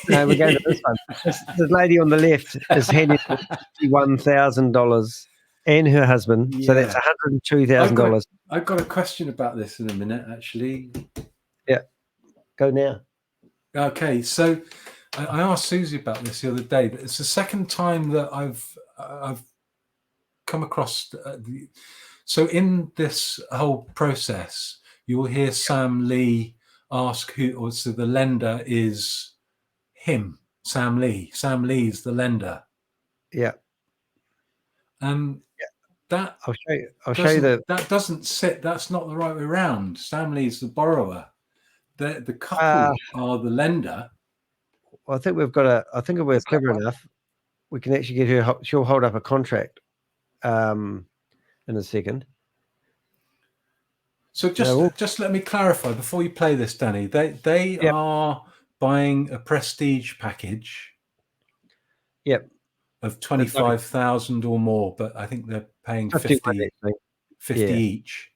No, we're going to this one. This lady on the left is handing $51,000 and her husband. Yeah. So that's $102,000. I've got a question about this in a minute, actually. Yeah. Go now. Okay. So I asked Susie about this the other day, but it's the second time that I've come across So in this whole process, you will hear Sam Lee ask who, so the lender is him, Sam Lee. Sam Lee is the lender. Yeah. That I'll show you that doesn't sit. That's not the right way around. Sam Lee's the borrower. The couple are the lender. Well, I think we've got I think if we're clever enough, we can actually get her. She'll hold up a contract in a second. So just let me clarify before you play this, Danny. They are buying a prestige package. Yep. Of 25,000 or more, but I think they're paying 50 each.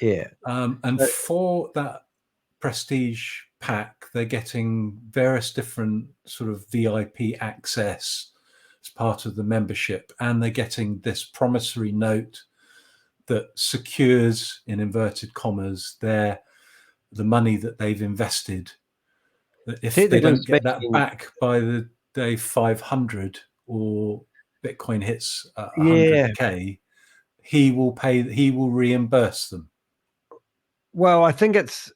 Yeah. And for that prestige pack, they're getting various different sort of VIP access as part of the membership, and they're getting this promissory note that secures, in inverted commas, the money that they've invested. That if they don't get that back by the day 500 or Bitcoin hits 100K, he will reimburse them. Well, I think it's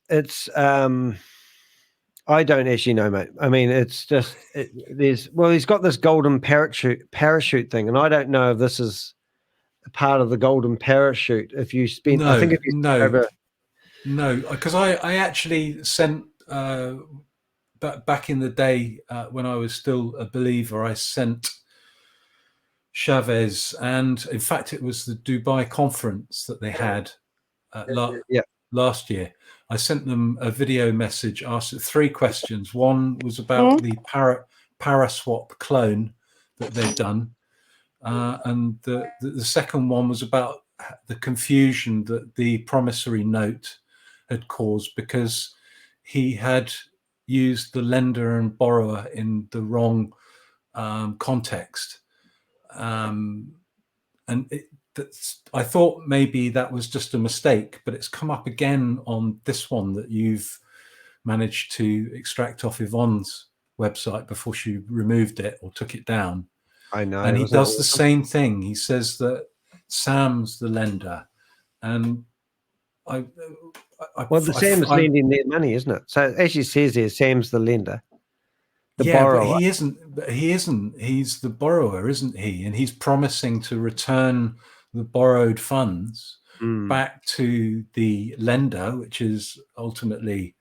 I don't actually know, mate. I mean, it's just he's got this golden parachute thing, and I don't know if this is a part of the golden parachute. If you spend, I think if you no, because I actually sent back in the day when I was still a believer, I sent Chavez, and in fact, it was the Dubai conference that they had last year. I sent them a video message, asked 3 questions. One was about the Paraswap clone that they'd done, and the second one was about the confusion that the promissory note had caused because he had used the lender and borrower in the wrong context. And I thought maybe that was just a mistake, but it's come up again on this one that you've managed to extract off Yvonne's website before she removed it or took it down. I know. And he does the same thing. He says that Sam's the lender, and Sam's lending their money, isn't it? So it actually says there, Sam's the lender. Borrower. But he isn't. He's the borrower, isn't he? And he's promising to return the borrowed funds back to the lender, which is ultimately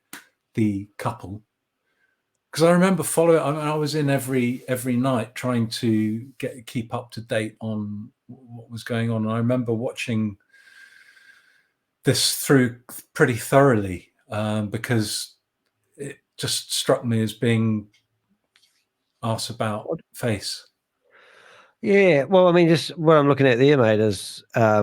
the couple. Because I remember I was in every night trying to keep up to date on what was going on. And I remember watching this through pretty thoroughly because it just struck me as being arse about face. Yeah, well, I mean, just what I'm looking at there, mate, is I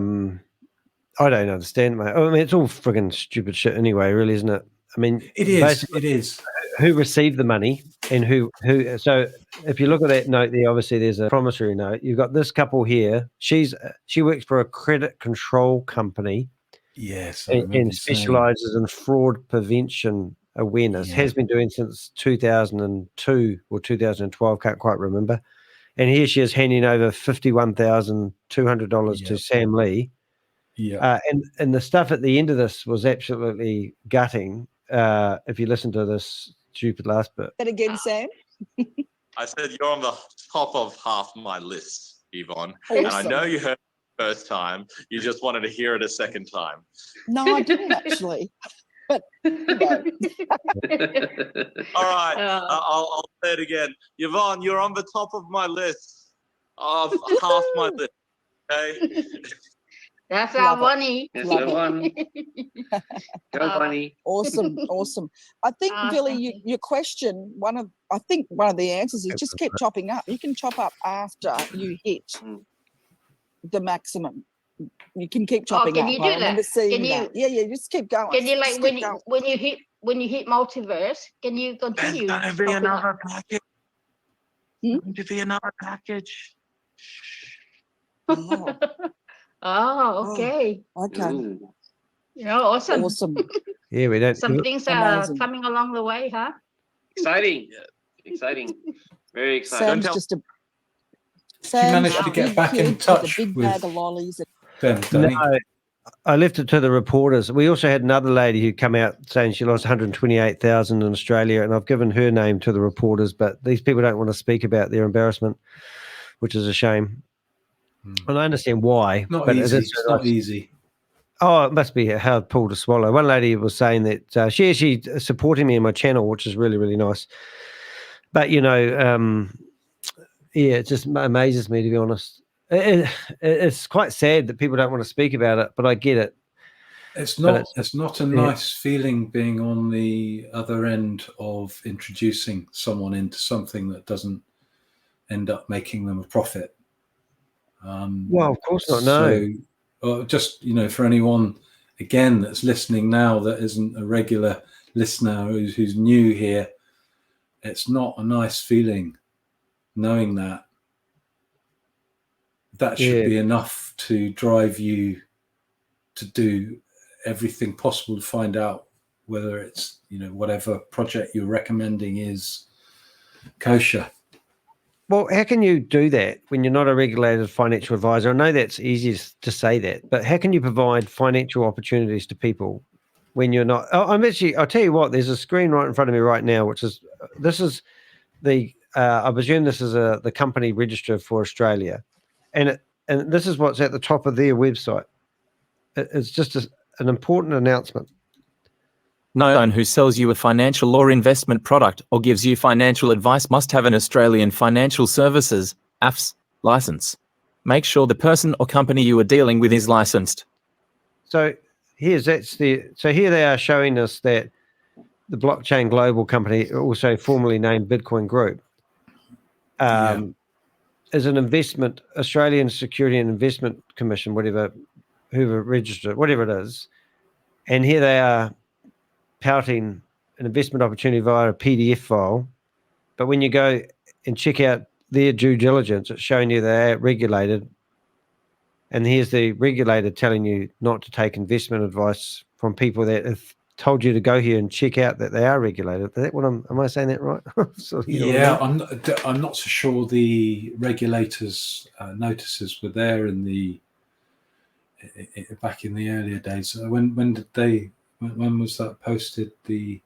don't understand, mate. I mean, it's all frigging stupid shit anyway, really, isn't it? I mean, it is. Who received the money and who? So if you look at that note there, obviously there's a promissory note. You've got this couple here. She works for a credit control company. Yes, and specializes in fraud prevention awareness. Has been doing since 2002 or 2012, can't quite remember. And here she is handing over $51,200 to Sam Lee. Yeah. And the stuff at the end of this was absolutely gutting. If you listen to this stupid last bit. That again, Sam? I said you're on the top of half my list, Yvonne. Awesome. And I know you heard it the first time. You just wanted to hear it a second time. No, I didn't actually. But all right, I'll say it again. Yvonne, you're on the top of my list of half my list. Okay. That's our money. That's our money. Go money. Awesome. I think, Billy, your question, one of the answers is just keep chopping up. You can chop up after you hit the maximum. You can keep chopping up. Can you do that? Yeah, just keep going. Can you when you hit multiverse? Can you continue? There's gonna be another package. Going to be another package. Oh, okay. Okay. Yeah, awesome. Yeah, we don't. Some things are coming along the way, huh? Exciting. Very exciting. Sam's just a. You managed to get back in touch with a big with bag of lollies. them, Danny. I left it to the reporters. We also had another lady who come out saying she lost 128,000 in Australia, and I've given her name to the reporters, but these people don't want to speak about their embarrassment, which is a shame. And I understand why. Not but easy. It's not easy. Oh, it must be a hard pill to swallow. One lady was saying that she actually supporting me in my channel, which is really, really nice. But, you know, yeah, it just amazes me, to be honest. It's quite sad that people don't want to speak about it, but I get it. It's not a nice feeling being on the other end of introducing someone into something that doesn't end up making them a profit. Well, of course not. No. So, just, you know, for anyone again that's listening now that isn't a regular listener who's new here, it's not a nice feeling knowing that. That should be enough to drive you to do everything possible to find out whether it's, you know, whatever project you're recommending is kosher. Well, how can you do that when you're not a regulated financial advisor? I know that's easiest to say that, but how can you provide financial opportunities to people when you're not? I'll tell you what, there's a screen right in front of me right now, which is, this is the, I presume this is the company register for Australia. And this is what's at the top of their website. It's just an important announcement. No one who sells you a financial or investment product or gives you financial advice must have an Australian Financial Services (AFS) license. Make sure the person or company you are dealing with is licensed. So here they are showing us that the Blockchain Global company, also formerly named Bitcoin Group, is an investment, Australian Security and Investment Commission, whoever registered, whatever it is. And here they are touting an investment opportunity via a PDF file. But when you go and check out their due diligence, it's showing you they're regulated. And here's the regulator telling you not to take investment advice from people that have told you to go here and check out that they are regulated. Is that what am I saying that right? Yeah, I'm not so sure the regulators' notices were there in the back in the earlier days. When was that posted? It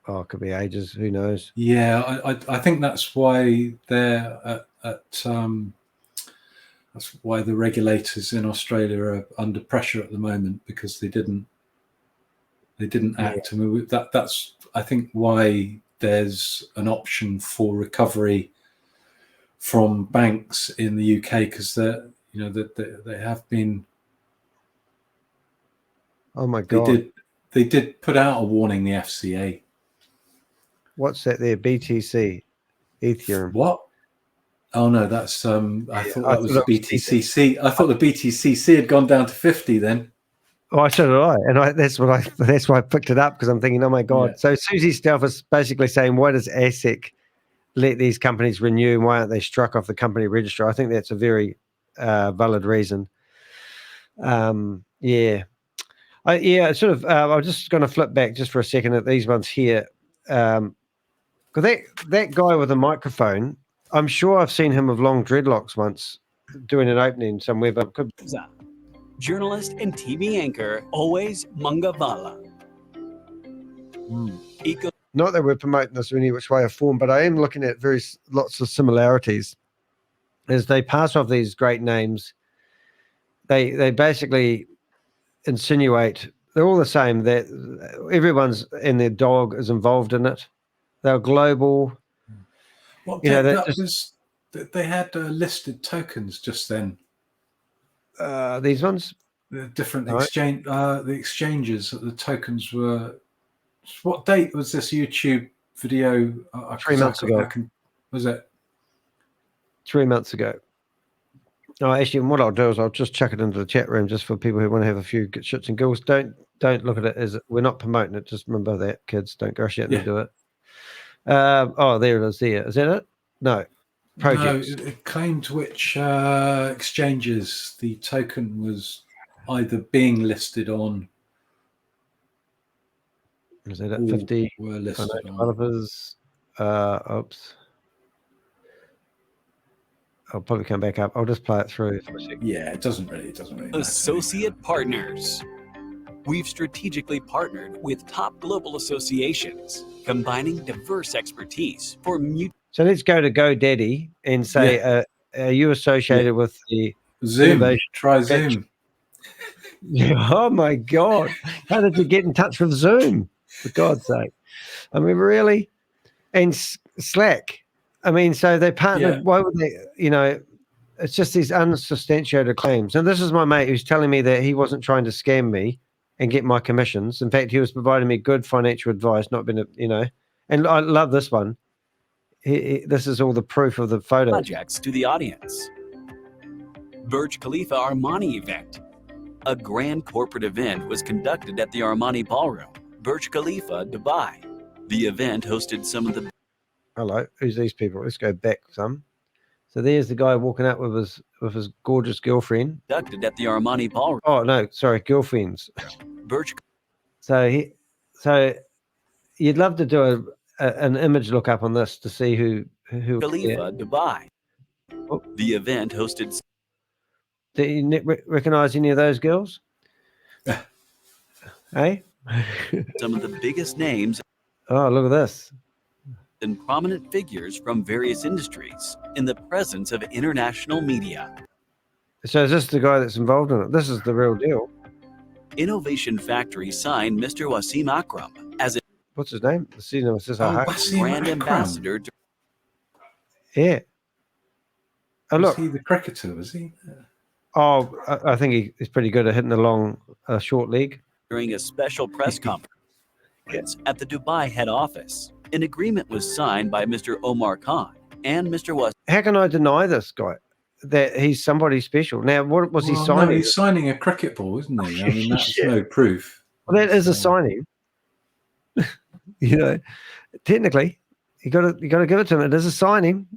could be ages. Who knows? Yeah, I think that's why they're that's why the regulators in Australia are under pressure at the moment, because they didn't act. I mean, that's I think why there's an option for recovery from banks in the UK, because they have been. Oh my God! They did put out a warning, the FCA. What's that there? BTC, Ethereum. What? Oh no, that's I thought that was BTCC. I thought the BTCC had gone down to 50 then. Oh, so did I, and that's why I picked it up, because I'm thinking, oh my God. Yeah. So Susie Stealth is basically saying, why does ASIC let these companies renew, and why aren't they struck off the company register? I think that's a very valid reason. Yeah. Sort of. I'm just going to flip back just for a second at these ones here, because that guy with a microphone, I'm sure I've seen him with long dreadlocks once doing an opening somewhere, but could. Journalist and TV anchor, always Mangavala. Not that we're promoting this in any which way or form, but I am looking at lots of similarities. As they pass off these great names, they basically insinuate they're all the same, that everyone's and their dog is involved in it. They're global. Well, they had listed tokens just then. These ones, the different exchange, the exchanges that the tokens were. What date was this YouTube video? 3 months ago. Was it 3 months ago? No, actually, what I'll do is I'll just chuck it into the chat room just for people who want to have a few shits and giggles. Don't look at it as we're not promoting it. Just remember that, kids. Don't go out and do it. There it is. There is that it? No. Projects. No, it claimed which exchanges the token was either being listed on. Is that at 50? Were listed on. Developers. Oops. I'll probably come back up. I'll just play it through for a second. Yeah, it doesn't really matter. Associate partners. We've strategically partnered with top global associations, combining diverse expertise for mutual. So let's go to GoDaddy and say, are you associated with the Zoom? Innovation? Try Zoom. Oh my God. How did you get in touch with Zoom? For God's sake. I mean, really? And Slack. I mean, so they partnered. Yeah. Why would they, it's just these unsubstantiated claims. And this is my mate who's telling me that he wasn't trying to scam me and get my commissions. In fact, he was providing me good financial advice, not been, and I love this one. This is all the proof of the photos. Projects to the audience. Burj Khalifa Armani event. A grand corporate event was conducted at the Armani Ballroom, Burj Khalifa, Dubai. The event hosted some of the... Hello, who's these people? Let's go back some. So there's the guy walking out with his gorgeous girlfriend. Conducted at the Armani Ballroom. Oh no, sorry, girlfriends. Burj. So you'd love to do an image lookup on this to see who Khalifa, Dubai. Oh. The event hosted. Do you recognize any of those girls? Hey? Some of the biggest names. Oh, look at this. And prominent figures from various industries in the presence of international media. So is this the guy that's involved in it? This is the real deal. Innovation Factory signed Mr. Wasim Akram as a... What's his name? Brand ambassador. Yeah. Oh, look. Was he the cricketer, was he? Oh, I think he's pretty good at hitting a long, short leg. During a special press conference at the Dubai head office, an agreement was signed by Mr. Omar Khan and Mr. Was. How can I deny this guy that he's somebody special? Now, what was he signing? No, he's signing a cricket ball, isn't he? I mean, that's no proof. Well, that is a signing. Technically, you got to give it to him. It is a signing,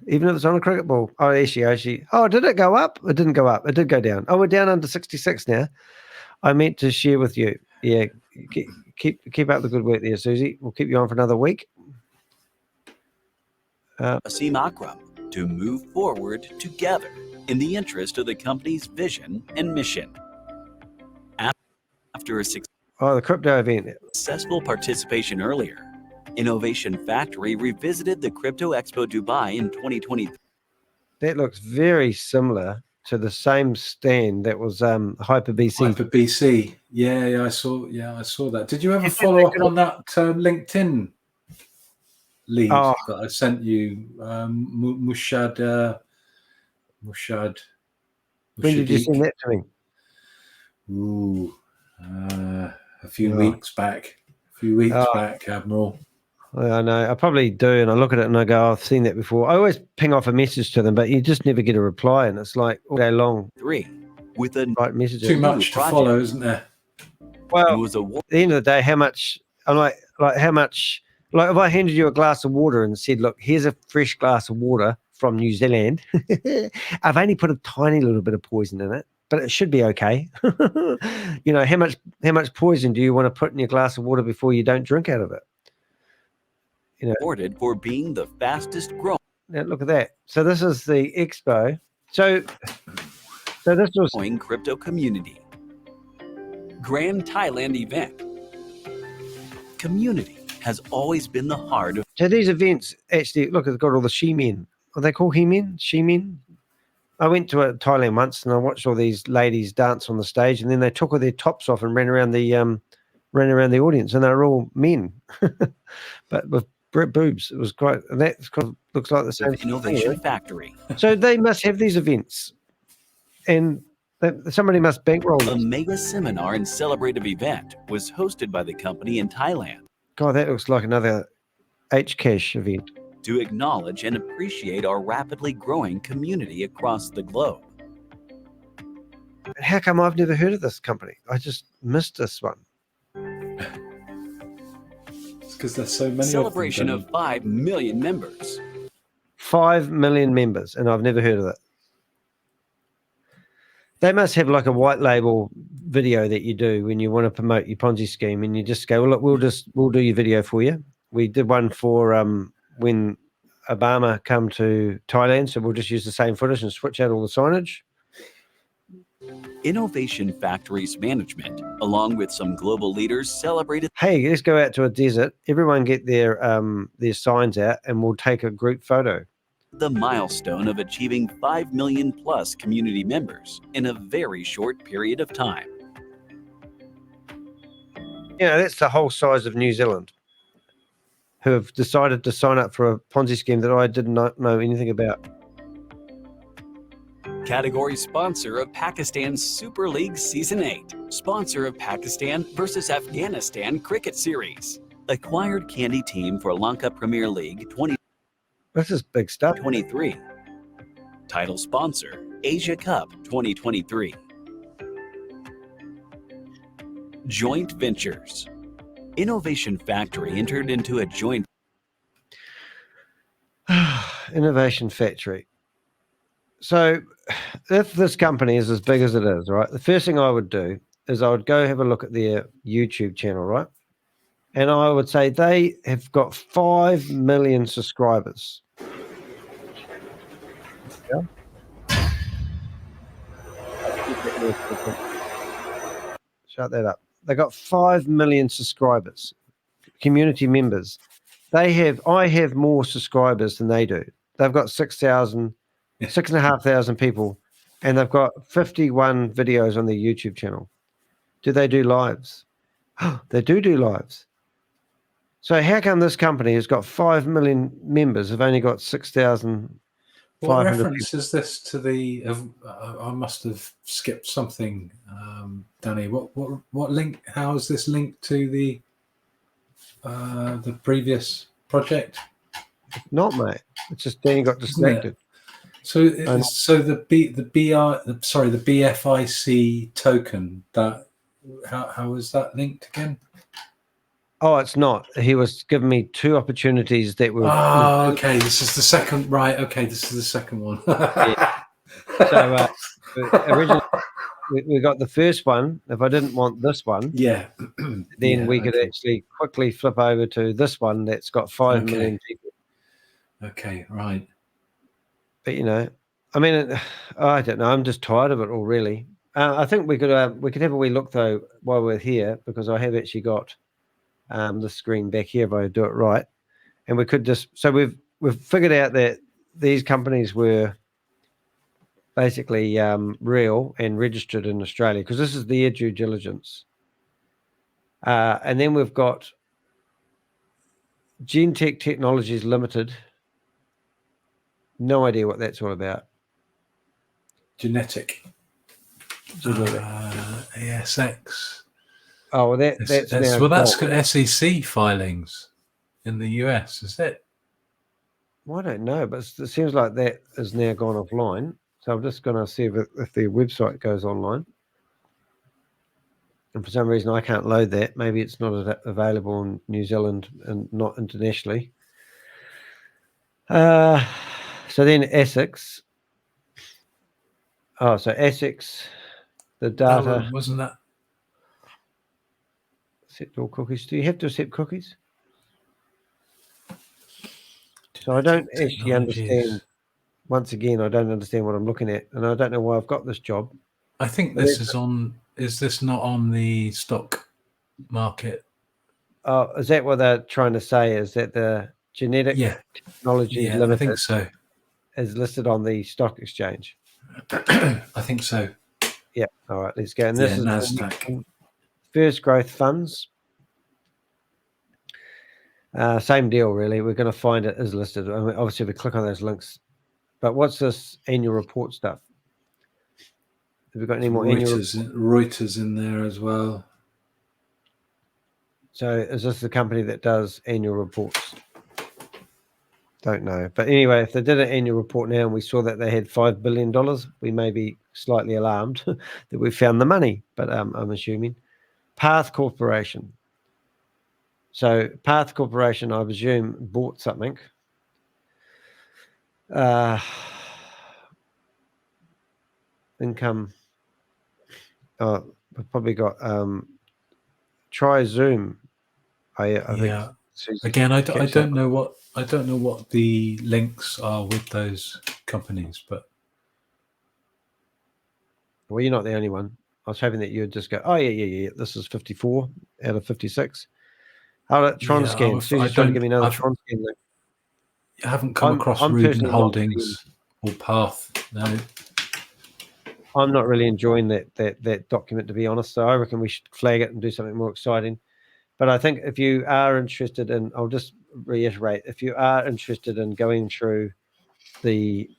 even if it's on a cricket ball. Oh, actually. Oh, did it go up? It didn't go up. It did go down. Oh, we're down under 66 now. I meant to share with you. Yeah, keep up the good work there, Susie. We'll keep you on for another week. Wasim Akram to move forward together in the interest of the company's vision and mission. After a the crypto event. Successful participation earlier, Innovation Factory revisited the Crypto Expo Dubai in 2020. That looks very similar to the same stand that was HyperBC. HyperBC. Yeah, I saw that. Did you ever follow up on that LinkedIn lead that I sent you? Mushad. When did you send that to me? Ooh, a few weeks back. Back, Admiral. I know. I probably do, and I look at it and I go, I've seen that before. I always ping off a message to them, but you just never get a reply, and it's like all day long. 3 with a right messages. Too much to follow, isn't there? Well, at the end of the day, how much? I'm like how much? Like if I handed you a glass of water and said, "Look, here's a fresh glass of water from New Zealand. I've only put a tiny little bit of poison in it, but it should be okay." How much poison do you want to put in your glass of water before you don't drink out of it? Awarded for being the fastest growing. Now look at that. So this is the expo. So this was crypto community. Grand Thailand event. Community has always been the heart of. So these events actually look. It's got all the she-men. Are they called he-men? She-men. I went to Thailand once and I watched all these ladies dance on the stage, and then they took all their tops off and ran around the audience, and they were all men, but with boobs. It was quite, and that looks like the same Innovation Factory. So they must have these events, and somebody must bankroll A them. mega seminar and celebrative event was hosted by the company in Thailand. God, that looks like another HCash event. To acknowledge and appreciate our rapidly growing community across the globe. How come I've never heard of this company? I just missed this one. It's because there's so many. Celebration of 5 million members. 5 million members, and I've never heard of it. They must have like a white label video that you do when you want to promote your Ponzi scheme, and you just go, well, look, we'll do your video for you. We did one for when Obama come to Thailand, so we'll just use the same footage and switch out all the signage. Innovation Factories Management, along with some global leaders, celebrated. Hey, let's go out to a desert. Everyone get their signs out, and we'll take a group photo. The milestone of achieving 5 million plus community members in a very short period of time. You know, that's the whole size of New Zealand, who have decided to sign up for a Ponzi scheme that I did not know anything about. Category sponsor of Pakistan Super League Season 8. Sponsor of Pakistan versus Afghanistan Cricket Series. Acquired candy team for Lanka Premier League 20. This is big stuff. 23. Title sponsor Asia Cup 2023. Joint ventures. Innovation Factory entered into a joint. Innovation Factory. So if this company is as big as it is, right, the first thing I would do is I would go have a look at their YouTube channel, right? And I would say they have got 5 million subscribers. Yeah. Shut that up. They got 5 million subscribers, community members. I have more subscribers than they do. They've got 6,500 people, and they've got 51 videos on their YouTube channel. Do they do lives? They do lives. So how come this company has got 5 million members, have only got 6,500? What reference is this to the? I must have skipped something, Danny. What link? How is this linked to the previous project? Not, mate. It's just Danny got distracted. So the BFIC token, that how is that linked again? Oh, it's not. He was giving me 2 opportunities that were. Oh, okay. This is the second. Right. Okay. This is the second one. Yeah. So originally we got the first one. If I didn't want this one, yeah, then we could actually quickly flip over to this one that's got 5 million people. Okay. Right. But you know, I mean, I don't know. I'm just tired of it all, really. I think we could have a wee look though while we're here, because I have actually got the screen back here if I do it right, and we could just. So we've figured out that these companies were basically real and registered in Australia, because this is their due diligence. And then we've got Gentech Technologies Limited. No idea what that's all about. Genetic. ASX. Oh, well, that's got SEC filings in the US, is it? Well, I don't know, but it seems like that has now gone offline. So I'm just going to see if their website goes online. And for some reason, I can't load that. Maybe it's not available in New Zealand and not internationally. So then ASICs. Oh, so ASICs, the data. Wasn't that? Accept all cookies. Do you have to accept cookies? So I don't actually understand. Once again, I don't understand what I'm looking at, and I don't know why I've got this job. I think this is on. Is this not on the stock market? Oh, is that what they're trying to say? Is that the Genetic Technology Limited? I think so. Is listed on the stock exchange. I think so. Yeah. All right. Let's go. And this is NASDAQ. First Growth Funds. Same deal, really. We're going to find it is listed. I mean, obviously, if we click on those links. But what's this annual report stuff? Have we got any more Reuters in there as well. So is this the company that does annual reports? Don't know. But anyway, if they did an annual report now and we saw that they had $5 billion, we may be slightly alarmed that we found the money. But I'm assuming. Path Corporation. So Path Corporation, I presume, bought something. Income. We've probably got try Zoom. I think Again, I don't know what the links are with those companies, but well, you're not the only one. I was hoping that you'd just go, oh yeah. This is 54 out of 56. How about Tron scan? Susie's trying to give me another Tron scan link. I haven't come across Rubin Holdings or Path. No. I'm not really enjoying that document, to be honest. So I reckon we should flag it and do something more exciting. But I think if you are interested in, I'll just reiterate, if you are interested in going through the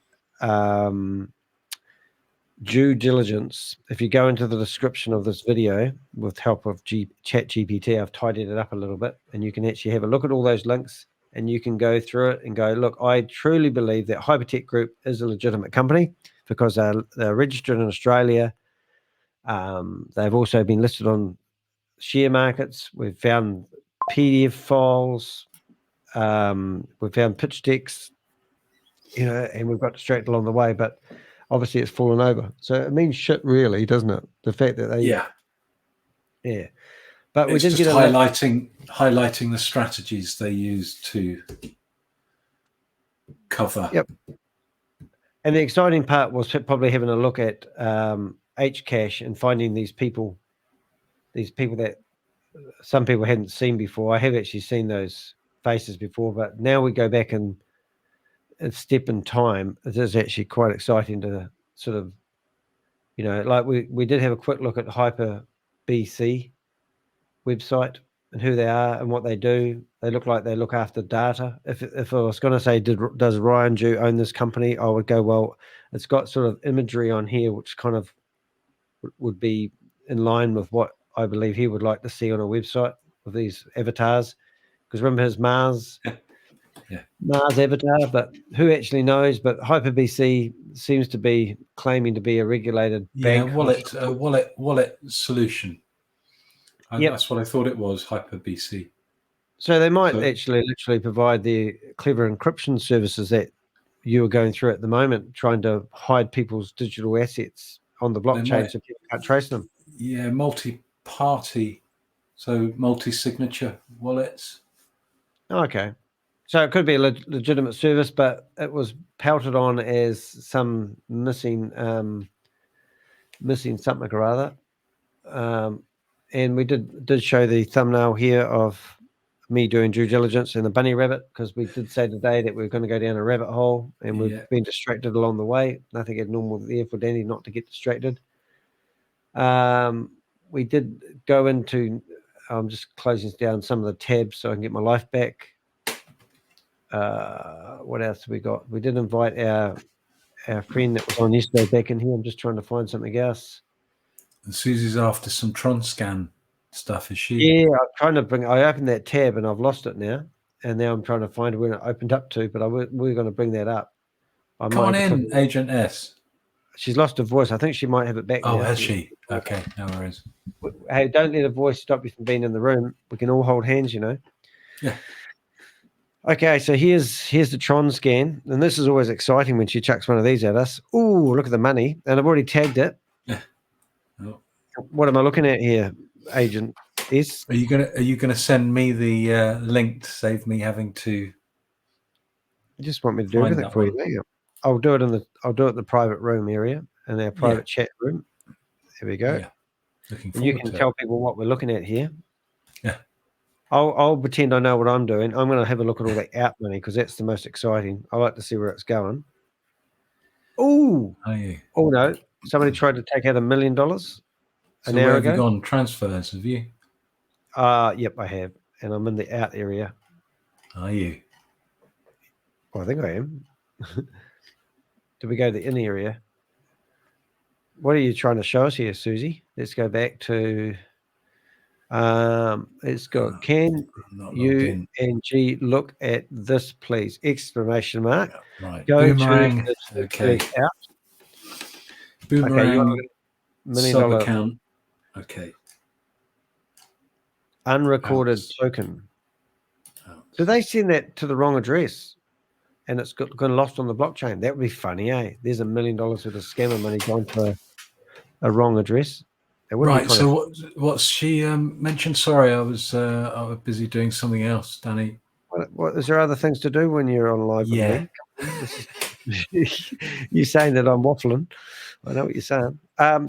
due diligence, if you go into the description of this video with help of ChatGPT, I've tidied it up a little bit, and you can actually have a look at all those links, and you can go through it and go, look, I truly believe that HyperTech Group is a legitimate company because they're registered in Australia. They've also been listed on share markets. We've found PDF files. We've found pitch decks, and we've got distracted along the way, but obviously it's fallen over. So it means shit, really, doesn't it? The fact that they, yeah. But it's we did just get highlighting the strategies they use to cover. Yep. And the exciting part was probably having a look at HCash and finding these people that some people hadn't seen before. I have actually seen those faces before, but now we go back and step in time. It is actually quite exciting to sort of, like we did have a quick look at HyperBC website and who they are and what they do. They look like they look after data. If I was going to say, does Ryan Jew own this company, I would go, well, it's got sort of imagery on here which kind of would be in line with what I believe he would like to see on a website with these avatars. Because remember his Mars avatar, but who actually knows? But HyperBC seems to be claiming to be a regulated bank. Wallet solution. That's what I thought it was, HyperBC. So they might actually literally provide the clever encryption services that you are going through at the moment, trying to hide people's digital assets on the blockchain so people can't trace them. Yeah, multi-party, so multi-signature wallets. Okay. So it could be a legitimate service, but it was pouted on as some missing something or other. And we did show the thumbnail here of me doing due diligence in the bunny rabbit, because we did say today that we were going to go down a rabbit hole, and we've been distracted along the way. Nothing abnormal there for Danny not to get distracted. We did go into, I'm just closing down some of the tabs so I can get my life back. What else have we got? We did invite our friend that was on yesterday back in here. I'm just trying to find something else. And Susie's after some Tron scan stuff, is she? Yeah, I'm trying to I opened that tab and I've lost it now. And now I'm trying to find where it opened up to, but we're going to bring that up. Come on in, Agent S. She's lost her voice. I think she might have it back now. Oh, has she? Okay, no worries. Hey, don't let a voice stop you from being in the room. We can all hold hands, Yeah. Okay, so here's the Tron scan, and this is always exciting when she chucks one of these at us. Ooh, look at the money, and I've already tagged it. Yeah. Oh. What am I looking at here, Agent S? Are you gonna send me the link to save me having to? You just want me to do everything for you, yeah. I'll do it in the private room area, in our private chat room. There we go. Yeah. Looking and you can tell people what we're looking at here. Yeah. I'll pretend I know what I'm doing. I'm going to have a look at all that out money, because that's the most exciting. I like to see where it's going. Ooh. Oh, no. Somebody tried to take out $1 million an hour ago. Have you gone transfers, have you? Yep, I have. And I'm in the out area. Are you? Well, I think I am. Did we go to the in area? What are you trying to show us here, Susie? Let's go back to... it's got, can you and G look at this, please? Exclamation mark. Yeah, right. Go Boomerang. To okay. Out. Boomerang. Okay, $1 million sub account. Okay. Unrecorded token. Do they send that to the wrong address? And it's got lost on the blockchain. That would be funny, eh? There's $1 million worth of scammer money going to a wrong address. Right. So what's she mentioned? Sorry, I was busy doing something else, Danny. What is there other things to do when you're on live with me? You're saying that I'm waffling. I know what you're saying.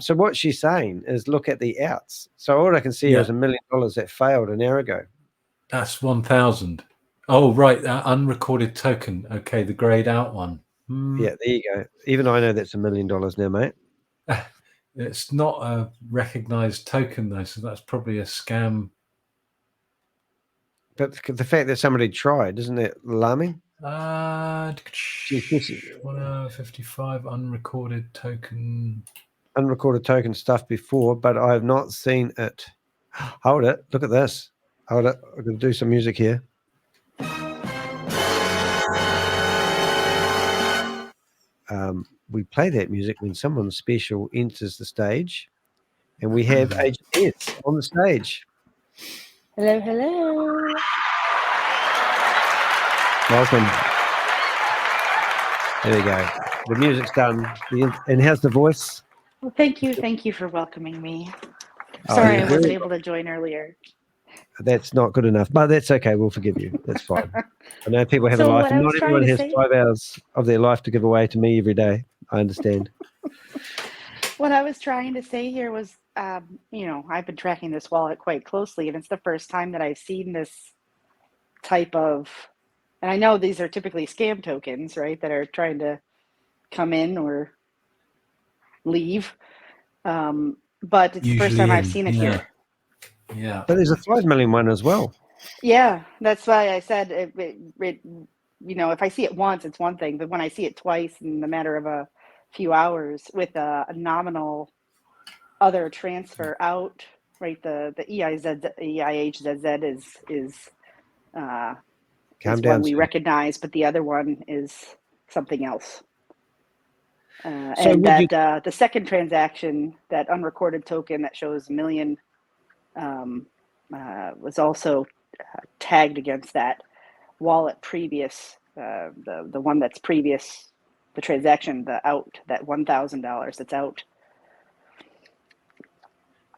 So what she's saying is look at the outs. So all I can see here is $1 million that failed an hour ago. That's 1,000. Oh, right. Unrecorded token. Okay, the grayed out one. Yeah, there you go. Even I know that's $1 million now, mate. It's not a recognized token, though, so that's probably a scam. But the fact that somebody tried, isn't it alarming? 55 unrecorded token. Unrecorded token stuff before, but I have not seen it. Hold it. Look at this. Hold it. I'm going to do some music here. We play that music when someone special enters the stage, and we have Agent S on the stage. Hello, hello. Welcome. There we go. The music's done. And how's the voice? Well, thank you for welcoming me. Sorry, I wasn't able to join earlier. That's not good enough, but that's okay. We'll forgive you. That's fine. I know people have a life, and not everyone has 5 hours of their life to give away to me every day. I understand. What I was trying to say here was, you know, I've been tracking this wallet quite closely, and it's the first time that I've seen this type of, and I know these are typically scam tokens, right, that are trying to come in or leave. But it's the first time I've seen it here. Yeah. But there's a 5 million one as well. Yeah, that's why I said, you know, if I see it once, it's one thing. But when I see it twice in the matter of a few hours with a nominal other transfer out, right? The EIHZZ is one we recognize, but the other one is something else. And that the second transaction, that unrecorded token that shows 1 million, was also tagged against that wallet previous, the one that's previous, the transaction, the out, that $1,000 that's out.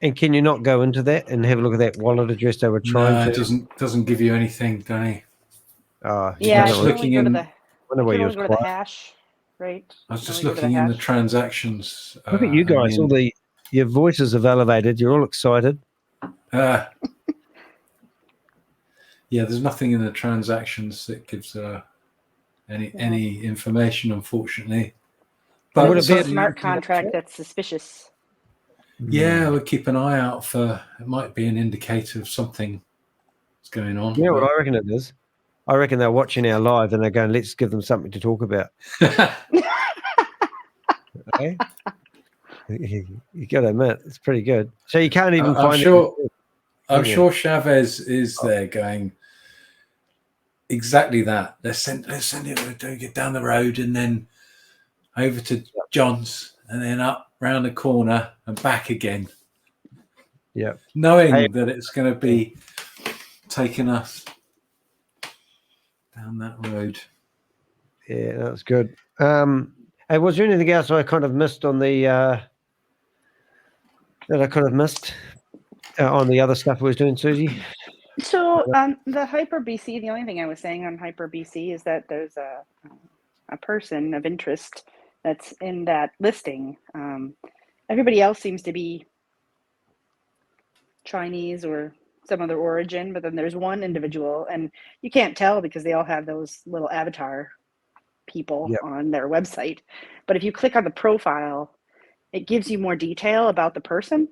And can you not go into that and have a look at that wallet address they were trying to? It doesn't give you anything, Danny. Yeah, you can only go to the hash, right? I was just looking in the transactions. Look at you guys, your voices have elevated. You're all excited. Yeah, there's nothing in the transactions that gives any information, unfortunately. But it's a smart contract that's suspicious. Yeah, we'll keep an eye out for. It might be an indicator of something that's going on. You know what I reckon it is? I reckon they're watching our live and they're going, let's give them something to talk about. Okay? You got to admit, it's pretty good. So you can't even find it. I'm sure Chavez is there going exactly that. Let's send it, get down the road and then over to John's and then up round the corner and back again. Yeah. Knowing that it's going to be taking us down that road. Yeah, that's good. Hey, was there anything else I kind of missed on the on the other stuff we was doing, Susie? So the HyperBC, the only thing I was saying on HyperBC is that there's a person of interest that's in that listing. Everybody else seems to be Chinese or some other origin, but then there's one individual, and you can't tell because they all have those little avatar people on their website. But if you click on the profile, it gives you more detail about the person.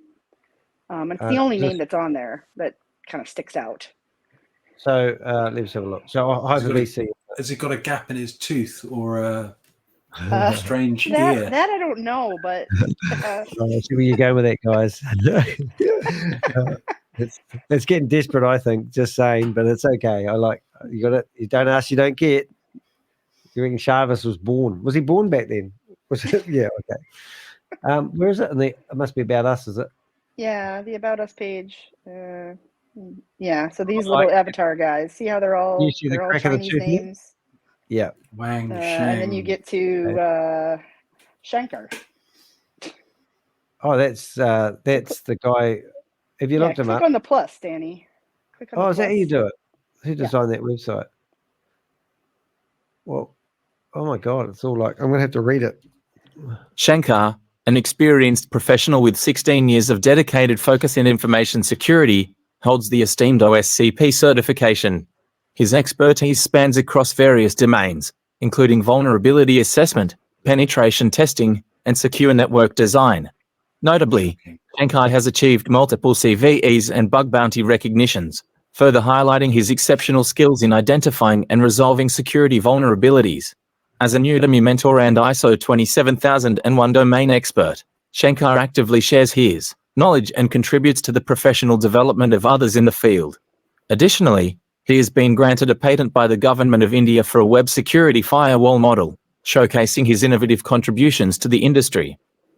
It's the only name that's on there that kind of sticks out. So let's have a look. So HyperVC. Has he got a gap in his tooth or a strange ear? That I don't know, but I see where you're going with that, guys. It's getting desperate, I think, just saying, but it's okay. I like you got it. You don't ask, you don't get. You reckon Chavez was born? Was he born back then? Was it? Yeah, okay. Where is it? It must be about us, is it? Yeah, the About Us page. Yeah, so these little avatar guys, see how they're all Chinese names? Yeah. Wang and then you get to Shankar. Oh, that's the guy. Have you looked him click up? on the plus, Danny. Click on the Is that how you plus. do it? Who designed that website? Well, oh my God, it's all like, I'm going to have to read it. Shankar, an experienced professional with 16 years of dedicated focus in information security, holds the esteemed OSCP certification. His expertise spans across various domains, including vulnerability assessment, penetration testing, and secure network design. Notably, Shankar has achieved multiple CVEs and bug bounty recognitions, further highlighting his exceptional skills in identifying and resolving security vulnerabilities. As a Udemy mentor and ISO 27001 domain expert, Shankar actively shares his knowledge and contributes to the professional development of others in the field. Additionally, he has been granted a patent by the Government of India for a web security firewall model, showcasing his innovative contributions to the industry.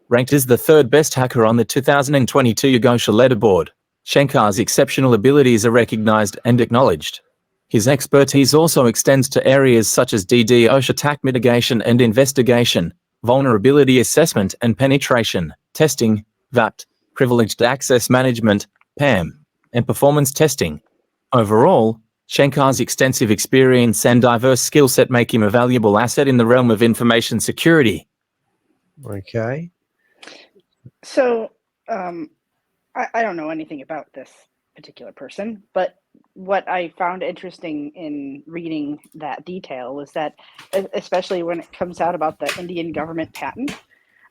Ranked as the third best hacker on the 2022 Yugosha leaderboard, Shankar's exceptional abilities are recognized and acknowledged. His expertise also extends to areas such as DDoS attack mitigation and investigation, vulnerability assessment and penetration, testing, VAPT, privileged access management, PAM, and performance testing. Overall, Shankar's extensive experience and diverse skill set make him a valuable asset in the realm of information security. Okay. So, I don't know anything about this particular person, but what I found interesting in reading that detail was that, especially when it comes out about the Indian government patent,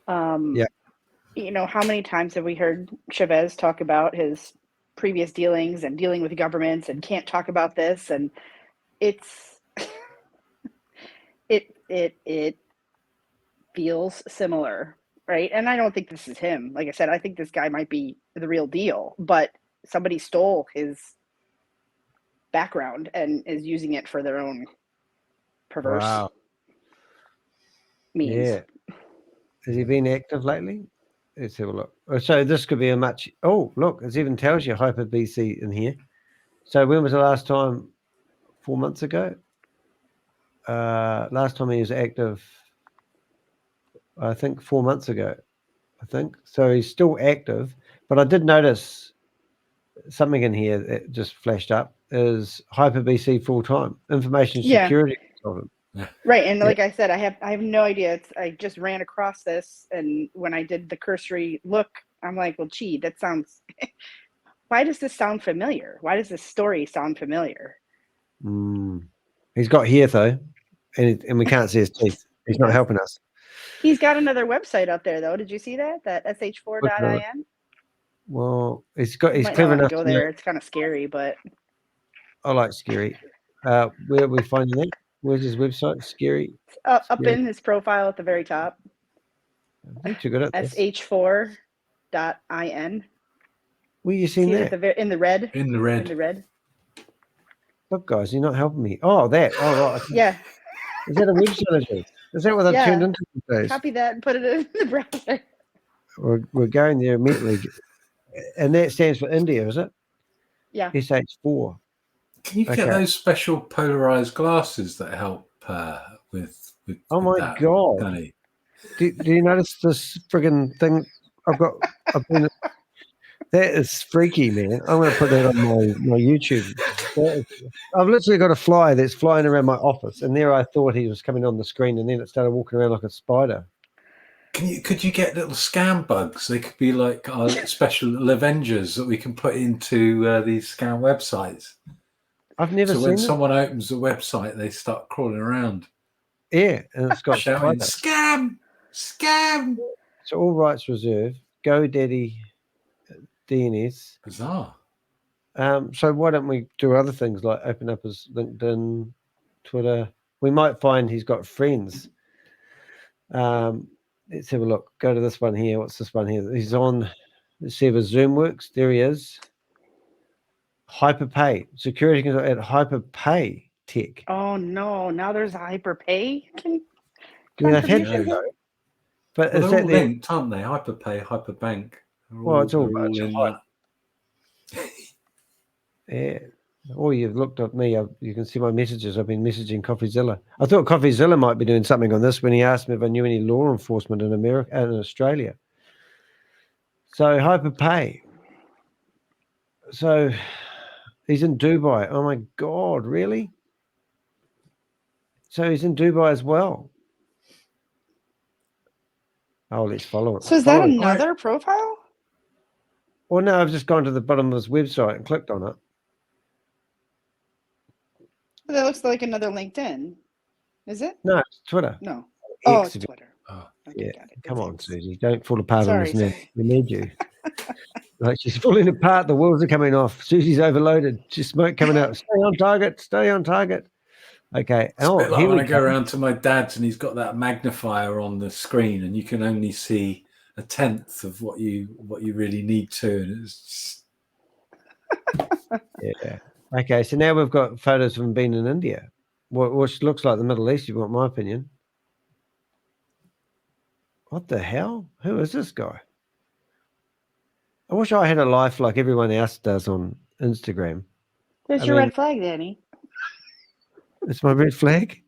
you know, how many times have we heard Chavez talk about his previous dealings and dealing with governments and can't talk about this, and it's it feels similar, right? And I don't think this is him. Like I said, I think this guy might be the real deal, but somebody stole his background and is using it for their own perverse means. Yeah. Has he been active lately? Let's have a look. So this could be a much... Oh, look, it even tells you HyperBC in here. So when was the last time? 4 months ago? Last time he was active, I think 4 months ago, I think. So he's still active. But I did notice something in here that just flashed up is HyperBC full-time, information security consultant. Right, and like I said, I have no idea. I just ran across this, and when I did the cursory look, I'm like, well, gee, that sounds. Why does this sound familiar? Why does this story sound familiar? He's got here though, and we can't see his teeth. He's not helping us. He's got another website up there, though. Did you see that? That sh4.in. Well, he's clever enough to go there. It's kind of scary, but I like scary. Where are we finding that? Where's his website? Scary. Up in his profile at the very top. I think you're good at this. sh4.in. Where are you seeing that? In the red. In the red. In the red. Look, guys, you're not helping me. Oh, that. Oh, right. Yeah. Is that a website address? Is that what they've turned into these days? Copy that and put it in the browser. We're going there immediately. And that stands for India, is it? Yeah. SH4. Can you get those special polarized glasses that help with oh my that, God. Danny? Do you notice this friggin' thing that is freaky, man. I'm going to put that on my YouTube. I've literally got a fly that's flying around my office, and there I thought he was coming on the screen, and then it started walking around like a spider. Could you get little scam bugs? They could be like our special Avengers that we can put into these scam websites. I've never seen So when it. someone opens a website, they start crawling around. Yeah, and it's got shouting, spider. Scam! So all rights reserved. GoDaddy DNS. Bizarre. So why don't we do other things like open up his LinkedIn, Twitter? We might find he's got friends. Let's have a look. Go to this one here. What's this one here? He's on. Let's see if his Zoom works. There he is. HyperPay. Security consultant at HyperPay Tech. Oh no! Now there's a HyperPay. Yeah, they've had that though. But well, is they're that all linked, aren't they? HyperPay, HyperBank. Well, it's all in that. Yeah. Or you've looked at me. You can see my messages. I've been messaging CoffeeZilla. I thought CoffeeZilla might be doing something on this when he asked me if I knew any law enforcement in America and in Australia. So HyperPay. So he's in Dubai. Oh my God, really? So he's in Dubai as well. Oh, let's follow it. So is that another profile? Well, no, I've just gone to the bottom of his website and clicked on it. That looks like another LinkedIn. Is it? No, it's Twitter. No. X, Oh, it's Twitter. Oh, yeah. Come on, Susie. Don't fall apart on us now. Sorry. We need you. Like she's falling apart. The wheels are coming off. Susie's overloaded. She's smoke coming out. Stay on target. Stay on target. Okay. It's a bit like when I go around to my dad's and he's got that magnifier on the screen and you can only see a tenth of what you really need to. And it's just... Yeah. Okay. So now we've got photos of him being in India, which looks like the Middle East, if you want my opinion. What the hell? Who is this guy? I wish I had a life like everyone else does on Instagram. There's your red flag, Danny. It's my red flag?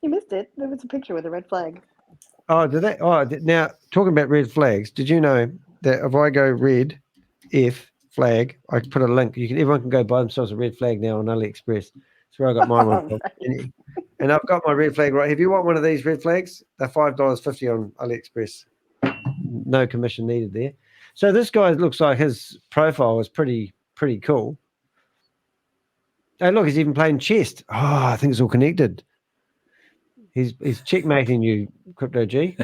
You missed it. There was a picture with a red flag. Oh, did they? Oh, now, talking about red flags, did you know that if I go red, F, flag, I put a link. Everyone can go buy themselves a red flag now on AliExpress. That's where I got mine. Right. And I've got my red flag right. If you want one of these red flags, they're $5.50 on AliExpress. No commission needed there. So this guy looks like his profile is pretty cool. Oh, look, he's even playing chess. Oh, I think it's all connected. He's checkmating you, Crypto G.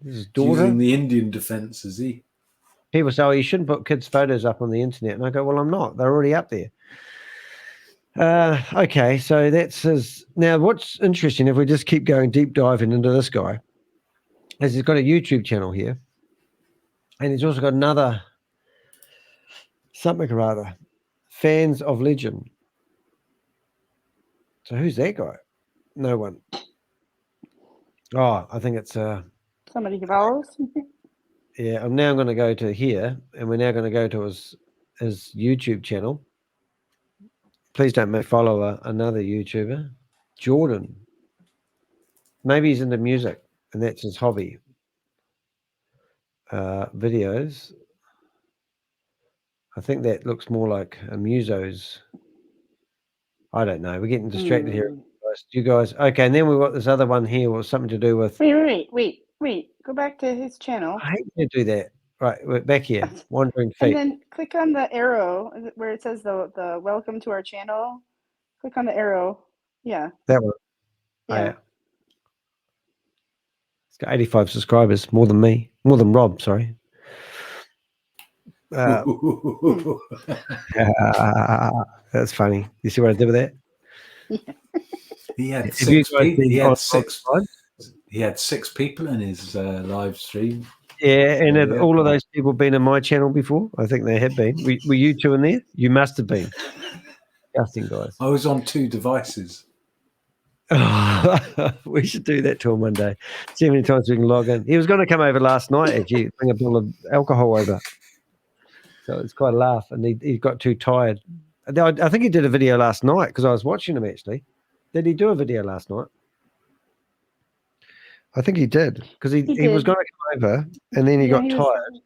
This is daughter. Using the Indian defense, is he? People say, oh, you shouldn't put kids' photos up on the internet. And I go, well, I'm not. They're already up there. Okay, so that's his. Now, what's interesting, if we just keep going deep diving into this guy, is he's got a YouTube channel here. And he's also got another something or other, Fans of Legend. So who's that guy? No one. Oh, I think it's somebody who follows. Yeah, I'm now going to go to here, and we're now going to go to his YouTube channel. Please don't follow another YouTuber, Jordan. Maybe he's into music, and that's his hobby. Videos. I think that looks more like a muso's. I don't know. We're getting distracted here. You guys. Okay, and then we've got this other one here with something to do with. Wait. Go back to his channel. I hate to do that. Right, we're back here. Wandering Feet. And then click on the arrow where it says the welcome to our channel. Click on the arrow. Yeah. That one. Yeah. Oh, yeah. It's got 85 subscribers, more than me. More than Rob, sorry. That's funny. You see what I did with that? He had six people in his live stream. Yeah, and have all of those people been in my channel before? I think they have been. Were you two in there? You must have been. Disgusting, guys. I was on 2 devices. We should do that to him one day. See how many times we can log in. He was going to come over last night, actually, bring a bottle of alcohol over. So it's quite a laugh, and he got too tired. I think he did a video last night because I was watching him, actually. Did he do a video last night? I think he did because he was going to come over, and then he got tired.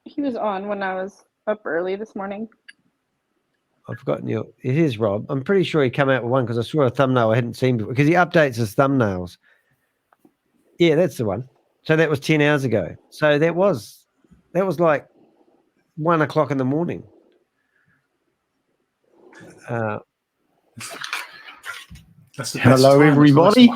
He was on when I was up early this morning. I've forgotten you. It is Rob. I'm pretty sure he came out with one because I saw a thumbnail I hadn't seen before because he updates his thumbnails. Yeah, that's the one. So that was 10 hours ago. So that was like 1 o'clock in the morning. Hello, everybody.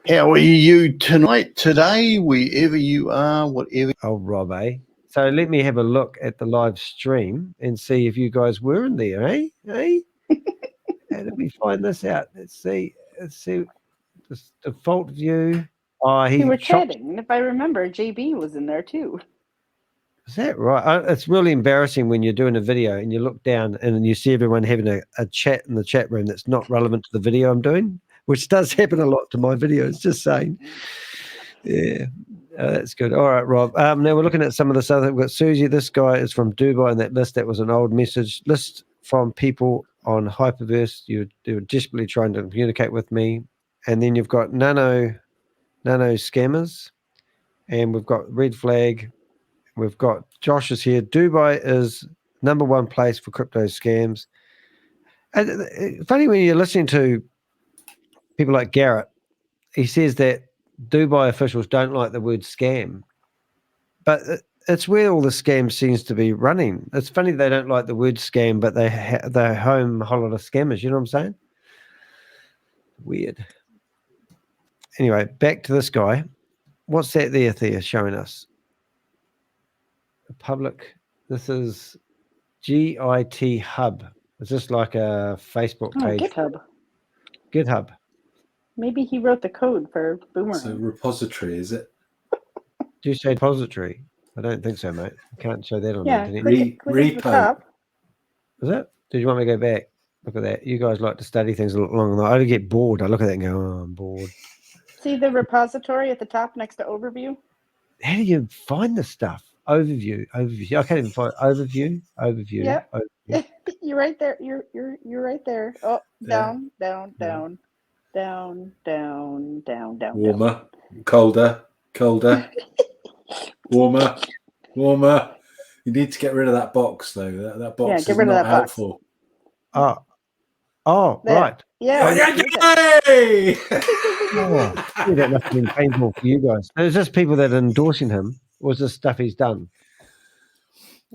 How are you today, wherever you are, whatever? Oh, Rob, eh? So let me have a look at the live stream and see if you guys were in there, eh? How did we find this out? Let's see. This default view. Oh, we were chatting, and if I remember, JB was in there too. Is that right? It's really embarrassing when you're doing a video and you look down and you see everyone having a chat in the chat room that's not relevant to the video I'm doing, which does happen a lot to my videos, just saying. Yeah, that's good. All right, Rob. Now we're looking at some of this other. We've got Susie. This guy is from Dubai in that list. That was an old message list from people on HyperVerse. They were desperately trying to communicate with me. And then you've got nano scammers, and we've got red flag. We've got Josh is here. Dubai is #1 place for crypto scams. And funny when you're listening to people like Garrett, he says that Dubai officials don't like the word scam, but it's where all the scam seems to be running. It's funny they don't like the word scam, but they're home a whole lot of scammers. You know what I'm saying? Weird. Anyway, back to this guy. What's that there, Thea, showing us? The public. This is GIT Hub. Is this like a Facebook page? GitHub. Maybe he wrote the code for Boomerang. It's a repository, is it? Do you say repository? I don't think so, mate. You can't show that on the internet. Click at the top. Is it? Did you want me to go back? Look at that. You guys like to study things a lot longer. I get bored. I look at that and go, oh, I'm bored. See the repository at the top next to overview? How do you find this stuff? Overview. I can't even find overview. Yep. Overview. You're right there. You're right there. Oh, down. Warmer, colder, warmer. You need to get rid of that box, though. That box is not helpful. Right. Yeah. Yay! That must have been painful for you guys. Is this people that are endorsing him, or is this stuff he's done?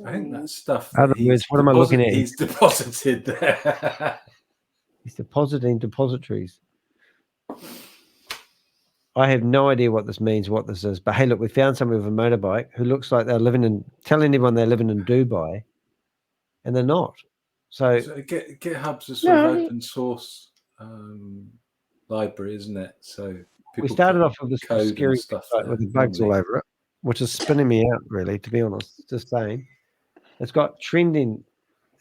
I think that's stuff. In other words, what am I looking at? He's deposited there. He's depositing depositories. I have no idea what this means, what this is. But hey, look, we found somebody with a motorbike who looks like they're telling everyone they're living in Dubai, and they're not. So GitHub's a sort of open source library, isn't it? So we started off with this scary stuff with the bugs all over it, which is spinning me out, really, to be honest. Just saying. It's got trending.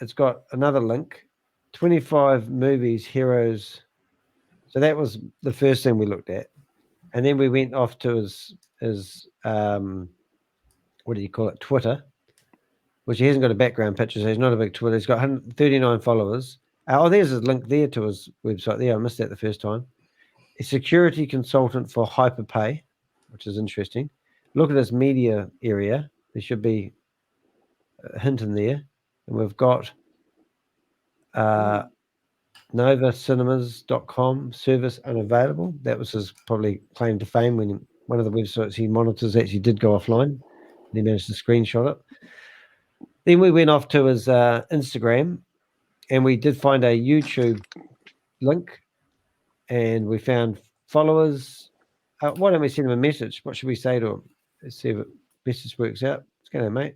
It's got another link, 25 movies, heroes. So that was the first thing we looked at. And then we went off to his what do you call it, Twitter, which he hasn't got a background picture, so he's not a big Twitter. He's got 139 followers. There's a link there to his website there. I missed that the first time. A security consultant for HyperPay, which is interesting. Look at his media area. There should be a hint in there. And we've got novacinemas.com, service unavailable. That was his probably claim to fame when one of the websites he monitors actually did go offline. He managed to screenshot it. Then we went off to his Instagram, and we did find a YouTube link, and we found followers. Why don't we send him a message? What should we say to him? Let's see if the message works out. What's going on, mate?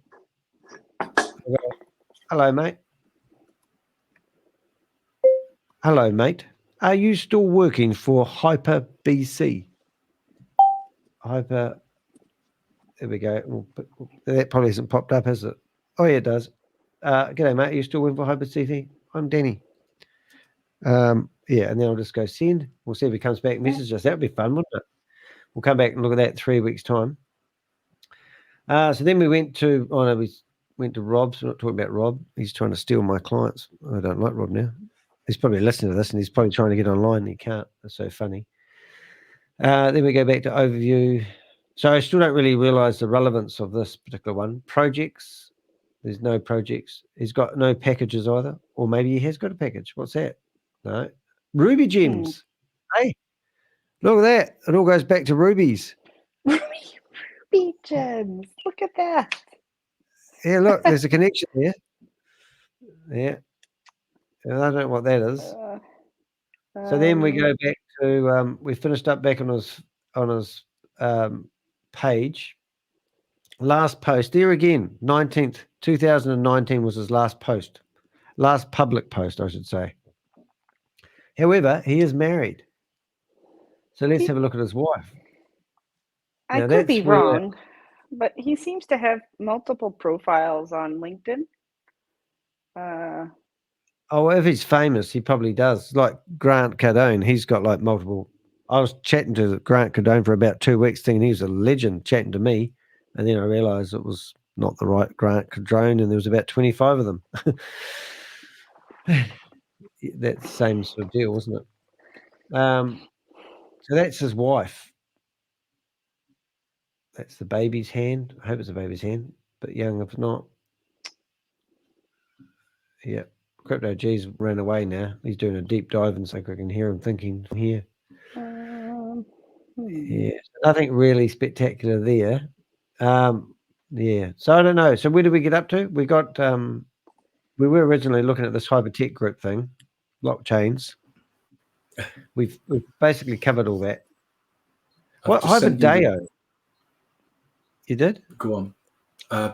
Hello, mate. Hello, mate. Are you still working for HyperBC? There we go. That probably hasn't popped up, has it? Oh, yeah, it does. G'day, mate. Are you still working for HyperCT? I'm Danny. Yeah, and then I'll just go send. We'll see if he comes back and messages us. That would be fun, wouldn't it? We'll come back and look at that in 3 weeks' time. So then we went to, we went to Rob. So we're not talking about Rob. He's trying to steal my clients. I don't like Rob now. He's probably listening to this, and he's probably trying to get online, and he can't. That's so funny. Then we go back to overview. So I still don't really realize the relevance of this particular one. Projects. There's no projects. He's got no packages either. Or maybe he has got a package. What's that? No. Ruby gems. Hey, look at that. It all goes back to rubies. Ruby gems. Look at that. Yeah, look, there's a connection there. Yeah. I don't know what that is. So then we go back to we finished up back on his page. Last post there again, 19th, 2019 was his last post, last public post, I should say. However, he is married. So let's have a look at his wife. I could be wrong, but he seems to have multiple profiles on LinkedIn. Oh, if he's famous, he probably does. Like Grant Cardone, he's got like multiple. I was chatting to Grant Cardone for about 2 weeks, thinking he was a legend, chatting to me, and then I realised it was not the right Grant Cardone, and there was about 25 of them. That same sort of deal, wasn't it? So that's his wife. That's the baby's hand. I hope it's a baby's hand. bit young if not. Yeah. Crypto G's ran away now. He's doing a deep dive and so I can hear him thinking from here. Yeah. Nothing really spectacular there. Yeah. So I don't know. So where did we get up to? We got we were originally looking at this HyperTech Group thing, blockchains. We've basically covered all that. What HyperDAO? You did? Go on.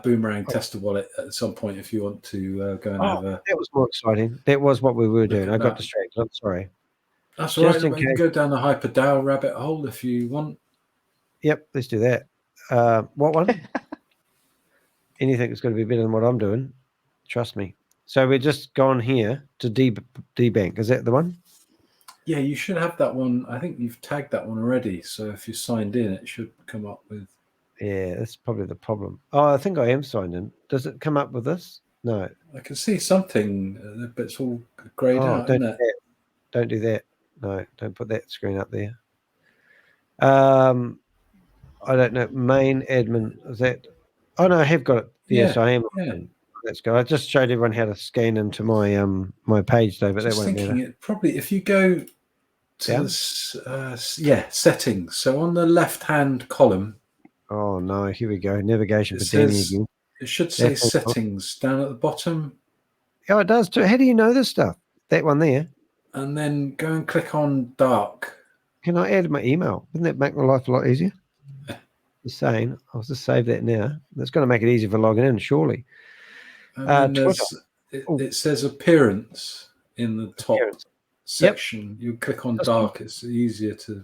Boomerang tester wallet at some point if you want to go and have a... That was more exciting. That was what we were doing. I got distracted. I'm sorry. That's all right. You can go down the HyperDAO rabbit hole if you want. Yep, let's do that. What one? Anything that's going to be better than what I'm doing. Trust me. So we're just gone here to debank. Is that the one? Yeah, you should have that one. I think you've tagged that one already. So if you're signed in, it should come up with... Yeah, that's probably the problem. Oh, I think I am signed in. Does it come up with this? No. I can see something, but it's all grayed out, don't isn't it? do that. Don't do that. No, don't put that screen up there. I don't know. Main admin, is that... Oh, no, I have got it. Yes, I am. Yeah. Let's go. I just showed everyone how to scan into my my page, though, but Just that won't thinking matter. it probably, if you go to this, settings. So on the left-hand column... Oh, no, here we go. Navigation It for Danny says, again. it should say That's all. settings down at the bottom. Oh, it does too. How do you know this stuff? That one there. And then go and click on dark. Can I add my email? Wouldn't that make my life a lot easier? Just saying. I'll just save that now. That's going to make it easier for logging in, surely. And then Twitter. it says appearance in the top section. You click on dark. It's easier to...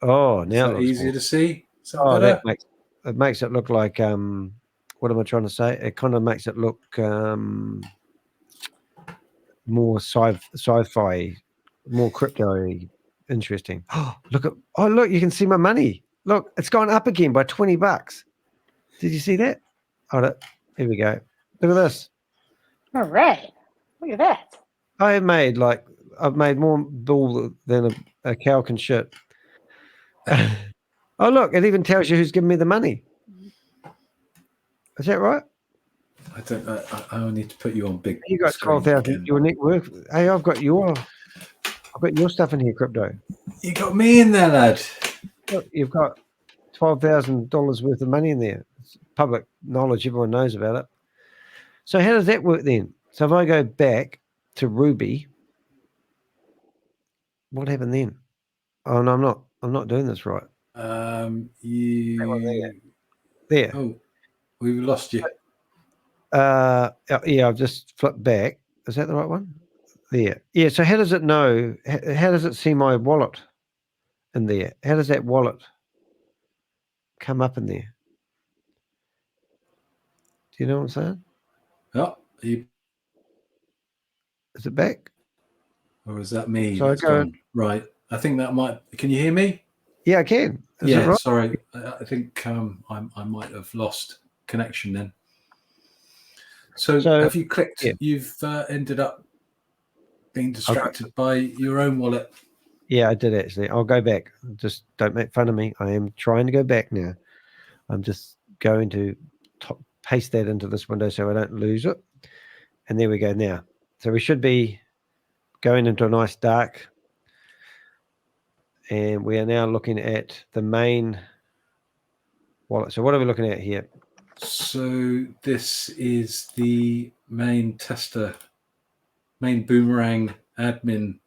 Oh, now it looks easier more. to see. Is that Oh, better? that makes it look like what am I trying to say? It kind of makes it look more sci-fi, more crypto-y, interesting. Look, you can see my money. Look, it's gone up again by $20. Did you see that? Hold it. Here we go. Look at this. All right. Look at that. I've made more bull than a cow can shit. Oh, look, it even tells you who's giving me the money. Is that right? I don't know. I need to put you on big. You got 12,000. Your net worth. Hey, I've got your stuff in here, crypto. You got me in there, lad. Look, you've got $12,000 worth of money in there. It's public knowledge. Everyone knows about it. So how does that work then? So if I go back to Ruby, what happened then? Oh no, I'm not doing this right. There. Oh, we've lost you. Yeah, I've just flipped back. Is that the right one? There. Yeah. So how does it know? How does it see my wallet in there? How does that wallet come up in there? Do you know what I'm saying? Oh, is it back? Or is that me? So that's gone? Right. I think that might. Can you hear me? Yeah, I can. Is it right? Sorry. I think I might have lost connection then. So have you clicked? Yeah. You've ended up being distracted by your own wallet. Yeah, I did actually. I'll go back. Just don't make fun of me. I am trying to go back now. I'm just going to paste that into this window so I don't lose it. And there we go now. So we should be going into a nice dark. And we are now looking at the main wallet. So what are we looking at here? So this is the main Boomerang admin,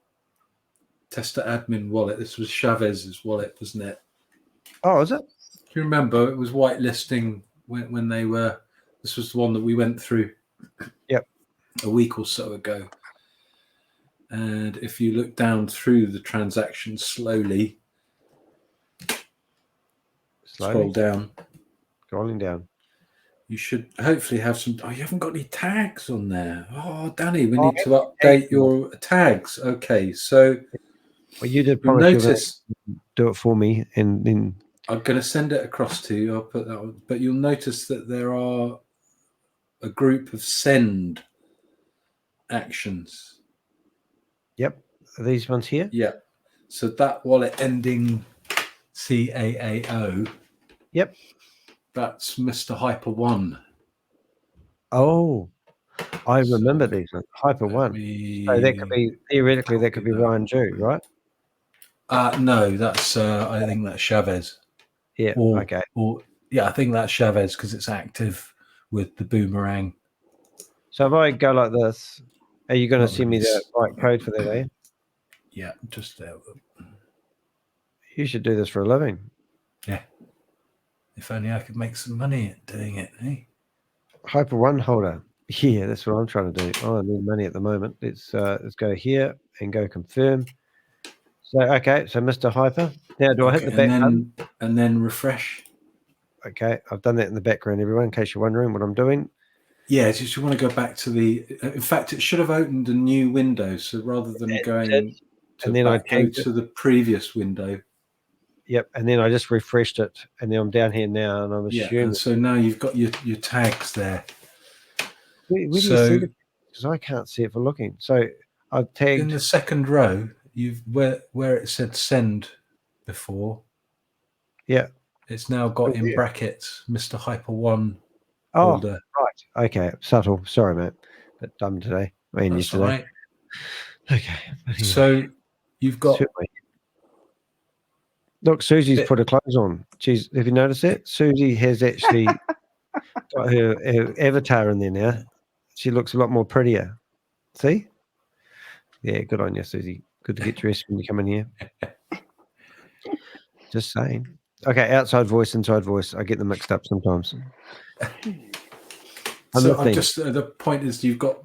tester admin wallet. This was Chavez's wallet, wasn't it? Oh, is it? Do you remember? It was whitelisting when they were, this was the one that we went through. Yep. A week or so ago. And if you look down through the transactions slowly, scroll down. Scrolling down. You should hopefully have some. Oh, you haven't got any tags on there. Oh, Danny, we need to update your tags. Okay, so well, you did notice. Do it for me, and then I'm going to send it across to you. I'll put that on. But you'll notice that there are a group of send actions. Yep. Are these ones here? Yeah. So that wallet ending CAAO. Yep. That's Mr. Hyper 1. Oh, I remember these ones. Hyper One. So that could be theoretically that could be Ryan Jew, right? No, that's I think that's Chavez. Yeah. Okay. Or yeah, I think that's Chavez because it's active with the boomerang. So if I go like this, are you going to send me the right code for that? Eh? Yeah, just you should do this for a living. Yeah. If only I could make some money at doing it, eh? Hyper One holder. Yeah, that's what I'm trying to do. Oh, I need money at the moment. Let's go here and go confirm. So okay, so Mr. Hyper. Now do I hit the back button? And then refresh? Okay, I've done that in the background, everyone, in case you're wondering what I'm doing. Yeah, just you want to go back to the. In fact, it should have opened a new window. So rather than going to and then I go to the previous window. Yep, and then I just refreshed it, and then I'm down here now, and I'm assuming. And so now you've got your tags there. Where do you see it? Because I can't see it for looking. So I've tagged in the second row. You've where it said send before. Yeah, it's now got in brackets Mr. Hyper One. Oh, holder. Right. Okay. Subtle. Sorry, mate. Bit dumb today. That's yesterday. all right. Okay. Anyway. So you've got. Certainly. Look, Susie's put her clothes on. She's. Have you noticed that? Susie has actually got her avatar in there now. She looks a lot more prettier. See? Yeah. Good on you, Susie. Good to get dressed when you come in here. Just saying. Okay. Outside voice, inside voice. I get them mixed up sometimes. So I'm just the point is you've got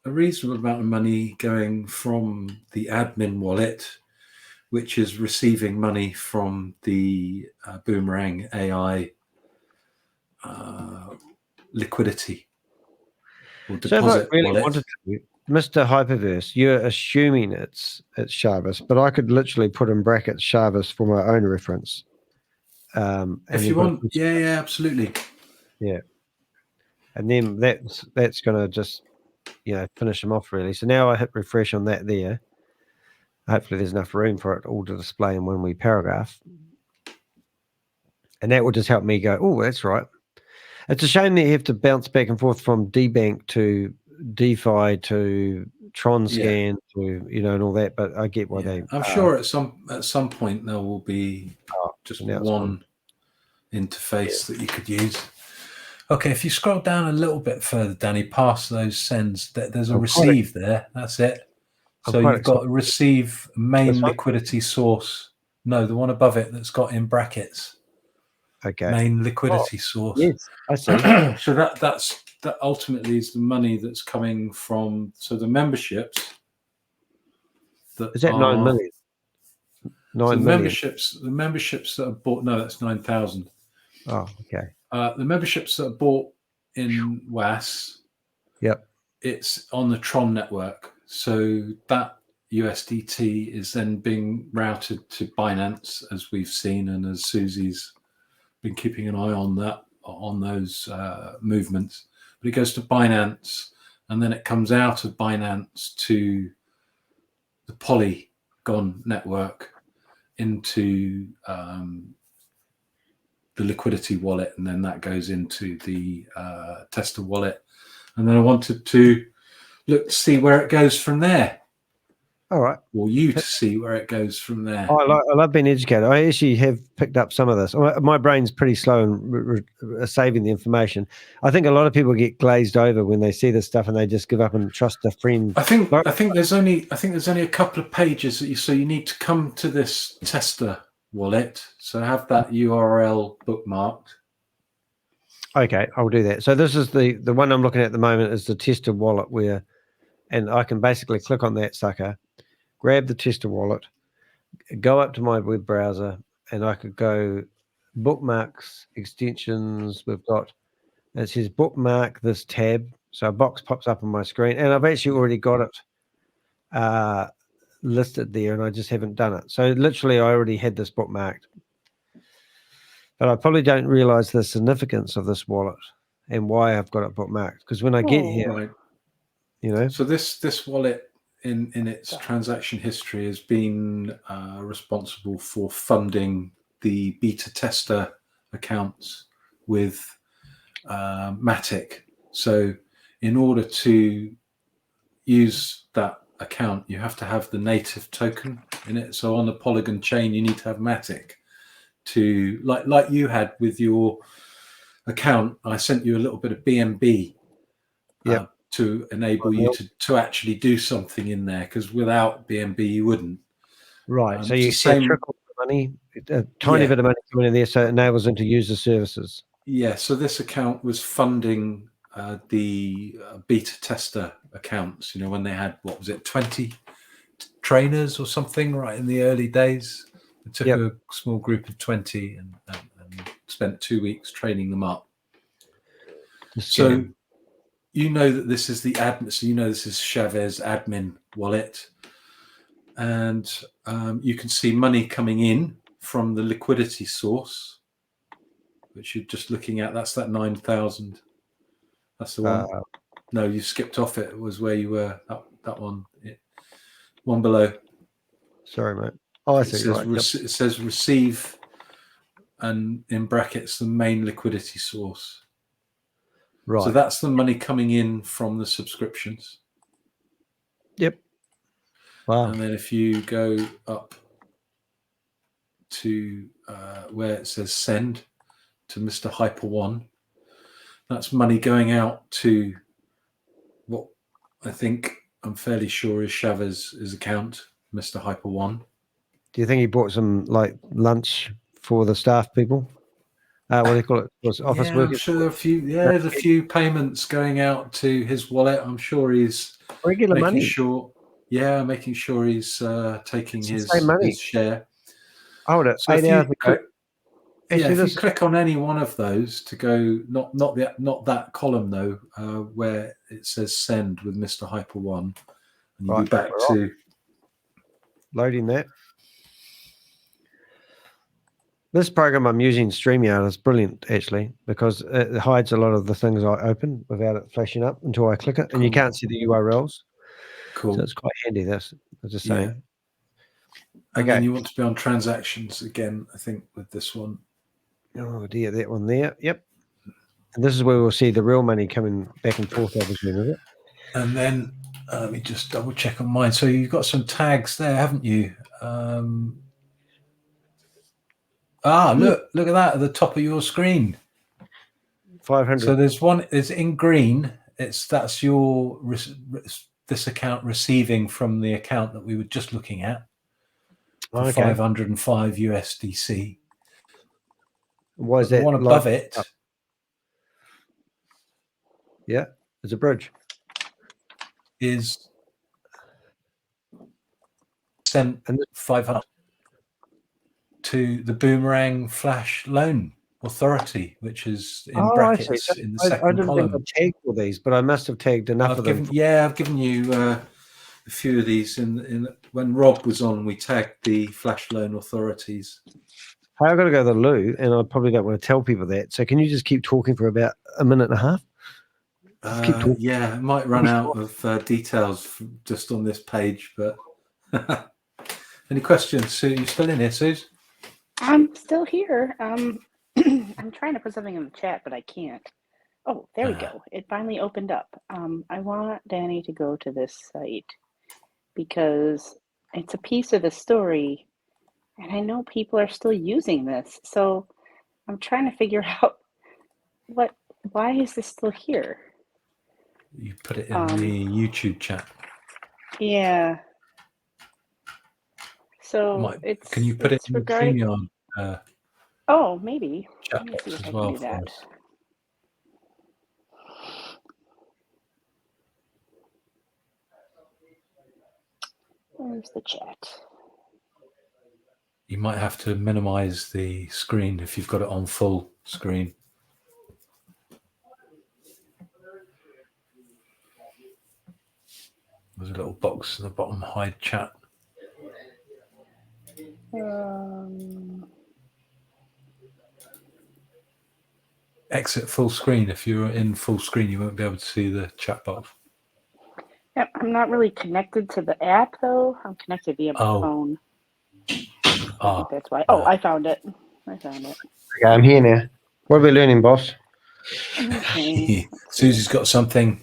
a reasonable amount of money going from the admin wallet, which is receiving money from the Boomerang AI liquidity or deposit so if I really wallet. wanted to, Mr. HyperVerse, you're assuming it's Chavez, but I could literally put in brackets Chavez for my own reference. If you want, yeah, absolutely. Yeah. And then that's going to just, finish them off really. So now I hit refresh on that there. Hopefully there's enough room for it all to display in one wee paragraph. And that will just help me go, oh, that's right. It's a shame that you have to bounce back and forth from DBank to DeFi to TronScan to, and all that. But I get why they... I'm sure at some point there will be just one interface that you could use. Okay, if you scroll down a little bit further, Danny, past those sends, there's a receive there. That's it. So you've got a receive main liquidity source. No, the one above it that's got in brackets. Okay. Main liquidity source. Yes, I see. So that ultimately is the money that's coming from the memberships. Is that 9 million? 9 million. The memberships that are bought. No, that's 9,000. Oh, okay. The memberships that are bought in WAS, it's on the Tron network. So that USDT is then being routed to Binance, as we've seen, and as Susie's been keeping an eye on those movements. But it goes to Binance, and then it comes out of Binance to the Polygon network into the liquidity wallet, and then that goes into the tester wallet. And then I wanted to look to see where it goes from there. All right. Or you to see where it goes from there. I love being educated. I actually have picked up some of this. My brain's pretty slow in saving the information. I think a lot of people get glazed over when they see this stuff and they just give up and trust a friend. I think there's only a couple of pages that you need to come to this tester wallet. So have that URL bookmarked. Okay, I'll do that. So this is the one I'm looking at the moment is the tester wallet and I can basically click on that sucker, grab the tester wallet, go up to my web browser, and I could go bookmarks, extensions. It says bookmark this tab. So a box pops up on my screen, and I've actually already got it listed there, and I just haven't done it. So literally I already had this bookmarked. But I probably don't realize the significance of this wallet and why I've got it bookmarked. Because when I get here, So this wallet in its transaction history has been responsible for funding the beta tester accounts with Matic. So in order to use that account, you have to have the native token in it. So on the Polygon chain, you need to have Matic to, like you had with your account. I sent you a little bit of BNB to enable you to actually do something in there, because without BNB you wouldn't. Right. So you see a trickle of money, a tiny bit of money coming in there, so it enables them to use the services. Yeah. So this account was funding the beta tester accounts, you know, when they had, what was it, 20 trainers or something right in the early days. It took a small group of 20 and spent 2 weeks training them up. So you know that this is the admin, so you know this is Chavez admin wallet, and you can see money coming in from the liquidity source, which you're just looking at. That's that 9,000. That's the one. No, you skipped off it. It was where you were. That one. One below. Sorry, mate. Oh, I see. It says receive, and in brackets, the main liquidity source. Right. So that's the money coming in from the subscriptions. Yep. Wow. And then if you go up to where it says send to Mr. Hyper One, that's money going out to what I'm fairly sure is Chavez's account, Mr. Hyper One. Do you think he bought some like lunch for the staff people? What do you call it? Office workers? I'm sure there's a few payments going out to his wallet. I'm sure he's regular making money. Sure, making sure he's taking his share. Hold it. So if you click on any one of those to go, not that column though, where it says send with Mr. Hyper One, and you go back to loading that. This program I'm using, StreamYard, is brilliant actually, because it hides a lot of the things I open without it flashing up until I click it, and you can't see the URLs. Cool. So it's quite handy. This, I was just saying. And then you want to be on transactions again, I think, with this one. Oh dear, that one there. Yep. And this is where we'll see the real money coming back and forth, obviously, with it. And then let me just double check on mine. So you've got some tags there, haven't you? Look at that at the top of your screen. 500. So there's one. It's in green. That's your this account receiving from the account that we were just looking at. For 505 USDC. Why is that? The one above it? Yeah, there's a bridge. Is sent 500 to the Boomerang Flash Loan Authority, which is in brackets in the second I didn't column. think I tagged all these, but I must have tagged enough of them. I've given you a few of these. When Rob was on, we tagged the Flash Loan Authorities. Hey, I've got to go to the loo, and I probably don't want to tell people that. So can you just keep talking for about a minute and a half? It might run out of details just on this page, but any questions? Sue, you still in here, Suze? I'm still here. I'm trying to put something in the chat, but I can't. Oh, there we go. It finally opened up. I want Danny to go to this site because it's a piece of the story, and I know people are still using this. So I'm trying to figure out why is this still here? You put it in the YouTube chat. Yeah. So can you put it in the StreamYard? Oh, maybe. Chat Let me box see if as I well can do for that. us. Where's the chat? You might have to minimize the screen if you've got it on full screen. There's a little box in the bottom, hide chat. Exit full screen. If you're in full screen, you won't be able to see the chat box. Yeah, I'm not really connected to the app though. I'm connected via my phone. I think that's why. Oh, I found it. Okay, I'm here now. What are we learning, boss? Okay. Susie's got something.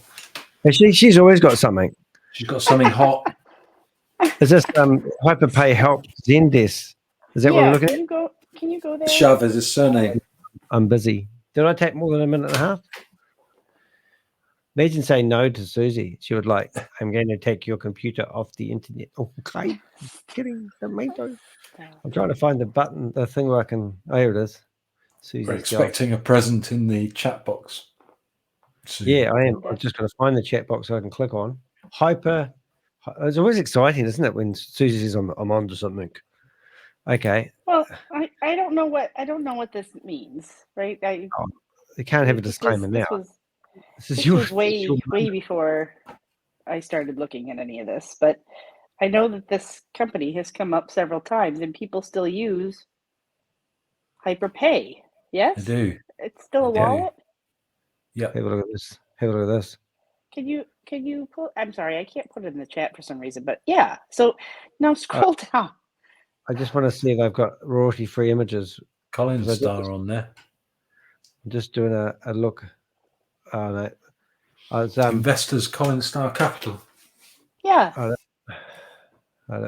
She's always got something. She's got something hot. Is this HyperPay Help Zendesk? Is that what we're looking at? Can you go there? Shav is his surname. I'm busy. Did I take more than a minute and a half? Imagine saying no to Susie. She would like, I'm going to take your computer off the internet. Okay. Kidding. Tomato. I'm trying to find the button, the thing where I can. Oh, here it is. We're expecting a present in the chat box. Yeah, I am. I'm just going to find the chat box so I can click on. It's always exciting, isn't it, when Susie says I'm on to something. Okay. Well, I don't know what this means, right? You can't have a disclaimer now. This was way before I started looking at any of this, but I know that this company has come up several times, and people still use HyperPay. Yes, I do. It's still a wallet. Yeah. Have a look at this. Have a look at this. Can you put? I'm sorry, I can't put it in the chat for some reason, but yeah. So now scroll down. I just want to see if I've got royalty-free images. Collinstar on there. I'm just doing a look. Oh no. Investors, Collinstar Capital. Yeah.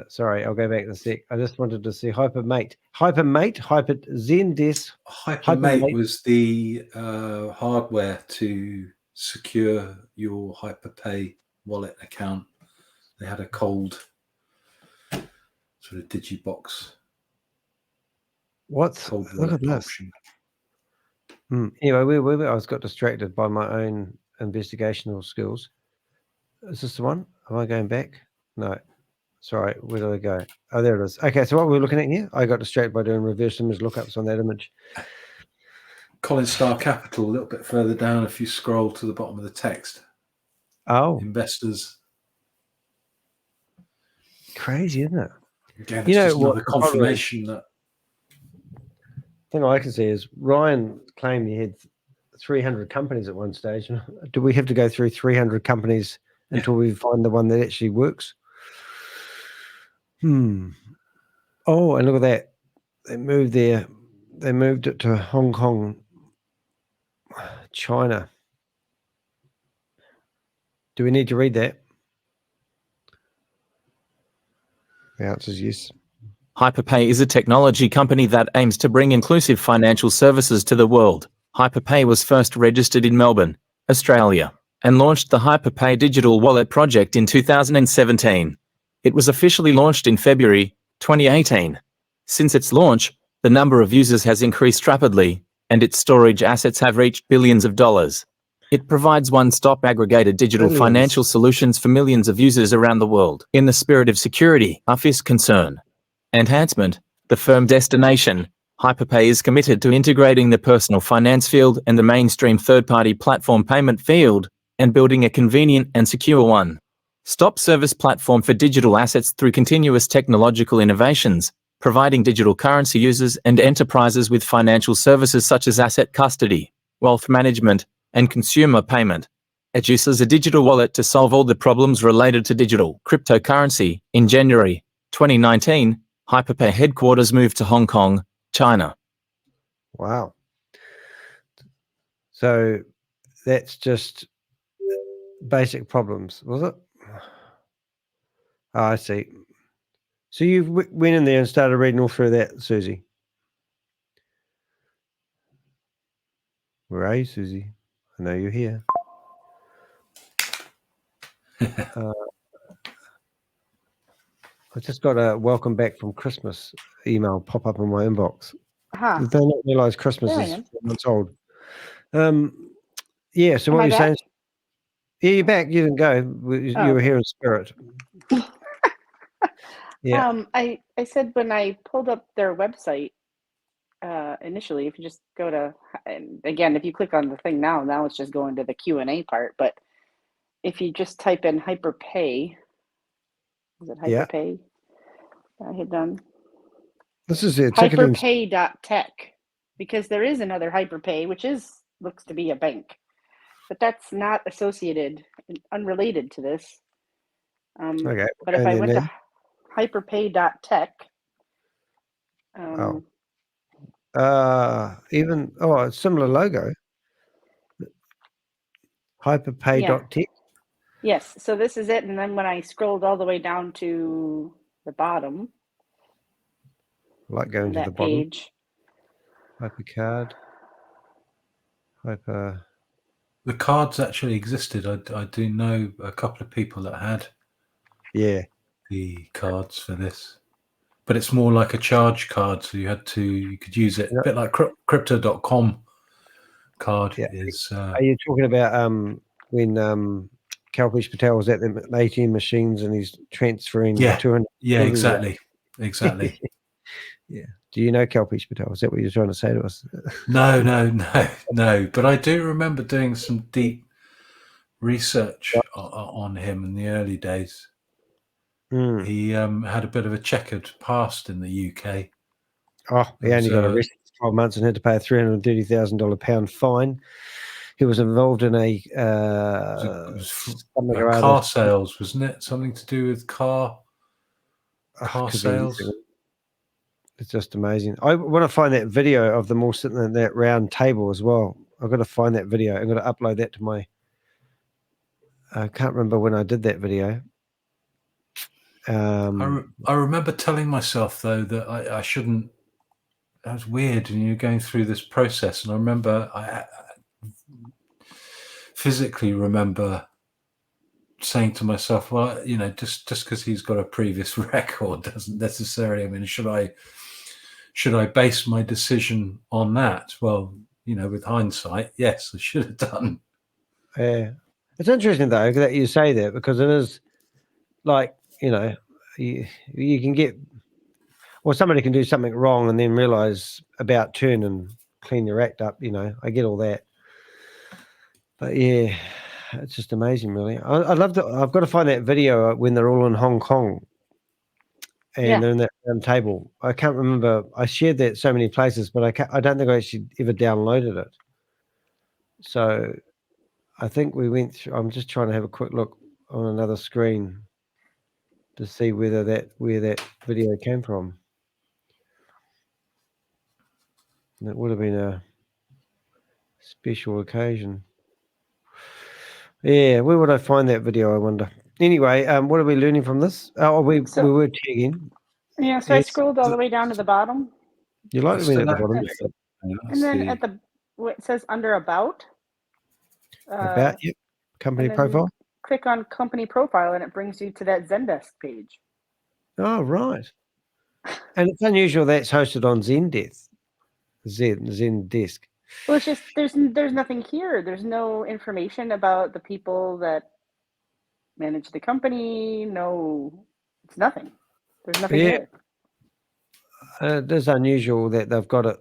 Sorry, I'll go back in a sec. I just wanted to see HyperMate, Zendesk. HyperMate was the hardware to secure your HyperPay wallet account. They had a cold sort of digibox. Look at this. Anyway, I was got distracted by my own investigational skills. Is this the one? Am I going back? No. Sorry, where did I go? Oh, there it is. Okay, so what we're looking at here, I got distracted by doing reverse image lookups on that image. Collinstar Capital, a little bit further down, if you scroll to the bottom of the text. Oh. Investors. Crazy, isn't it? Again, it's just another confirmation that. The thing I can see is Ryan claimed he had 300 companies at one stage. Do we have to go through 300 companies until we find the one that actually works? Oh, and look at that. They moved it to Hong Kong, China. Do we need to read that? The answer is yes. HyperPay is a technology company that aims to bring inclusive financial services to the world. HyperPay was first registered in Melbourne, Australia, and launched the HyperPay Digital Wallet project in 2017. It was officially launched in February 2018. Since its launch, the number of users has increased rapidly, and its storage assets have reached billions of dollars. It provides one-stop aggregated digital financial solutions for millions of users around the world. In the spirit of security, FIS concern, enhancement, the firm destination, HyperPay is committed to integrating the personal finance field and the mainstream third-party platform payment field, and building a convenient and secure one-stop service platform for digital assets through continuous technological innovations, providing digital currency users and enterprises with financial services such as asset custody, wealth management, and consumer payment. It uses a digital wallet to solve all the problems related to digital cryptocurrency. In January 2019, HyperPay headquarters moved to Hong Kong, China. Wow. So that's just basic problems, was it? Oh, I see. So you went in there and started reading all through that, Susie. Where are you, Susie? I know you're here. I just got a welcome back from Christmas email pop up in my inbox. Did they not realize Christmas is 4 months old? Yeah, so what you're saying? Yeah, you're back. You didn't go. You were here in spirit. Yeah. I said when I pulled up their website initially, if you just go to, and again, if you click on the thing now it's just going to the Q&A part, but if you just type in HyperPay, is it HyperPay? I hit done. This is it. HyperPay.tech, because there is another HyperPay, which looks to be a bank, but that's not associated and unrelated to this. Okay. But if I went to HyperPay.tech, it's similar logo. HyperPay.tech. Yes, so this is it. And then when I scrolled all the way down to the bottom, I like going to the bottom. Page. HyperCard. Hyper. The cards actually existed. I do know a couple of people that had the cards for this. But it's more like a charge card, so you could use it a bit like crypto.com card is. Are you talking about when Kalpesh Patel was at the ATM machines and he's transferring 200? Yeah, exactly. Yeah. Do you know Kalpesh Patel? Is that what you're trying to say to us? No. But I do remember doing some deep research on him in the early days. He had a bit of a checkered past in the UK. Oh, he only got arrested for 12 months and had to pay a $330,000 pound fine. He was involved in a car sales, wasn't it? Something to do with car sales. It's just amazing. I want to find that video of them all sitting at that round table as well. I've got to find that video. I'm going to upload that to my. I can't remember when I did that video. I remember telling myself though that I shouldn't. That was weird, and you're going through this process. And I remember I physically remember saying to myself, "Well, just because he's got a previous record doesn't necessarily. I mean, should I base my decision on that?" Well, with hindsight, yes, I should have done. Yeah, it's interesting though that you say that, because it is like. You can get, or somebody can do something wrong and then realize about turn and clean their act up. I get all that, but yeah, it's just amazing, really. I'd love to. I've got to find that video when they're all in Hong Kong and they're in that round table. I can't remember. I shared that so many places, but I don't think I actually ever downloaded it. So I think we went through. I'm just trying to have a quick look on another screen to see where that video came from. That would have been a special occasion. Yeah, where would I find that video, I wonder? Anyway, what are we learning from this? Oh, we were tagging. Yeah, so I scrolled all the way down to the bottom. You like me at the bottom? And then at it says under About. About, yep. Company profile. Click on company profile and it brings you to that Zendesk page. Oh, right. And it's unusual that's hosted on Zendesk. Zendesk. Well, it's just there's nothing here. There's no information about the people that manage the company. No, it's nothing. There's nothing here. It is unusual that they've got it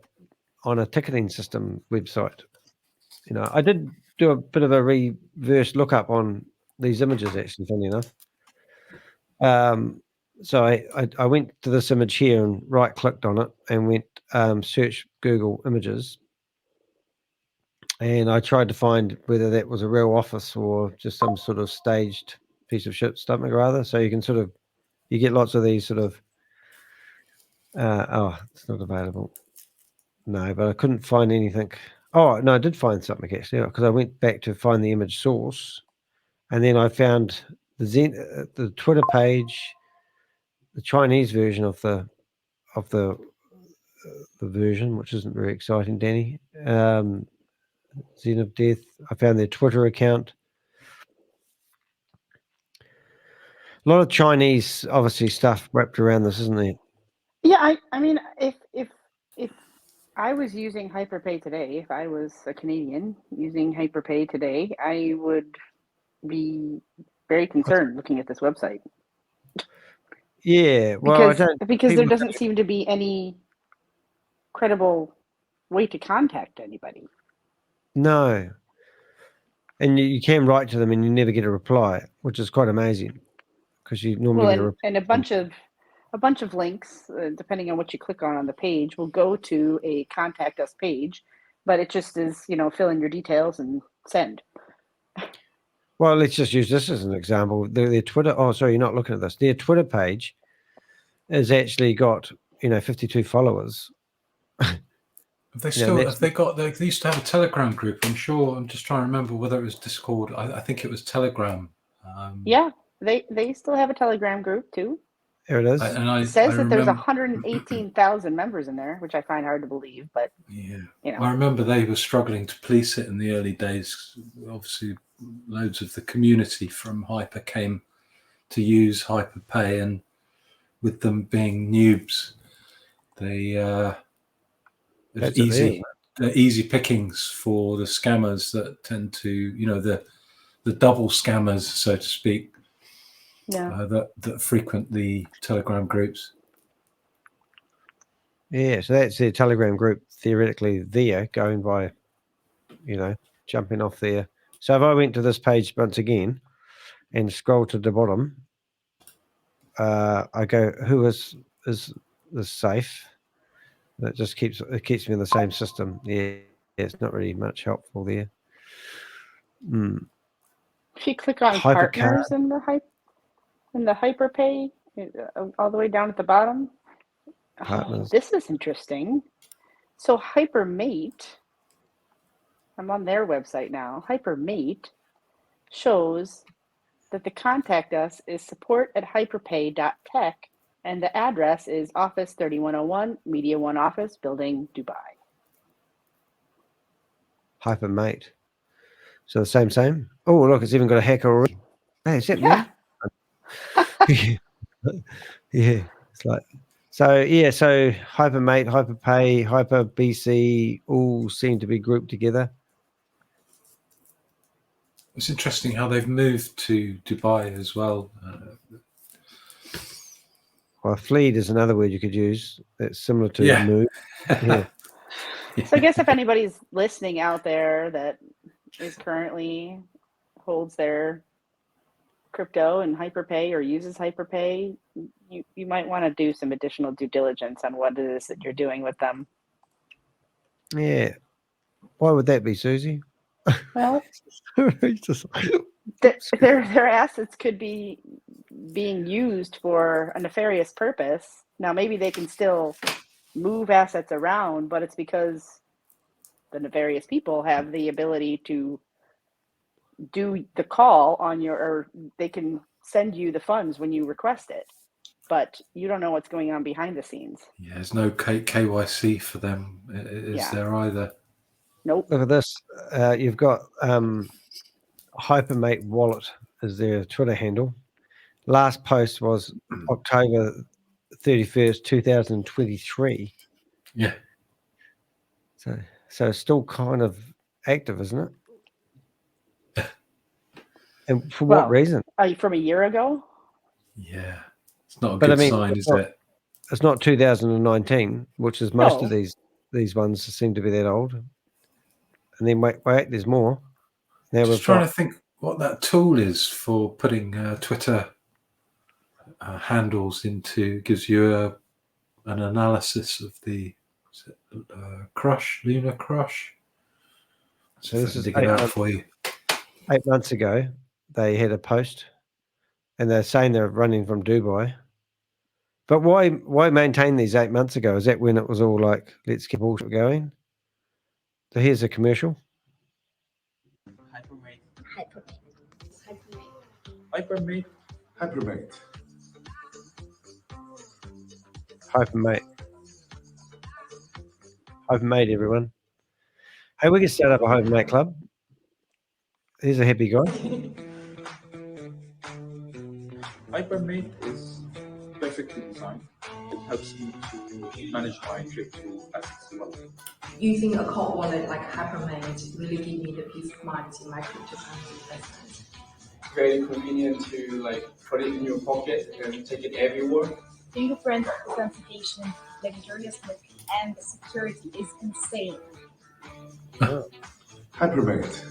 on a ticketing system website. I did do a bit of a reverse lookup on these images, actually, funny enough. So I went to this image here and right-clicked on it and went search Google Images. And I tried to find whether that was a real office or just some sort of staged piece of shit, something or other. So you can you get lots of these sort of, it's not available. No, but I couldn't find anything. Oh, no, I did find something actually, because I went back to find the image source. And then I found the Twitter page, the Chinese version of the version, which isn't very exciting, Danny. Zen of Death. I found their Twitter account. A lot of Chinese, obviously, stuff wrapped around this, isn't there? Yeah, I mean, if I was using HyperPay today, if I was a Canadian using HyperPay today, I would be very concerned looking at this website. Yeah, well, because there doesn't seem to be any credible way to contact anybody. No. And you can write to them and you never get a reply, which is quite amazing, because you normally get a reply. And a bunch of links, depending on what you click on the page, will go to a contact us page, but it just is, fill in your details and send. Well, let's just use this as an example. Their Twitter, sorry, you're not looking at this. Their Twitter page has actually got, 52 followers. They used to have a Telegram group. I'm just trying to remember whether it was Discord. I think it was Telegram. Yeah, they still have a Telegram group too. There it is. It says that there's 118,000 members in there, which I find hard to believe, but yeah, you know. I remember they were struggling to police it in the early days. Obviously, loads of the community from Hyper came to use HyperPay, and with them being noobs, it's easy pickings for the scammers that tend to, the double scammers, so to speak. Yeah. That frequent the Telegram groups. Yeah, so that's their Telegram group theoretically there, going by, jumping off there. So if I went to this page once again and scroll to the bottom, I go, who is safe? That just keeps me in the same system. Yeah, it's not really much helpful there. If you click on partners in the HyperPay, all the way down at the bottom. Oh, this is interesting. So HyperMate, I'm on their website now. HyperMate shows that the contact us is support@hyperpay.tech, and the address is Office 3101, Media One Office, Building, Dubai. HyperMate. So the same. Oh, look, it's even got a hacker already. Hey, is that me? Yeah, it's like so. HyperMate, HyperPay, HyperBC all seem to be grouped together. It's interesting how they've moved to Dubai as well. Well, fleed is another word you could use. It's similar to move. Yeah. So I guess if anybody's listening out there that is currently holds their crypto and HyperPay or uses HyperPay, you might want to do some additional due diligence on what it is that you're doing with them. Yeah. Why would that be, Susie? Well, their assets could be being used for a nefarious purpose. Now, maybe they can still move assets around, but it's because the nefarious people have the ability to do the call on or they can send you the funds when you request it, but you don't know what's going on behind the scenes. Yeah, there's no KYC for them, is there either? Nope. Look at this. You've got HyperMate Wallet is their Twitter handle. Last post was October 31st, 2023. Yeah. So it's still kind of active, isn't it? And for what reason? From a year ago? Yeah. It's not a good sign, is it? It's not 2019, which is most of these ones seem to be that old. And then wait, there's more. Now just trying to think what that tool is for putting Twitter handles into, gives you an analysis of the Lunar Crush. So this is dig it out for you. 8 months ago, they had a post, and they're saying they're running from Dubai. But why maintain these 8 months ago? Is that when it was all like, let's keep all going? So here's a commercial. HyperMate, everyone. Hey, we can start up a HyperMate club. Here's a happy guy. HyperMate is perfectly designed. It helps me to manage my crypto assets well. Using a cold wallet like HyperMate really give me the peace of mind in my cryptocurrency investments. Very convenient to put it in your pocket and take it everywhere. Fingerprint authentication, luxuriousness, and the security is insane. HyperMate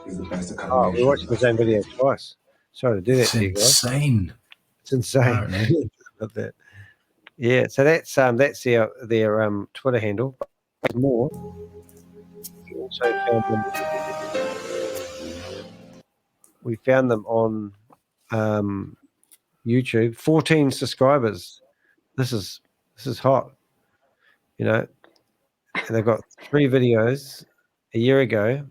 is the best combination. Oh, we're watching the same video twice. Sorry to do that to you guys. Insane. It's insane. Love that. Yeah, so that's their Twitter handle. There's more. We also found them. We found them on YouTube. 14 subscribers. This is hot. And they've got 3 videos. A year ago,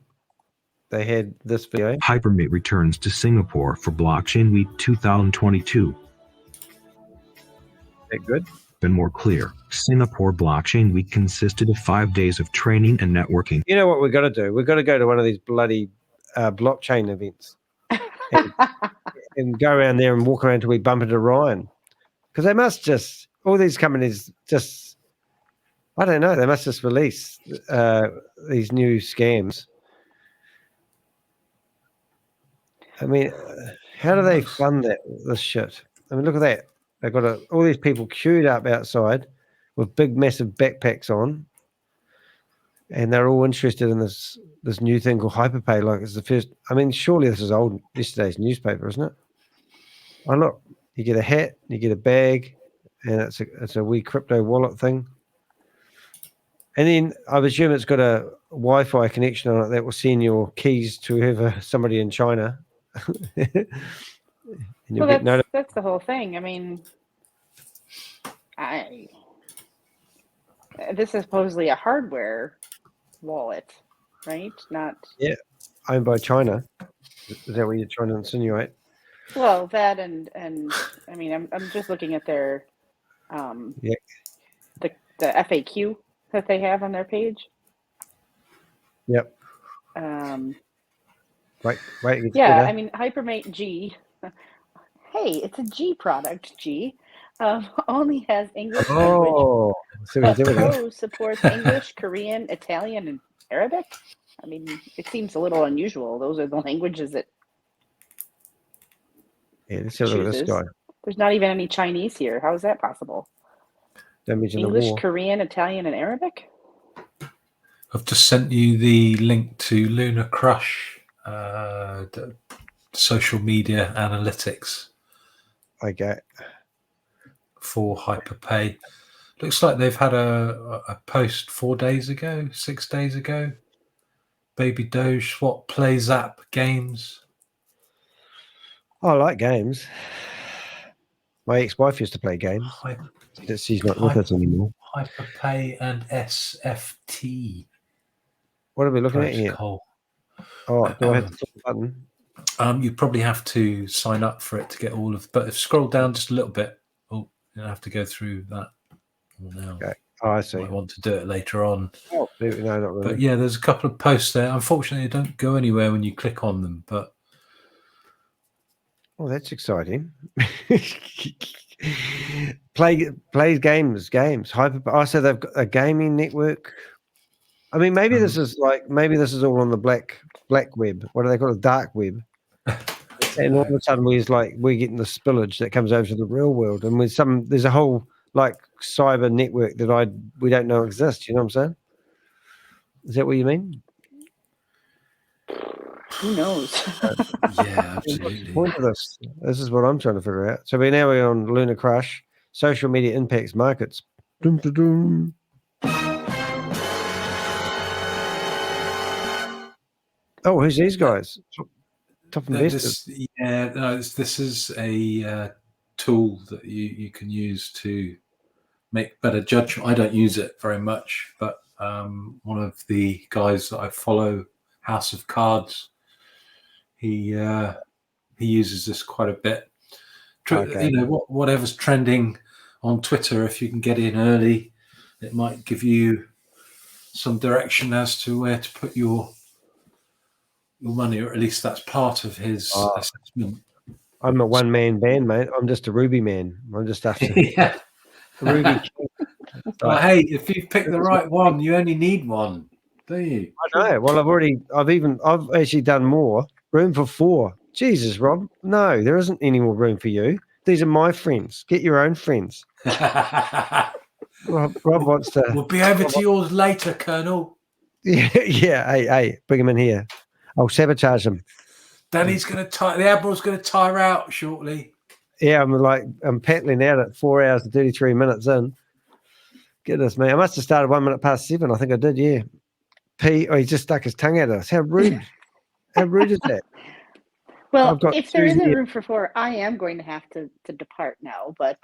they had this video. HyperMate returns to Singapore for Blockchain Week 2022. That good? Been more clear. Singapore Blockchain Week consisted of 5 days of training and networking. You know what we've got to do? We've got to go to one of these bloody blockchain events and go around there and walk around till we bump into Ryan. Because they must just, all these companies just, I don't know, they must just release these new scams. I mean, how do they fund this shit? I mean, look at that. They've got all these people queued up outside with big, massive backpacks on, and they're all interested in this new thing called HyperPay. Like it's the first. I mean, surely this is yesterday's newspaper, isn't it? Oh, look, you get a hat, you get a bag, and it's a wee crypto wallet thing. And then I assume it's got a Wi-Fi connection on it that will send your keys to somebody in China. Well, that's the whole thing. I mean, this is supposedly a hardware wallet, right? Not owned by China. Is that what you're trying to insinuate? Well, that and I mean, I'm just looking at their the FAQ that they have on their page. Yep. Right. Yeah, I mean, HyperMate G. Hey, it's a G product. G only has English language, but Pro supports English, Korean, Italian, and Arabic. I mean, it seems a little unusual. Those are the languages that. Yeah, let's have a look at this guy. There's not even any Chinese here. How is that possible? English, Korean, Italian, and Arabic. I've just sent you the link to Lunar Crush, social media analytics. Okay. For HyperPay. Looks like they've had a post 4 days ago, 6 days ago. Baby Doge Swap Plays App Games. I like games. My ex-wife used to play games. She's not with us anymore. HyperPay and SFT. What are we looking at here? Oh, do I have to click the button? You probably have to sign up for it to get all of. But if scroll down just a little bit, you don't have to go through that now. Okay. Oh, I see. I want to do it later on. Oh, no, not really. But yeah, there's a couple of posts there. Unfortunately, they don't go anywhere when you click on them. But oh, that's exciting. Plays games. So they've got a gaming network. I mean, maybe this is all on the black web. What do they call it? Dark web. And all of a sudden we're getting the spillage that comes over to the real world, and there's a whole like cyber network that we don't know exists. You know what I'm saying? Is that what you mean? Who knows? Yeah, absolutely. What's the point of this? This is what I'm trying to figure out. So we're on Lunar Crush. Social media impacts markets. Dum, dum, dum. Oh, who's these guys? Top investors. This is a tool that you can use to make better judgment. I don't use it very much, but one of the guys that I follow, House of Cards, he uses this quite a bit. Okay. You know, whatever's trending on Twitter, if you can get in early, it might give you some direction as to where to put your money, or at least that's part of his assessment. I'm a one-man band, mate. I'm just a Ruby man. I'm just after Ruby. Well, hey, if you pick the right one, you only need one, do you? I know. Well, I've actually done more. Room for 4. Jesus, Rob. No, there isn't any more room for you. These are my friends. Get your own friends. Rob wants to. We'll be over to yours later, Colonel. Yeah. Hey, bring him in here. I'll sabotage him. Danny's going to the Admiral's going to tire out shortly. Yeah, I'm paddling out at 4 hours and 33 minutes in. Goodness me, I must have started 1 minute past 7. I think I did. Yeah. He just stuck his tongue at us. How rude! How rude is that? Well, if there isn't room for 4, I am going to have to depart now. But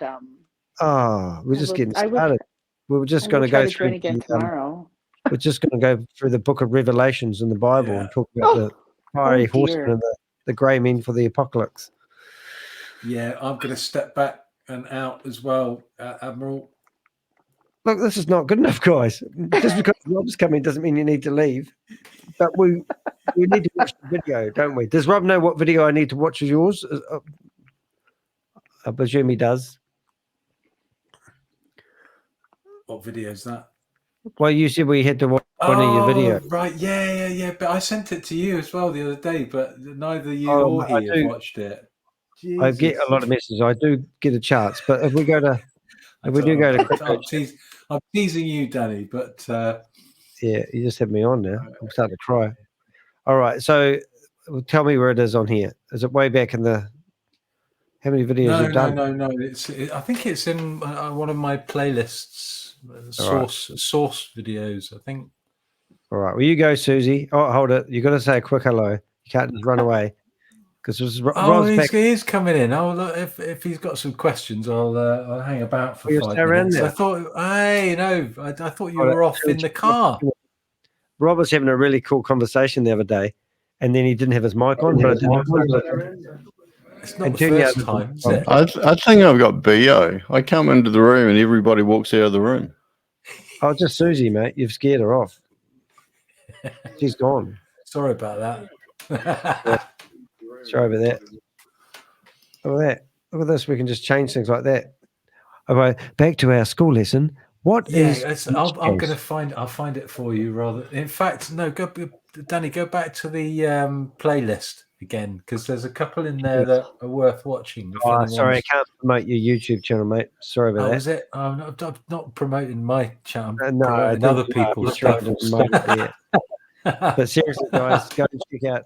we're just getting started. We were just going to go through again tomorrow. we're just going to go through the book of Revelations in the Bible and talk about the fiery horsemen and the grey men for the apocalypse. Yeah, I'm going to step back and out as well, Admiral. Look, this is not good enough, guys. Just because Rob's coming doesn't mean you need to leave. But we need to watch the video, don't we? Does Rob know what video I need to watch as yours? I presume he does. What video is that? Well, you said we had to watch one of your videos. Right, yeah. But I sent it to you as well the other day, but neither you or he have watched it. Jesus. I get a lot of messages. I do get a chance, but if we do go to crypto, I'm teasing you, Danny, but yeah, you just had me on now. I'm starting to cry. All right, so tell me where it is on here. Is it way back in the? How many videos you've done? No. I think it's in one of my playlists, source videos. I think. All right. Well, you go, Susie. Oh, hold it. You got to say a quick hello. You can't just run away because Rob's he's coming in. Oh, look, if he's got some questions, I'll hang about for 5 minutes. I thought, I thought you were off in the car. Rob was having a really cool conversation the other day, and then he didn't have his mic on. But it's not the first time, is it? I think I've got BO. I come into the room and everybody walks out of the room. Oh, just Susie, mate. You've scared her off. She's gone. Sorry about that. Yeah. Sorry about that. Look at that. Look at this. We can just change things like that. Okay, back to our school lesson. I'll find it for you rather. In fact, no, Danny, go back to the playlist again, because there's a couple in there that are worth watching. Sorry, I can't promote your YouTube channel, mate. Sorry about that. Is it? I'm not promoting my channel. No, other people's stuff. But seriously, guys, go and check out.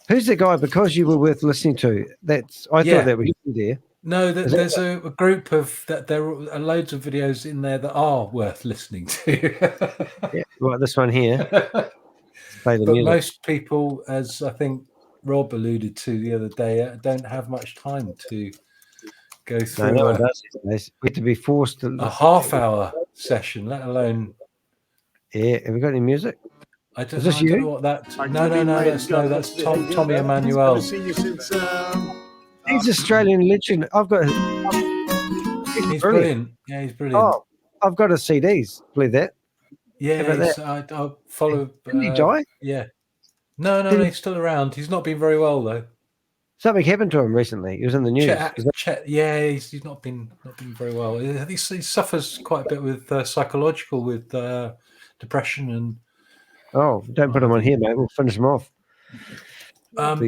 Who's the guy? Because you were worth listening to. I thought that was you there. No, there's a group of that. There are loads of videos in there that are worth listening to. Yeah, like this one here. Play the but music. Most people, as I think Rob alluded to the other day, don't have much time to go through. No one does. We have to be forced to a half-hour session, let alone. Yeah, have we got any music? I don't know what that. No, that's Tommy Emmanuel. He's Australian legend. I've got. He's brilliant. Yeah, he's brilliant. Oh, I've got his CDs. Believe that. Yeah, I follow. Didn't he die? Yeah. No, he's still around. He's not been very well though. Something happened to him recently. He was in the news. He's not been very well. He suffers quite a bit with psychological, with depression and. Oh, don't put him on here, mate. We'll finish him off. Rather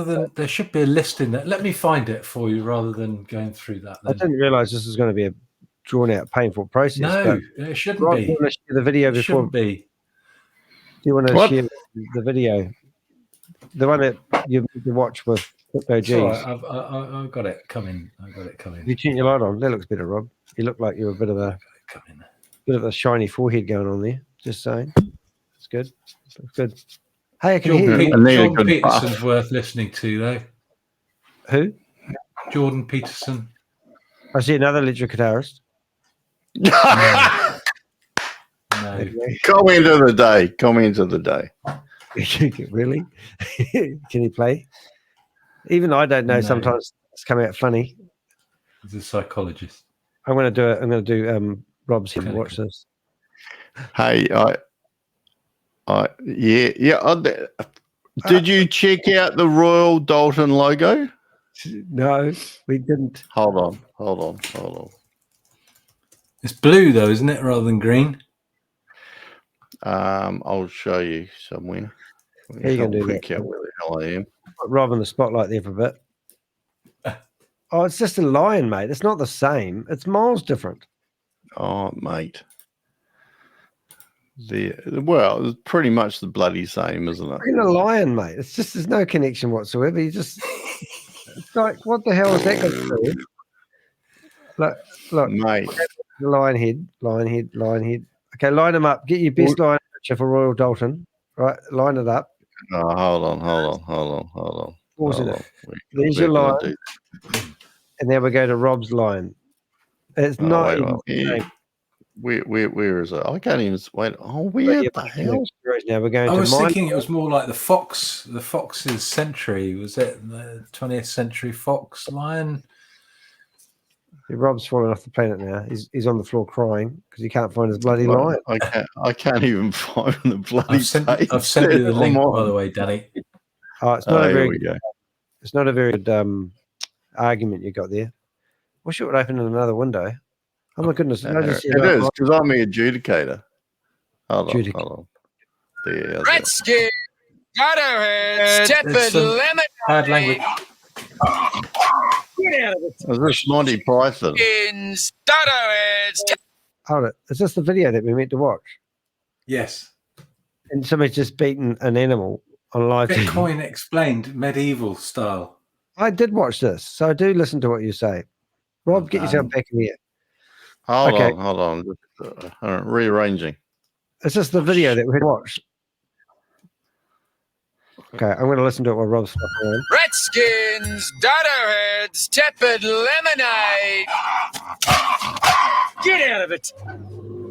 than there should be a list in there. Let me find it for you, rather than going through that. Then. I didn't realise this was going to be a drawn-out, painful process. No, it shouldn't be. Do you want to share the video before? Shouldn't be. Do you want to share the video? The one that you need to watch with Crypto G's. I've got it coming. You turn your light on. That looks better, Rob. You look like you're a bit of a shiny forehead going on there. Just saying. It's good. It's good. Hey, I can hear you. Jordan Peterson's worth listening to, though. Who? Jordan Peterson. I see another electric guitarist. No. Comment of the day. Really? Can he play? Even I don't know. No. Sometimes it's coming out funny. He's a psychologist. I'm going to do it. I'm going to do Rob's here. Watch this. Hey, did you check out the Royal Dalton logo? No, we didn't. Hold on. It's blue though, isn't it, rather than green? I'll show you somewhere. How you going to do that? Out where the hell I am. Put Rob in the spotlight there for a bit. Oh, it's just a lion, mate. It's not the same. It's miles different. Oh, mate. It's pretty much the bloody same, isn't it? It's a lion, mate. It's just there's no connection whatsoever. You just it's like, what the hell is that going to do? Look, mate. Lion head. Okay, line them up. Get your best lion picture for Royal Dalton. Right, line it up. Oh, hold on. Pause it. There's your lion. And then we go to Rob's lion. It's not even the same. Where is it? I can't even wait. Oh, where the hell? Now we're going I to was thinking it was more like the Fox's Century. Was it the 20th Century Fox Lion? Rob's falling off the planet now. He's on the floor crying because he can't find his bloody lion. I can't even find the bloody. I've sent you the link, by the way, Danny. Oh, it's not a very good. It's not a very good argument you got there. Wish it would open in another window. Oh my goodness! It is because I'm the adjudicator. Hold on. There. Redskin, Gutterheads, tepid lemon. Bad language. Get out of it. Is this Monty Python? Skins, Dutterheads. Hold it. Is this the video that we meant to watch? Yes. And somebody's just beaten an animal on live TV. Bitcoin explained, medieval style. I did watch this, so I do listen to what you say. Rob, get yourself back in here. Hold on. Rearranging. Is this the video that we watched? Okay, I'm going to listen to it while Rob's fucking around. Redskins, Dutterheads, tepid lemonade. Get out of it.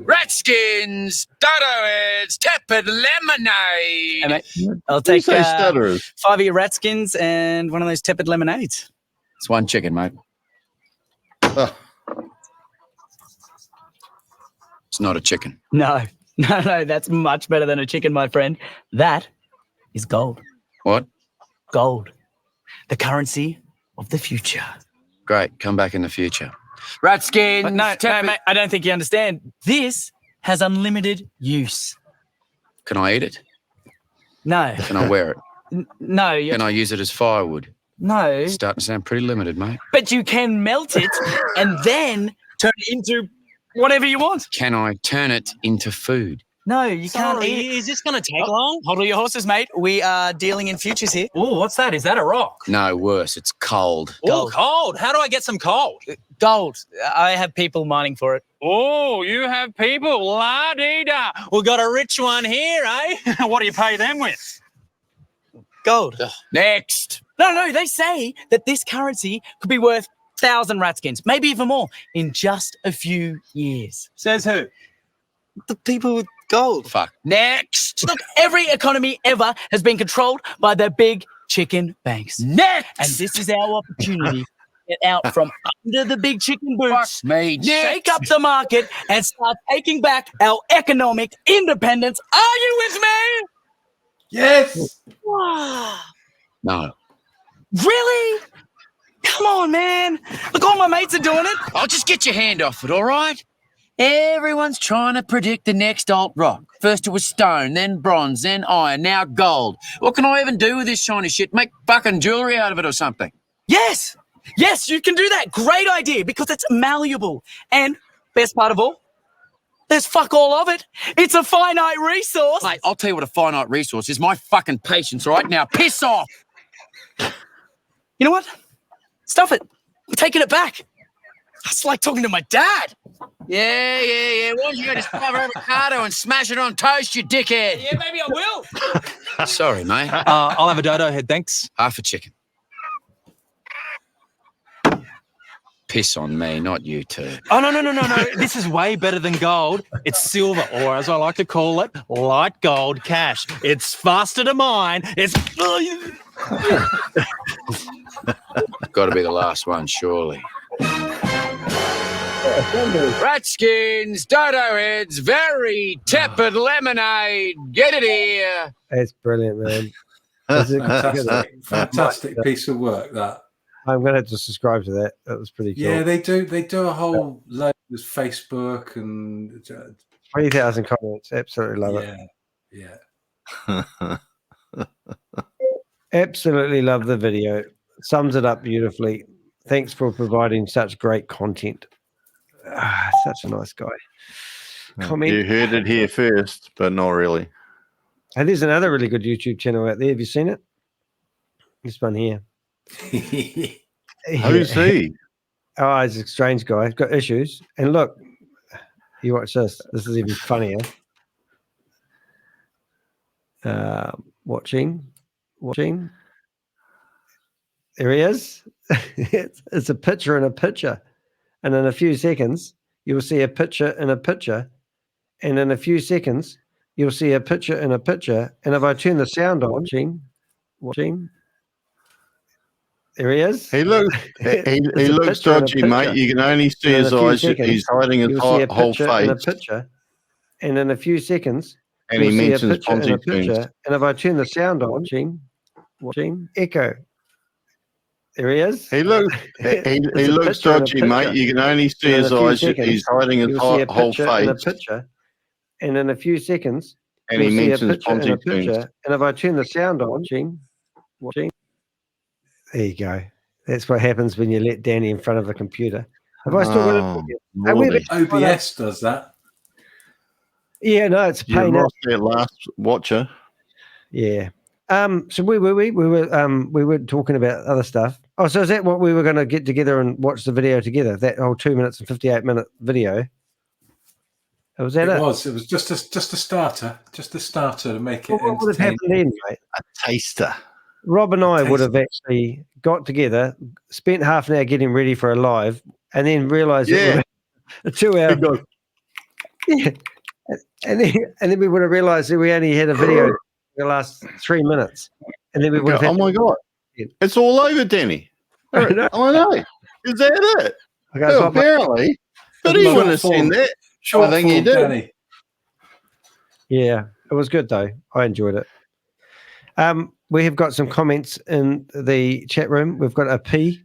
Redskins, Dutterheads, tepid lemonade. Hey, mate, I'll take 5 of your Redskins and one of those tepid lemonades. It's one chicken, mate. It's not a chicken. No, that's much better than a chicken, my friend. That is gold. What? Gold. The currency of the future. Great. Come back in the future. Redskins. No, mate, I don't think you understand. This has unlimited use. Can I eat it? No. Can I wear it? No. Can I use it as firewood? No. It's starting to sound pretty limited, mate. But you can melt it and then turn it into whatever you want. Can I turn it into food? No, you can't eat it. Is this going to take long? Hold on your horses, mate. We are dealing in futures here. Oh, what's that? Is that a rock? No, worse. It's cold. Oh, cold. How do I get some cold? Gold. I have people mining for it. Oh, you have people. La-dee-da. We got a rich one here, eh? What do you pay them with? Gold. Next. No, they say that this currency could be worth 1,000 Ratskins, maybe even more, in just a few years. Says who? The people with gold. Fuck. Next. Look, every economy ever has been controlled by the big chicken banks. Next. And this is our opportunity to get out from under the big chicken boots, Fuck me. shake up the market, and start taking back our economic independence. Are you with me? Yes. No. Really? Come on, man. Look, all my mates are doing it. I'll just get your hand off it, all right? Everyone's trying to predict the next alt rock. First it was stone, then bronze, then iron, now gold. What can I even do with this shiny shit? Make fucking jewelry out of it or something? Yes, you can do that. Great idea, because it's malleable. And best part of all, there's fuck all of it. It's a finite resource. Mate, I'll tell you what a finite resource is. My fucking patience, all right? Now piss off. You know what? Stuff it. I'm taking it back. It's like talking to my dad. Yeah. Why don't you go just cover avocado and smash it on toast, you dickhead? Yeah, maybe I will. Sorry, mate. I'll have a dodo head, thanks. Half a chicken. Piss on me, not you two. Oh, no. This is way better than gold. It's silver, or as I like to call it, light gold cash. It's faster to mine. It's... Got to be the last one, surely. Ratskins, dodo heads, very tepid lemonade. Get it here. It's brilliant, man. Fantastic piece of work, that. I'm going to have to subscribe to that. That was pretty cool. Yeah, they do a whole load with Facebook and 3,000 comments. Absolutely love it. Yeah. Absolutely love the video. Sums it up beautifully. Thanks for providing such great content. Such a nice guy. Comment. You heard it here first, but not really. And there's another really good YouTube channel out there. Have you seen it? This one here. Who's he? Oh, he's a strange guy. He's got issues. And look, you watch this. This is even funnier. Watching. There he is. It's a picture in a picture. And in a few seconds, you'll see a picture in a picture, and in a few seconds, you'll see a picture in a picture. And if I turn the sound on, Gene, there he is. He looks he looks dodgy, mate. You can only see his eyes. He's hiding his whole face. In a picture, and in a few seconds, and he mentions Ponzi schemes. And if I turn the sound on, Gene, echo. There he is. He looks dodgy, mate. You can only see his eyes. He's hiding his whole face. In a picture, and in a few seconds, and he mentions Ponzi schemes. And if I turn the sound on, Gene, there you go. That's what happens when you let Danny in front of a computer. Have I still got it? OBS does that. Yeah, no, it's a pain. You lost that last watcher. Yeah. So we were talking about other stuff. Oh, so is that what we were going to get together and watch the video together? That whole 2 minutes and 58-minute video. Was that it? It was just a starter, to make it. What would have happened then, mate? A taster. Rob and I would have actually got together, spent half an hour getting ready for a live, and then realised it was a 2 hour. Yeah. And then we would have realised that we only had a video for the last 3 minutes, and then we would have. Oh my god! It's all over, Danny. I know. Is that it? Well, apparently, but he wouldn't have seen that. I think he did. Danny. Yeah, it was good though. I enjoyed it. We have got some comments in the chat room. We've got a P.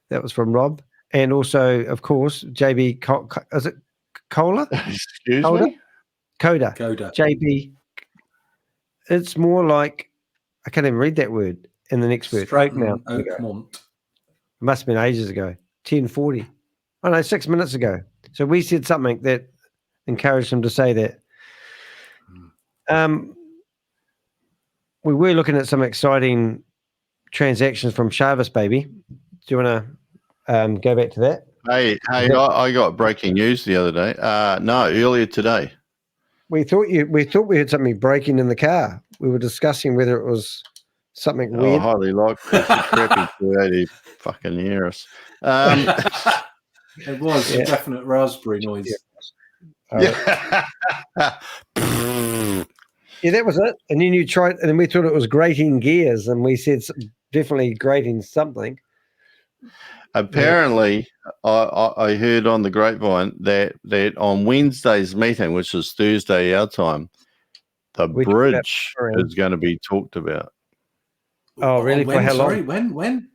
That was from Rob. And also, of course, JB, is it Cola? Excuse me? Coda. Coda. JB. It's more like, I can't even read that word in the next word. Oakmont. Must have been ages ago. 10:40. Oh no, 6 minutes ago. So we said something that encouraged him to say that. We were looking at some exciting transactions from Shavis, baby. Do you want to go back to that? Hey, I got breaking news the other day. No, earlier today. We thought we had something breaking in the car. We were discussing whether it was something weird. Highly likely. It's a crappy 280 fucking Urus. It was a definite raspberry noise. Yeah. Yeah, that was it. And then you tried, and then we thought it was grating gears, and we said definitely grating something. Apparently, I heard on the grapevine that on Wednesday's meeting, which is Thursday our time, the bridge is going to be talked about. Oh, really? For how long? Sorry, when?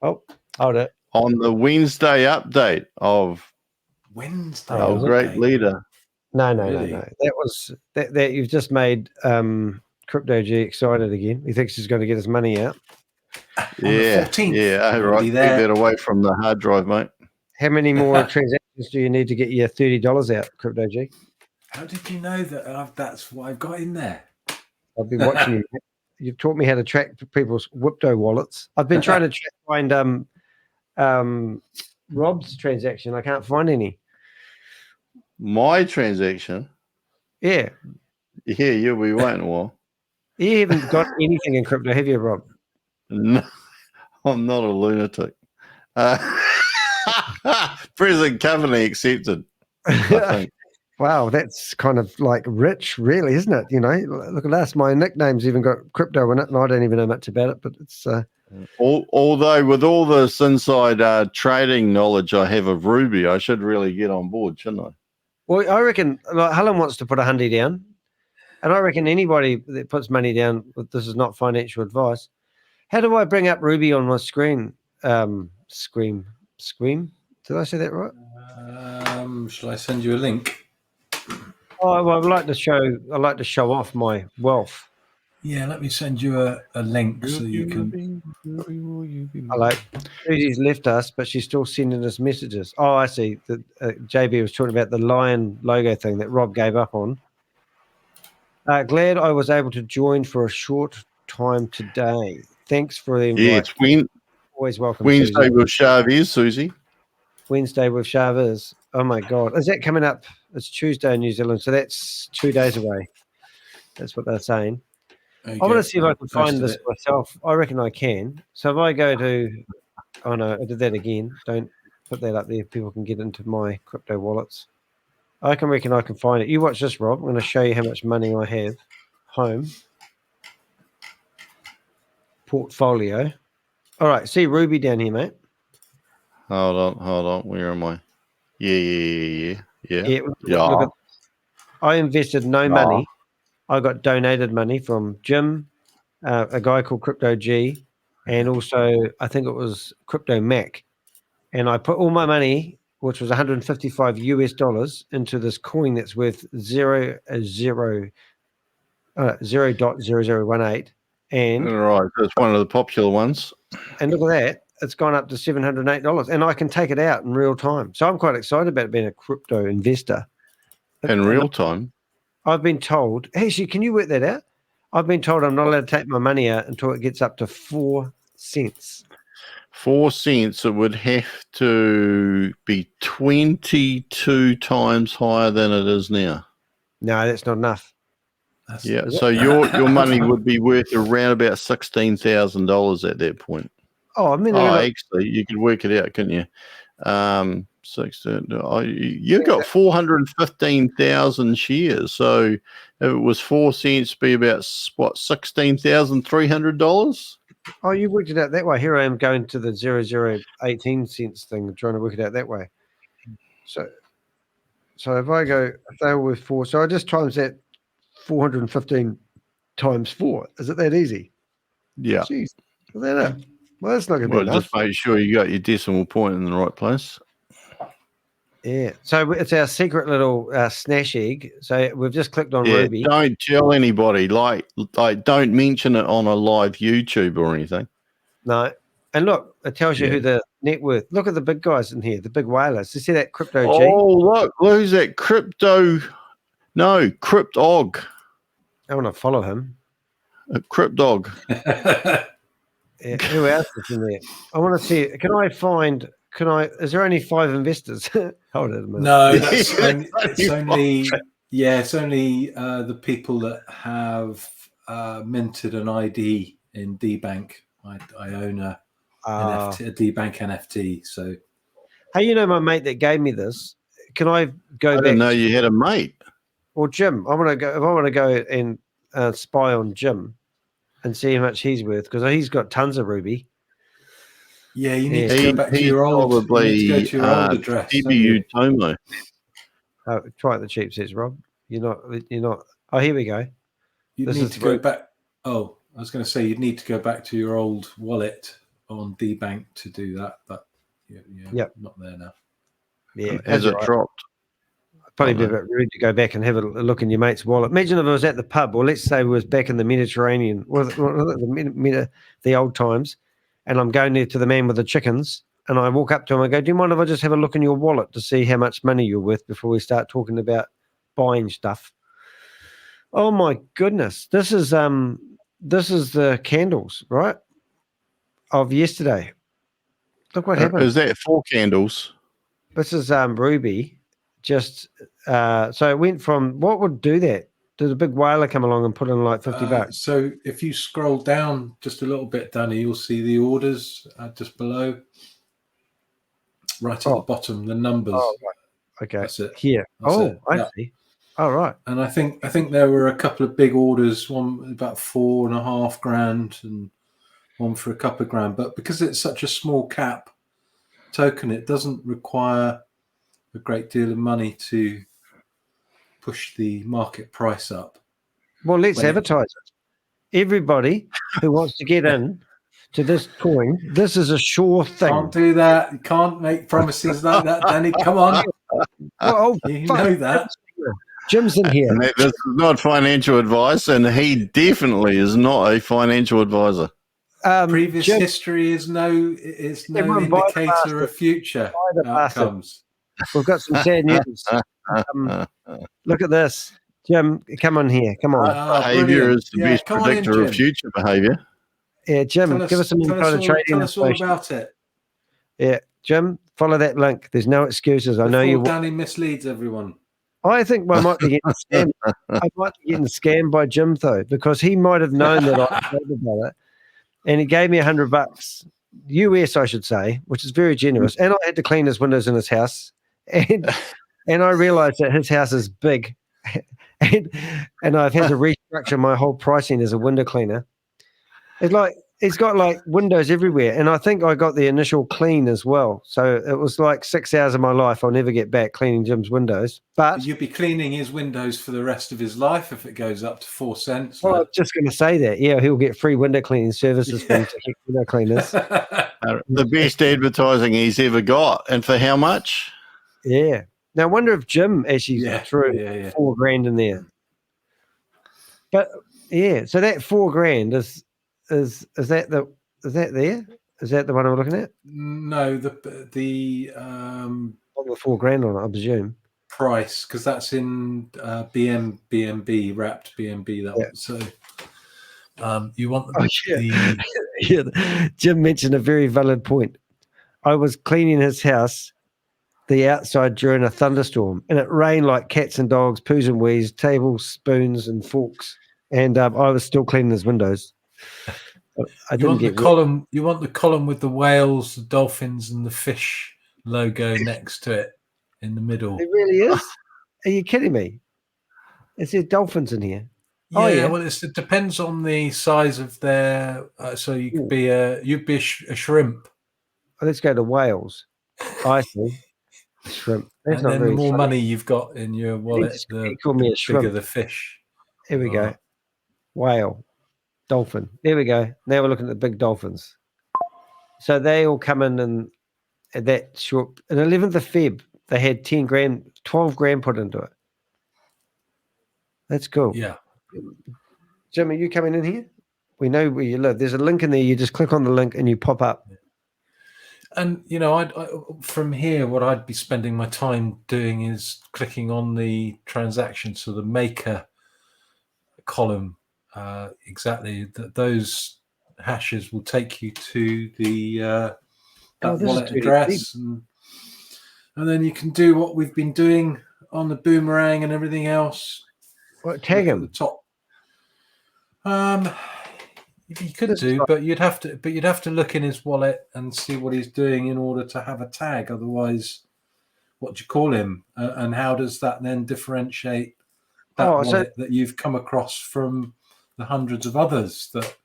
Oh, hold it. On the Wednesday update of Wednesday, our great leader. No. That was that you've just made Crypto G excited again. He thinks he's going to get his money out. Yeah. Right. Keep that away from the hard drive, mate. How many more transactions do you need to get your $30 out, Crypto G? How did you know that that's what I've got in there? I've been watching you. You've taught me how to track people's Whipto wallets. I've been trying to find Rob's transaction. I can't find any. My transaction? Yeah. Yeah, you'll be waiting a while. You haven't got anything in crypto, have you, Rob? No, I'm not a lunatic. Present company accepted, I think. Wow, that's kind of like rich, really, isn't it? You know, look at us. My nickname's even got crypto in it, and I don't even know much about it, but it's... Although with all this inside trading knowledge I have of Ruby, I should really get on board, shouldn't I? Well, I reckon Helen wants to put $100 down, and I reckon anybody that puts money down, this is not financial advice. How do I bring up Ruby on my screen? Scream. Did I say that right? Shall I send you a link? Oh, well, I'd like to show off my wealth. Yeah, let me send you a link so you can. I like. Susie's left us, but she's still sending us messages. Oh, I see. That JB was talking about the lion logo thing that Rob gave up on. Glad I was able to join for a short time today. Thanks for the invite. Yeah, it's always welcome. Wednesday Susie. with Chavez, Susie. Wednesday with Chavez. Oh my God, is that coming up? It's Tuesday in New Zealand, so that's 2 days away. That's what they're saying. Okay. I want to see if I can find this myself. I reckon I can. So if I go to, oh no, I did that again. Don't put that up there. People can get into my crypto wallets. I reckon I can find it. You watch this, Rob. I'm going to show you how much money I have. Home. Portfolio. All right. See Ruby down here, mate. Hold on. Where am I? Yeah. Look at, I invested no money. I got donated money from Jim, a guy called Crypto G, and also I think it was Crypto Mac. And I put all my money, which was $155 into this coin that's worth 0.0018. And right, that's one of the popular ones. And look at that. It's gone up to $708, and I can take it out in real time. So I'm quite excited about being a crypto investor. In real time? I've been told, actually, can you work that out? I've been told I'm not allowed to take my money out until it gets up to 4 cents. 4 cents, it would have to be 22 times higher than it is now. No, that's not enough. So your money would be worth around about $16,000 at that point. Oh, I mean, actually, you could work it out, couldn't you? You got 415,000 shares. So if it was 4 cents, be about what, $16,300? Oh, you worked it out that way. Here I am going to the 0.0018 cents thing, trying to work it out that way. So if I go, if they were worth 4, so I just times that 415 times 4. Is it that easy? Yeah. Jeez. Well, that's not going to be enough. Just make sure you got your decimal point in the right place. Yeah. So it's our secret little snash egg. So we've just clicked on Ruby. Don't tell anybody. Like, don't mention it on a live YouTube or anything. No. And look, it tells you who the net worth. Look at the big guys in here, the big whalers. You see that Crypto G? Oh, look, who's that? Cryptog. I want to follow him. Cryptog. Who else is in there? I want to see. Is there only 5 investors? Hold on a minute. No, it's only the people that have minted an ID in DBank. I own a DBank NFT. So, hey, you know my mate that gave me this. Can I go back? I didn't know you had a mate. Or Jim. I want to go. If I want to go and spy on Jim and see how much he's worth, because he's got tons of Ruby. Yeah, you need to go back to your old. address. Tomo. Oh, try the cheap says Rob. You're not. Oh, here we go. You need to go back. Oh, I was going to say you'd need to go back to your old wallet on DBank to do that, but not there now. Yeah, has it dropped? Probably be a bit rude to go back and have a look in your mate's wallet. Imagine if I was at the pub, or let's say we was back in the Mediterranean, the old times, and I'm going there to the man with the chickens, and I walk up to him, I go, do you mind if I just have a look in your wallet to see how much money you're worth before we start talking about buying stuff? Oh my goodness. This is the candles, right? Of yesterday. Look what happened. Is that 4 candles? This is Ruby. Just so it went from, what would do that? Did a big whaler come along and put in like $50? So if you scroll down just a little bit, Danny, you'll see the orders just below, right at the bottom, the numbers. Oh, right. Okay, that's it. Here. I see. Oh, right. And I think there were a couple of big orders, one about $4,500 and one for a couple of grand. But because it's such a small cap token, it doesn't require a great deal of money to push the market price up. Well, let's advertise it. Everybody who wants to get in to this coin, this is a sure thing. Can't do that. You can't make promises like that, Danny. Come on. You know that. Jim's in here. And this is not financial advice, and he definitely is not a financial advisor. Previous history is no indicator of future outcomes. We've got some sad news. Look at this. Jim, come on here. Come on. Behavior is the best predictor of future behavior. Yeah, Jim, give us some insider trading. Tell us all about it. Yeah, Jim, follow that link. There's no excuses. I know you. Danny misleads everyone. I think I might be getting scammed. I might be getting scammed by Jim though, because he might have known that I heard about it, and he gave me $100. US, I should say, which is very generous. And I had to clean his windows in his house, and I realized that his house is big, and I've had to restructure my whole pricing as a window cleaner. It's like he's got like windows everywhere, and I think I got the initial clean as well. So it was like 6 hours of my life I'll never get back cleaning Jim's windows. But you'll be cleaning his windows for the rest of his life if it goes up to 4 cents. Well, I was just going to say that. Yeah, he'll get free window cleaning services from window cleaners. The best advertising he's ever got, and for how much? Yeah. Now I wonder if Jim actually threw $4,000 in there. But yeah, so that $4,000 is that there? Is that the one I'm looking at? No, the $4,000 on it, I presume. Price, because that's in BNB wrapped BNB. That one. So you want Jim mentioned a very valid point. I was cleaning his house, the outside, during a thunderstorm, and it rained like cats and dogs, poos and wees, tables, spoons, and forks, and I was still cleaning his windows. I you want the column. You want the column with the whales, the dolphins, and the fish logo next to it in the middle. It really is. Are you kidding me? Is there dolphins in here? Yeah, well, it depends on the size of their. So you could be you'd be a shrimp. Oh, let's go to whales. I see. Shrimp. That's and not then very the more funny. money you've got in your wallet, the bigger the fish. Here we go. Whale. Dolphin. There we go. Now we're looking at the big dolphins. So they all come in and that short. On 11th of Feb, they had 10 grand, 12 grand put into it. That's cool. Yeah. Jim, are you coming in here? We know where you live. There's a link in there. You just click on the link and you pop up. And, you know, I from here, what I'd be spending my time doing is clicking on the transaction. So the maker column, exactly, those hashes will take you to the that wallet address. And then you can do what we've been doing on the boomerang and everything else. What, tag him? The top. You could do, but you'd have to look in his wallet and see what he's doing in order to have a tag. Otherwise, what do you call him? And how does that then differentiate that wallet that you've come across from the hundreds of others that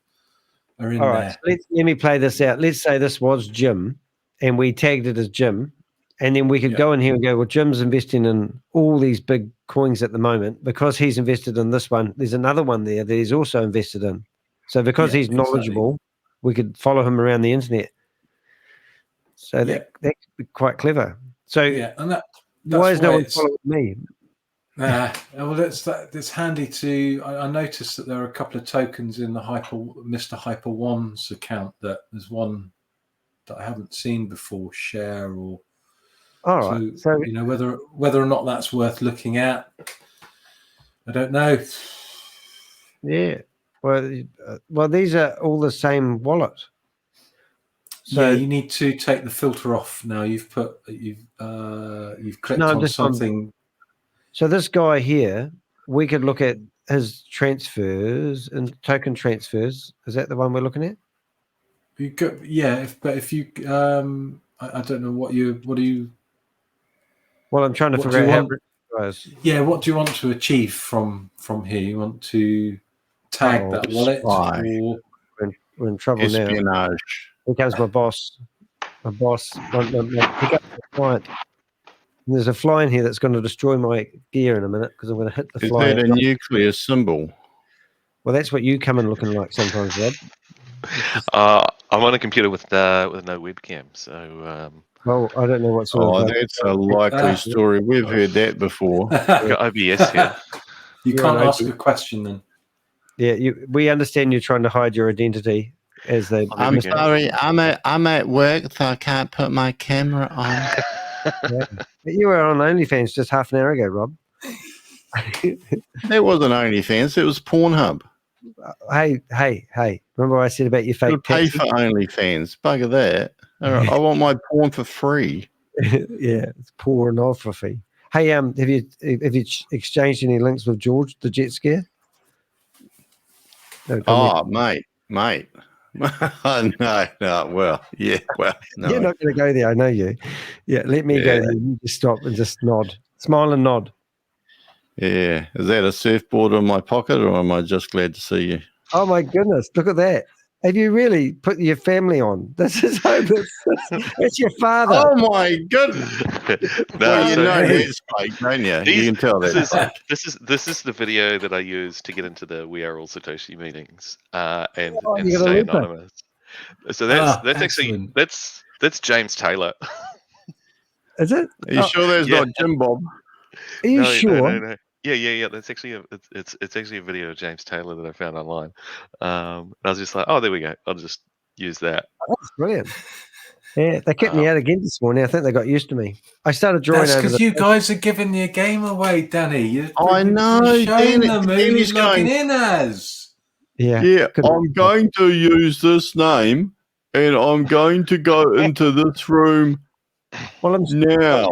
are in there? So let me play this out. Let's say this was Jim, and we tagged it as Jim, and then we could go in here and go, well, Jim's investing in all these big coins at the moment because he's invested in this one. There's another one there that he's also invested in. So because he's knowledgeable, we could follow him around the internet. So that could be quite clever. So and that's why is no one following me? Well, it's handy to. I noticed that there are a couple of tokens in the Mr. Hyper One's account. That there's one that I haven't seen before. Share or all right. So you know whether or not that's worth looking at. I don't know. Yeah. Well, these are all the same wallet. So you need to take the filter off now. You've clicked on something. So this guy here, we could look at his transfers and token transfers. Is that the one we're looking at? If you, I don't know what do you. Well, I'm trying to figure out how. Yeah, what do you want to achieve from here? You want to tag that wallet, or we're in trouble now. Here comes my boss. My boss. Pick up the client. And there's a fly in here that's going to destroy my gear in a minute because I'm going to hit the fly. Is that a nuclear symbol? Well, that's what you come in looking like sometimes, Rob. I'm on a computer with no webcam, so. Well, I don't know what sort of. That's a likely story. We've heard that before. Got OBS here. You can't ask a question then. Yeah, we understand you're trying to hide your identity as they. I'm sorry, I'm at work, so I can't put my camera on. You were on OnlyFans just half an hour ago, Rob. That wasn't OnlyFans, it was Pornhub. Hey! Remember what I said about your fake? Pay for OnlyFans, bugger that. I want my porn for free. Yeah, it's pornography. Hey, have you exchanged any links with George, the jet skier? No, mate. No. Well, yeah. Well, no. You're not going to go there. I know you. Yeah, let me go there. You just stop and just nod, smile and nod. Yeah. Is that a surfboard in my pocket, or am I just glad to see you? Oh my goodness! Look at that. Have you really put your family on? This is hopeless. It's your father. Oh my goodness! Well, you know that's fake, don't you? You can tell that's fake. This is the video that I use to get into the We Are All Satoshi meetings and you got a stay looper. anonymous. So that's actually that's James Taylor. Is it? Are you sure there's not Jim Bob? Are you sure? No. Yeah. That's actually it's actually a video of James Taylor that I found online. I was just like, oh, there we go. I'll just use that. Oh, that's brilliant. Yeah, they kept me out again this morning. I think they got used to me. I started drawing. That's over because the you guys are giving your game away, Danny. I know. You're showing them who Danny's you're logging going- in as. Yeah. I'm going to use this name, and I'm going to go into this room. Well, now.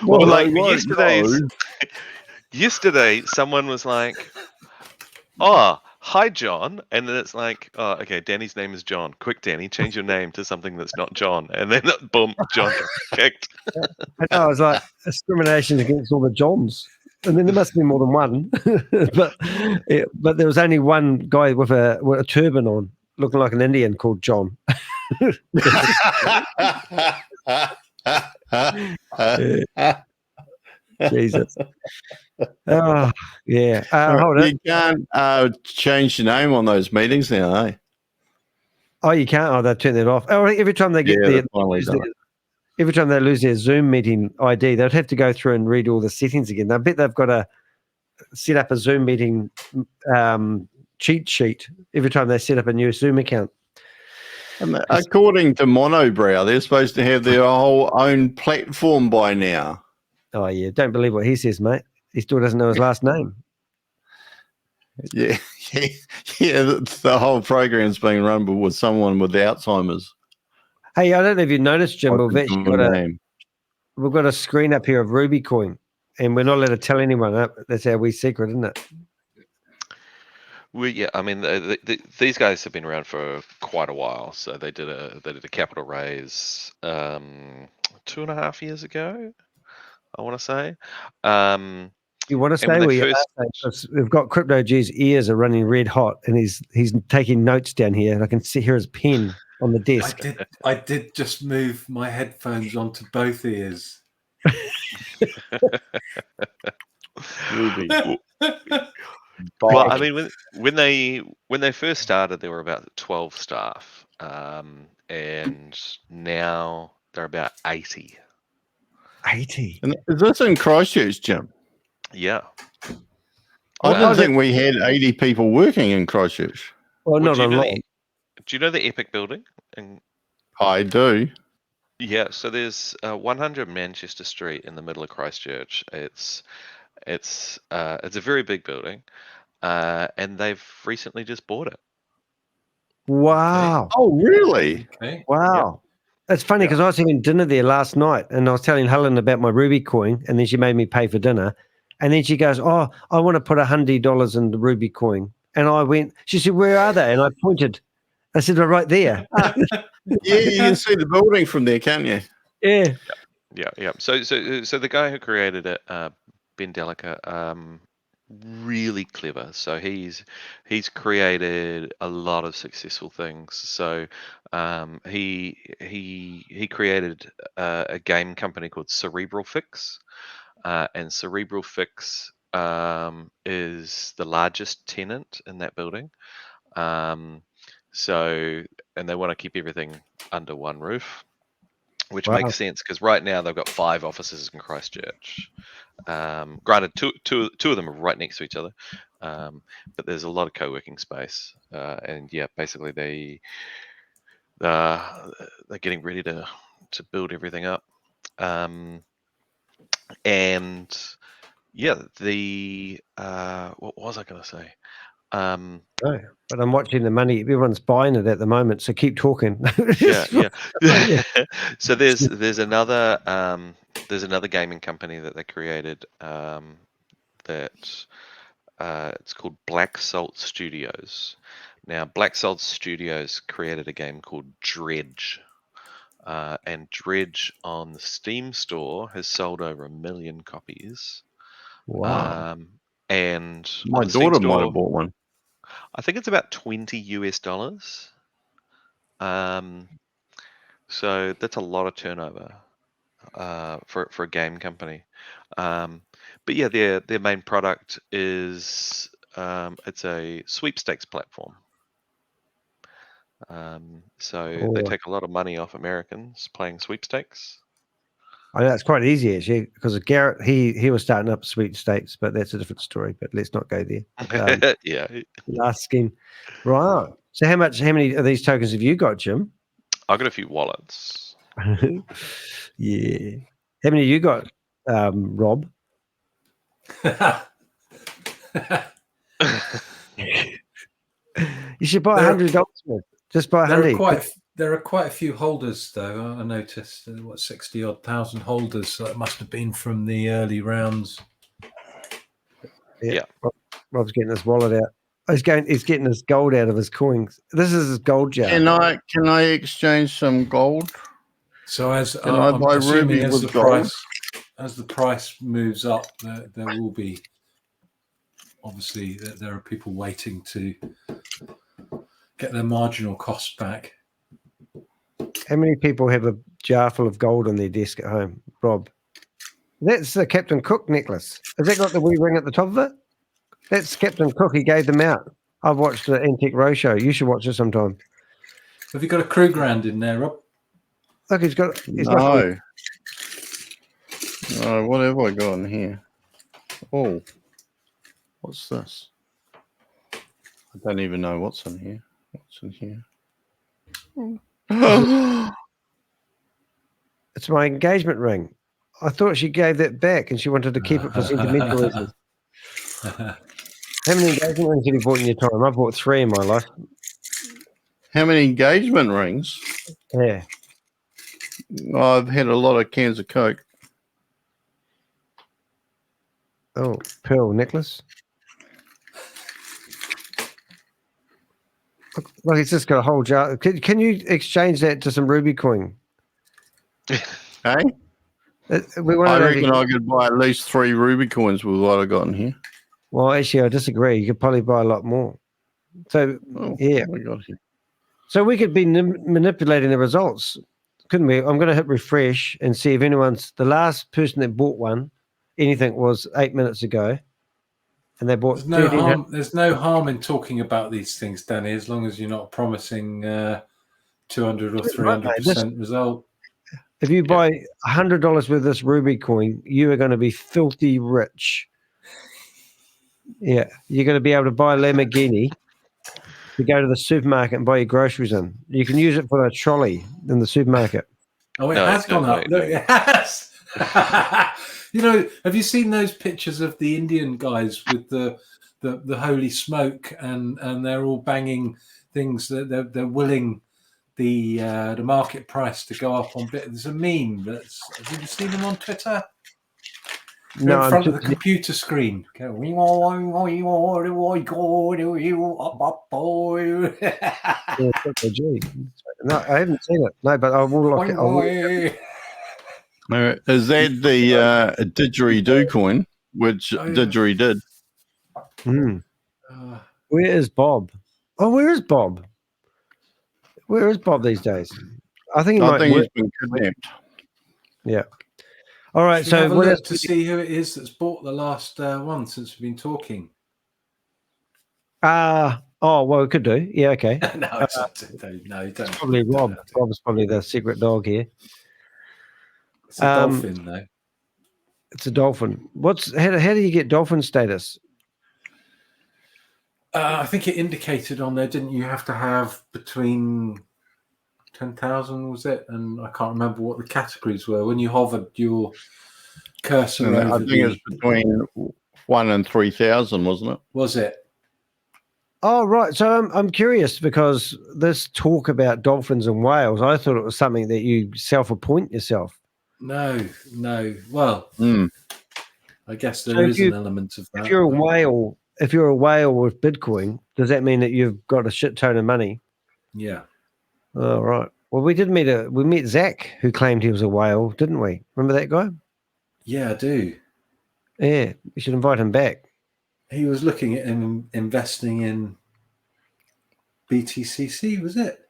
Well, like I won't yesterday, someone was like, "Oh, hi, John," and then it's like, "Oh, okay, Danny's name is John. Quick, Danny, change your name to something that's not John." And then, boom, John got kicked. I know. I was like, discrimination against all the Johns, and then there must be more than one. but there was only one guy with a turban on, looking like an Indian, called John. Jesus. Oh, yeah. Hold on. You can't change your name on those meetings now, eh? Oh, you can't. Oh, they turn that off. Oh, every time they get every time they lose their Zoom meeting ID, they'd have to go through and read all the settings again. I bet they've got to set up a Zoom meeting cheat sheet every time they set up a new Zoom account. And according to Monobrow, they're supposed to have their whole own platform by now. Oh, yeah. Don't believe what he says, mate. He still doesn't know his last name. Yeah. The whole program's being run with someone with Alzheimer's. Hey, I don't know if you noticed, Jim, but we've got a screen up here of Ruby coin, and we're not allowed to tell anyone. That's our wee secret, isn't it? Well, yeah, I mean, these guys have been around for quite a while. So they did a capital raise 2.5 years ago, I want to say. You want to stay where you are? We've got Crypto G's ears are running red hot, and he's taking notes down here, and I can hear his pen on the desk. I did just move my headphones onto both ears. Well, I mean, when they first started, there were about 12 staff, and now they're about 80. 80. And is this in Christchurch, Jim? Yeah. I didn't think we had 80 people working in Christchurch. Well, not a lot. Do you know the Epic building? I do. Yeah, so there's 100 Manchester Street in the middle of Christchurch. It's a very big building, and they've recently just bought it. Wow. Oh, really? Okay. Wow. It's funny because I was having dinner there last night, and I was telling Helen about my Ruby coin, and then she made me pay for dinner. And then she goes, "Oh, I want to put $100 in the Ruby coin." And I went, she said, "Where are they?" And I pointed. I said, "They're right there." Yeah, you can see the building from there, can't you? Yeah. Yeah. So the guy who created it, Ben Delica, really clever. So he's created a lot of successful things. So he created a game company called Cerebral Fix, and Cerebral Fix is the largest tenant in that building. And they want to keep everything under one roof, which makes sense because right now they've got 5 offices in Christchurch. Granted, two of them are right next to each other, but there's a lot of co-working space, and yeah, basically they're getting ready to build everything up, and yeah, what was I going to say? But I'm watching the money. Everyone's buying it at the moment, so keep talking. Yeah. So there's another gaming company that they created that it's called Black Salt Studios. Now, Black Soul Studios created a game called Dredge. And Dredge on the Steam store has sold over 1 million copies. Wow. And My on the Steam daughter might store, have bought one. I think it's about $20 US. So that's a lot of turnover for a game company. But yeah, their main product is it's a sweepstakes platform. So they take a lot of money off Americans playing sweepstakes. I know it's quite easy actually, because Garrett he was starting up sweepstakes, but that's a different story. But let's not go there. Yeah. Last scheme, right? So how many of these tokens have you got, Jim? I got a few wallets. Yeah. How many you got, Rob? You should buy $100 worth. Just buy 100. There are quite a few holders, though. I noticed 60-odd thousand holders. So that must have been from the early rounds. Yeah. Rob's getting his wallet out. He's getting his gold out of his coins. This is his gold jar. Can I exchange some gold? So can I buy ruby with gold? As the price moves up, there will be obviously there are people waiting to get their marginal cost back. How many people have a jar full of gold on their desk at home, Rob? That's the Captain Cook necklace. Has that got the wee ring at the top of it? That's Captain Cook. He gave them out. I've watched the Antique Roadshow. You should watch it sometime. Have you got a crew grand in there, Rob? Look, he's got. No. No, what have I got in here? Oh, what's this? I don't even know what's in here. What's in here? It's my engagement ring. I thought she gave that back and she wanted to keep it for sentimental reasons. How many engagement rings have you bought in your time? I've bought 3 in my life. How many engagement rings? Yeah. I've had a lot of cans of Coke. Oh, pearl necklace. Look, he's just got a whole jar. Can you exchange that to some ruby coin? Hey? I reckon I could buy at least 3 ruby coins with what I got in here. Well, actually, I disagree. You could probably buy a lot more. So, yeah. What we got here? So we could be manipulating the results, couldn't we? I'm going to hit refresh and see if anyone's the last person that bought anything was 8 minutes ago, and they bought. There's no harm in talking about these things, Danny, as long as you're not promising 200 or 300% result. If you buy $100 worth of this ruby coin, you are going to be filthy rich. Yeah, you're going to be able to buy a Lamborghini to go to the supermarket and buy your groceries in. You can use it for a trolley in the supermarket. Oh, it has gone up. Look, it has. You know, have you seen those pictures of the Indian guys with the holy smoke and they're all banging things that they're willing the market price to go up on bit. There's a meme have you seen them on Twitter? No, in front of the computer screen. No, I haven't seen it. No, but I will look at it. Is that the didgeridoo coin, which Didgeridoo did? Where is Bob? Oh, where is Bob? Where is Bob these days? I think he's been kidnapped. Yeah. All right. So what else to see who it is that's bought the last one since we've been talking? Oh, well, we could do. Yeah. Okay. No, you don't. It's probably Rob. Rob's probably the secret dog here. It's a dolphin, though. It's a dolphin. How do you get dolphin status? I think it indicated on there, didn't you have to have between 10,000, was it? And I can't remember what the categories were. When you hovered your cursor over I think it was between 1 and 3,000, wasn't it? Was it? Oh, right. So I'm curious because this talk about dolphins and whales, I thought it was something that you self-appoint yourself. No. Well, I guess there is an element of that. If you're a whale if you're a whale with Bitcoin, does that mean that you've got a shit ton of money? Yeah. Oh, right. Well, we met Zach, who claimed he was a whale, didn't we? Remember that guy? Yeah, I do. Yeah, we should invite him back. He was looking at him investing in BTCC, was it?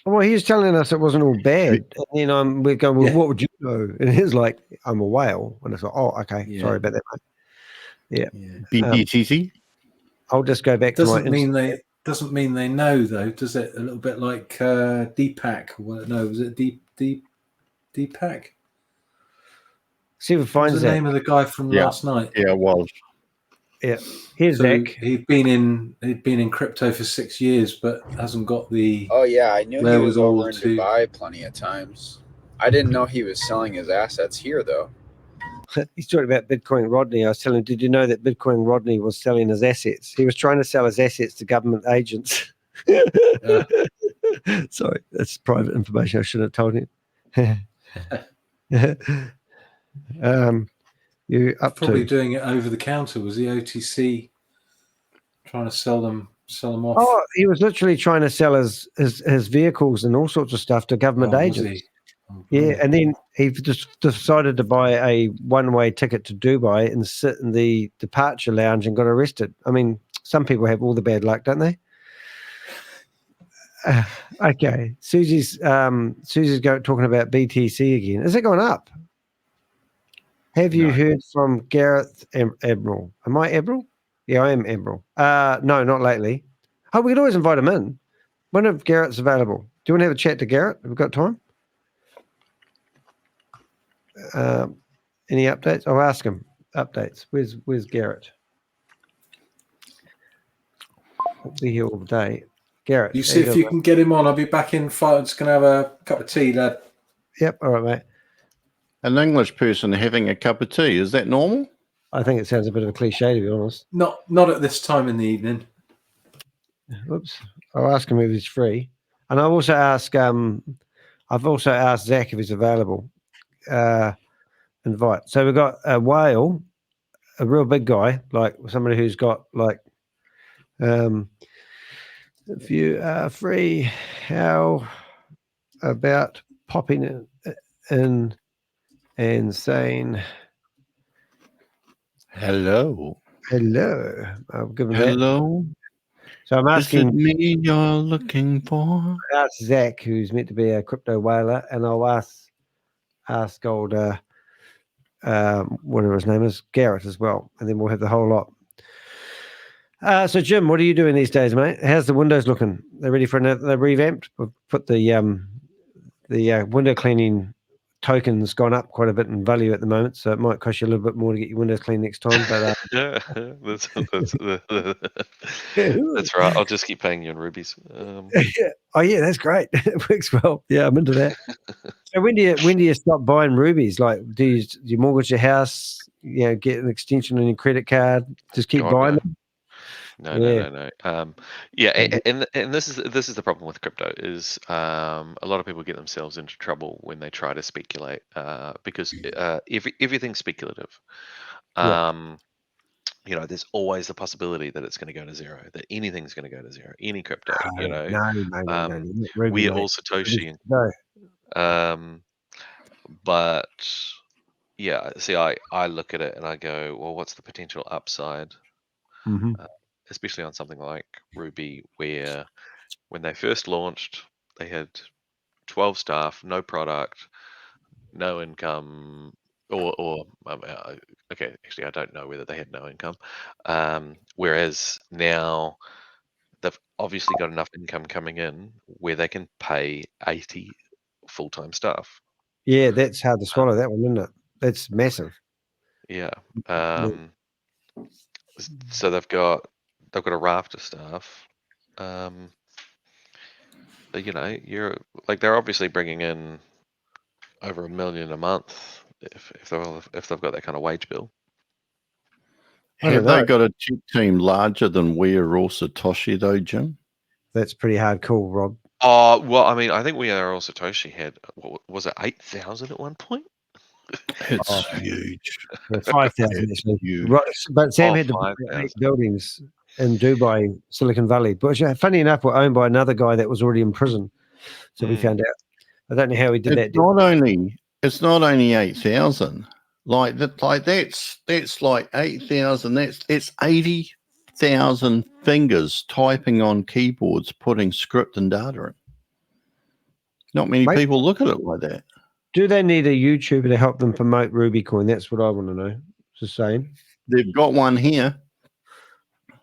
Well, he was telling us it wasn't all bad. And then we're going, well, what would you know? And he's like, I'm a whale. And it's like, oh, okay. Yeah. Sorry about that, mate. Yeah. BTCC? I'll just go back Doesn't to my doesn't mean they know, though, does it? A little bit like Deepak. Well, no, was it Deepak? See if we find the name of the guy from last night. Yeah, it was. Yeah. Here's So Zach. he'd been in crypto for 6 years, but hasn't got the. Oh yeah, I knew he was wherewithal over in to- Dubai plenty of times. I didn't know he was selling his assets here though. He's talking about Bitcoin Rodney. I was telling him, did you know that Bitcoin Rodney was selling his assets? He was trying to sell his assets to government agents. Sorry, that's private information. I shouldn't have told him. You up Probably to? doing it over the counter. Was the OTC trying to sell them off? Oh, he was literally trying to sell his vehicles and all sorts of stuff to government Was agents. he? Yeah, and then he just decided to buy a one-way ticket to Dubai and sit in the departure lounge and got arrested. I mean, some people have all the bad luck, don't they? Okay, Susie's talking about BTC again. Is it going up? Have you heard from Gareth Admiral? Am I Admiral? Yeah, I am Admiral. No, not lately. Oh, we could always invite him in. When if Garrett's available? Do you want to have a chat to Garrett? Have we got time? Any updates? I'll ask him. Updates. Where's Garrett? I'll be here all day. Garrett. You see if you can get him on. I'll be back in 5. Just gonna have a cup of tea, lad. Yep. All right, mate. An English person having a cup of tea, is that normal? I think it sounds a bit of a cliche, to be honest. Not at this time in the evening. Whoops. I'll ask him if he's free, and I've also asked Zach if he's available. Invite. So we've got a whale, a real big guy, like somebody who's got like, if you are free, how about popping in and saying hello? Hello. I'll give him Hello. that. So I'm asking. Is it me you're looking for? I asked Zach, who's meant to be a crypto whaler, and I'll ask old whatever his name is, Garrett as well, and then we'll have the whole lot. So Jim, what are you doing these days, mate? How's the windows looking? They're ready for another? They're revamped. We've put the window cleaning tokens gone up quite a bit in value at the moment, so it might cost you a little bit more to get your windows cleaned next time. But that's right. I'll just keep paying you in rubies. Yeah. Oh yeah, that's great. It works well. Yeah, I'm into that. So when do you stop buying rubies? Like, do you mortgage your house? You know, get an extension on your credit card. Just keep buying them. No. And this is the problem with crypto is a lot of people get themselves into trouble when they try to speculate because everything's speculative. You know, there's always the possibility that it's going to go to zero, that anything's going to go to zero, any crypto. No. We are all Satoshi. But yeah, see, I look at it and I go, well, what's the potential upside? Mm-hmm. Especially on something like Ruby, where when they first launched, they had 12 staff, no product, no income, okay, actually, I don't know whether they had no income. Whereas now they've obviously got enough income coming in where they can pay 80 full-time staff. Yeah, that's hard to swallow, that one, isn't it? That's massive. Yeah. So they've got a raft of staff. But you know, they're obviously bringing in over $1 million a month if they've got that kind of wage bill. Have they got a tech team larger than We Are All Satoshi though, Jim? That's pretty hardcore, Rob. Oh well, I mean, I think We Are All Satoshi had, what was it, 8,000 at one point? It's huge. 5,000 actually. Huge. Right, but Sam Oh, had to buy 5,000. 8 buildings in Dubai, Silicon Valley. But funny enough, were owned by another guy that was already in prison. So we found out. I don't know how he did that. It's not only 8,000. That's like 8,000. It's 80,000 fingers typing on keyboards, putting script and data in. Not many people look at it like that. Do they need a YouTuber to help them promote Rubycoin? That's what I want to know. Just saying. They've got one here.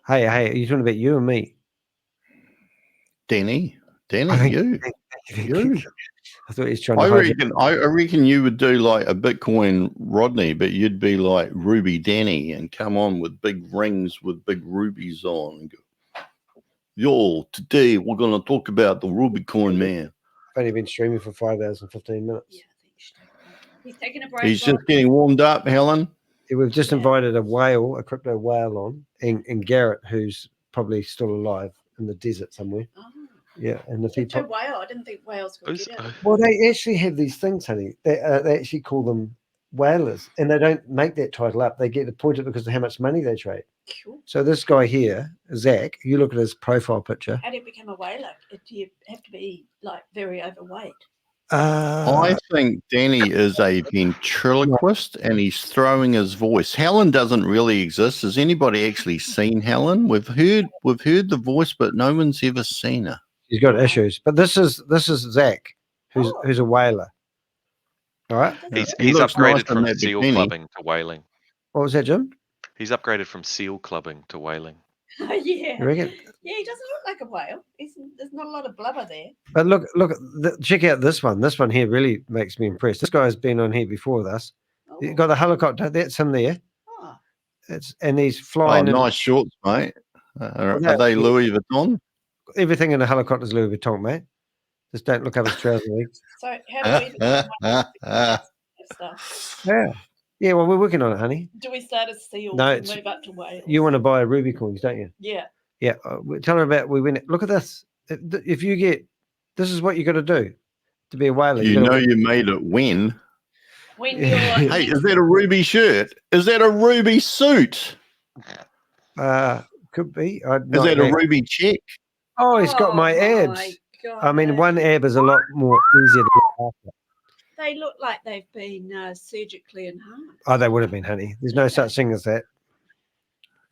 Hey, are you talking about you and me? Danny, you. I thought he was trying to. I reckon you would do like a Bitcoin Rodney, but you'd be like Ruby Danny and come on with big rings with big rubies on. And go, yo, today we're going to talk about the Rubycoin man. I've only been streaming for 5 hours and 15 minutes. He's taking a break. He's just getting warmed up, Helen. Yeah, we've just invited a crypto whale on, and Garrett, who's probably still alive in the desert somewhere. Oh. Yeah, and if he Crypto whale. I didn't think whales would get it. well, they actually have these things, honey. They actually call them whalers, and they don't make that title up. They get appointed because of how much money they trade. Cool. So this guy here, Zach, you look at his profile picture. How do you become a whaler? Do you have to be like very overweight? I think Danny is a ventriloquist and he's throwing his voice. Helen doesn't really exist. Has anybody actually seen Helen? We've heard the voice, but no one's ever seen her. He's got issues, but this is Zach, who's a whaler. All right, he's upgraded from seal clubbing to whaling. What was that, Jim? He's upgraded from seal clubbing to whaling. Yeah. You reckon? Yeah, he doesn't look like a whale. There's not a lot of blubber there. But look, check out this one. This one here really makes me impressed. This guy's been on here before with us. He's got the helicopter. That's him there. Oh. And he's flying. Oh, nice shorts, mate. Are they Louis Vuitton? Everything in a helicopter is Louis Vuitton, mate. Just don't look up his trouser legs. So how do we stuff? Yeah. Well, we're working on it, honey. Do we start as seals No, and move up to whales? You want to buy Ruby coins, don't you? Yeah. Yeah. Tell her about we win. Look at this. If you get, this is what you got to do to be a whaler. You made it win. Hey, is that a Ruby shirt? Is that a Ruby suit? Could be. Is that a Ruby check? Oh, he's got my abs. I mean, one ab is a lot more easier to look after. They look like they've been surgically enhanced. Oh, they would have been, honey. There's no such thing as that.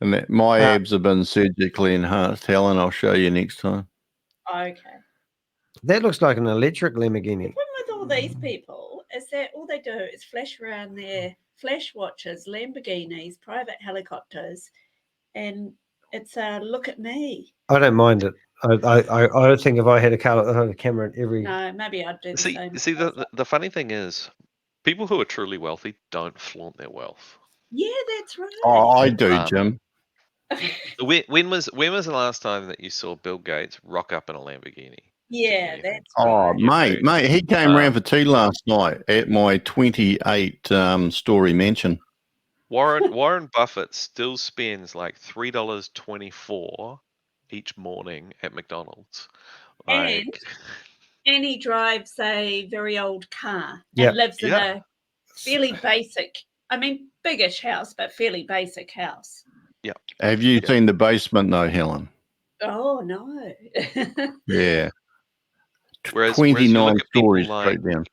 And my abs have been surgically enhanced, Helen. I'll show you next time. Okay. That looks like an electric Lamborghini. The problem with all these people is that all they do is flash around their flash watches, Lamborghinis, private helicopters, and it's a look at me. I don't mind it. I think if I had a camera in every. No, maybe I'd do the same. See, the funny thing is, people who are truly wealthy don't flaunt their wealth. Yeah, that's right. Oh, I do, Jim. When was the last time that you saw Bill Gates rock up in a Lamborghini? Yeah, that's Oh, right. mate, he came round for tea last night at my 28-story mansion. Warren Buffett still spends like $3.24 each morning at McDonald's. And he drives a very old car Yeah. and lives in a fairly basic, biggish house, but fairly basic house. Yeah. Have you seen the basement though, Helen? Oh, no. Yeah. Whereas 29 stories like, straight down.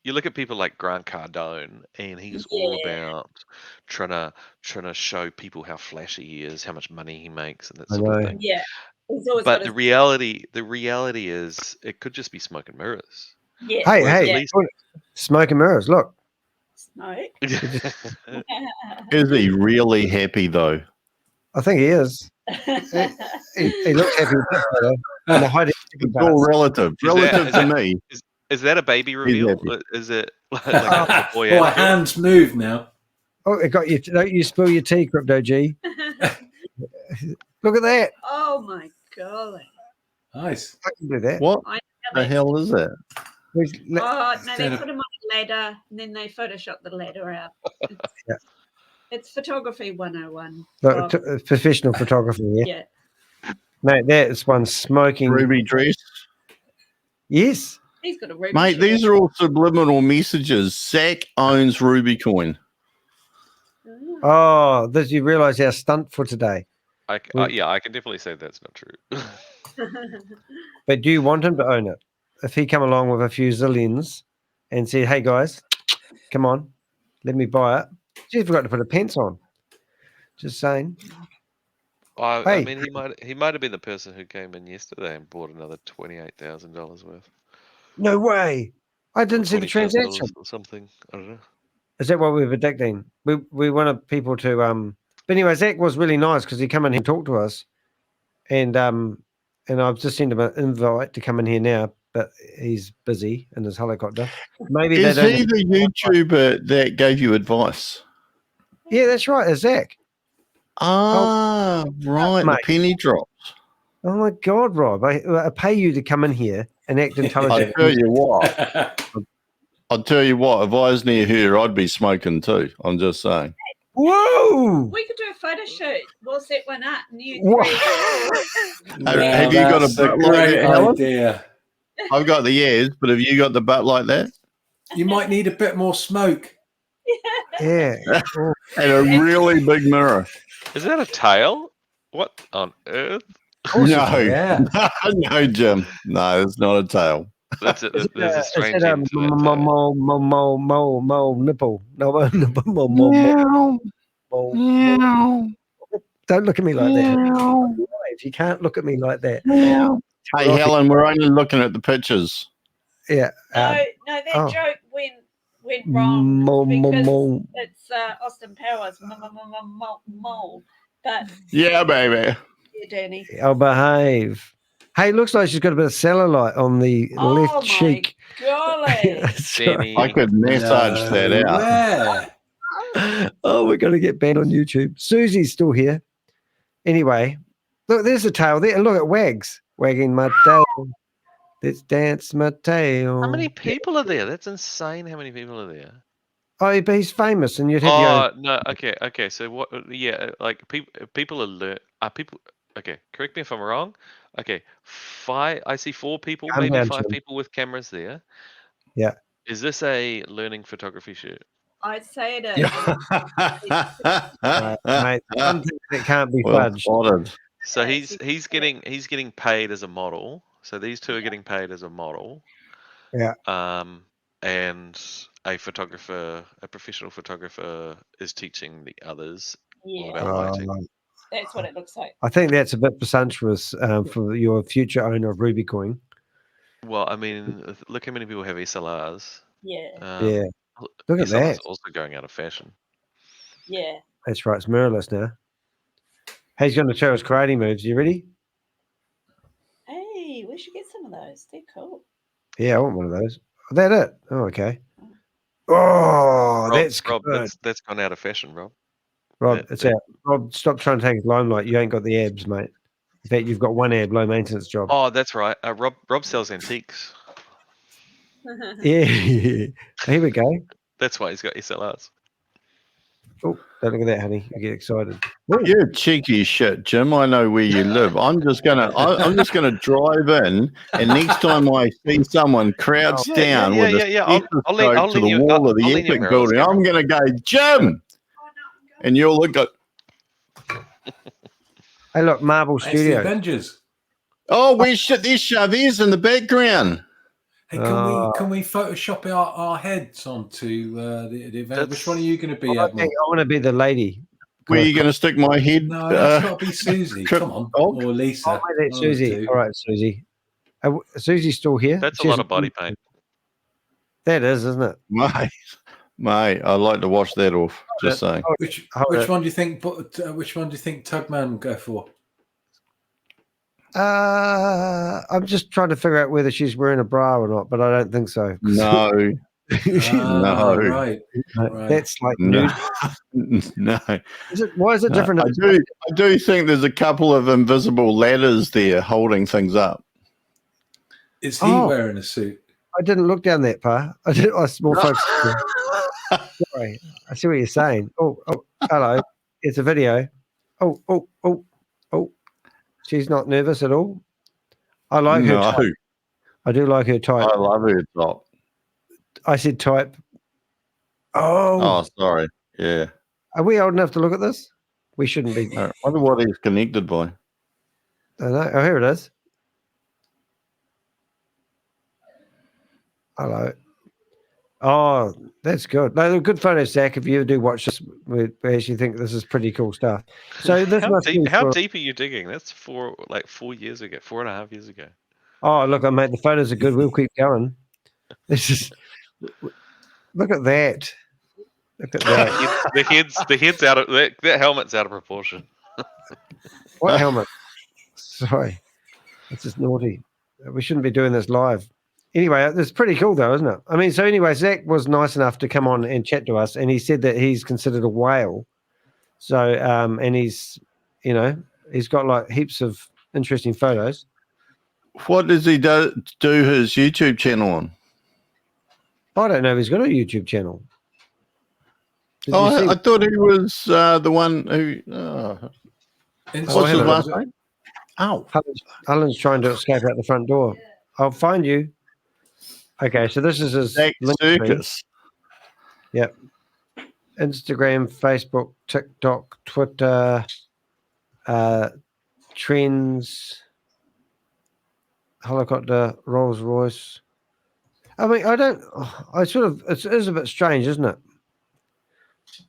You look at people like Grant Cardone, and he's all about trying to show people how flashy he is, how much money he makes, and that sort of thing. Yeah. He's always But got the reality is, it could just be smoke and mirrors. Yeah. Hey, smoke and mirrors. Look. Smoke. Is he really happy though? I think he is. he looks happy. It's all relative. To me. Is that a baby reveal? Is it like a boy? Oh, hands move now. Oh, it got you. Don't you spill your tea, Crypto G. Look at that. Oh my golly. Nice. I can do that. What the hell is that? Oh, no, they put him on a ladder and then they Photoshop the ladder out. It's photography 101. Professional photography, yeah. Yeah. Mate, that is one smoking. Ruby dress? Yes. He's got a Ruby Mate, share. these are all subliminal messages. Zach owns Rubycoin. Oh, did you realise our stunt for today? Yeah, I can definitely say that's not true. But do you want him to own it? If he come along with a few zillions and said, "Hey guys, come on, let me buy it." Gee, forgot to put a pence on. Just saying. I Hey. mean, he might have been the person who came in yesterday and bought another $28,000 worth. No way. I didn't see the transaction. Or something. I don't know. Is that what we're predicting? We wanted people to but anyway, Zach was really nice because he come in and talked to us. And I've just sent him an invite to come in here now, but he's busy in his helicopter. Maybe Is he the YouTuber that gave you advice? Yeah, that's right. It's Zach. Ah, right. mate. The penny drops. Oh my God, Rob! I pay you to come in here and act intelligent. I tell you what. I'll tell you what. If I was near here, I'd be smoking too. I'm just saying. Whoa! We could do a photo shoot. We'll set one up. Have you got a butt like that, Helen? idea. I've got the ears, but have you got the butt like that? You might need a bit more smoke. Yeah. And a really big mirror. Is that a tail? What on earth? No, no, Jim. No, it's not a tail. There's a strange Is it end to that tail. mo nipple? No, nipple. Don't look at me like that. If you can't look at me like that. Hey, Helen, we're only looking at the pictures. Yeah. No, that joke went wrong because it's Austin Powers. Mole. But yeah, baby. Yeah, Danny. I'll behave. Hey, looks like she's got a bit of cellulite on the left cheek. Golly. I could massage that out. Oh, we're going to get banned on YouTube. Susie's still here. Anyway, look, there's a tail there. Look, it wags. Wagging my tail. Let's dance my tail. How many people are there? That's insane. How many people are there? Oh, but he's famous, and you'd have No. Okay. So what? Yeah, like people are people. Okay, correct me if I'm wrong. Okay, I see 4 people, Calm maybe down, 5 Jim. people with cameras there. Yeah. Is this a learning photography shoot? I'd say it is. Mate, something that can't be fudged. So he's getting paid as a model. So these two are getting paid as a model. Yeah. And a photographer, a professional photographer, is teaching the others all about lighting. That's what it looks like. I think that's a bit presumptuous for your future owner of Rubycoin. Well, I mean, look how many people have SLRs. Yeah. Yeah. Look at SLRs that. also going out of fashion. Yeah. That's right. It's mirrorless now. He's going to show us karate moves. You ready? Hey, we should get some of those. They're cool. Yeah, I want one of those. Is that it? Oh, okay. Oh, Rob, that's Rob, good. that's gone out of fashion, Rob. Rob, it's out. Rob, stop trying to take his limelight. You ain't got the abs, mate. In fact, you've got one ab, low maintenance job. Oh, that's right. Rob sells antiques. Yeah. Here we go. That's why he's got SLRs. Oh, don't look at that, honey. You get excited. You're cheeky as shit, Jim. I know where you live. I'm just gonna drive in, and next time I see someone crouched down with a stethoscope to the wall of the Epic building, I'm gonna go, Jim, and you'll look at. Hey, look, Marvel That's the Studios. Avengers. Oh, there's Chavez in the background. Hey, can we Photoshop our heads onto the event? Which one are you going to be, I Admiral? want to be the lady. Where are you going to stick my head? No, that's got to be Susie. Come on, or Lisa. Oh, wait, Susie. All right, Susie. Susie's still here. That's a lot of body paint. That is, isn't it? Mate, I'd like to wash that off. Just saying. Which one do you think? Which one do you think Tugman will go for? I'm just trying to figure out whether she's wearing a bra or not, but I don't think so. No. No. Right. That's like no. nude. No. Why is it different? I do think there's a couple of invisible ladders there holding things up. Is he wearing a suit? I didn't look down that part. I was more focused. Sorry, I see what you're saying. Oh, hello. It's a video. Oh. She's not nervous at all. I like her. I do like her type. I love her top. I said type. Oh, sorry. Yeah. Are we old enough to look at this? We shouldn't be. I wonder what he's connected by. I don't know. Oh, here it is. Hello. Oh, that's good. No, they're good photos, Zach. If you do watch this, we actually think this is pretty cool stuff. So this how must deep, be how for- deep are you digging? That's 4 years ago, 4.5 years ago. Oh, look, mate, the photos are good. We'll keep going. This is. Look at that. Look at that. the head's out of that helmet's out of proportion. What helmet? Sorry, this is naughty. We shouldn't be doing this live. Anyway, it's pretty cool though, isn't it? I mean, so anyway, Zach was nice enough to come on and chat to us, and he said that he's considered a whale. So, and he's got like heaps of interesting photos. What does he do his YouTube channel on? I don't know if he's got a YouTube channel. I thought he was the one who. What's his last name? Oh, Alan's trying to escape out the front door. I'll find you. Okay, so this is his Circus. Yep. Instagram, Facebook, TikTok, Twitter, Trends, Helicopter, Rolls Royce. I mean, it is a bit strange, isn't it?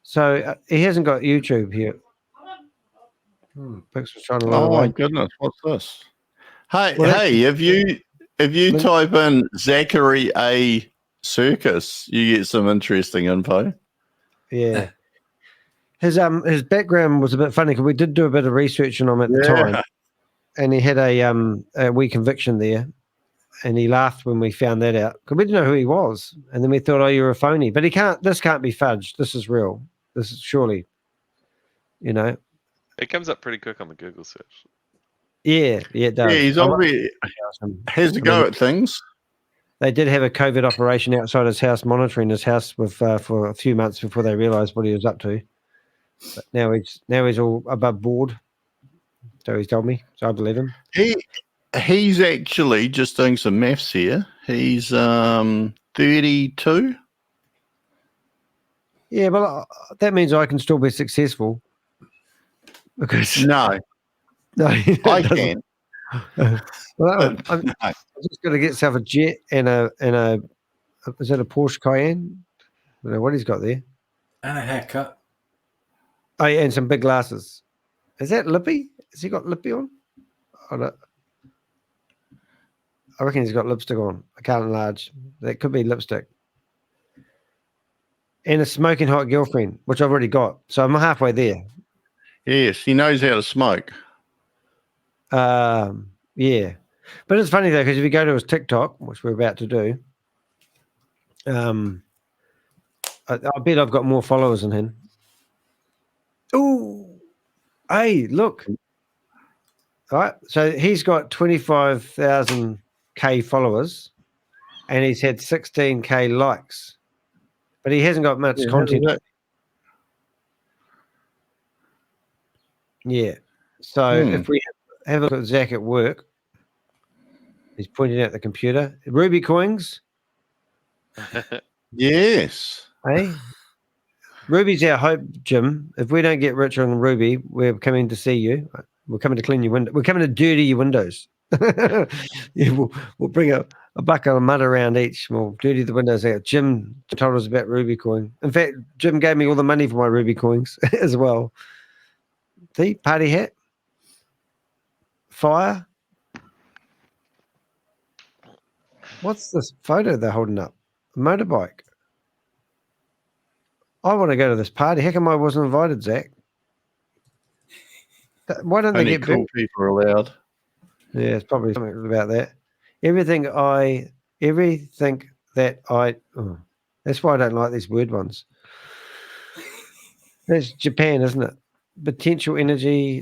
So he hasn't got YouTube here. Pix was trying to Oh my goodness, what's this? Hey, if you type in Zachary A. Circus, you get some interesting info. Yeah. His background was a bit funny because we did do a bit of research on him at the time, and he had a wee conviction there, and he laughed when we found that out because we didn't know who he was, and then we thought, oh, you're a phony, but this can't be fudged. This is real. This is surely, It comes up pretty quick on the Google search. Yeah, it does. Yeah, he's obviously has to go at things. They did have a COVID operation outside his house, monitoring his house for a few months before they realised what he was up to. But now he's all above board. So he's told me. So I believe him. He's actually just doing some maths here. He's 32. Yeah, well, that means I can still be successful. Because no, I can. Well, I'm just going to get myself a jet and a is that a Porsche Cayenne? I don't know what he's got there. And a haircut. Oh, yeah, and some big glasses. Is that Lippy? Has he got Lippy on? I reckon he's got lipstick on. I can't enlarge. That could be lipstick. And a smoking hot girlfriend, which I've already got. So I'm halfway there. Yes, he knows how to smoke. Yeah. But it's funny though, because if you go to his TikTok, which we're about to do, I bet I've got more followers than him. Oh, hey, look. All right. So he's got 25,000K followers and he's had 16K likes, but he hasn't got much content. Yeah. So if we have a look at Zach at work, he's pointing at the computer. Ruby coins. Yes. Hey, Ruby's our hope, Jim. If we don't get rich on Ruby, we're coming to see you. We're coming to clean your window. We're coming to dirty your windows. Yeah, we'll bring a bucket of mud around each. We'll dirty the windows out. Jim told us about Ruby coin. In fact, Jim gave me all the money for my Ruby coins as well. See, party hat, fire. What's this photo they're holding up? A motorbike. I want to go to this party. How come I wasn't invited, Zach? Why don't they get cool big? people allowed? Yeah, it's probably something about that. Everything that I. Oh, that's why I don't like these word ones. That's Japan, isn't it? Potential energy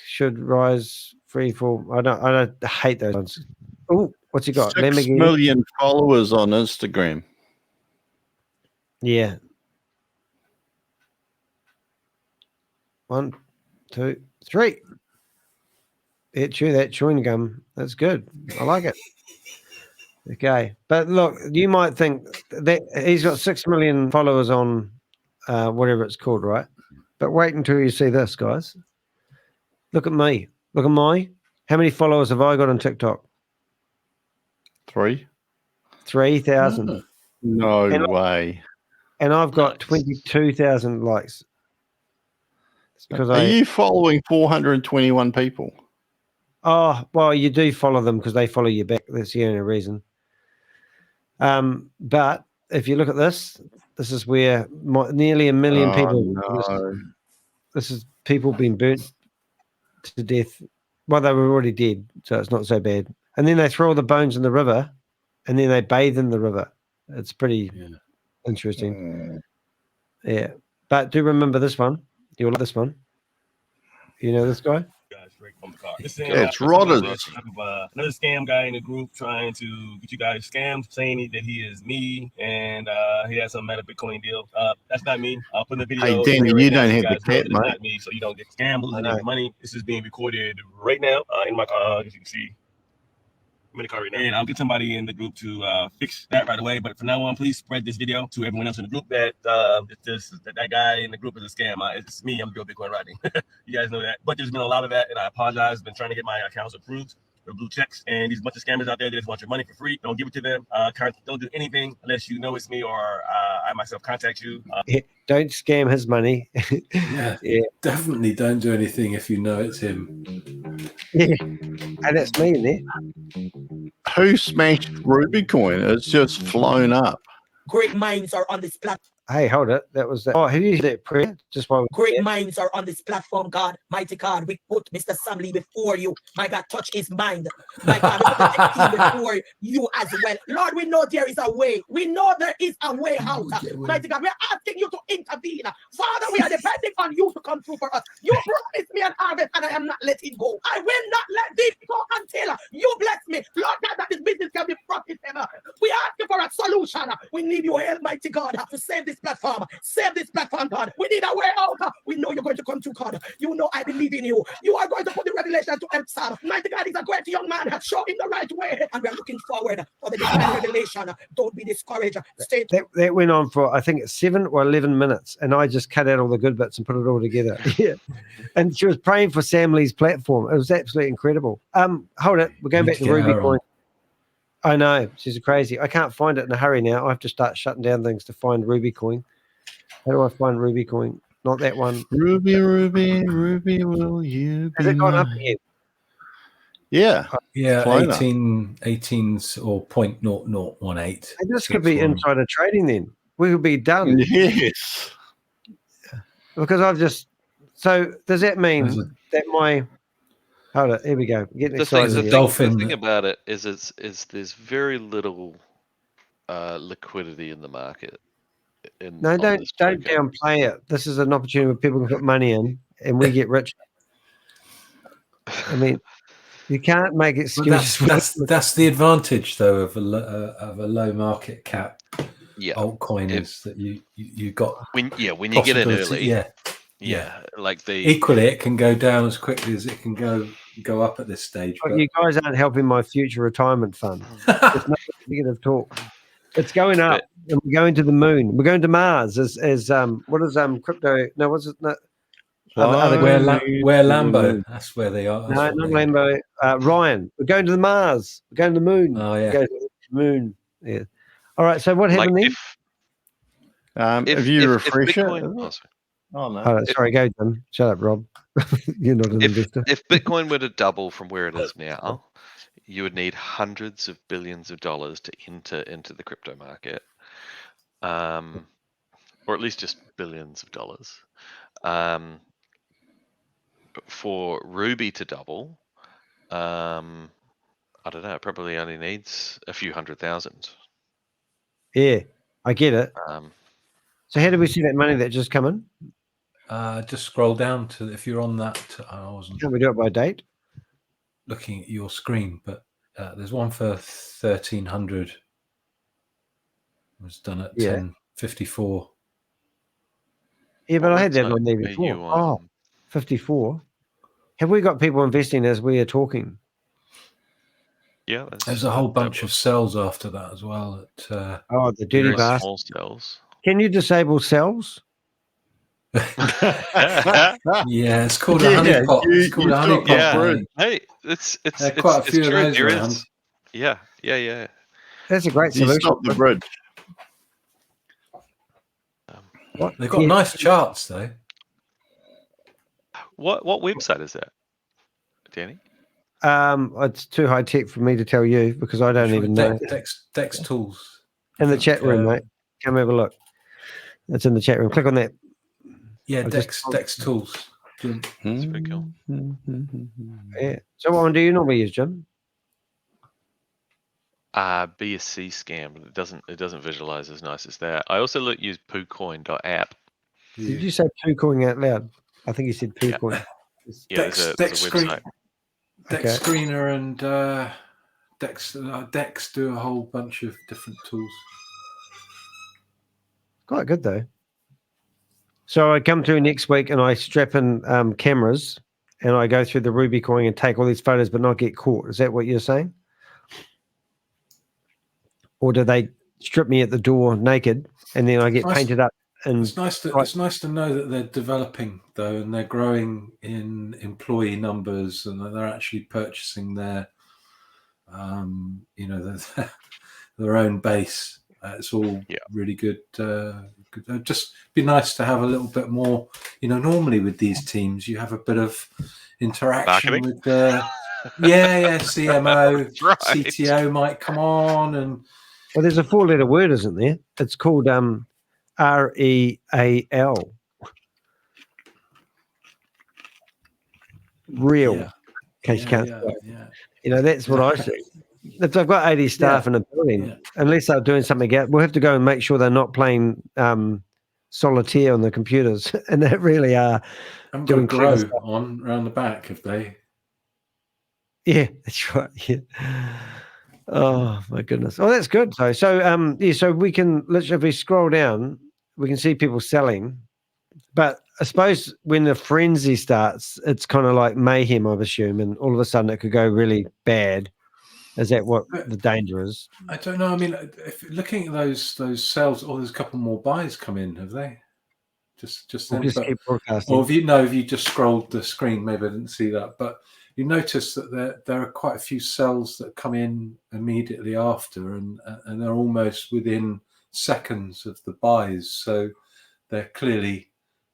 should rise, free fall. I don't hate those ones. Oh, what's he got? 6 million followers on Instagram. Yeah. 1, 2, 3. Yeah, chew that chewing gum. That's good. I like it. Okay, but look, you might think that he's got 6 million followers on whatever it's called, right? But wait until you see this, guys. Look at me. Look at my. How many followers have I got on TikTok? 3,000. No way. And I've got 22,000 likes. It's because Are you following 421 people? Oh, well, you do follow them because they follow you back. That's the only reason. But if you look at this, this is where nearly 1 million people. No. This is people being burnt to death. Well, they were already dead, so it's not so bad. And then they throw all the bones in the river, and then they bathe in the river. It's pretty interesting. Yeah, but do remember this one. You'll like this one. You know this guy? It's Rodders. Another scam guy in the group trying to get you guys scammed, saying that he is me and he has some meta Bitcoin deal. That's not me. I'll put in the video. Hey, Danny, you don't have the cat, It's mate. not me, so you don't get scammed, losing your money. This is being recorded right now in my car, as you can see. I'm in the car right now. And I'll get somebody in the group to fix that right away. But from now on, please spread this video to everyone else in the group that that guy in the group is a scam. It's me. I'm Bill Bitcoin writing. You guys know that. But there's been a lot of that, and I apologize. I've been trying to get my accounts approved for blue checks, and these bunch of scammers out there, they just want your money for free. Don't give it to them. Don't do anything unless you know it's me or I myself contact you. Don't scam his money. Yeah, definitely don't do anything if you know it's him. Yeah, and it's me in there. Who smashed Rubycoin? It's just flown up. Great minds are on this platform. Hey, hold it. That was that. Oh, have you heard that prayer? Just while Great minds are on this platform, God. Mighty God, we put Mr. Samley before you. My God, touch his mind. My God, we put the team before you as well. Lord, we know there is a way. We know there is a way out. Mighty God, we are asking you to intervene. Father, we are depending on you to come through for us. You promised me an harvest and I am not letting go. I will not let this go until you bless me. Lord God, that this business can be profitable. We ask you for a solution. We need your help, mighty God, to save this platform. Save this platform, God. We need a way out. We know you're going to come through, God. You know I believe in you. You are going to put the revelation to help Sam. Mighty God is a great young man. Show him the right way. And we are looking forward for the divine revelation. Don't be discouraged. Stay. that went on for, I think it's 7 or 11 minutes, and I just cut out all the good bits and put it all together. Yeah, and she was praying for Sam Lee's platform. It was absolutely incredible. Hold it. We're going back to Rubycoin. I know, she's crazy. I can't find it in a hurry now. I have to start shutting down things to find Rubycoin. How do I find Rubycoin? Not that one. Ruby, will you be Has it gone up mine? yet? Yeah. Yeah, Flying up. 18s or 0.0018. And this could be insider trading then. We could be done. Yes. Because I've just... So does that mean that my... Hold it. Here we go. Getting excited. The thing about it is there's very little liquidity in the market. No, don't downplay it. This is an opportunity where people can put money in and we get rich. I mean, you can't make excuses. That's the advantage, though, of a low market cap altcoin is that you got when you get in early. Yeah. Like equally, it can go down as quickly as it can go up at this stage. But you guys aren't helping my future retirement fund. There's no negative talk. It's going up, and we're going to the moon. We're going to Mars. As what is crypto? No, what's it? No, where Lambo? That's where they are. No, not Lambo. Ryan, we're going to the Mars. We're going to the moon. Oh yeah, go to the moon. Yeah. All right. So what happened then? If you refresh it. Oh no! Sorry, go Jim. Shut up, Rob. You're not an investor. If Bitcoin were to double from where it is now, you would need hundreds of billions of dollars to enter into the crypto market, or at least just billions of dollars. But for Ruby to double, I don't know. It probably only needs a few 100,000. Yeah, I get it. So how do we see that money that just come in? Just scroll down to if you're on that. I wasn't. Can we do it by date? Looking at your screen, but there's one for 1,300. It was done at 10:54. Yeah, but I had that on there before. 54. Have we got people investing as we are talking? Yeah, There's a whole bunch of cells after that as well. At, oh, the dirty very bastard. small cells. Can you disable cells? Yeah, it's called a honeypot. It's called a honeypot. Yeah, hey, it's There are quite a few of true. those There around. is. Yeah. That's a great You solution. stop the bridge. They've got nice charts though. What website is that, Danny? It's too high tech for me to tell you because I don't even know. Dex Tools. In the chat room, mate. Come have a look. It's in the chat room. Click on that. Yeah, I'll Dex Tools. That's pretty cool. Yeah. So what one do you normally use, Jim? BSC scam, but it doesn't visualize as nice as that. I also use poocoin.app. Did you say poocoin out loud? I think you said poocoin. Yeah, there's a website. Dex Screener and Dex do a whole bunch of different tools. Quite good though. So I come through next week and I strap in cameras and I go through the Ruby coin and take all these photos but not get caught. Is that what you're saying? Or do they strip me at the door naked and then I get painted up? And it's nice to know that they're developing though, and they're growing in employee numbers, and that they're actually purchasing their, their own base. It's all really good. It'd just be nice to have a little bit more. Normally with these teams, you have a bit of interaction with the CMO, right. CTO might come on, and well, there's a 4-letter word, isn't there? It's called REAL. Real. In case you can't spell it. That's what I see. If they've got 80 staff in a building, unless they're doing something else, we'll have to go and make sure they're not playing solitaire on the computers, and they really are doing grow on around the back, have they? Yeah, that's right. Yeah. Oh my goodness. Oh, that's good. So so we can literally, if we scroll down, we can see people selling. But I suppose when the frenzy starts, it's kind of like mayhem, I assume, and all of a sudden it could go really bad. Is that what the danger is? I don't know. I mean, if looking at those sales, there's a couple more buys come in, have they? Just then. We'll just keep broadcasting. Or if you just scrolled the screen, maybe I didn't see that. But you notice that there are quite a few sells that come in immediately after, and they're almost within seconds of the buys. So they're clearly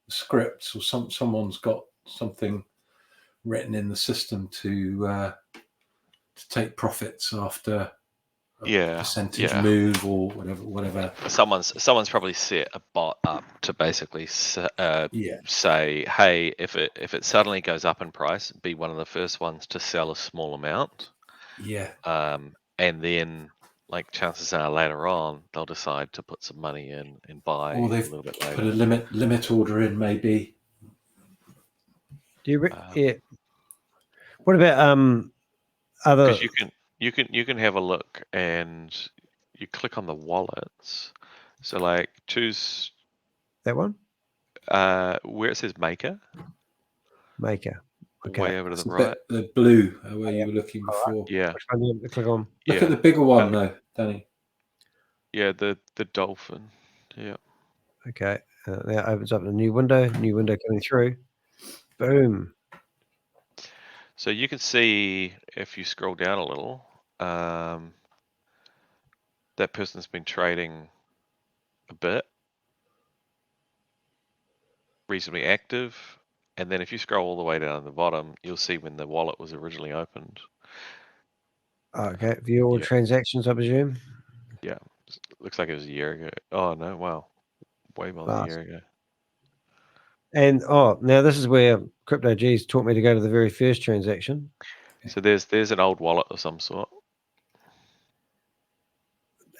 scripts, or someone's got something written in the system to take profits after a percentage move or whatever. Someone's probably set a bot up to basically say, hey, if it suddenly goes up in price, be one of the first ones to sell a small amount. Yeah. And then, like, chances are later on they'll decide to put some money in and buy or a they've little bit later. put a limit order in, maybe. Do you? Yeah. What about other? Because you can have a look and you click on the wallets. So like choose that one. Where it says maker. Maker. Okay. Way over to the right. The blue where you were looking before. Yeah. Which one do you click on? Look at the bigger one though, Danny. Yeah, the dolphin. Yeah. Okay. That opens up a new window. New window coming through. Boom. So you can see if you scroll down a little, that person's been trading a bit, reasonably active, and then if you scroll all the way down to the bottom, you'll see when the wallet was originally opened. Okay, view all transactions, I presume. Yeah, looks like it was a year ago. Oh no, wow, way more than a year ago. And now this is where Crypto G's taught me to go to the very first transaction. So there's an old wallet of some sort.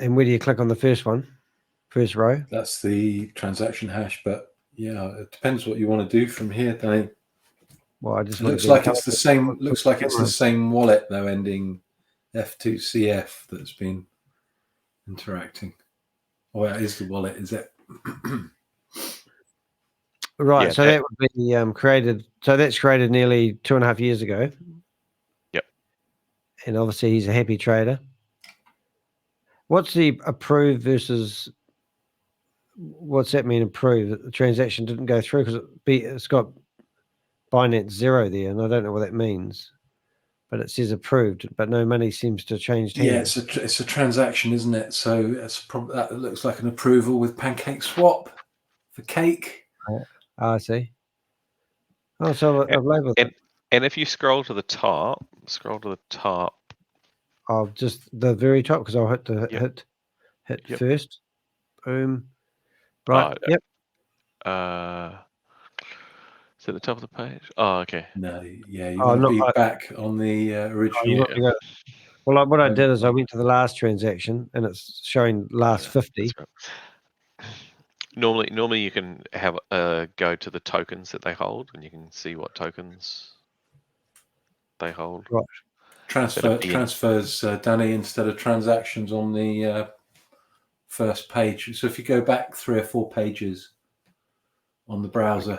And where do you click on the first one? First row? That's the transaction hash, but yeah, it depends what you want to do from here, Danny. Well, I just looks like it's the same. Looks like it's the same wallet though, ending F2CF that's been interacting. Oh, that is the wallet, is it? Right. Yeah, so that would be created. So that's created nearly 2.5 years ago. Yep. And obviously he's a happy trader. What's the approved versus, what's that mean approved? The transaction didn't go through because it's got Binance 0 there, and I don't know what that means. But it says approved, but no money seems to have changed hands. Yeah, it's a transaction, isn't it? So it's that looks like an approval with Pancake Swap for cake. I see. Oh, so I've labeled it. And if you scroll to the top, Oh, just the very top, because I'll hit the hit Yep. first. Boom. Right. Yep. Is it the top of the page? Oh, okay. No, yeah, you want to be back on the original. Well, what I did is I went to the last transaction, and it's showing last 50. Normally you can have go to the tokens that they hold, and you can see what tokens they hold. Right. Transfers, Danny, instead of transactions on the first page. So if you go back 3 or 4 pages on the browser.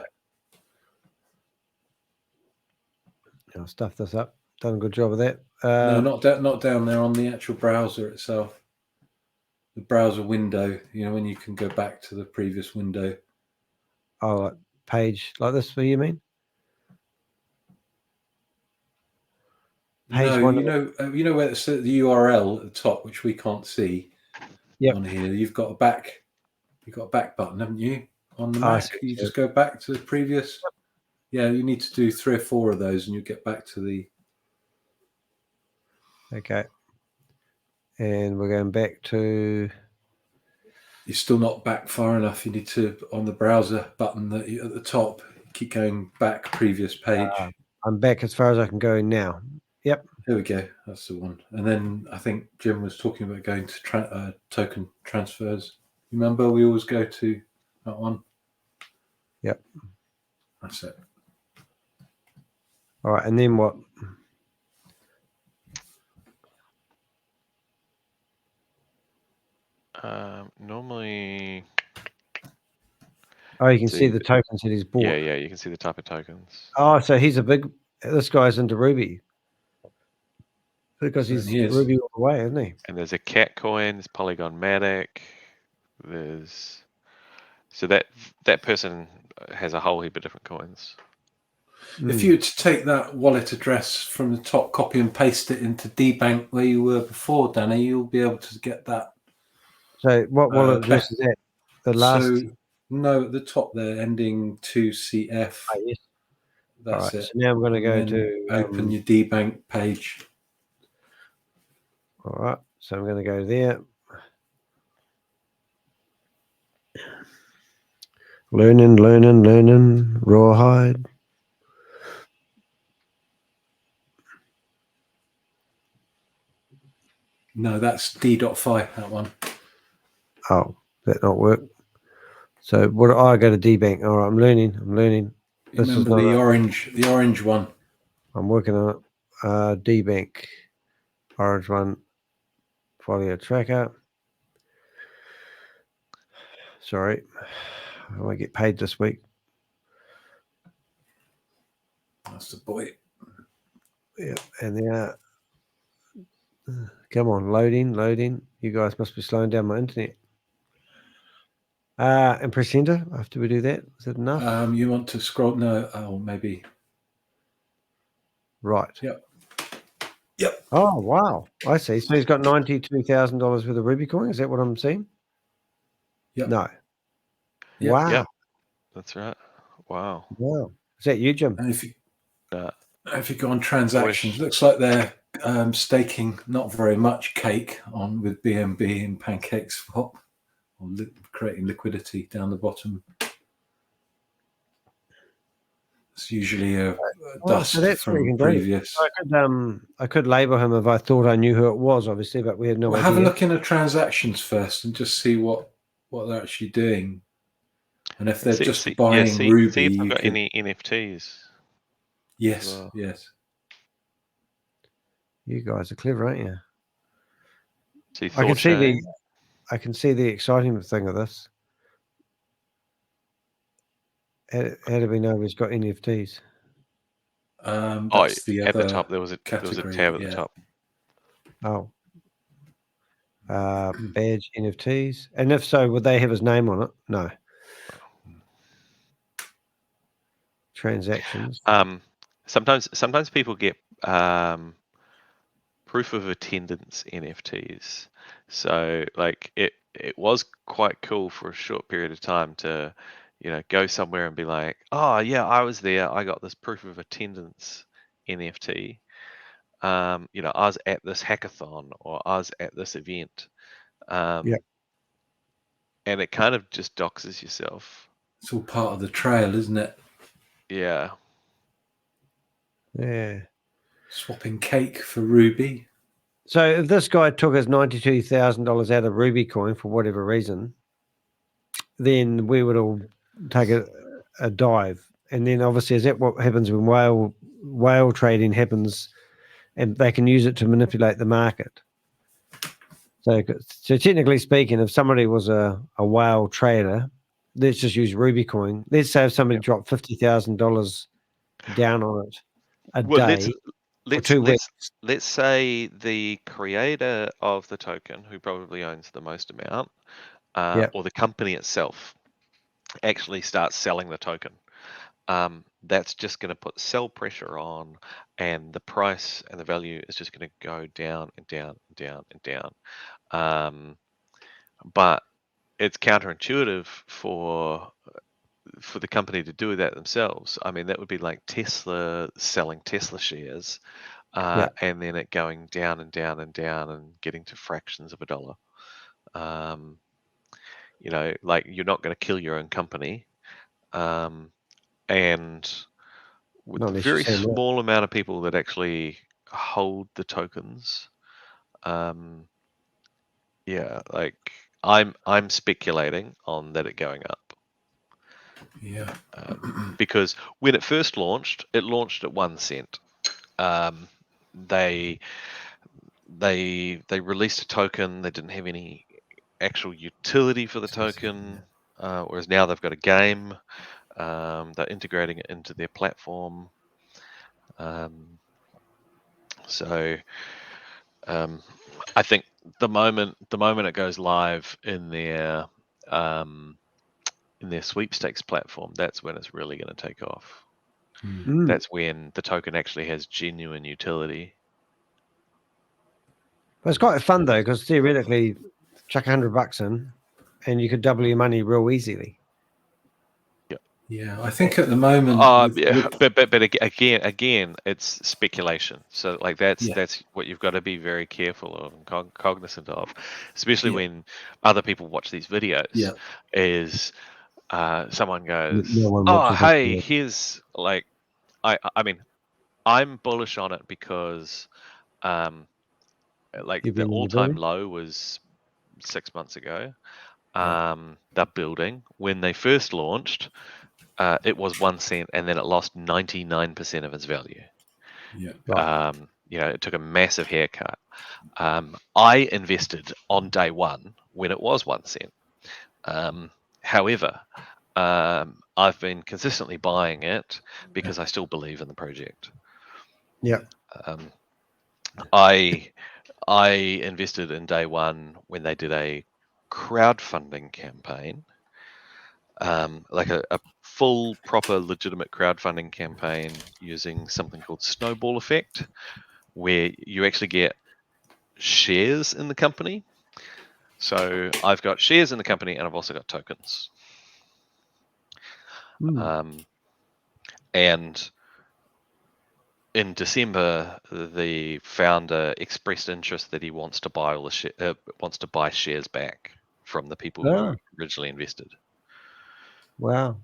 I'll stuff this up. Done a good job of that. No, not down there on the actual browser itself. The browser window, when you can go back to the previous window. Oh, like page like this, what do you mean? Page no, one. You know where it's the URL at the top, which we can't see on here. You've got a back button, haven't you? On the Mac, you just go back to the previous. Yeah, you need to do 3 or 4 of those, and you get back to the. Okay. And we're going back to. You're still not back far enough. You need to, on the browser button at the top, keep going back previous page. I'm back as far as I can go now. Yep. Here we go. That's the one. And then I think Jim was talking about going to token transfers. Remember, we always go to that one. Yep. That's it. All right. And then what? Normally. Oh, you can see the tokens that he's bought. Yeah, you can see the type of tokens. Oh, so he's this guy's into Ruby. Because he's Ruby all the way, isn't he? And there's a cat coin, there's Polygon Matic, so that person has a whole heap of different coins. If you were to take that wallet address from the top, copy and paste it into DBank where you were before, Danny, you'll be able to get that. So what wallet address is that? The last? So, no, at the top there, ending 2CF. Oh, yes. That's right, it. So now I'm going to go to... open your DBank page. All right, so I'm going to go there. Learning, rawhide. No, that's D.5, that one. Oh, that not work. So what do I go to DBank? All right, I'm learning. This Remember the orange one. I'm working on it. DBank, orange one, folio tracker. Sorry, I might get paid this week. That's the boy. Yeah, and there. Come on, loading. You guys must be slowing down my internet. And press enter after we do that. Is that enough? You want to scroll? No, maybe. Right. Yep. Oh wow, I see. So he's got $92,000 worth of Ruby coin. Is that what I'm seeing? Yep. No. Yep. Wow. Yep. That's right. Wow. Is that you, Jim? And if you go on transactions, looks like they're staking not very much cake on with BNB and Pancake Swap, or creating liquidity down the bottom. It's usually a dust so that's from previous. I could label him if I thought I knew who it was, obviously, but we had no idea. Have a look in the transactions first and just see what they're actually doing, and if they're just buying Ruby. See if they've got any NFTs. Yes, yes. You guys are clever, aren't you? See, I can see the exciting thing of this. How do we know he's got NFTs? That's the at other the top there was a tab at the top. Oh. Badge NFTs. And if so, would they have his name on it? No. Transactions. Sometimes people get proof of attendance NFTs. So like it was quite cool for a short period of time to, go somewhere and be like, oh yeah, I was there. I got this proof of attendance NFT. I was at this hackathon or I was at this event. Yeah. And it kind of just doxes yourself. It's all part of the trail, isn't it? Yeah. Yeah. Swapping cake for Ruby. So if this guy took his $92,000 out of Ruby coin for whatever reason, then we would all take a dive. And then obviously, is that what happens when whale trading happens, and they can use it to manipulate the market? So technically speaking, if somebody was a whale trader, let's just use Ruby coin. Let's say if somebody dropped $50,000 down on it a day. Let's say the creator of the token, who probably owns the most amount, or the company itself, actually starts selling the token. That's just going to put sell pressure on, and the price and the value is just going to go down and down and down and down. But it's counterintuitive for the company to do that themselves. I mean, that would be like Tesla selling Tesla shares, and then it going down and down and down and getting to fractions of a dollar. Like you're not going to kill your own company. And with the very small amount of people that actually hold the tokens, like I'm speculating on that it going up. Yeah. Because when it first launched, it launched at 1 cent. They released a token. They didn't have any actual utility for the token, whereas now they've got a game. They're integrating it into their platform. So I think the moment it goes live in their sweepstakes platform, that's when it's really going to take off. That's when the token actually has genuine utility. But it's quite fun though, because theoretically, chuck $100 in, and you could double your money real easily. Yeah, I think at the moment. But again, it's speculation. So like that's what you've got to be very careful of and cognizant of, especially when other people watch these videos. Is someone goes, "Oh, hey, here's like," I mean, I'm bullish on it because, like the all-time low was 6 months ago. They're building. When they first launched, it was 1 cent, and then it lost 99% of its value. It took a massive haircut. I invested on day one when it was 1 cent. However, I've been consistently buying it because I still believe in the project. I invested in day one when they did a crowdfunding campaign, like a full, proper, legitimate crowdfunding campaign using something called snowball effect, where you actually get shares in the company. So I've got shares in the company, and I've also got tokens. And in December, the founder expressed interest that he wants to buy wants to buy shares back from the people who originally invested. Wow.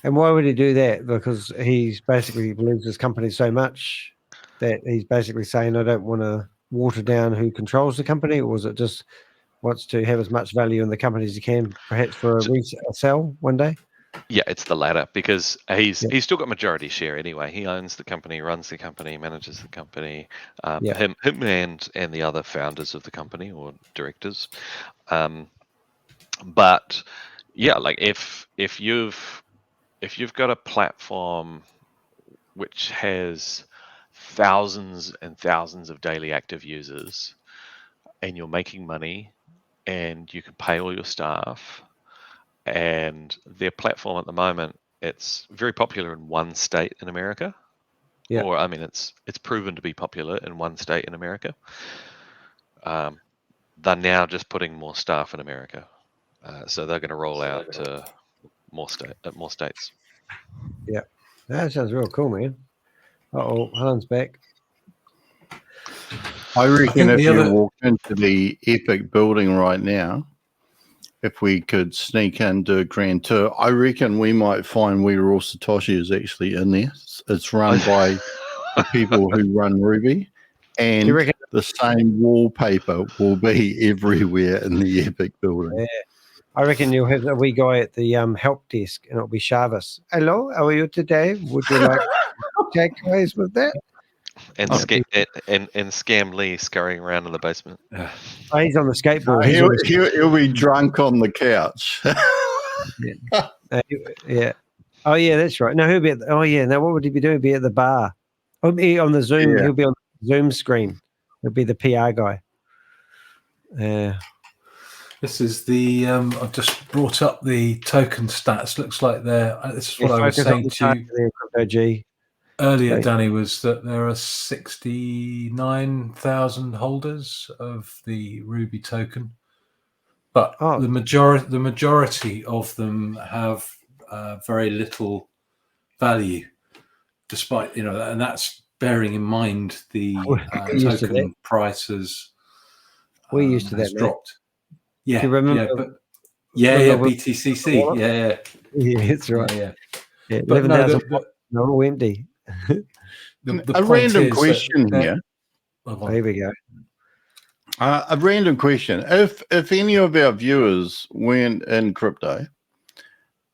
And why would he do that? Because he's basically believes his company so much that he's basically saying, I don't want to water down who controls the company, or is it just wants to have as much value in the company as he can, perhaps for a sell one day? Yeah, it's the latter, because he's still got majority share anyway. He owns the company, runs the company, manages the company. Him and the other founders of the company or directors. But yeah, like if you've got a platform which has thousands and thousands of daily active users, and you're making money, and you can pay all your staff, and their platform at the moment, it's very popular in one state in America. Yeah. Or I mean, it's proven to be popular in one state in America. They're now just putting more staff in America, so they're going to roll out to more states. Yeah, that sounds real cool, man. Uh-oh, Han's back. I reckon think if the you other- walked into the Epic building right now, if we could sneak in, do a grand tour, I reckon we might find where all Satoshi is actually in there. It's run by the people who run Ruby, and reckon- the same wallpaper will be everywhere in the Epic building. Yeah. I reckon you'll have a wee guy at the help desk, and it'll be Shavis. Hello, how are you today? Would you like to take place with that? And Scam Lee scurrying around in the basement. Oh, he's on the skateboard. He'll be drunk on the couch. Yeah. Oh, yeah, that's right. No, he'll be at now what would he be doing? He'll be at the bar. He'll be on the Zoom. Yeah. He'll be on the Zoom screen. He'll be the PR guy. This is the. I've just brought up the token stats. Looks like they're. This is what I was focus on saying the to you target there, Crypto G. earlier, Okay. Danny, was that there are 69,000 holders of the Ruby token, but the majority of them have very little value, despite and that's bearing in mind the used to token prices. We're used to has that, man. dropped. Yeah, Do you remember? remember BTCC. Yeah, that's right. Yeah. But 11,000. the- They're all empty. The A point random is that- question here. Here we go. A random question. If any of our viewers weren't in crypto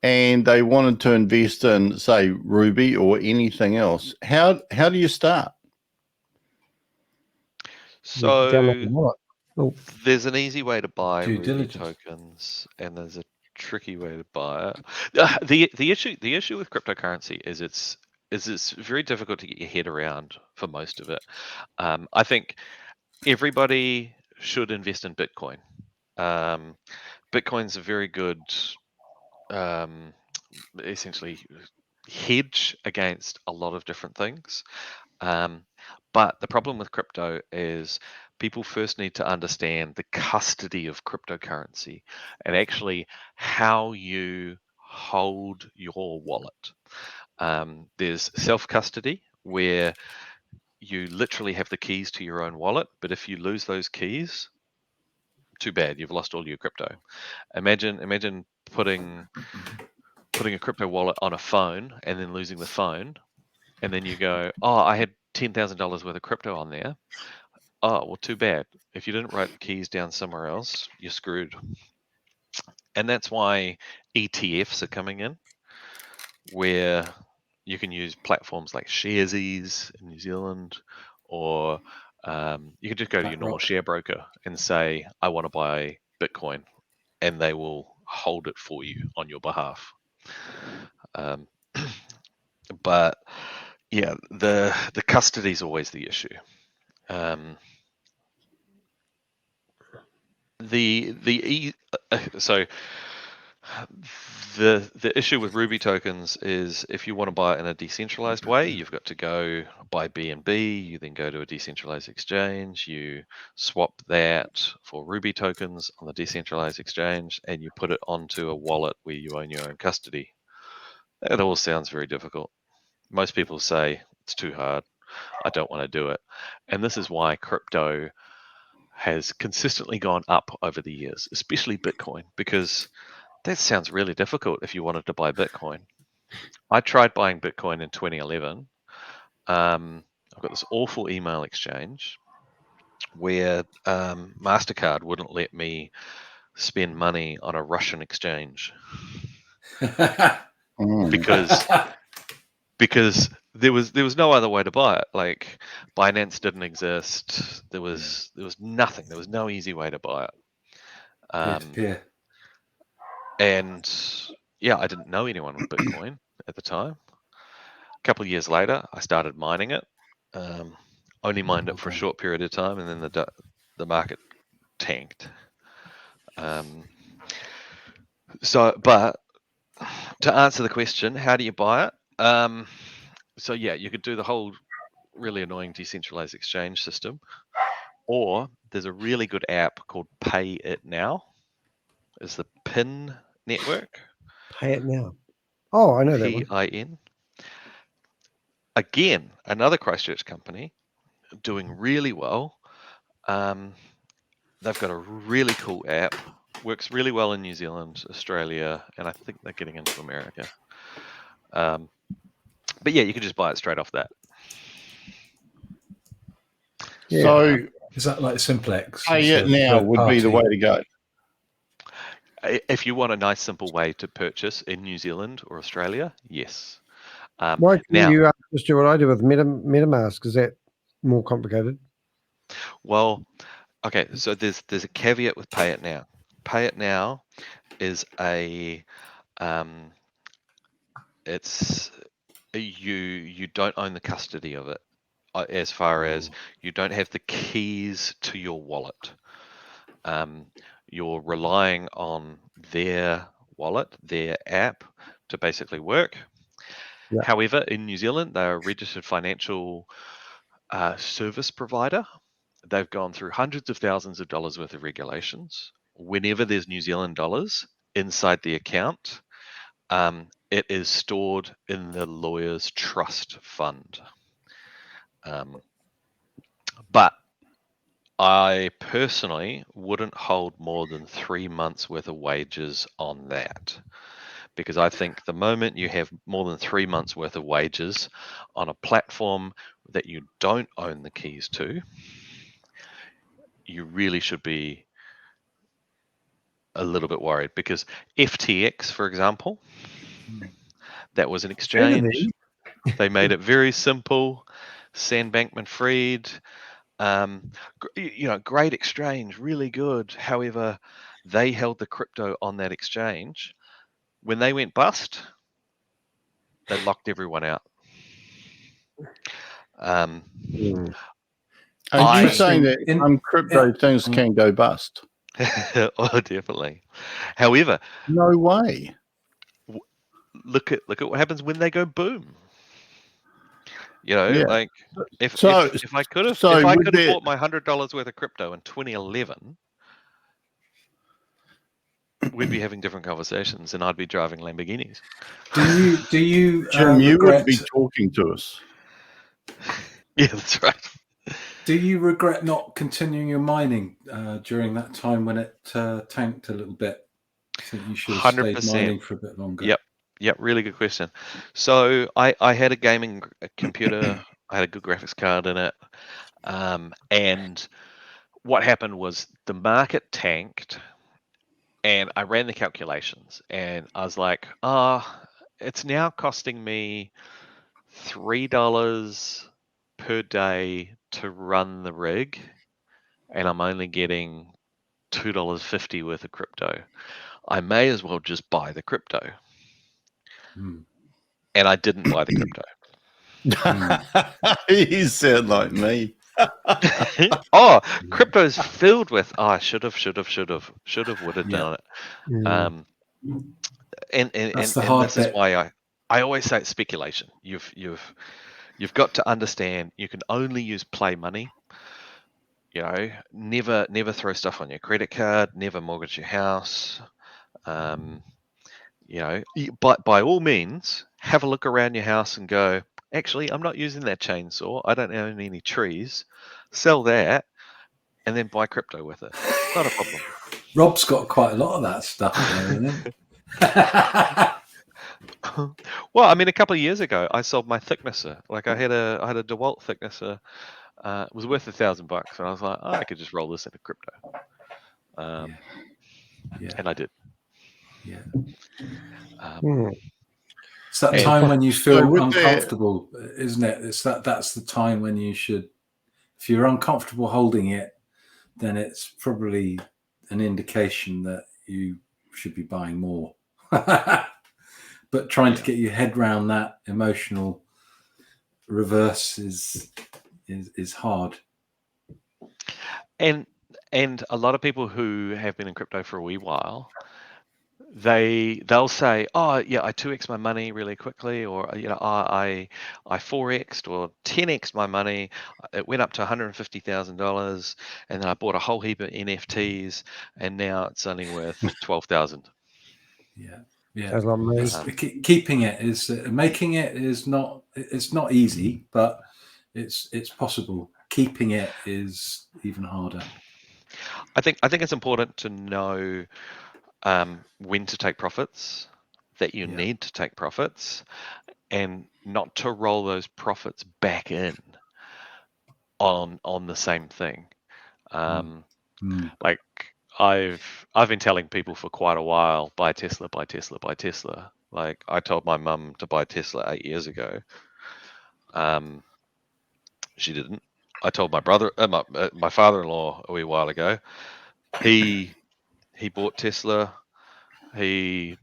and they wanted to invest in, say, Ruby or anything else, how do you start? So there's an easy way to buy Due Ruby diligence. tokens, and there's a tricky way to buy it. The issue with cryptocurrency is it's very difficult to get your head around for most of it. I think everybody should invest in Bitcoin. Bitcoin's a very good, essentially, hedge against a lot of different things. But the problem with crypto is people first need to understand the custody of cryptocurrency and actually how you hold your wallet. There's self-custody, where you literally have the keys to your own wallet, but if you lose those keys, too bad, you've lost all your crypto. Imagine putting a crypto wallet on a phone and then losing the phone, and then you go, oh, I had $10,000 worth of crypto on there. Oh, well, too bad. If you didn't write the keys down somewhere else, you're screwed. And that's why ETFs are coming in, where you can use platforms like Sharesies in New Zealand, or you can just go to your normal share broker and say, I want to buy Bitcoin, and they will hold it for you on your behalf. But yeah, the custody is always the issue. So the issue with Ruby tokens is if you want to buy it in a decentralized way, you've got to go buy BNB, you then go to a decentralized exchange, you swap that for Ruby tokens on the decentralized exchange, and you put it onto a wallet where you own your own custody. That all sounds very difficult. Most people say it's too hard, I don't want to do it. And this is why crypto has consistently gone up over the years, especially Bitcoin, because that sounds really difficult if you wanted to buy Bitcoin. I tried buying Bitcoin in 2011. I've got this awful email exchange where MasterCard wouldn't let me spend money on a Russian exchange because there was no other way to buy it. Like Binance didn't exist. There was nothing. There was no easy way to buy it. And yeah, I didn't know anyone with Bitcoin at the time. A couple of years later, I started mining it. only mined it for a short period of time, and then the market tanked. But to answer the question, how do you buy it? So yeah, you could do the whole really annoying decentralized exchange system, or there's a really good app called Pay It Now. Is the PIN network? Pay It Now. Oh, I know that one. PIN. Again, another Christchurch company doing really well. They've got a really cool app. Works really well in New Zealand, Australia, and I think they're getting into America. But yeah, you can just buy it straight off that. Yeah. So is that like Simplex? Pay It Now would be the way to go. If you want a nice, simple way to purchase in New Zealand or Australia, yes. Why can't you just do what I do with MetaMask? Is that more complicated? Well, okay. So there's a caveat with Pay It Now. Pay It Now is it's you don't own the custody of it, as far as you don't have the keys to your wallet. You're relying on their wallet, their app, to basically work. Yeah. However, in New Zealand, they're a registered financial service provider. They've gone through hundreds of thousands of dollars worth of regulations. Whenever there's New Zealand dollars inside the account, it is stored in the lawyer's trust fund. But I personally wouldn't hold more than 3 months worth of wages on that, because I think the moment you have more than 3 months worth of wages on a platform that you don't own the keys to, you really should be a little bit worried, because FTX, for example, that was an exchange. They made it very simple. Sam Bankman-Fried, great exchange, really good. However, they held the crypto on that exchange. When they went bust, they locked everyone out. Are you saying that crypto things can go bust? Oh, definitely. However, no way. Look at what happens when they go boom. Like if I could have bought my $100 worth of crypto in 2011, we'd be having different conversations, and I'd be driving Lamborghinis. Do you Jim, you would be talking to us. Yeah, that's right. Do you regret not continuing your mining during that time when it tanked a little bit? I think you should have 100%. stayed mining for a bit longer. Yep, really good question. So I had a gaming computer. I had a good graphics card in it. And what happened was the market tanked, and I ran the calculations, and I was like, it's now costing me $3 per day to run the rig, and I'm only getting $2.50 worth of crypto. I may as well just buy the crypto. And I didn't buy the crypto. You sound like me. Crypto's filled with should have, would have done it. And this is why I always say it's speculation. You've got to understand you can only use play money. Never throw stuff on your credit card, never mortgage your house. But by all means, have a look around your house and go, actually, I'm not using that chainsaw. I don't own any trees. Sell that and then buy crypto with it. Not a problem. Rob's got quite a lot of that stuff there, isn't he? Well, I mean, a couple of years ago, I sold my thicknesser. Like I had a DeWalt thicknesser. It was worth $1,000, and I was like, I could just roll this into crypto. And I did. Yeah. It's that time when you feel uncomfortable, isn't it? That's the time when you should, if you're uncomfortable holding it, then it's probably an indication that you should be buying more. But trying to get your head around that emotional reverse is is hard. And a lot of people who have been in crypto for a wee while, they'll say, oh yeah, I 2x my money really quickly, or I 4x'd or 10x'd my money. It went up to $150,000, and then I bought a whole heap of NFTs, and now it's only worth 12,000. Yeah. Yeah, Sounds like me. Keeping it is making it is not. It's not easy, but it's possible. Keeping it is even harder. I think it's important to know when to take profits, that you need to take profits, and not to roll those profits back in on the same thing. Like I've been telling people for quite a while, buy Tesla, buy Tesla, buy Tesla. Like I told my mum to buy Tesla 8 years ago. She didn't. I told my brother, my father-in-law a wee while ago. He bought Tesla. He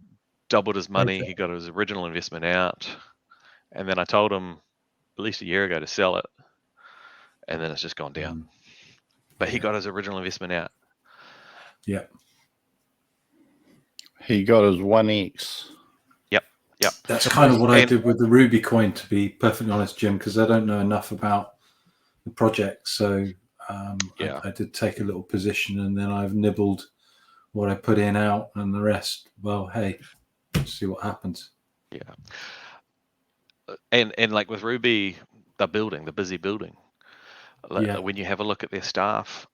doubled his money. He got his original investment out, and then I told him at least a year ago to sell it, and then it's just gone down. But he got his original investment out. Yeah. He got his 1x. Yep. That's kind of what I did with the Ruby coin, to be perfectly honest, Jim, because I don't know enough about the project. So I did take a little position, and then I've nibbled what I put in out, and the rest, well, hey, let's see what happens. Yeah. And like with Ruby, they're busy building. When you have a look at their staff,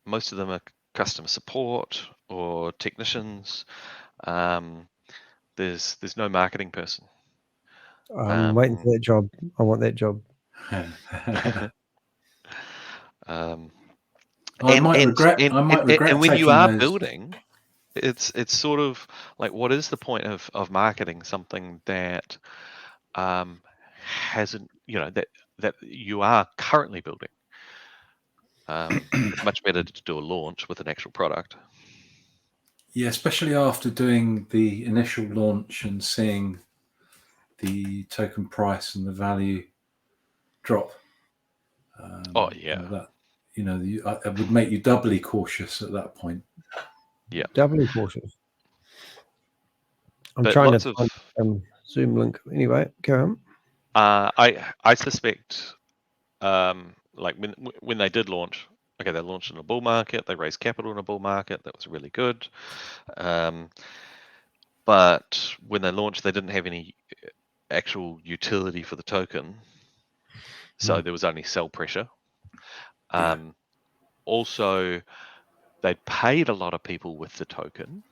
most of them are customer support or technicians. There's no marketing person. I'm waiting for that job. I want that job. I might regret and when you taking are those. building, it's sort of like, what is the point of marketing something that hasn't, that you are currently building? It's much better to do a launch with an actual product. Yeah, especially after doing the initial launch and seeing the token price and the value drop. Oh yeah, that it would make you doubly cautious at that point. Yeah, doubly cautious. I'm But trying lots to of- find Zoom link. Anyway, go on. I suspect, like when they did launch, okay, they launched in a bull market, they raised capital in a bull market, that was really good. But when they launched, they didn't have any actual utility for the token, so there was only sell pressure. Also, they paid a lot of people with the token.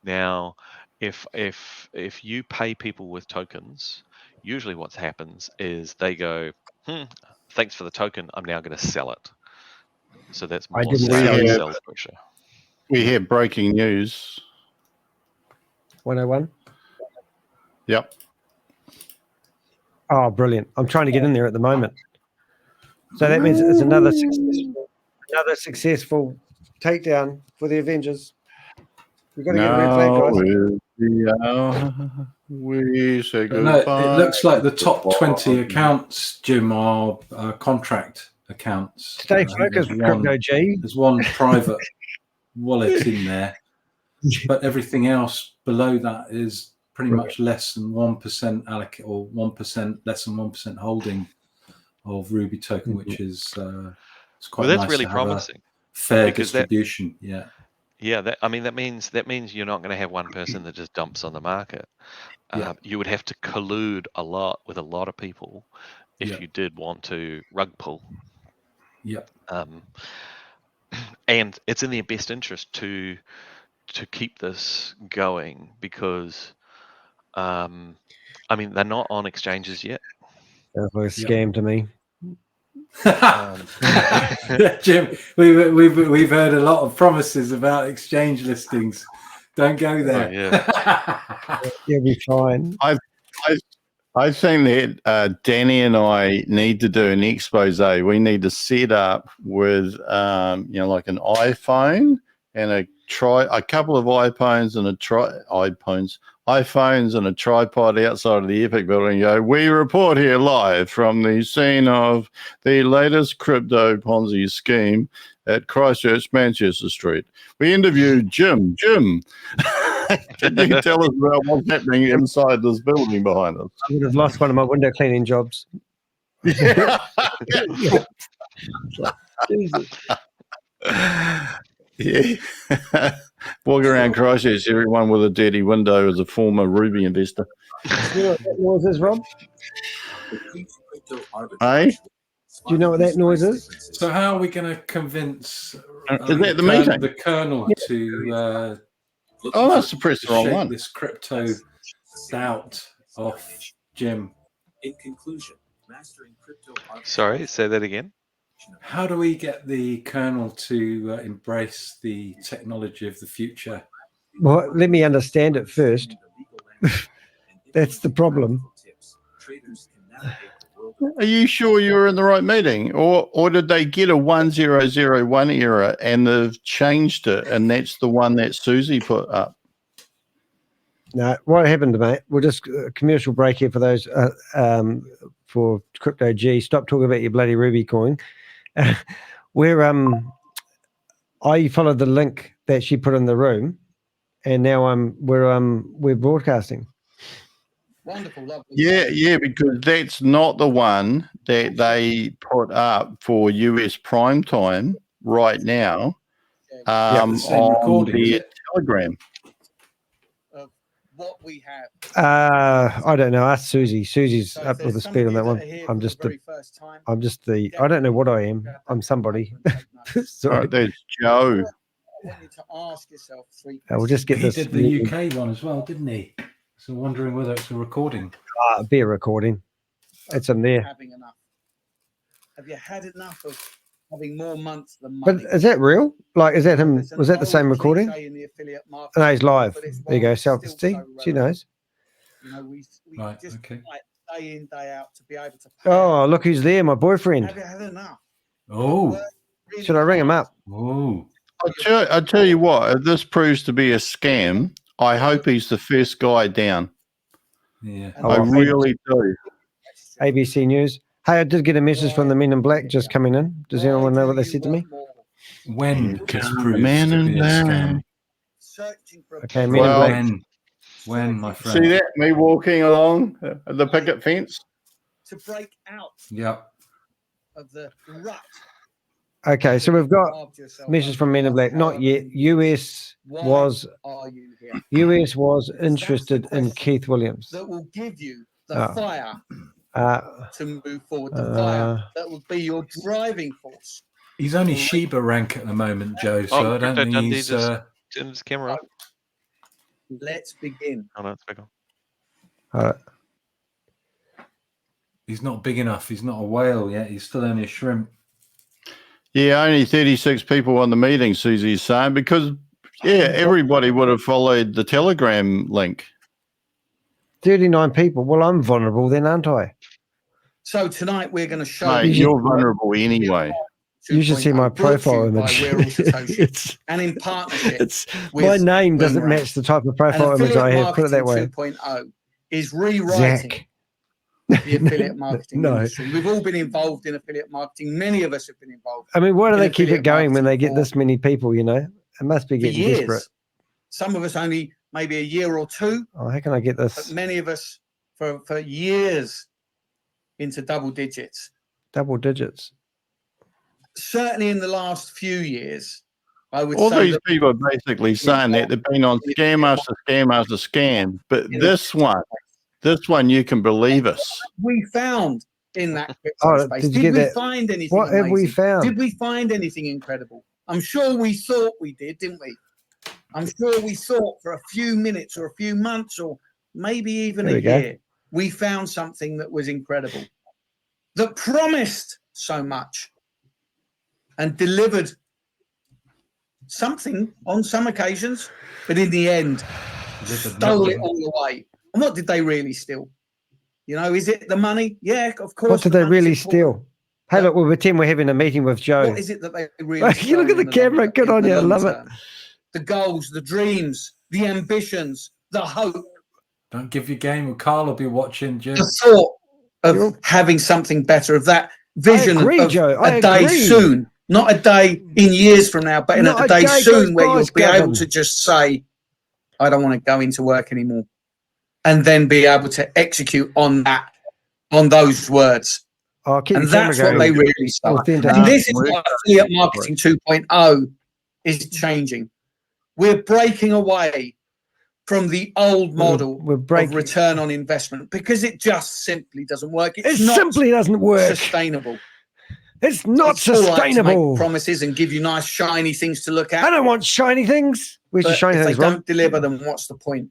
Now, if you pay people with tokens, usually what happens is they go, thanks for the token, I'm now going to sell it. So that's more sales pressure. We hear breaking news. 101. Yep. Oh, brilliant! I'm trying to get in there at the moment. So that means it's another successful takedown for the Avengers. We've got to get a red flag, guys. We say No, goodbye. it looks like the top 20 accounts, Jim, are contract accounts. Stay focused, Crypto G. There's one private wallet in there, but everything else below that is pretty much less than 1% allocate, or 1% less than 1% holding of Ruby token, which is it's quite Well, that's nice really to have promising. a fair because distribution. Yeah, that means you're not going to have one person that just dumps on the market. You would have to collude a lot with a lot of people if you did want to rug pull. Yep. And it's in their best interest to keep this going because, they're not on exchanges yet. Sounds like a scam to me. Jim, we've heard a lot of promises about exchange listings. Don't go there. Oh, yeah. You'll be fine. I think that Danny and I need to do an expose. We need to set up with like an iPhone and a couple of iPhones and iPhones and a tripod outside of the Epic building and go, we report here live from the scene of the latest crypto Ponzi scheme at Christchurch, Manchester Street. We interviewed Jim. Can you tell us about what's happening inside this building behind us? I would have lost one of my window cleaning jobs. Jesus. Yeah. Walk around Christchurch, everyone with a dirty window is a former Ruby investor. Do you know what that noise is, Rob? Hey? Do you know what that noise is? So how are we going to convince is that the meeting? The Colonel to that's the press the wrong shake one. this crypto doubt off Jim? In conclusion, mastering crypto. Sorry, say that again. How do we get the Colonel to embrace the technology of the future? Well, let me understand it first. That's the problem. Are you sure you were in the right meeting? Or did they get a 1001 error and they've changed it and that's the one that Susie put up? No, what happened, mate? We'll just commercial break here for those for Crypto G. Stop talking about your bloody Ruby coin. Where I followed the link that she put in the room, and now we're broadcasting. Wonderful, lovely. Yeah, because that's not the one that they put up for US prime time right now on the Telegram. What we have. I don't know. Ask Susie. Susie's up with the speed on that one. I'm just the. I don't know what I am. I'm somebody. Sorry. Right, there's Joe. I want you to ask yourself three We'll just get He this. did the UK one as well, didn't he? So wondering whether it's a recording. Be a recording. It's in there. having enough. Have you had enough of having more months than money? But is that real? Like, is that him? Was that the same recording? No, he's live. There you go. Self-esteem. She knows. You know, we Right, just okay. fight day in, day out to be able to. Oh, look who's there, my boyfriend. Have you had enough? Oh. Should I ring him up? Oh. I'll tell you what, if this proves to be a scam, I hope he's the first guy down. Yeah. I really do. ABC News. Hey, I did get a message from the Men in Black just coming in. Does anyone know what they said to me? When this proves Man to in be a Black. scam. Okay, Men in Black. When, my friend? See that? Me walking along the picket fence? To break out Yeah. of the rut. Okay, so we've got message from Men in Black. Not yet. US was interested in Keith Williams. That will give you the fire to move forward. The fire that will be your driving force. He's only Sheba rank at the moment, Joe, so I don't think he's... Turn his camera off. Let's begin. Oh, no, it's back on. All right. He's not big enough. He's not a whale yet. He's still only a shrimp. Yeah, only 36 people on the meeting, Susie's saying, because, everybody would have followed the Telegram link. 39 people. Well, I'm vulnerable then, aren't I? So tonight we're going to show Mate, you're vulnerable anyway. You should see my profile image. And in partnership, my name doesn't match the type of profile image I have. Put it that way. 2.0 is rewriting the affiliate marketing industry. We've all been involved in affiliate marketing. Many of us have been involved. I mean, why do they keep it going when they get this many people? You know, it must be getting desperate. Some of us only maybe a year or two. Oh, how can I get this? But many of us for years into double digits. Double digits. Certainly in the last few years, I would All say these people are basically saying that they've been on scam after scam after scam. But this one, you can believe us. We found in that crypto space. Did we find anything What have we found? Did we find anything incredible? I'm sure we thought we did, didn't we? I'm sure we thought for a few minutes or a few months or maybe even a year, we found something that was incredible, that promised so much and delivered something on some occasions, but in the end, stole it all away. And what did they really steal? You know, is it the money? Yeah, of course. What did they really steal? Hey, look, we'll pretend we're having a meeting with Joe. What is it that they really You look at the camera. Good on you. I love it. the goals, the dreams, the ambitions, the hope. Don't give your game. Carl will be watching, Jim. The thought of having something better, of that vision of Joe. a day soon, not a day in years from now, but in a day soon where you'll be able to just say, I don't want to go into work anymore, and then be able to execute on that, on those words. And that's what they really say. And this is what affiliate marketing 2.0 is changing. We're breaking away from the old model of return on investment because it just simply doesn't work. It simply doesn't work. Sustainable. It's not It's all right to sustainable. make promises and give you nice shiny things to look at. I don't want shiny things. Where's the shiny if things, they Ron? don't deliver them, what's the point?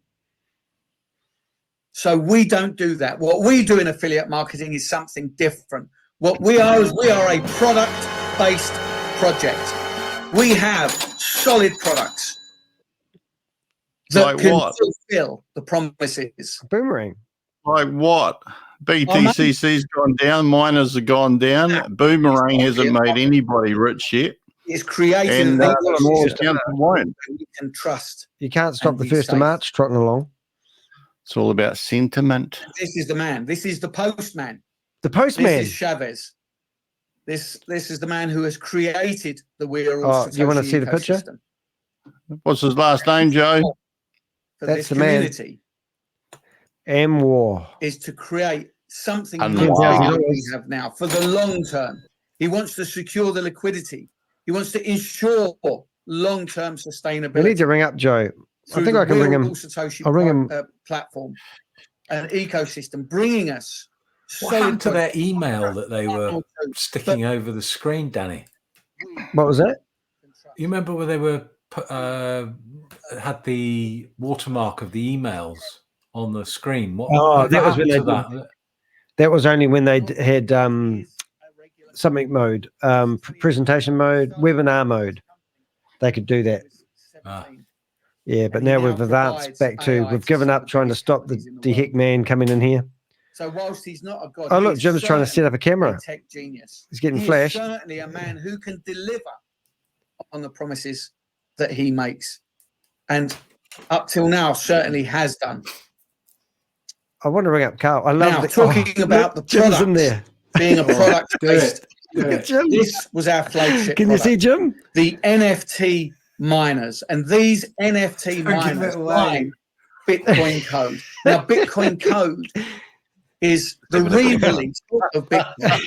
So we don't do that. What we do in affiliate marketing is something different. What we are is we are a product-based project. We have solid products that can fulfill the promises. Boomerang. Like what? BTCC's gone down, miners have gone down. Boomerang hasn't made anybody rich yet. It's creating And an more ecosystem won't. that we can trust. You can't stop and the be 1st of safe. March trotting along. It's all about sentiment. This is the man. This is the postman. The postman. This is Chavez. This is the man who has created the We're All You want to Satoshi see the picture? ecosystem. What's his last name, Joe? For That's this the man. community M-War. is to create something And much wow. bigger than we have now for the long term. He wants to secure the liquidity. He wants to ensure long-term sustainability. We need to ring up Joe. I through think the I can ring We're him. All Satoshi I'll ring him. Platform, an ecosystem, bringing us. What solid happened to their products. email that they were sticking over the screen, Danny? What was that? You remember where they were had the watermark of the emails on the screen? What that was when happened they to did. that? That was only when they had something mode, presentation mode, webinar mode. They could do that. Yeah, but now we've advanced back to, we've given up trying to stop the de Hek man coming in here. So whilst he's not a god, Oh, look, he's Jim's trying to set up a camera. tech genius. He's getting He is flashed. certainly a man who can deliver on the promises that he makes, and up till now certainly has done. I want to ring up Carl. I love Now, the, talking about the Jim's in products, there. being a product based. Look at Jim. This was our flagship. Can you product, see Jim? the NFT miners, and these NFT miners mine Bitcoin code. Now, Bitcoin code is the re-release of Bitcoin.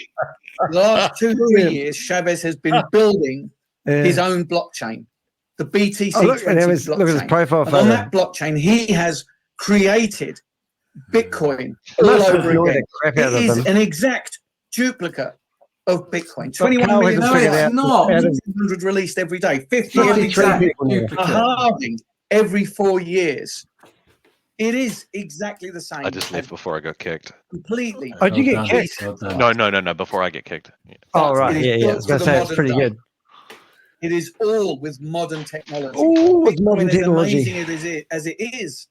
The last 2-3 years, Chavez has been building his own blockchain, the BTC20 look at blockchain. look at his profile And photo. on that blockchain, he has created Bitcoin all Must have over annoyed again. the crap out It of is them. an exact duplicate of Bitcoin. But 21 Carl million. hasn't figured out- 100 released every day. 50 every exact day. duplicate. A halving every 4 years. It is exactly the same. I just left before I got kicked. Completely. Oh, did you get kicked? No, before I get kicked. Oh, right. It is Yeah, yeah. I built was to going the to say, it's modern pretty day. good. It is all with modern technology. All with modern Bitcoin, technology. As amazing as it is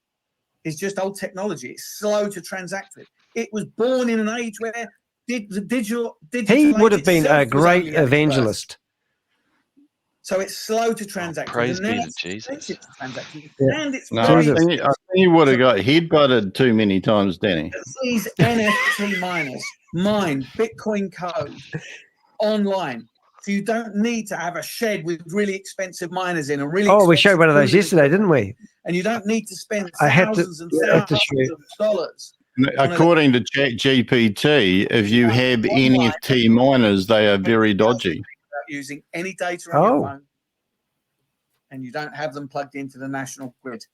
just old technology. It's slow to transact with. It was born in an age where the digital He would have been itself a was great only at its evangelist. birth. So it's slow to transact. praise with, and be now to it's Jesus. expensive to transact with, Yeah. and it's No, very I think you would have got head-butted too many times, Danny. These NFT miners mine Bitcoin code online. So you don't need to have a shed with really expensive miners in. Oh, we showed one of those yesterday, didn't we? And you don't need to spend I had to- thousands and I had to thousands show you. of dollars. According to ChatGPT, if you have NFT miners, they are very dodgy. Without using any data on your Oh. phone, and you don't have them plugged into the national grid.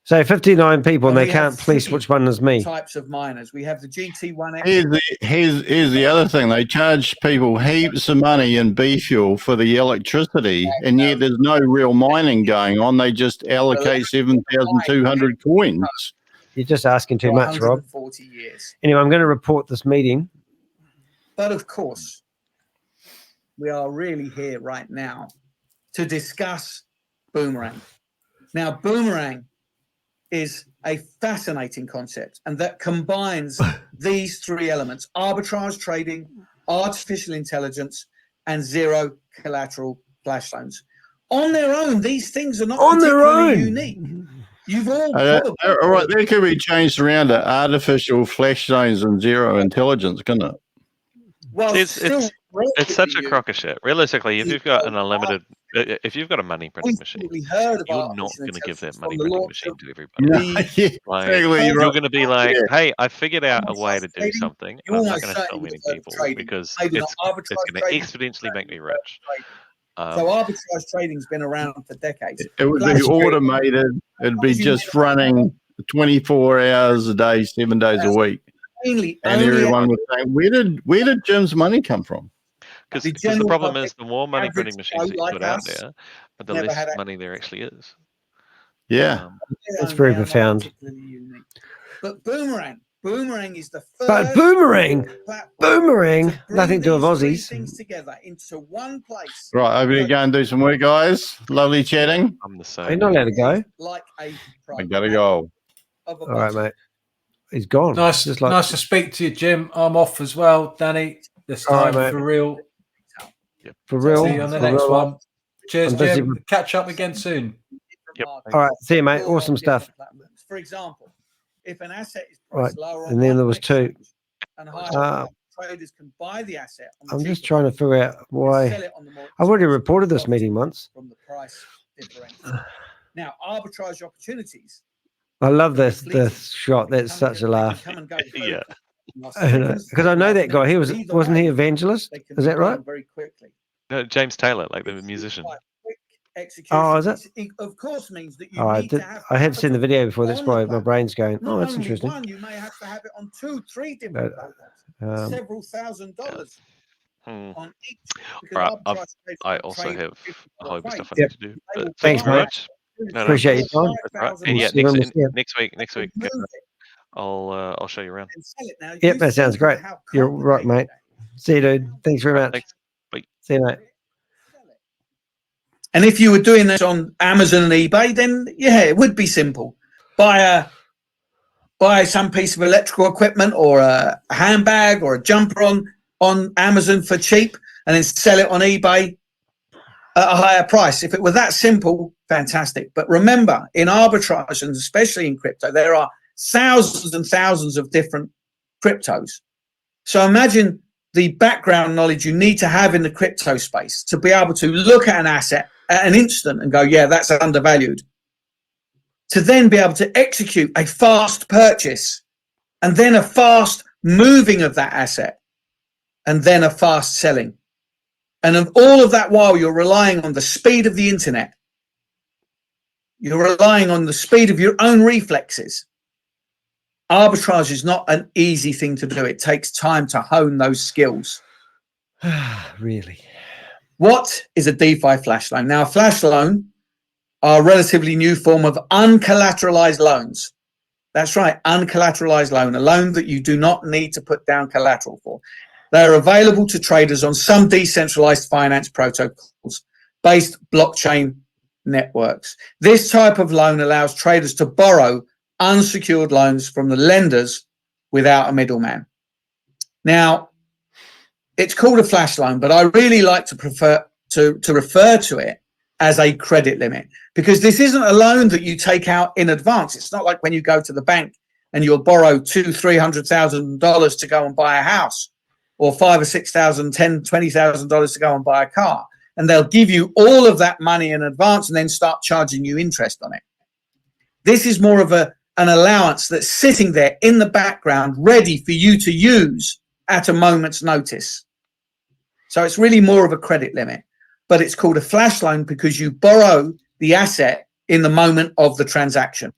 So 59 people, and And they we have can't police 3 which one is me. Types of miners. We have the GT1X. Here's the other thing. They charge people heaps of money in B fuel for the electricity, and yet there's no real mining going on. They just allocate 7,200 coins. You're just asking too for much, Rob. 140 years. Anyway, I'm going to report this meeting. But of course, we are really here right now to discuss Boomerang. Now, Boomerang is a fascinating concept, and that combines these 3 elements: arbitrage trading, artificial intelligence, and zero collateral flash loans. On their own, these things are not On their particularly own. unique. You've all all right, that could be changed around to artificial flash zones and zero intelligence, couldn't it? Well, It's such a crock of shit. Realistically, if you've got an unlimited, if you've got a money printing machine, you're not going to give that money printing machine to everybody. No, yeah, Like, exactly, you're right. going to be like, Yeah. hey, I figured out a way to do Trading, something, you and I'm not almost going to tell certainly many would have people trading. because Maybe it's not arbitrage going to trading, exponentially make me rich. So arbitrage trading's been around for decades. It would be automated. It'd be just running 24 hours a day, 7 days a week. Mainly, And everyone was saying, where did Jim's money come from? Because the problem is, the more money printing machines that you put out there, the less money there actually is. Yeah. That's very profound. But Boomerang is the first. But Boomerang, nothing to do with Aussies. Things together into one place. Right, over to go and do some work, guys. Lovely chatting. I'm the same. Are you not allowed to go? Like a I gotta go. All right, mate. He's gone. Nice to speak to you, Jim. I'm off as well, Danny. This All right, time mate. for real. For real. See you on the For next real. one. Cheers, I'm busy Jim. with- Catch up again soon. Yep. All right, see you, mate. Awesome stuff. For example, if an asset is Right, priced lower on and then one there was two. and higher, traders can buy the asset on the I'm just cheaper trying to figure out and why. sell it on the more I've already reported this meeting once. from the price differential. Now, arbitrage opportunities. I love this shot. That's such a laugh. Come and go Yeah. Because I know that guy. Wasn't he evangelist? Is that right? Very quickly. No, James Taylor, like the musician. Execution, Oh, is it? of course, means that you Oh, need to have. I had seen the video before. That's on why the my brain's going. Not Oh, that's only interesting. one, you may have to have it on 2, 3 different platforms. Several $1,000s on each. because Right, arbitrage trades I don't also trade have a whole heap of trade. stuff I need to do. They But will Thanks, thank you very mate. much. No, Appreciate your time. That's right. And We'll yeah, see you when we see you. next week, I'll show you around. Yep, that sounds great. You're right, mate. See you, dude. Thanks very much. Thanks. Bye. See you, mate. And if you were doing this on Amazon and eBay, then yeah, it would be simple. Buy some piece of electrical equipment or a handbag or a jumper on Amazon for cheap, and then sell it on eBay at a higher price. If it were that simple, fantastic. But remember, in arbitrage, and especially in crypto, there are thousands and thousands of different cryptos. So imagine the background knowledge you need to have in the crypto space to be able to look at an asset at an instant and go, yeah, that's undervalued. To then be able to execute a fast purchase and then a fast moving of that asset and then a fast selling. And of all of that while you're relying on the speed of the internet, you're relying on the speed of your own reflexes. Arbitrage is not an easy thing to do. It takes time to hone those skills. Really? What is a DeFi flash loan? Now, a flash loan are a relatively new form of uncollateralized loans. That's right, uncollateralized loan, a loan that you do not need to put down collateral for. They're available to traders on some decentralized finance protocols based blockchain networks. This type of loan allows traders to borrow unsecured loans from the lenders without a middleman. Now, it's called a flash loan, but I really like to prefer to refer to it as a credit limit, because this isn't a loan that you take out in advance. It's not like when you go to the bank and you'll borrow $200,000-$300,000 to go and buy a house, or $5,000 or $6,000, $10,000, $20,000 to go and buy a car, and they'll give you all of that money in advance and then start charging you interest on it. This is more of an allowance that's sitting there in the background, ready for you to use at a moment's notice. So it's really more of a credit limit, but it's called a flash loan because you borrow the asset in the moment of the transaction.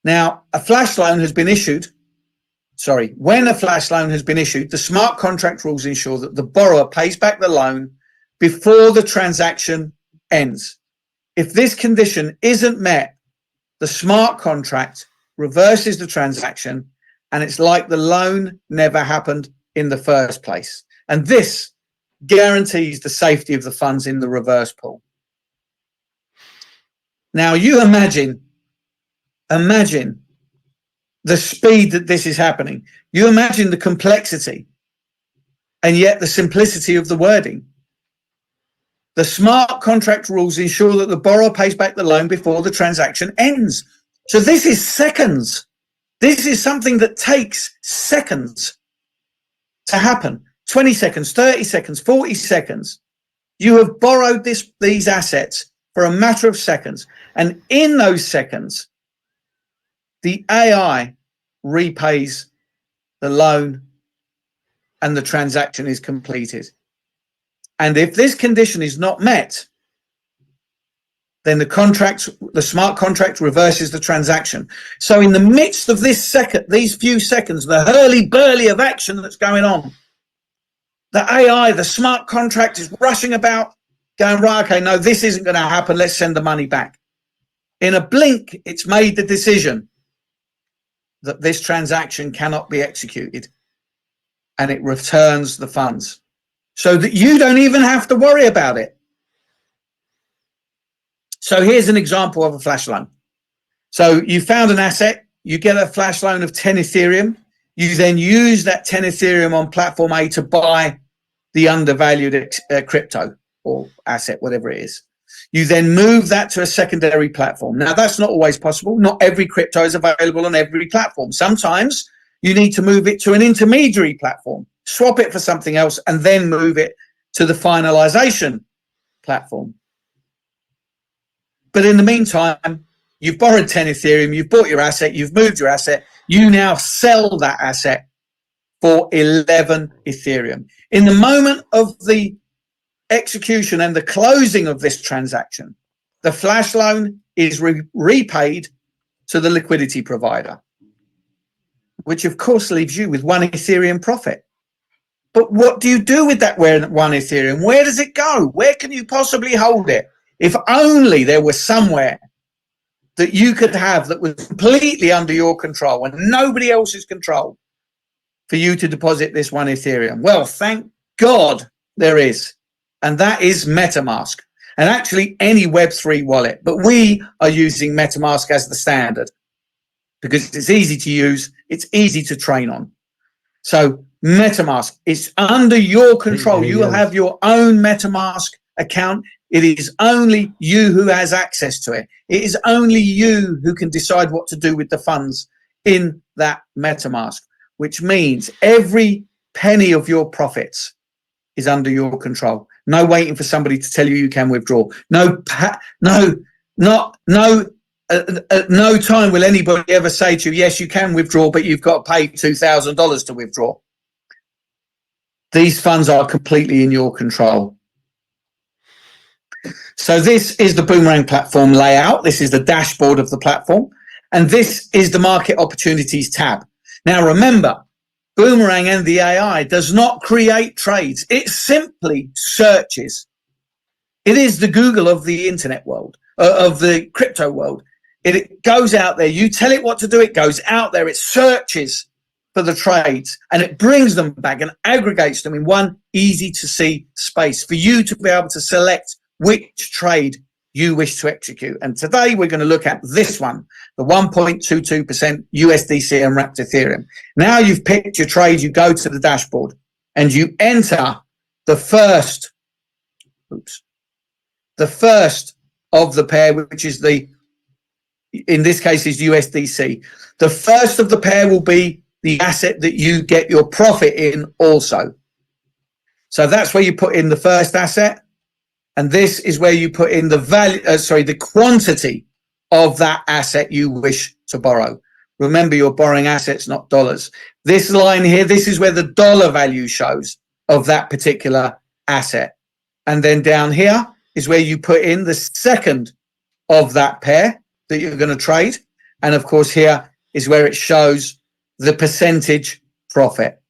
Now, a flash loan has been issued. When a flash loan has been issued, the smart contract rules ensure that the borrower pays back the loan before the transaction ends. If this condition isn't met, the smart contract reverses the transaction, and it's like the loan never happened in the first place. And this guarantees the safety of the funds in the reverse pool. Now, you imagine the speed that this is happening. You imagine the complexity and yet the simplicity of the wording. The smart contract rules ensure that the borrower pays back the loan before the transaction ends. So this is seconds. This is something that takes seconds to happen. 20 seconds, 30 seconds, 40 seconds. You have borrowed these assets for a matter of seconds. And in those seconds, the AI repays the loan and the transaction is completed. And if this condition is not met, then the smart contract reverses the transaction. So in the midst of these few seconds, the hurly-burly of action that's going on, the AI, the smart contract is rushing about, going, right, okay, no, this isn't going to happen. Let's send the money back. In a blink, it's made the decision that this transaction cannot be executed, and it returns the funds so that you don't even have to worry about it. So here's an example of a flash loan. So you found an asset, you get a flash loan of 10 Ethereum. You then use that 10 Ethereum on platform A to buy the undervalued crypto or asset, whatever it is. You then move that to a secondary platform. Now, that's not always possible. Not every crypto is available on every platform. Sometimes you need to move it to an intermediary platform, swap it for something else, and then move it to the finalization platform. But in the meantime, you've borrowed 10 Ethereum, you've bought your asset, you've moved your asset, you now sell that asset for 11 Ethereum. In the moment of the execution and the closing of this transaction, the flash loan is repaid to the liquidity provider, which of course leaves you with 1 Ethereum profit. But what do you do with that 1 Ethereum? Where does it go? Where can you possibly hold it? If only there was somewhere that you could have that was completely under your control and nobody else's control for you to deposit this 1 Ethereum. Well, thank God there is. And that is MetaMask. And actually any Web3 wallet. But we are using MetaMask as the standard because it's easy to use. It's easy to train on. So MetaMask is under your control. You will have your own MetaMask account. It is only you who has access to it. It is only you who can decide what to do with the funds in that MetaMask, which means every penny of your profits is under your control. No waiting for somebody to tell you you can withdraw. No time will anybody ever say to you, yes, you can withdraw, but you've got to pay $2,000 to withdraw. These funds are completely in your control. So this is the Boomerang platform layout. This is the dashboard of the platform. And this is the market opportunities tab. Now, remember, Boomerang and the AI does not create trades. It simply searches. It is the Google of the internet world, of the crypto world. It goes out there. You tell it what to do. It goes out there. It searches for the trades and it brings them back and aggregates them in one easy to see space for you to be able to select which trade you wish to execute. And today we're going to look at this one, the 1.22% USDC unwrapped Ethereum. Now you've picked your trade, you go to the dashboard and you enter the first of the pair, which is in this case is USDC. The first of the pair will be the asset that you get your profit in also. So that's where you put in the first asset. And this is where you put in the value, the quantity of that asset you wish to borrow. Remember, you're borrowing assets, not dollars. This line here, this is where the dollar value shows of that particular asset. And then down here is where you put in the second of that pair that you're going to trade. And of course, here is where it shows the percentage profit.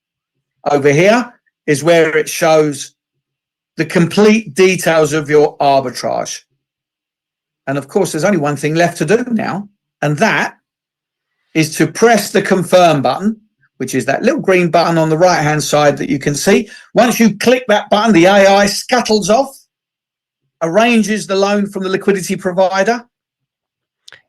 Over here is where it shows the complete details of your arbitrage. And of course, there's only one thing left to do now, and that is to press the confirm button, which is that little green button on the right-hand side that you can see. Once you click that button, the AI scuttles off, arranges the loan from the liquidity provider.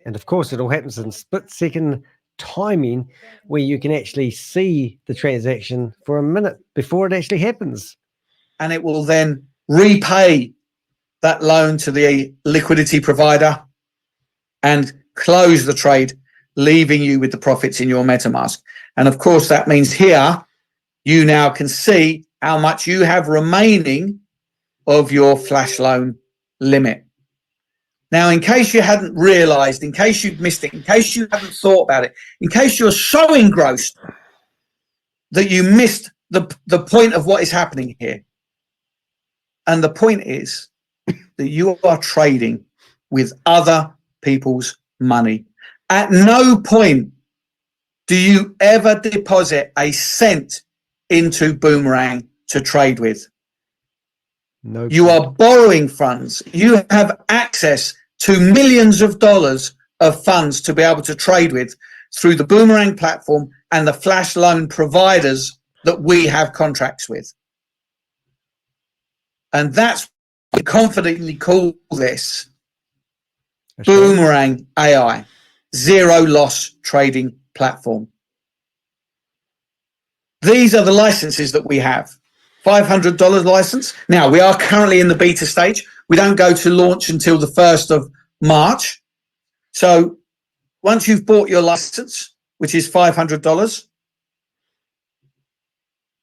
And of course, it all happens in split-second timing where you can actually see the transaction for a minute before it actually happens. And it will then repay that loan to the liquidity provider and close the trade, leaving you with the profits in your MetaMask. And of course, that means here you now can see how much you have remaining of your flash loan limit. Now, in case you hadn't realized, in case you'd missed it, in case you haven't thought about it, in case you're so engrossed that you missed the point of what is happening here. And the point is that you are trading with other people's money. At no point do you ever deposit a cent into Boomerang to trade with. No. You are borrowing funds. You have access to millions of dollars of funds to be able to trade with through the Boomerang platform and the flash loan providers that we have contracts with. And that's what we confidently call this Boomerang AI, zero loss trading platform. These are the licenses that we have. $500 license. Now, we are currently in the beta stage. We don't go to launch until the 1st of March. So once you've bought your license, which is $500,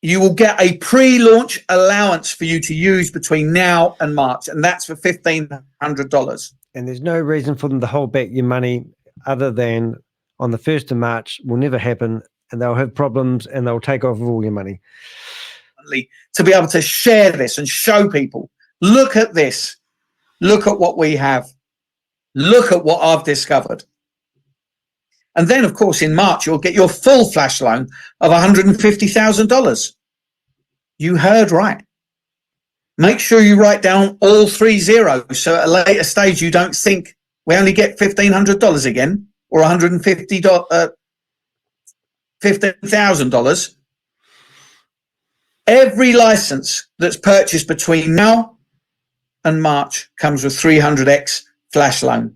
you will get a pre-launch allowance for you to use between now and March, and that's for $1,500. And there's no reason for them to hold back your money other than on the 1st of March will never happen, and they'll have problems and they'll take off all your money. To be able to share this and show people, look at this, look at what we have, look at what I've discovered. And then, of course, in March, you'll get your full flash loan of $150,000. You heard right. Make sure you write down all 3 zeros so at a later stage you don't think we only get $1,500 again or $15,000. Every license that's purchased between now and March comes with 300x flash loan.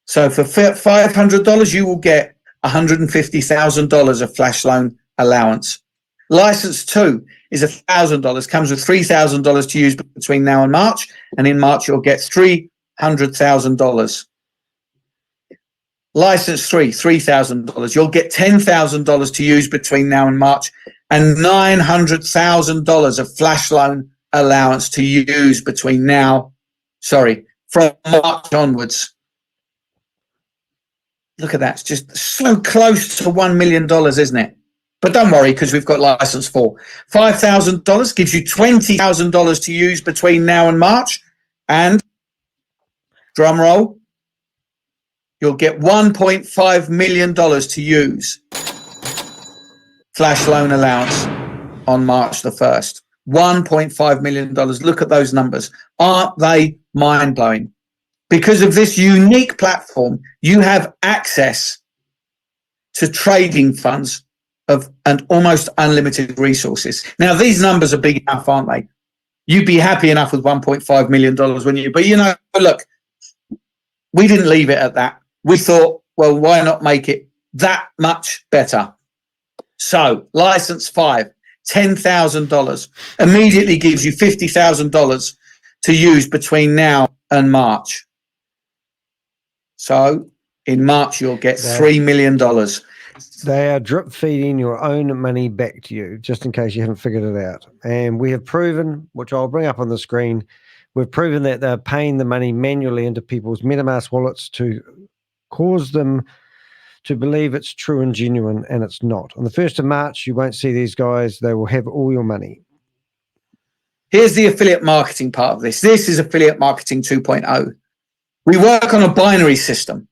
So for $500, you will get $150,000 of flash loan allowance. License 2 is $1,000, comes with $3,000 to use between now and March, and in March you'll get $300,000. License 3, $3,000. You'll get $10,000 to use between now and March, and $900,000 of flash loan allowance to use between from March onwards. Look at that. It's just so close to $1 million, isn't it? But don't worry, because we've got license 4. $5,000 gives you $20,000 to use between now and March. And, drum roll, you'll get $1.5 million to use flash loan allowance on March the 1st. $1.5 million. Look at those numbers. Aren't they mind-blowing? Because of this unique platform, you have access to trading funds and almost unlimited resources. Now, these numbers are big enough, aren't they? You'd be happy enough with $1.5 million, wouldn't you? But, look, we didn't leave it at that. We thought, well, why not make it that much better? So, license 5, $10,000, immediately gives you $50,000 to use between now and March. So, in March, you'll get $3 million. They are drip feeding your own money back to you, just in case you haven't figured it out. And we have proven, which I'll bring up on the screen, we've proven that they're paying the money manually into people's MetaMask wallets to cause them to believe it's true and genuine, and it's not. On the 1st of March, you won't see these guys. They will have all your money. Here's the affiliate marketing part of this. This is affiliate marketing 2.0. We work on a binary system,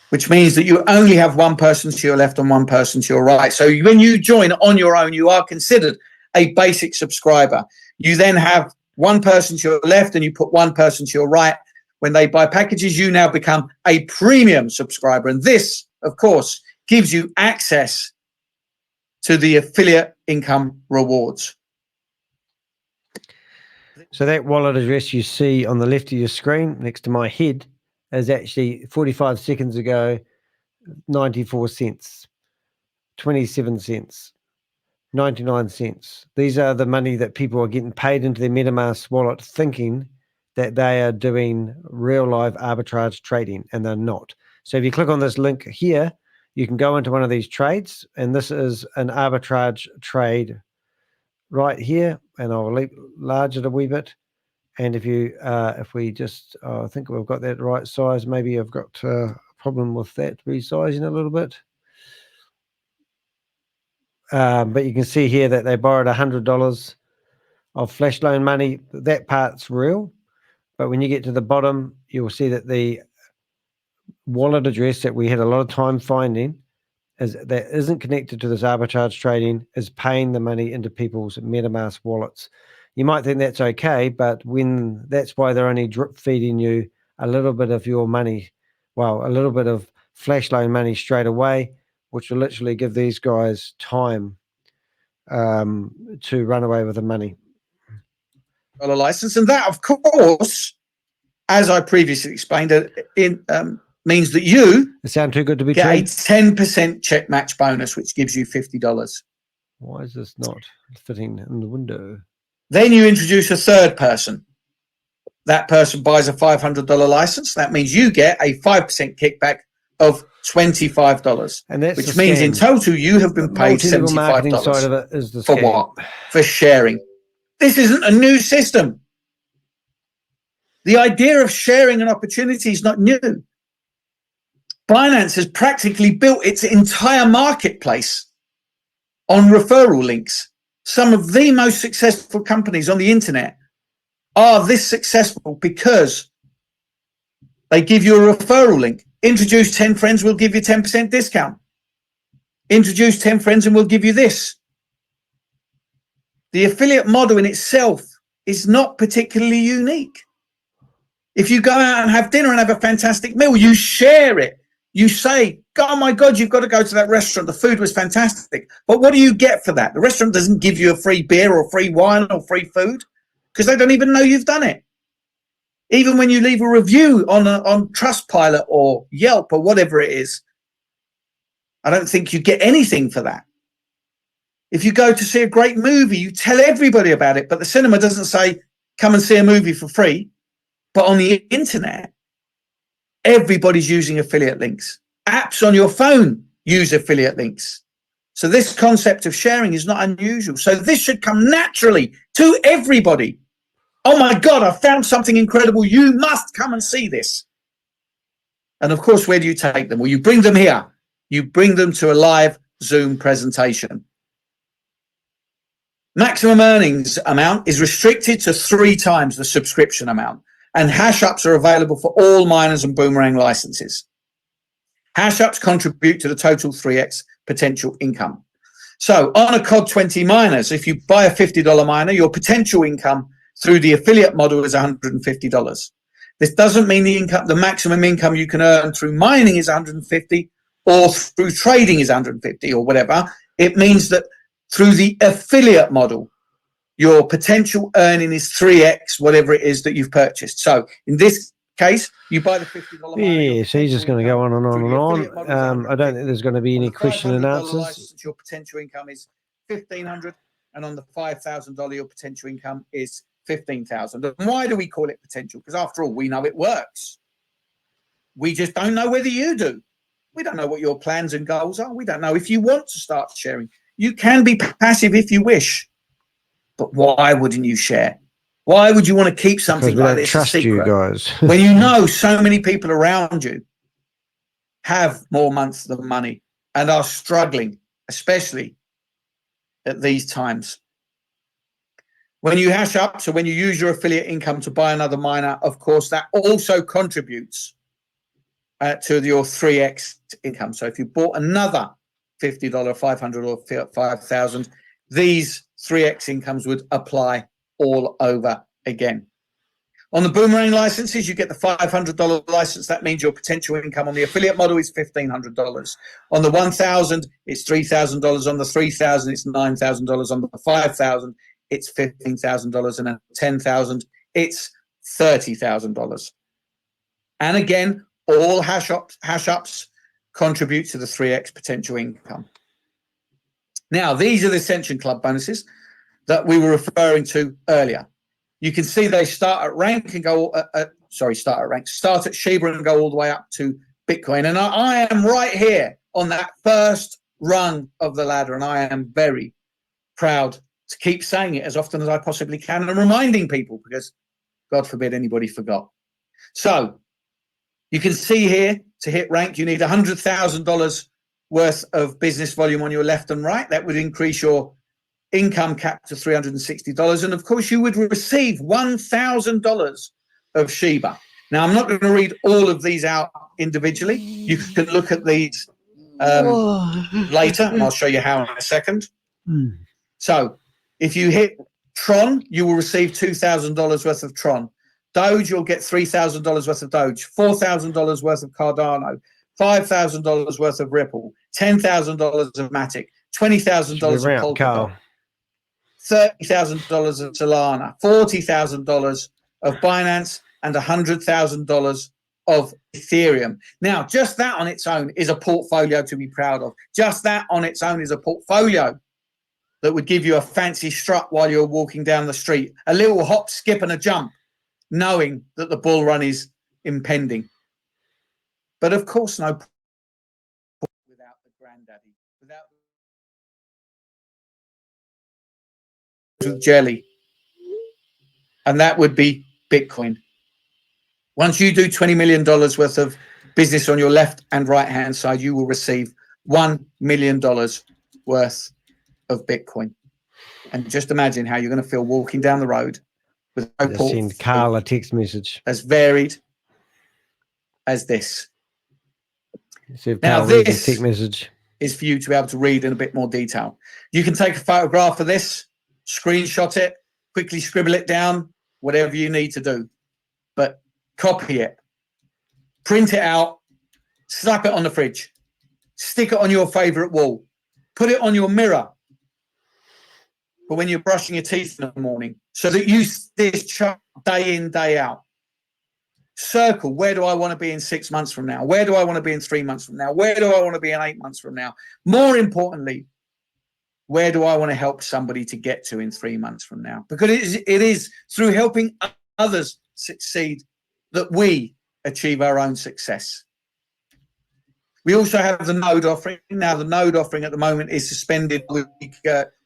which means that you only have one person to your left and one person to your right. So when you join on your own, you are considered a basic subscriber. You then have one person to your left and you put one person to your right. When they buy packages, you now become a premium subscriber. And this, of course, gives you access to the affiliate income rewards. So that wallet address you see on the left of your screen next to my head is actually 45 seconds ago, 94 cents, 27 cents, 99 cents. These are the money that people are getting paid into their MetaMask wallet thinking that they are doing real live arbitrage trading, and they're not. So if you click on this link here, you can go into one of these trades, and this is an arbitrage trade right here, and I'll enlarge it a wee bit. And if you, if we just, I think we've got that right size. Maybe I've got a problem with that resizing a little bit. But you can see here that they borrowed $100 of flash loan money. That part's real. But when you get to the bottom, you'll see that the wallet address that we had a lot of time finding that isn't connected to this arbitrage trading is paying the money into people's MetaMask wallets. You might think that's okay, but that's why they're only drip feeding you a little bit of your money, well, a little bit of flash loan money straight away, which will literally give these guys time to run away with the money. A license, and that, of course, as I previously explained, means that you sound too good to be get true. a 10% check match bonus, which gives you $50. Why is this not fitting in the window? Then you introduce a third person. That person buys a $500 license. That means you get a 5% kickback of $25, and that's which means in total you have been paid marketing $75. side of it is the for scam. what? For sharing. This isn't a new system. The idea of sharing an opportunity is not new. Binance has practically built its entire marketplace on referral links. Some of the most successful companies on the internet are this successful because they give you a referral link. Introduce 10 friends, we'll give you 10% discount. Introduce 10 friends and we'll give you this. The affiliate model in itself is not particularly unique. If you go out and have dinner and have a fantastic meal, you share it. You say, oh my God, you've got to go to that restaurant. The food was fantastic. But what do you get for that? The restaurant doesn't give you a free beer or free wine or free food because they don't even know you've done it. Even when you leave a review on Trustpilot or Yelp or whatever it is, I don't think you get anything for that. If you go to see a great movie, you tell everybody about it, but the cinema doesn't say, come and see a movie for free. But on the internet, everybody's using affiliate links. Apps on your phone use affiliate links. So this concept of sharing is not unusual. So this should come naturally to everybody. Oh my God, I found something incredible. You must come and see this. And of course, where do you take them? Well, you bring them here. You bring them to a live Zoom presentation. Maximum earnings amount is restricted to 3 times the subscription amount. And hash ups are available for all miners and boomerang licenses. Hash ups contribute to the total 3x potential income. So on a COD 20 miners, if you buy a $50 miner, your potential income through the affiliate model is $150. This doesn't mean the maximum income you can earn through mining is $150 or through trading is $150 or whatever. It means that through the affiliate model, your potential earning is 3x whatever it is that you've purchased. So in this case, you buy the $50 miner. Yeah, so he's just going to go on and on and on. I don't think there's going to be any question and answers. License, your potential income is $1,500, and on the $5,000, your potential income is $15,000. And why do we call it potential? Because after all, we know it works. We just don't know whether you do. We don't know what your plans and goals are. We don't know if you want to start sharing. You can be passive if you wish, but why wouldn't you share? Why would you want to keep something like this a secret? You guys. When you know so many people around you have more months than money and are struggling, especially at these times. When you hash up, so when you use your affiliate income to buy another miner, of course, that also contributes to your 3x income. So if you bought another $50, $500 or $5,000, these 3x incomes would apply all over again. On the boomerang licenses, you get the $500 license. That means your potential income on the affiliate model is $1,500. On the 1,000, it's $3,000. On the 3,000, it's $9,000. On the 5,000, it's $15,000. And on 10,000, it's $30,000. And again, all hash ups contribute to the 3x potential income. Now, these are the Ascension Club bonuses that we were referring to earlier. You can see they start at rank and go, start at Shiba and go all the way up to Bitcoin. And I am right here on that first rung of the ladder, and I am very proud to keep saying it as often as I possibly can and reminding people, because God forbid anybody forgot. So you can see here, to hit rank, you need $100,000 worth of business volume on your left and right. That would increase your income cap to $360. And of course, you would receive $1,000 of Shiba. Now, I'm not going to read all of these out individually. You can look at these later, and I'll show you how in a second. So if you hit Tron, you will receive $2,000 worth of Tron. Doge, you'll get $3,000 worth of Doge, $4,000 worth of Cardano, $5,000 worth of Ripple, $10,000 of Matic, $20,000 of Polkadot, $30,000 of Solana, $40,000 of Binance, and $100,000 of Ethereum. Now, just that on its own is a portfolio to be proud of. Just that on its own is a portfolio that would give you a fancy strut while you're walking down the street, a little hop, skip, and a jump, knowing that the bull run is impending. But of course, no without the granddaddy, without the jelly, and that would be Bitcoin. Once you do $20 million worth of business on your left and right hand side, you will receive $1 million worth of Bitcoin. And just imagine how you're going to feel walking down the road with no send Carl a text message as varied as this. Now, this text message is for you to be able to read in a bit more detail. You can take a photograph of this, screenshot it, quickly scribble it down, whatever you need to do. But copy it, print it out, slap it on the fridge, stick it on your favorite wall, put it on your mirror for when you're brushing your teeth in the morning, so that you see this chart day in, day out. Circle, where do I want to be in 6 months from now? Where do I want to be in 3 months from now? Where do I want to be in 8 months from now? More importantly, where do I want to help somebody to get to in 3 months from now? Because it is through helping others succeed that we achieve our own success. We also have the node offering. Now, the node offering at the moment is suspended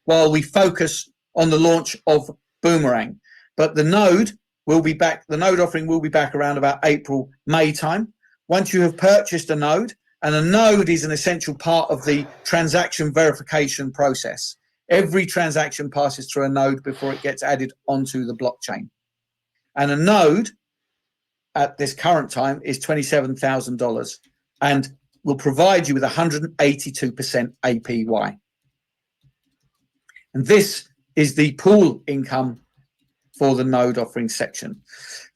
while we focus on the launch of Boomerang. But the node will be back. The node offering will be back around about April, May time. Once you have purchased a node, and a node is an essential part of the transaction verification process. Every transaction passes through a node before it gets added onto the blockchain. And a node at this current time is $27,000 and will provide you with 182% APY. And this is the pool income for the node offering section.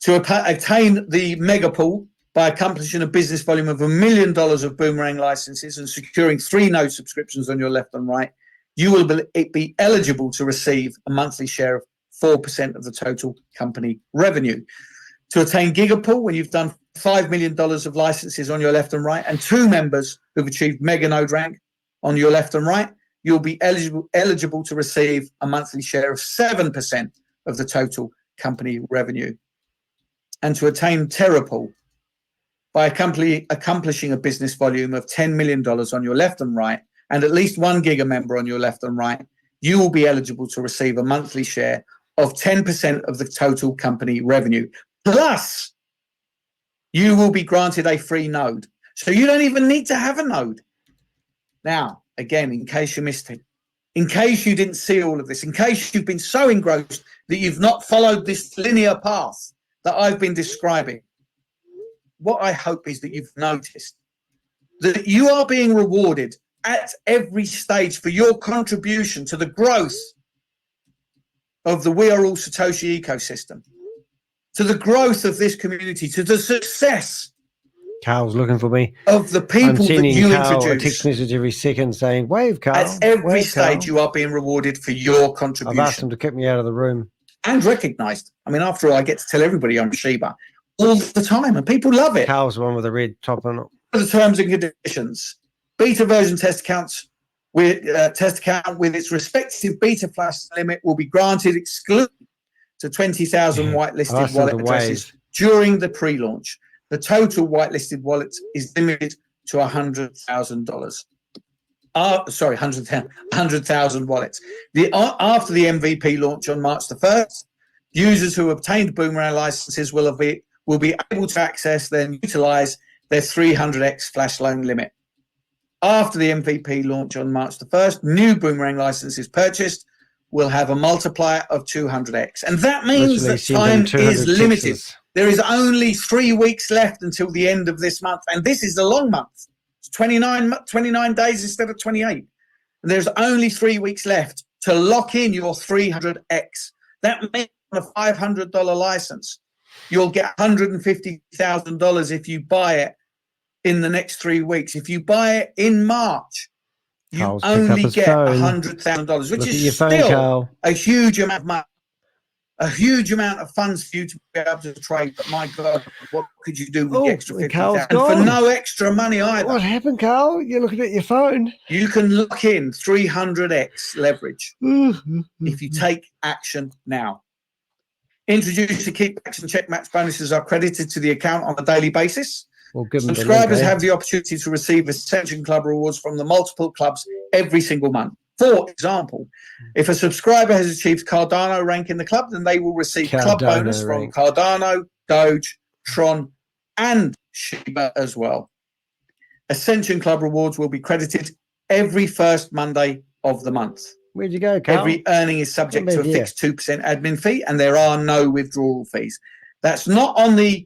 To attain the mega pool by accomplishing a business volume of $1 million of Boomerang licenses and securing 3 node subscriptions on your left and right, you will be eligible to receive a monthly share of 4% of the total company revenue. To attain Gigapool, when you've done $5 million of licenses on your left and right, and 2 members who've achieved mega node rank on your left and right, you'll be eligible to receive a monthly share of 7% of the total company revenue. And to attain Terrapool, by accomplishing a business volume of $10 million on your left and right, and at least 1 Giga member on your left and right, you will be eligible to receive a monthly share of 10% of the total company revenue. Plus, you will be granted a free node. So you don't even need to have a node. Now, again, in case you missed it, in case you didn't see all of this, in case you've been so engrossed that you've not followed this linear path that I've been describing, what I hope is that you've noticed that you are being rewarded at every stage for your contribution to the growth of the We Are All Satoshi ecosystem, to the growth of this community, to the success Carl's looking for me. Of the people that you Carl introduce. A text message every second saying, wave, Carl. At every wave, stage, Carl. you are being rewarded for your contribution. I've asked him to kick me out of the room. And recognized. I mean, after all, I get to tell everybody I'm Shiba all the time, and people love it. Carl's the one with the red top on it. The terms and conditions. Beta version test accounts with test account with its respective beta flash limit will be granted exclusively to 20,000 whitelisted That's wallet the addresses ways. during the pre-launch. The total whitelisted wallets is limited to $100,000. Sorry, 100,000 wallets. After the MVP launch on March the 1st, users who obtained Boomerang licenses will be able to access then utilize their 300x flash loan limit. After the MVP launch on March the 1st, new Boomerang licenses purchased will have a multiplier of 200x. And that means Literally that send time them 200 is limited. texts. There is only 3 weeks left until the end of this month. And this is the long month. It's 29 days instead of 28. And there's only 3 weeks left to lock in your 300x. That means on a $500 license, you'll get $150,000 if you buy it in the next 3 weeks. If you buy it in March, you Carl's picked up only his get phone. $100,000, which Look at is your phone, still Carl. a huge amount of money, a huge amount of funds for you to be able to trade. But my God, what could you do with the extra and Carl's 50,000 for gone. no extra money either? What happened, Carl? You're looking at your phone. You can lock in 300x leverage if you take action now. Introduced to keep action check match bonuses are credited to the account on a daily basis. Well, give them the Subscribers link, eh? have the opportunity to receive Ascension Club rewards from the multiple clubs every single month. For example, if a subscriber has achieved Cardano rank in the club, then they will receive club Cardano bonus rank. from Cardano, Doge, Tron, and Shiba as well. Ascension Club rewards will be credited every first Monday of the month. Where'd you go, Carl? Every earning is subject to a here. fixed 2% admin fee, and there are no withdrawal fees. That's not on the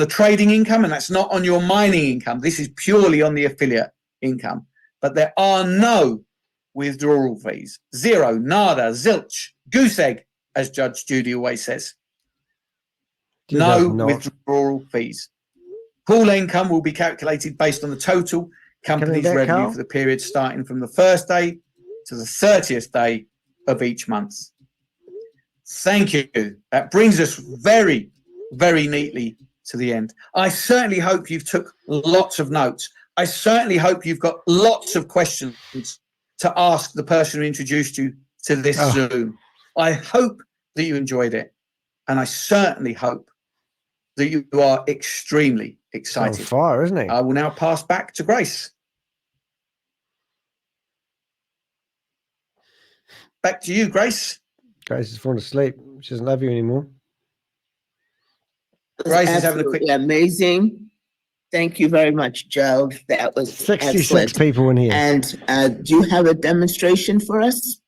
trading income, and that's not on your mining income. This is purely on the affiliate income. But there are no withdrawal fees. Zero, nada, zilch, goose egg, as Judge Judy always says. She No does not. withdrawal fees. Pool income will be calculated based on the total company's back, revenue Carl? for the period starting from the first day to the 30th day of each month. Thank you. That brings us very, very neatly to the end. I certainly hope you've took lots of notes. I certainly hope you've got lots of questions to ask the person who introduced you to this Zoom. I hope that you enjoyed it. And I certainly hope that you are extremely excited. On fire, isn't he? I will now pass back to Grace. Back to you, Grace. Grace is falling asleep. She doesn't love you anymore. Grace is having a quick. Amazing. Thank you very much, Joe. That was 66 excellent. people in here. And do you have a demonstration for us?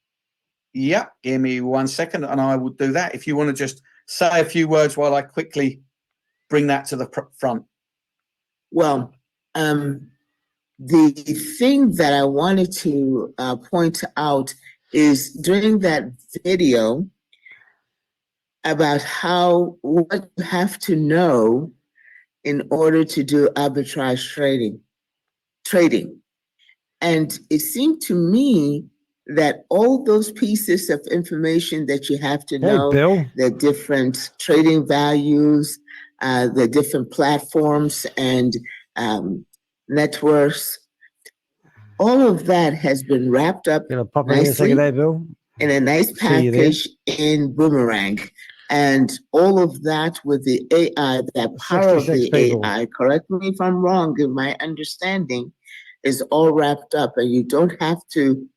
Yeah, give me 1 second and I will do that. If you want to just say a few words while I quickly bring that to the front. Well, the thing that I wanted to point out is during that video about what you have to know in order to do arbitrage trading. And it seemed to me that all those pieces of information that you have to know, the different trading values, the different platforms and networks, all of that has been wrapped up nicely in a nice package in Boomerang. And all of that with the AI, that power of the AI, correct me if I'm wrong, in my understanding, is all wrapped up. And you don't have to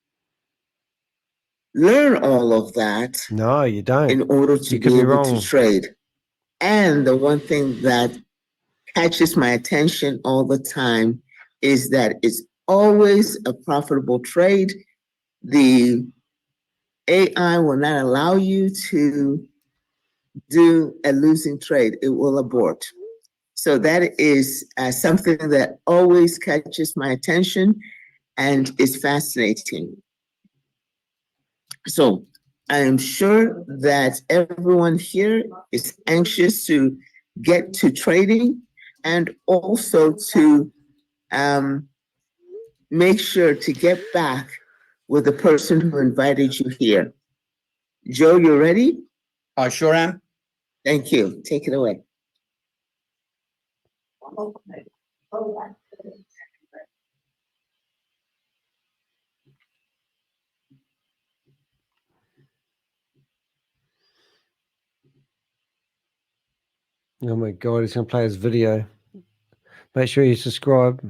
learn all of that. No, you don't. In order to be able to trade. And the one thing that catches my attention all the time is that it's always a profitable trade. The AI will not allow you to do a losing trade. It will abort. So that is something that always catches my attention and is fascinating. So I am sure that everyone here is anxious to get to trading and also to make sure to get back with the person who invited you here. Joe, you ready? I sure am. Thank you. Take it away. Oh my God, he's going to play his video. Make sure you subscribe.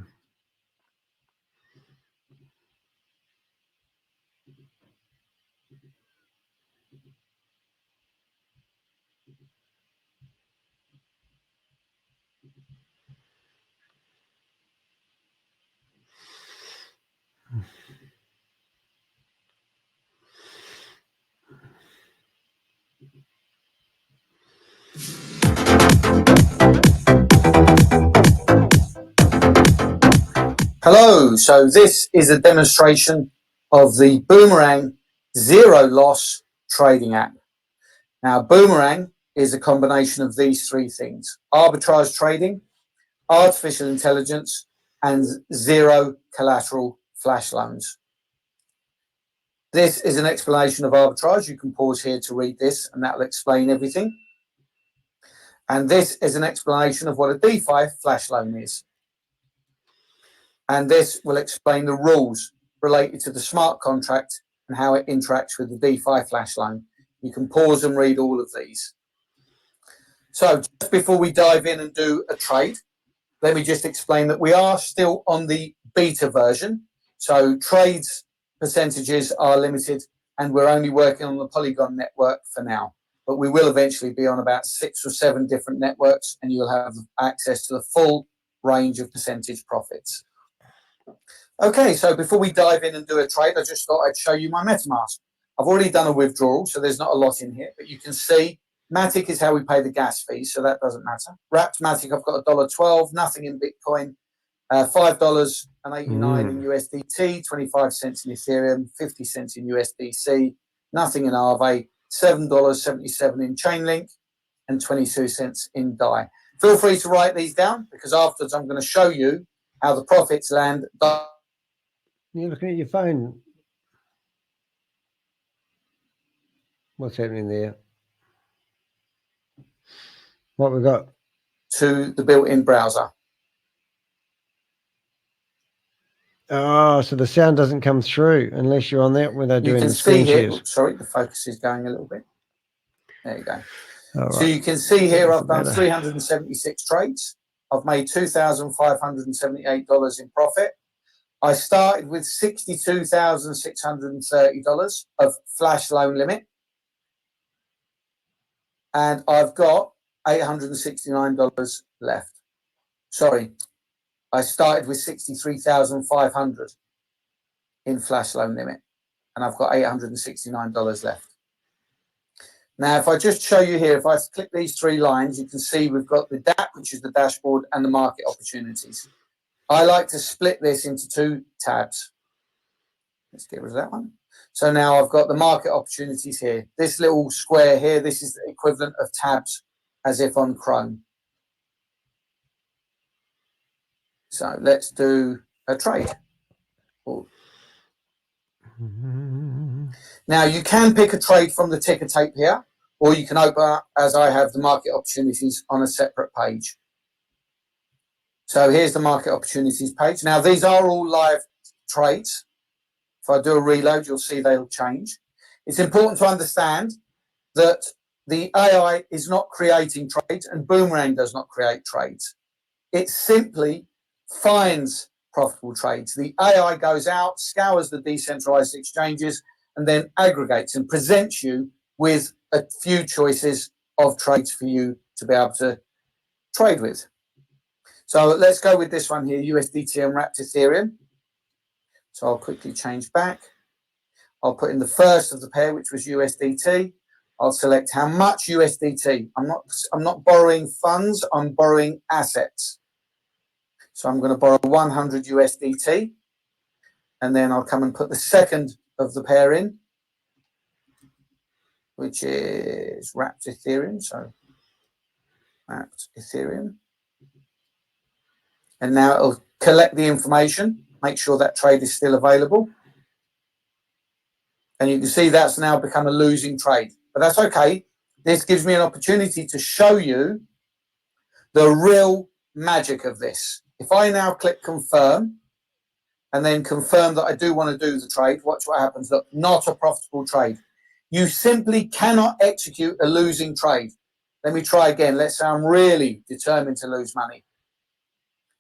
Hello, so this is a demonstration of the Boomerang zero loss trading app. Now, Boomerang is a combination of these three things: arbitrage trading, artificial intelligence, and zero collateral flash loans. This is an explanation of arbitrage. You can pause here to read this and that will explain everything. And this is an explanation of what a DeFi flash loan is. And this will explain the rules related to the smart contract and how it interacts with the DeFi flash loan. You can pause and read all of these. So just before we dive in and do a trade, let me just explain that we are still on the beta version. So trades percentages are limited and we're only working on the Polygon network for now. But we will eventually be on about 6 or 7 different networks and you'll have access to the full range of percentage profits. Okay, so before we dive in and do a trade, I just thought I'd show you my MetaMask. I've already done a withdrawal, so there's not a lot in here, but you can see Matic is how we pay the gas fees, so that doesn't matter. Wrapped Matic, I've got $1.12, nothing in Bitcoin, $5.89 in USDT, 25 cents in Ethereum, 50 cents in USDC, nothing in Aave, $7.77 in Chainlink, and 22 cents in DAI. Feel free to write these down because afterwards I'm going to show you how the profits land. You're looking at your phone. What's happening there? What we got? To the built-in browser. Oh, so the sound doesn't come through unless you're on that when they're doing the screen shares. Sorry, the focus is going a little bit. There you go. All So right. you can see here I've done 376 trades. I've made $2,578 in profit. I started with $62,630 of flash loan limit. And I've got $869 left. Sorry, I started with 63,500 in flash loan limit, and I've got $869 left. Now, if I just show you here, if I click these 3 lines, you can see we've got the DAP, which is the dashboard, and the market opportunities. I like to split this into 2 tabs. Let's get rid of that one. So now I've got the market opportunities here. This little square here, this is the equivalent of tabs as if on Chrome. So let's do a trade. Now you can pick a trade from the ticker tape here, or you can open up, as I have, the market opportunities on a separate page. So here's the market opportunities page. Now these are all live trades. If I do a reload, you'll see they'll change. It's important to understand that the AI is not creating trades and Boomerang does not create trades. It simply finds profitable trades. The AI goes out, scours the decentralized exchanges, and then aggregates and presents you with a few choices of trades for you to be able to trade with. So let's go with this one here, USDT and wrapped Ethereum. So I'll quickly change back. I'll put in the first of the pair, which was USDT. I'll select how much USDT. I'm not borrowing funds, I'm borrowing assets. So I'm going to borrow 100 USDT. And then I'll come and put the second of the pair in, which is wrapped Ethereum. So wrapped Ethereum. And now it'll collect the information, make sure that trade is still available. And you can see that's now become a losing trade. But that's okay. This gives me an opportunity to show you the real magic of this. If I now click confirm and then confirm that I do want to do the trade, watch what happens. Look, not a profitable trade. You simply cannot execute a losing trade. Let me try again. Let's say I'm really determined to lose money.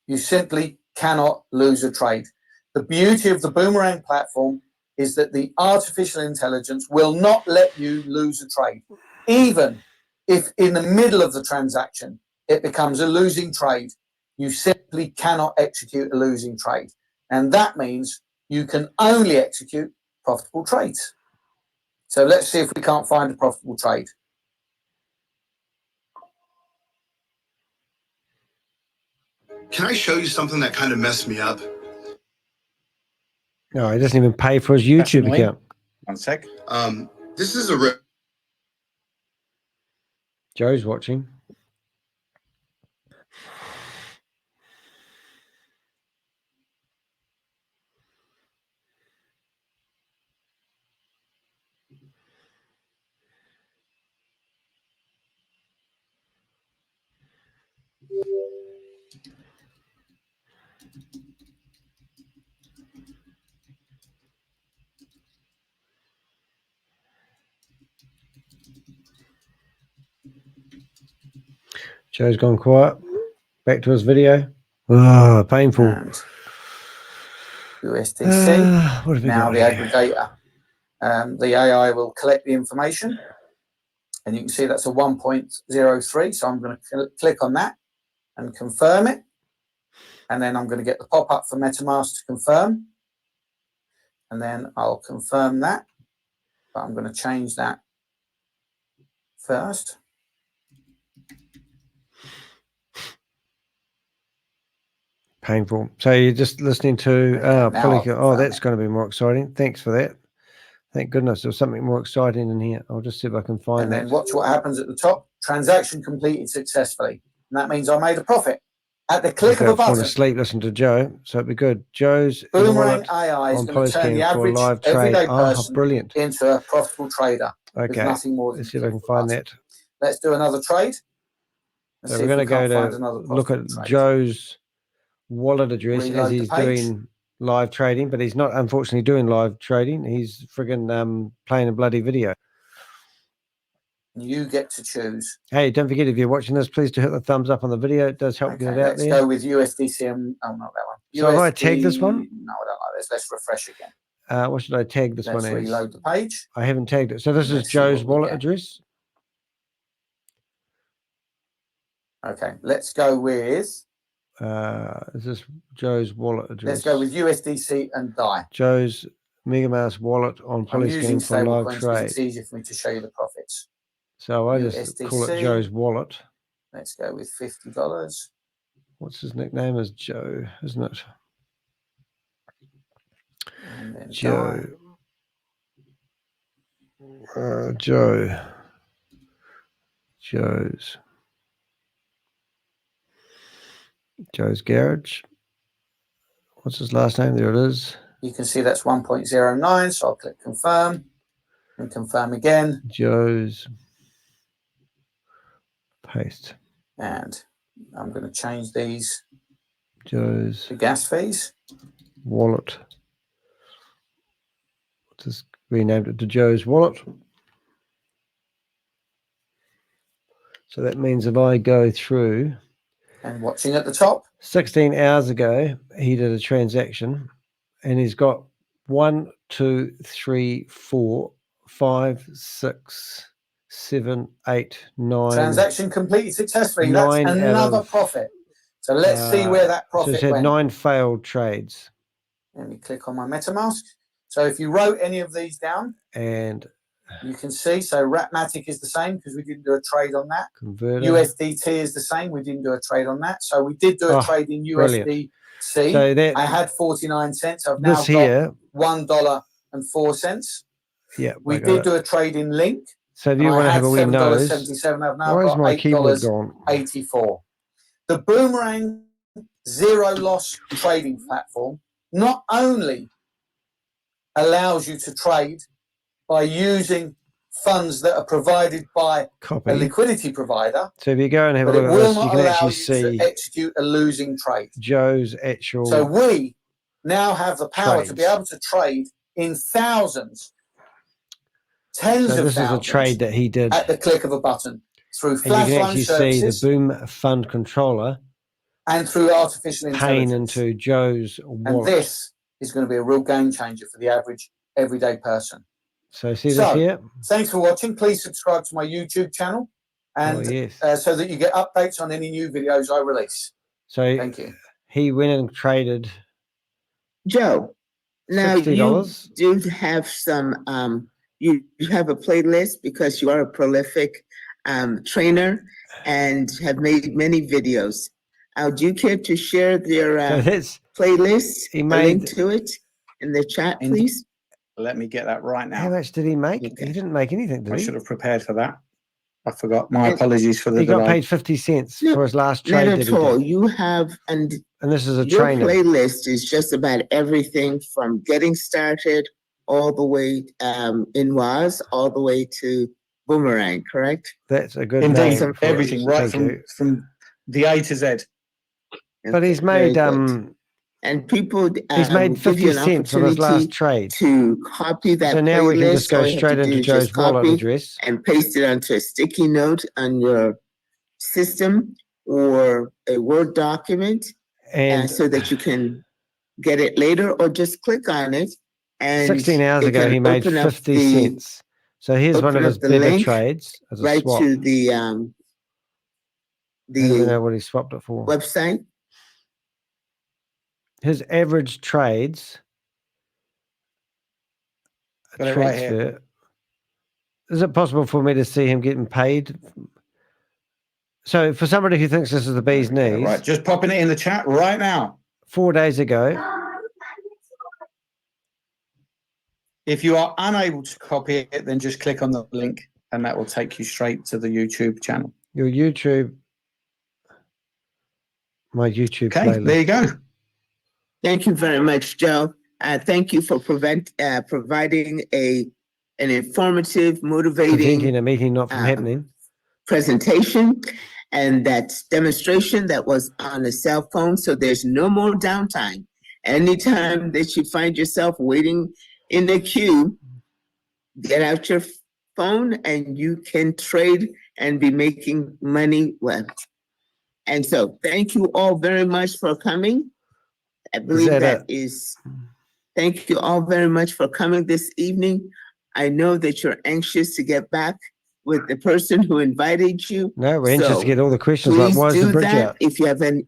You simply cannot lose a trade. The beauty of the Boomerang platform is that the artificial intelligence will not let you lose a trade. Even if in the middle of the transaction, it becomes a losing trade, you simply cannot execute a losing trade. And that means you can only execute profitable trades. So let's see if we can't find a profitable trade. Can I show you something that kind of messed me up? No, he doesn't even pay for his YouTube account. 1 sec. This is a Joe's watching. Joe's gone quiet. Back to his video. Oh, painful. And USDC. What have we Now got the here? aggregator. The AI will collect the information. And you can see that's a 1.03. So I'm going to click on that and confirm it. And then I'm going to get the pop-up for MetaMask to confirm. And then I'll confirm that. But I'm going to change that first. Painful. So you're just listening to Polyco. Oh, that's going to be more exciting. Thanks for that. Thank goodness there's something more exciting in here. I'll just see if I can find that. And then watch what happens at the top. Transaction completed successfully. And that means I made a profit. At the click of a button. Want to sleep, listen to Joe. So it'd be good. Joe's Boomerang AI is going to turn the average everyday person into a profitable trader. Okay. Nothing more than Let's see if I can find that. Let's do another trade. So we're going to go to look at Joe's wallet address as he's doing live trading, but he's not unfortunately doing live trading. He's friggin' playing a bloody video. You get to choose. Hey, don't forget, if you're watching this, please do hit the thumbs up on the video. It does help get it out there. Let's go with USDC. Oh, not that one. So have I tagged this one? No, I don't like this. Let's refresh again. What should I tag this one as? Let's reload the page. I haven't tagged it. So this is Joe's wallet address. Okay, let's go with. Is this Joe's wallet address? Let's go with USDC and DAI. Joe's MegaMask wallet on Polyscan for live trade. It's easier for me to show you the profits. So I just call it Joe's wallet. Let's go with $50. What's his nickname? Is Joe, isn't it? Joe. Joe. Joe's Garage. What's his last name? There it is. You can see that's 1.09. So I'll click confirm and confirm again. Joe's. Paste. And I'm going to change these. Joe's. The gas fees. Wallet. Just renamed it to Joe's wallet. So that means if I go through. And watching at the top. 16 hours ago, he did a transaction and he's got 1, 2, 3, 4, 5, 6, 7, 8, 9. Transaction completed successfully. That's another profit. So let's see where that profit went. So it's had 9 failed trades. Let me click on my MetaMask. So if you wrote any of these down, and you can see, so Ratmatic is the same because we didn't do a trade on that. Converter. USDT is the same. We didn't do a trade on that. So we did do a trade in USDC. So that, I had 49 cents. I've now got $1.04. Yeah. We did do a trade in Link. So if you want to have a wee nose, I've now where's got my keyboard gone? $8.84. The Boomerang zero loss trading platform not only allows you to trade by using funds that are provided by a liquidity provider. So if you go and have a look at this, you can actually see to execute a losing trade. Joe's actual. So we now have the power to be able to trade in thousands, tens of thousands. This is a trade that he did at the click of a button. through And you flash can loan actually see the services Boom Fund controller and through artificial paying intelligence. into Joe's And wallet. this is going to be a real game changer for the average everyday person. So see this here? Thanks for watching. Please subscribe to my YouTube channel, and yes. so that you get updates on any new videos I release. So thank you. He went and traded Joe. Now $60. you do have some you have a playlist because you are a prolific trainer and have made many videos. Do you care to share their playlist? He a made link to it in the chat, please. Let me get that right now. How much did he make? He didn't make anything, did I he? should have prepared for that. I forgot. My apologies for the He got delay. paid 50 cents for his last trade. Not at all. You have, and this is a your trainer. playlist is just about everything from getting started all the way in WAS, all the way to Boomerang, correct? That's a good Indeed, name. everything right from the A to Z. But he's made and people he's made 50 cents on his last trade to copy that. So now we can just go All you have straight to do into is Joe's just wallet copy address and paste it onto a sticky note on your system or a Word document, and so that you can get it later, or just click on it. And 16 hours it ago can he made open up 50 cents. So here's one of open his up the better link trades as a right swap. to the I don't even know what he swapped it for. website. His average trades Got it right here. transfer. Is it possible for me to see him getting paid? So for somebody who thinks this is the bee's knees, Right, just popping it in the chat right now. 4 days ago, if you are unable to copy it, then just click on the link and that will take you straight to the YouTube channel. your YouTube, my YouTube playlist. There you go. Thank you very much, Joe. Thank you for providing an informative, motivating, Preventing a meeting not from happening. Presentation, and that demonstration that was on a cell phone. So there's no more downtime. Anytime that you find yourself waiting in the queue, get out your phone and you can trade and be making money well. And so thank you all very much for coming. I believe thank you all very much for coming this evening. I know that you're anxious to get back with the person who invited you. No, we're anxious to get all the questions like, why is the bridge out? If you have any,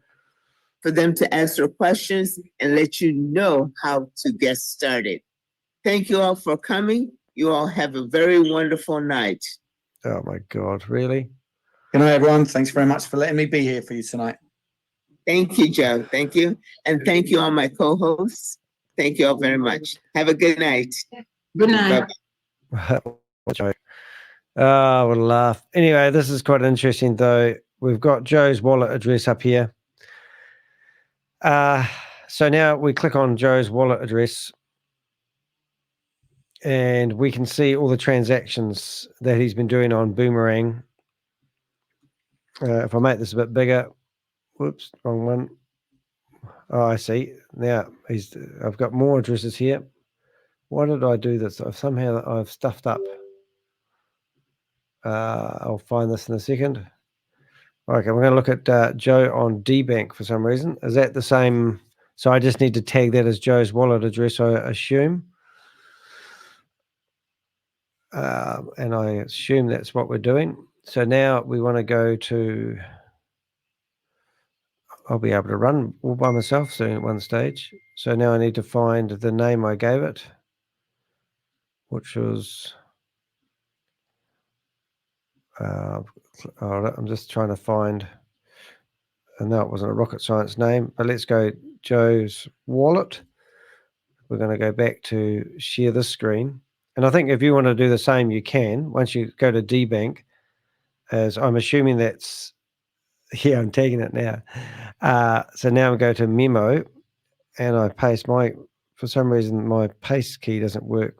for them to answer questions and let you know how to get started. Thank you all for coming. You all have a very wonderful night. Oh my God, really? Good night, everyone. Thanks very much for letting me be here for you tonight. Thank you, Joe. Thank you. And thank you all my co-hosts. Thank you all very much. Have a good night. Good night. What a joke. Oh, what a laugh. Anyway, this is quite interesting though. We've got Joe's wallet address up here. So now we click on Joe's wallet address and we can see all the transactions that he's been doing on Boomerang. If I make this a bit bigger, whoops, wrong one. Oh, I see. Now I've got more addresses here. Why did I do this? Somehow I've stuffed up. I'll find this in a second. Okay, we're going to look at Joe on DBank for some reason. Is that the same? So I just need to tag that as Joe's wallet address, I assume. And I assume that's what we're doing. So now we want to go to, I'll be able to run all by myself soon at one stage. So now I need to find the name I gave it, which was, I'm just trying to find, and no, it wasn't a rocket science name, but let's go Joe's wallet. We're going to go back to share this screen. And I think if you want to do the same, you can. Once you go to DBank, as I'm assuming that's, yeah, I'm tagging it now. So now we go to memo and I paste for some reason, my paste key doesn't work.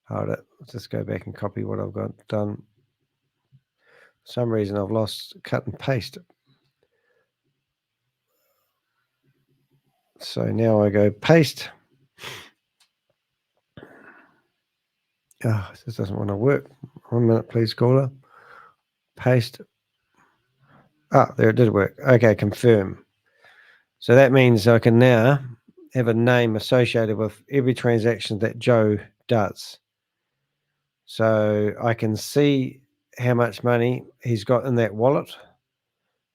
Hold it. Let's just go back and copy what I've got done. For some reason, I've lost cut and paste. So now I go paste. Oh, this doesn't want to work. 1 minute, please, caller. Paste. Oh, there, it did work. Okay, confirm. So that means I can now have a name associated with every transaction that Joe does. So I can see how much money he's got in that wallet.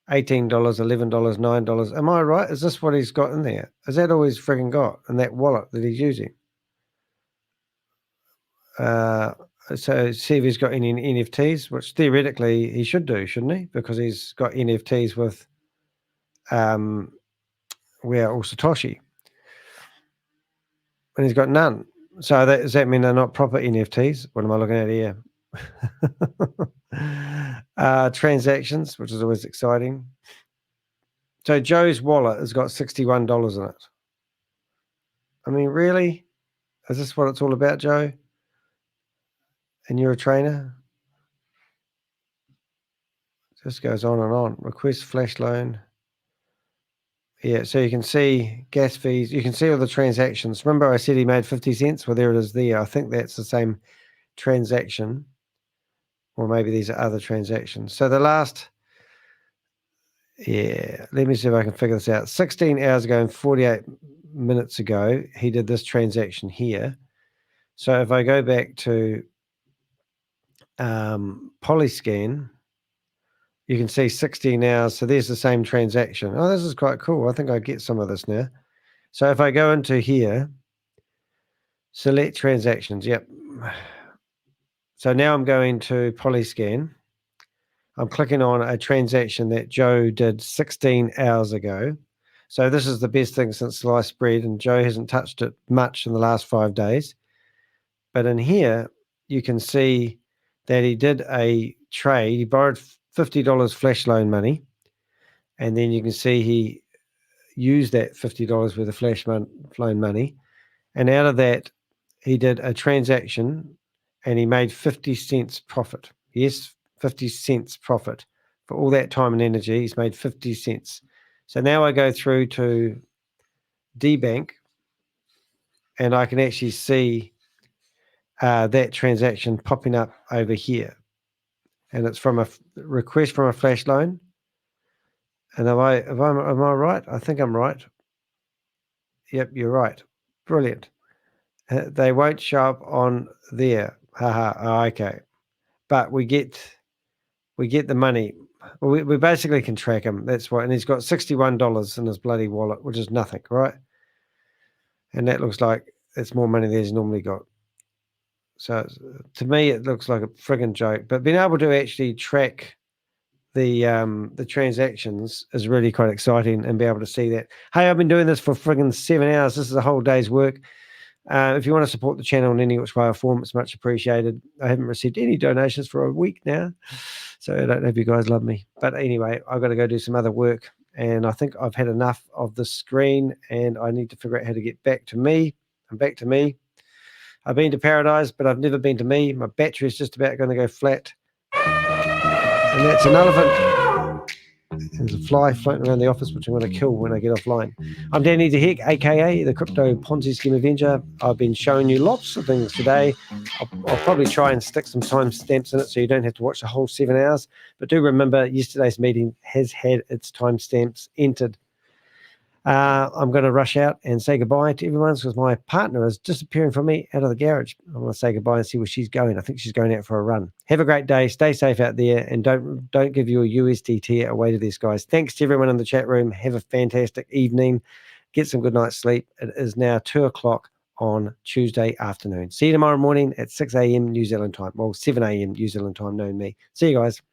$18, $11, $9. Am I right? Is this what he's got in there? Is that all he's frigging got in that wallet that he's using? So see if he's got any NFTs, which theoretically he should do, shouldn't he? Because he's got NFTs with where all Satoshi. And he's got none. So does that mean they're not proper NFTs? What am I looking at here? Transactions, which is always exciting. So Joe's wallet has got $61 in it. I mean, really? Is this what it's all about, Joe? And you're a trainer? Just goes on and on. Request flash loan. Yeah, so you can see gas fees. You can see all the transactions. Remember I said he made 50 cents? Well, there it is there. I think that's the same transaction. Or maybe these are other transactions. So the last, yeah, let me see if I can figure this out. 16 hours ago and 48 minutes ago, he did this transaction here. So if I go back to Polyscan, you can see 16 hours. So there's the same transaction. Oh, this is quite cool. I think I get some of this now. So if I go into here, select transactions. Yep. So now I'm going to Polyscan. I'm clicking on a transaction that Joe did 16 hours ago. So this is the best thing since sliced bread, and Joe hasn't touched it much in the last 5 days. But in here, you can see that he did a trade. He borrowed $50 flash loan money, and then you can see he used that $50 worth of flash loan money, and out of that, he did a transaction, and he made 50 cents profit. Yes, 50 cents profit for all that time and energy. He's made 50 cents. So now I go through to DBank, and I can actually see that transaction popping up over here. And it's from a request from a flash loan. And am I right? I think I'm right. Yep, you're right. Brilliant. They won't show up on there. Haha. Oh, okay. But we get the money. Well, we basically can track him. That's why. And he's got $61 in his bloody wallet, which is nothing, right? And that looks like it's more money than he's normally got. So to me, it looks like a friggin' joke. But being able to actually track the transactions is really quite exciting, and be able to see that. Hey, I've been doing this for friggin' 7 hours. This is a whole day's work. If you want to support the channel in any which way or form, it's much appreciated. I haven't received any donations for a week now, so I don't know if you guys love me. But anyway, I've got to go do some other work, and I think I've had enough of the screen, and I need to figure out how to get back to me. I'm back to me. I've been to Paradise, but I've never been to me. My battery is just about going to go flat. And that's an elephant. There's a fly floating around the office, which I'm going to kill when I get offline. I'm Danny de Hek, a.k.a. the Crypto Ponzi Scheme Avenger. I've been showing you lots of things today. I'll probably try and stick some timestamps in it so you don't have to watch the whole 7 hours. But do remember, yesterday's meeting has had its timestamps entered. I'm going to rush out and say goodbye to everyone because my partner is disappearing from me out of the garage. I want to say goodbye and see where she's going. I think she's going out for a run. Have a great day. Stay safe out there, and don't give your USDT away to these guys. Thanks to everyone in the chat room. Have a fantastic evening. Get some good night's sleep. It is now 2:00 on Tuesday afternoon. See you tomorrow morning at 6 a.m. New Zealand time. Well, 7 a.m. New Zealand time, knowing me. See you guys.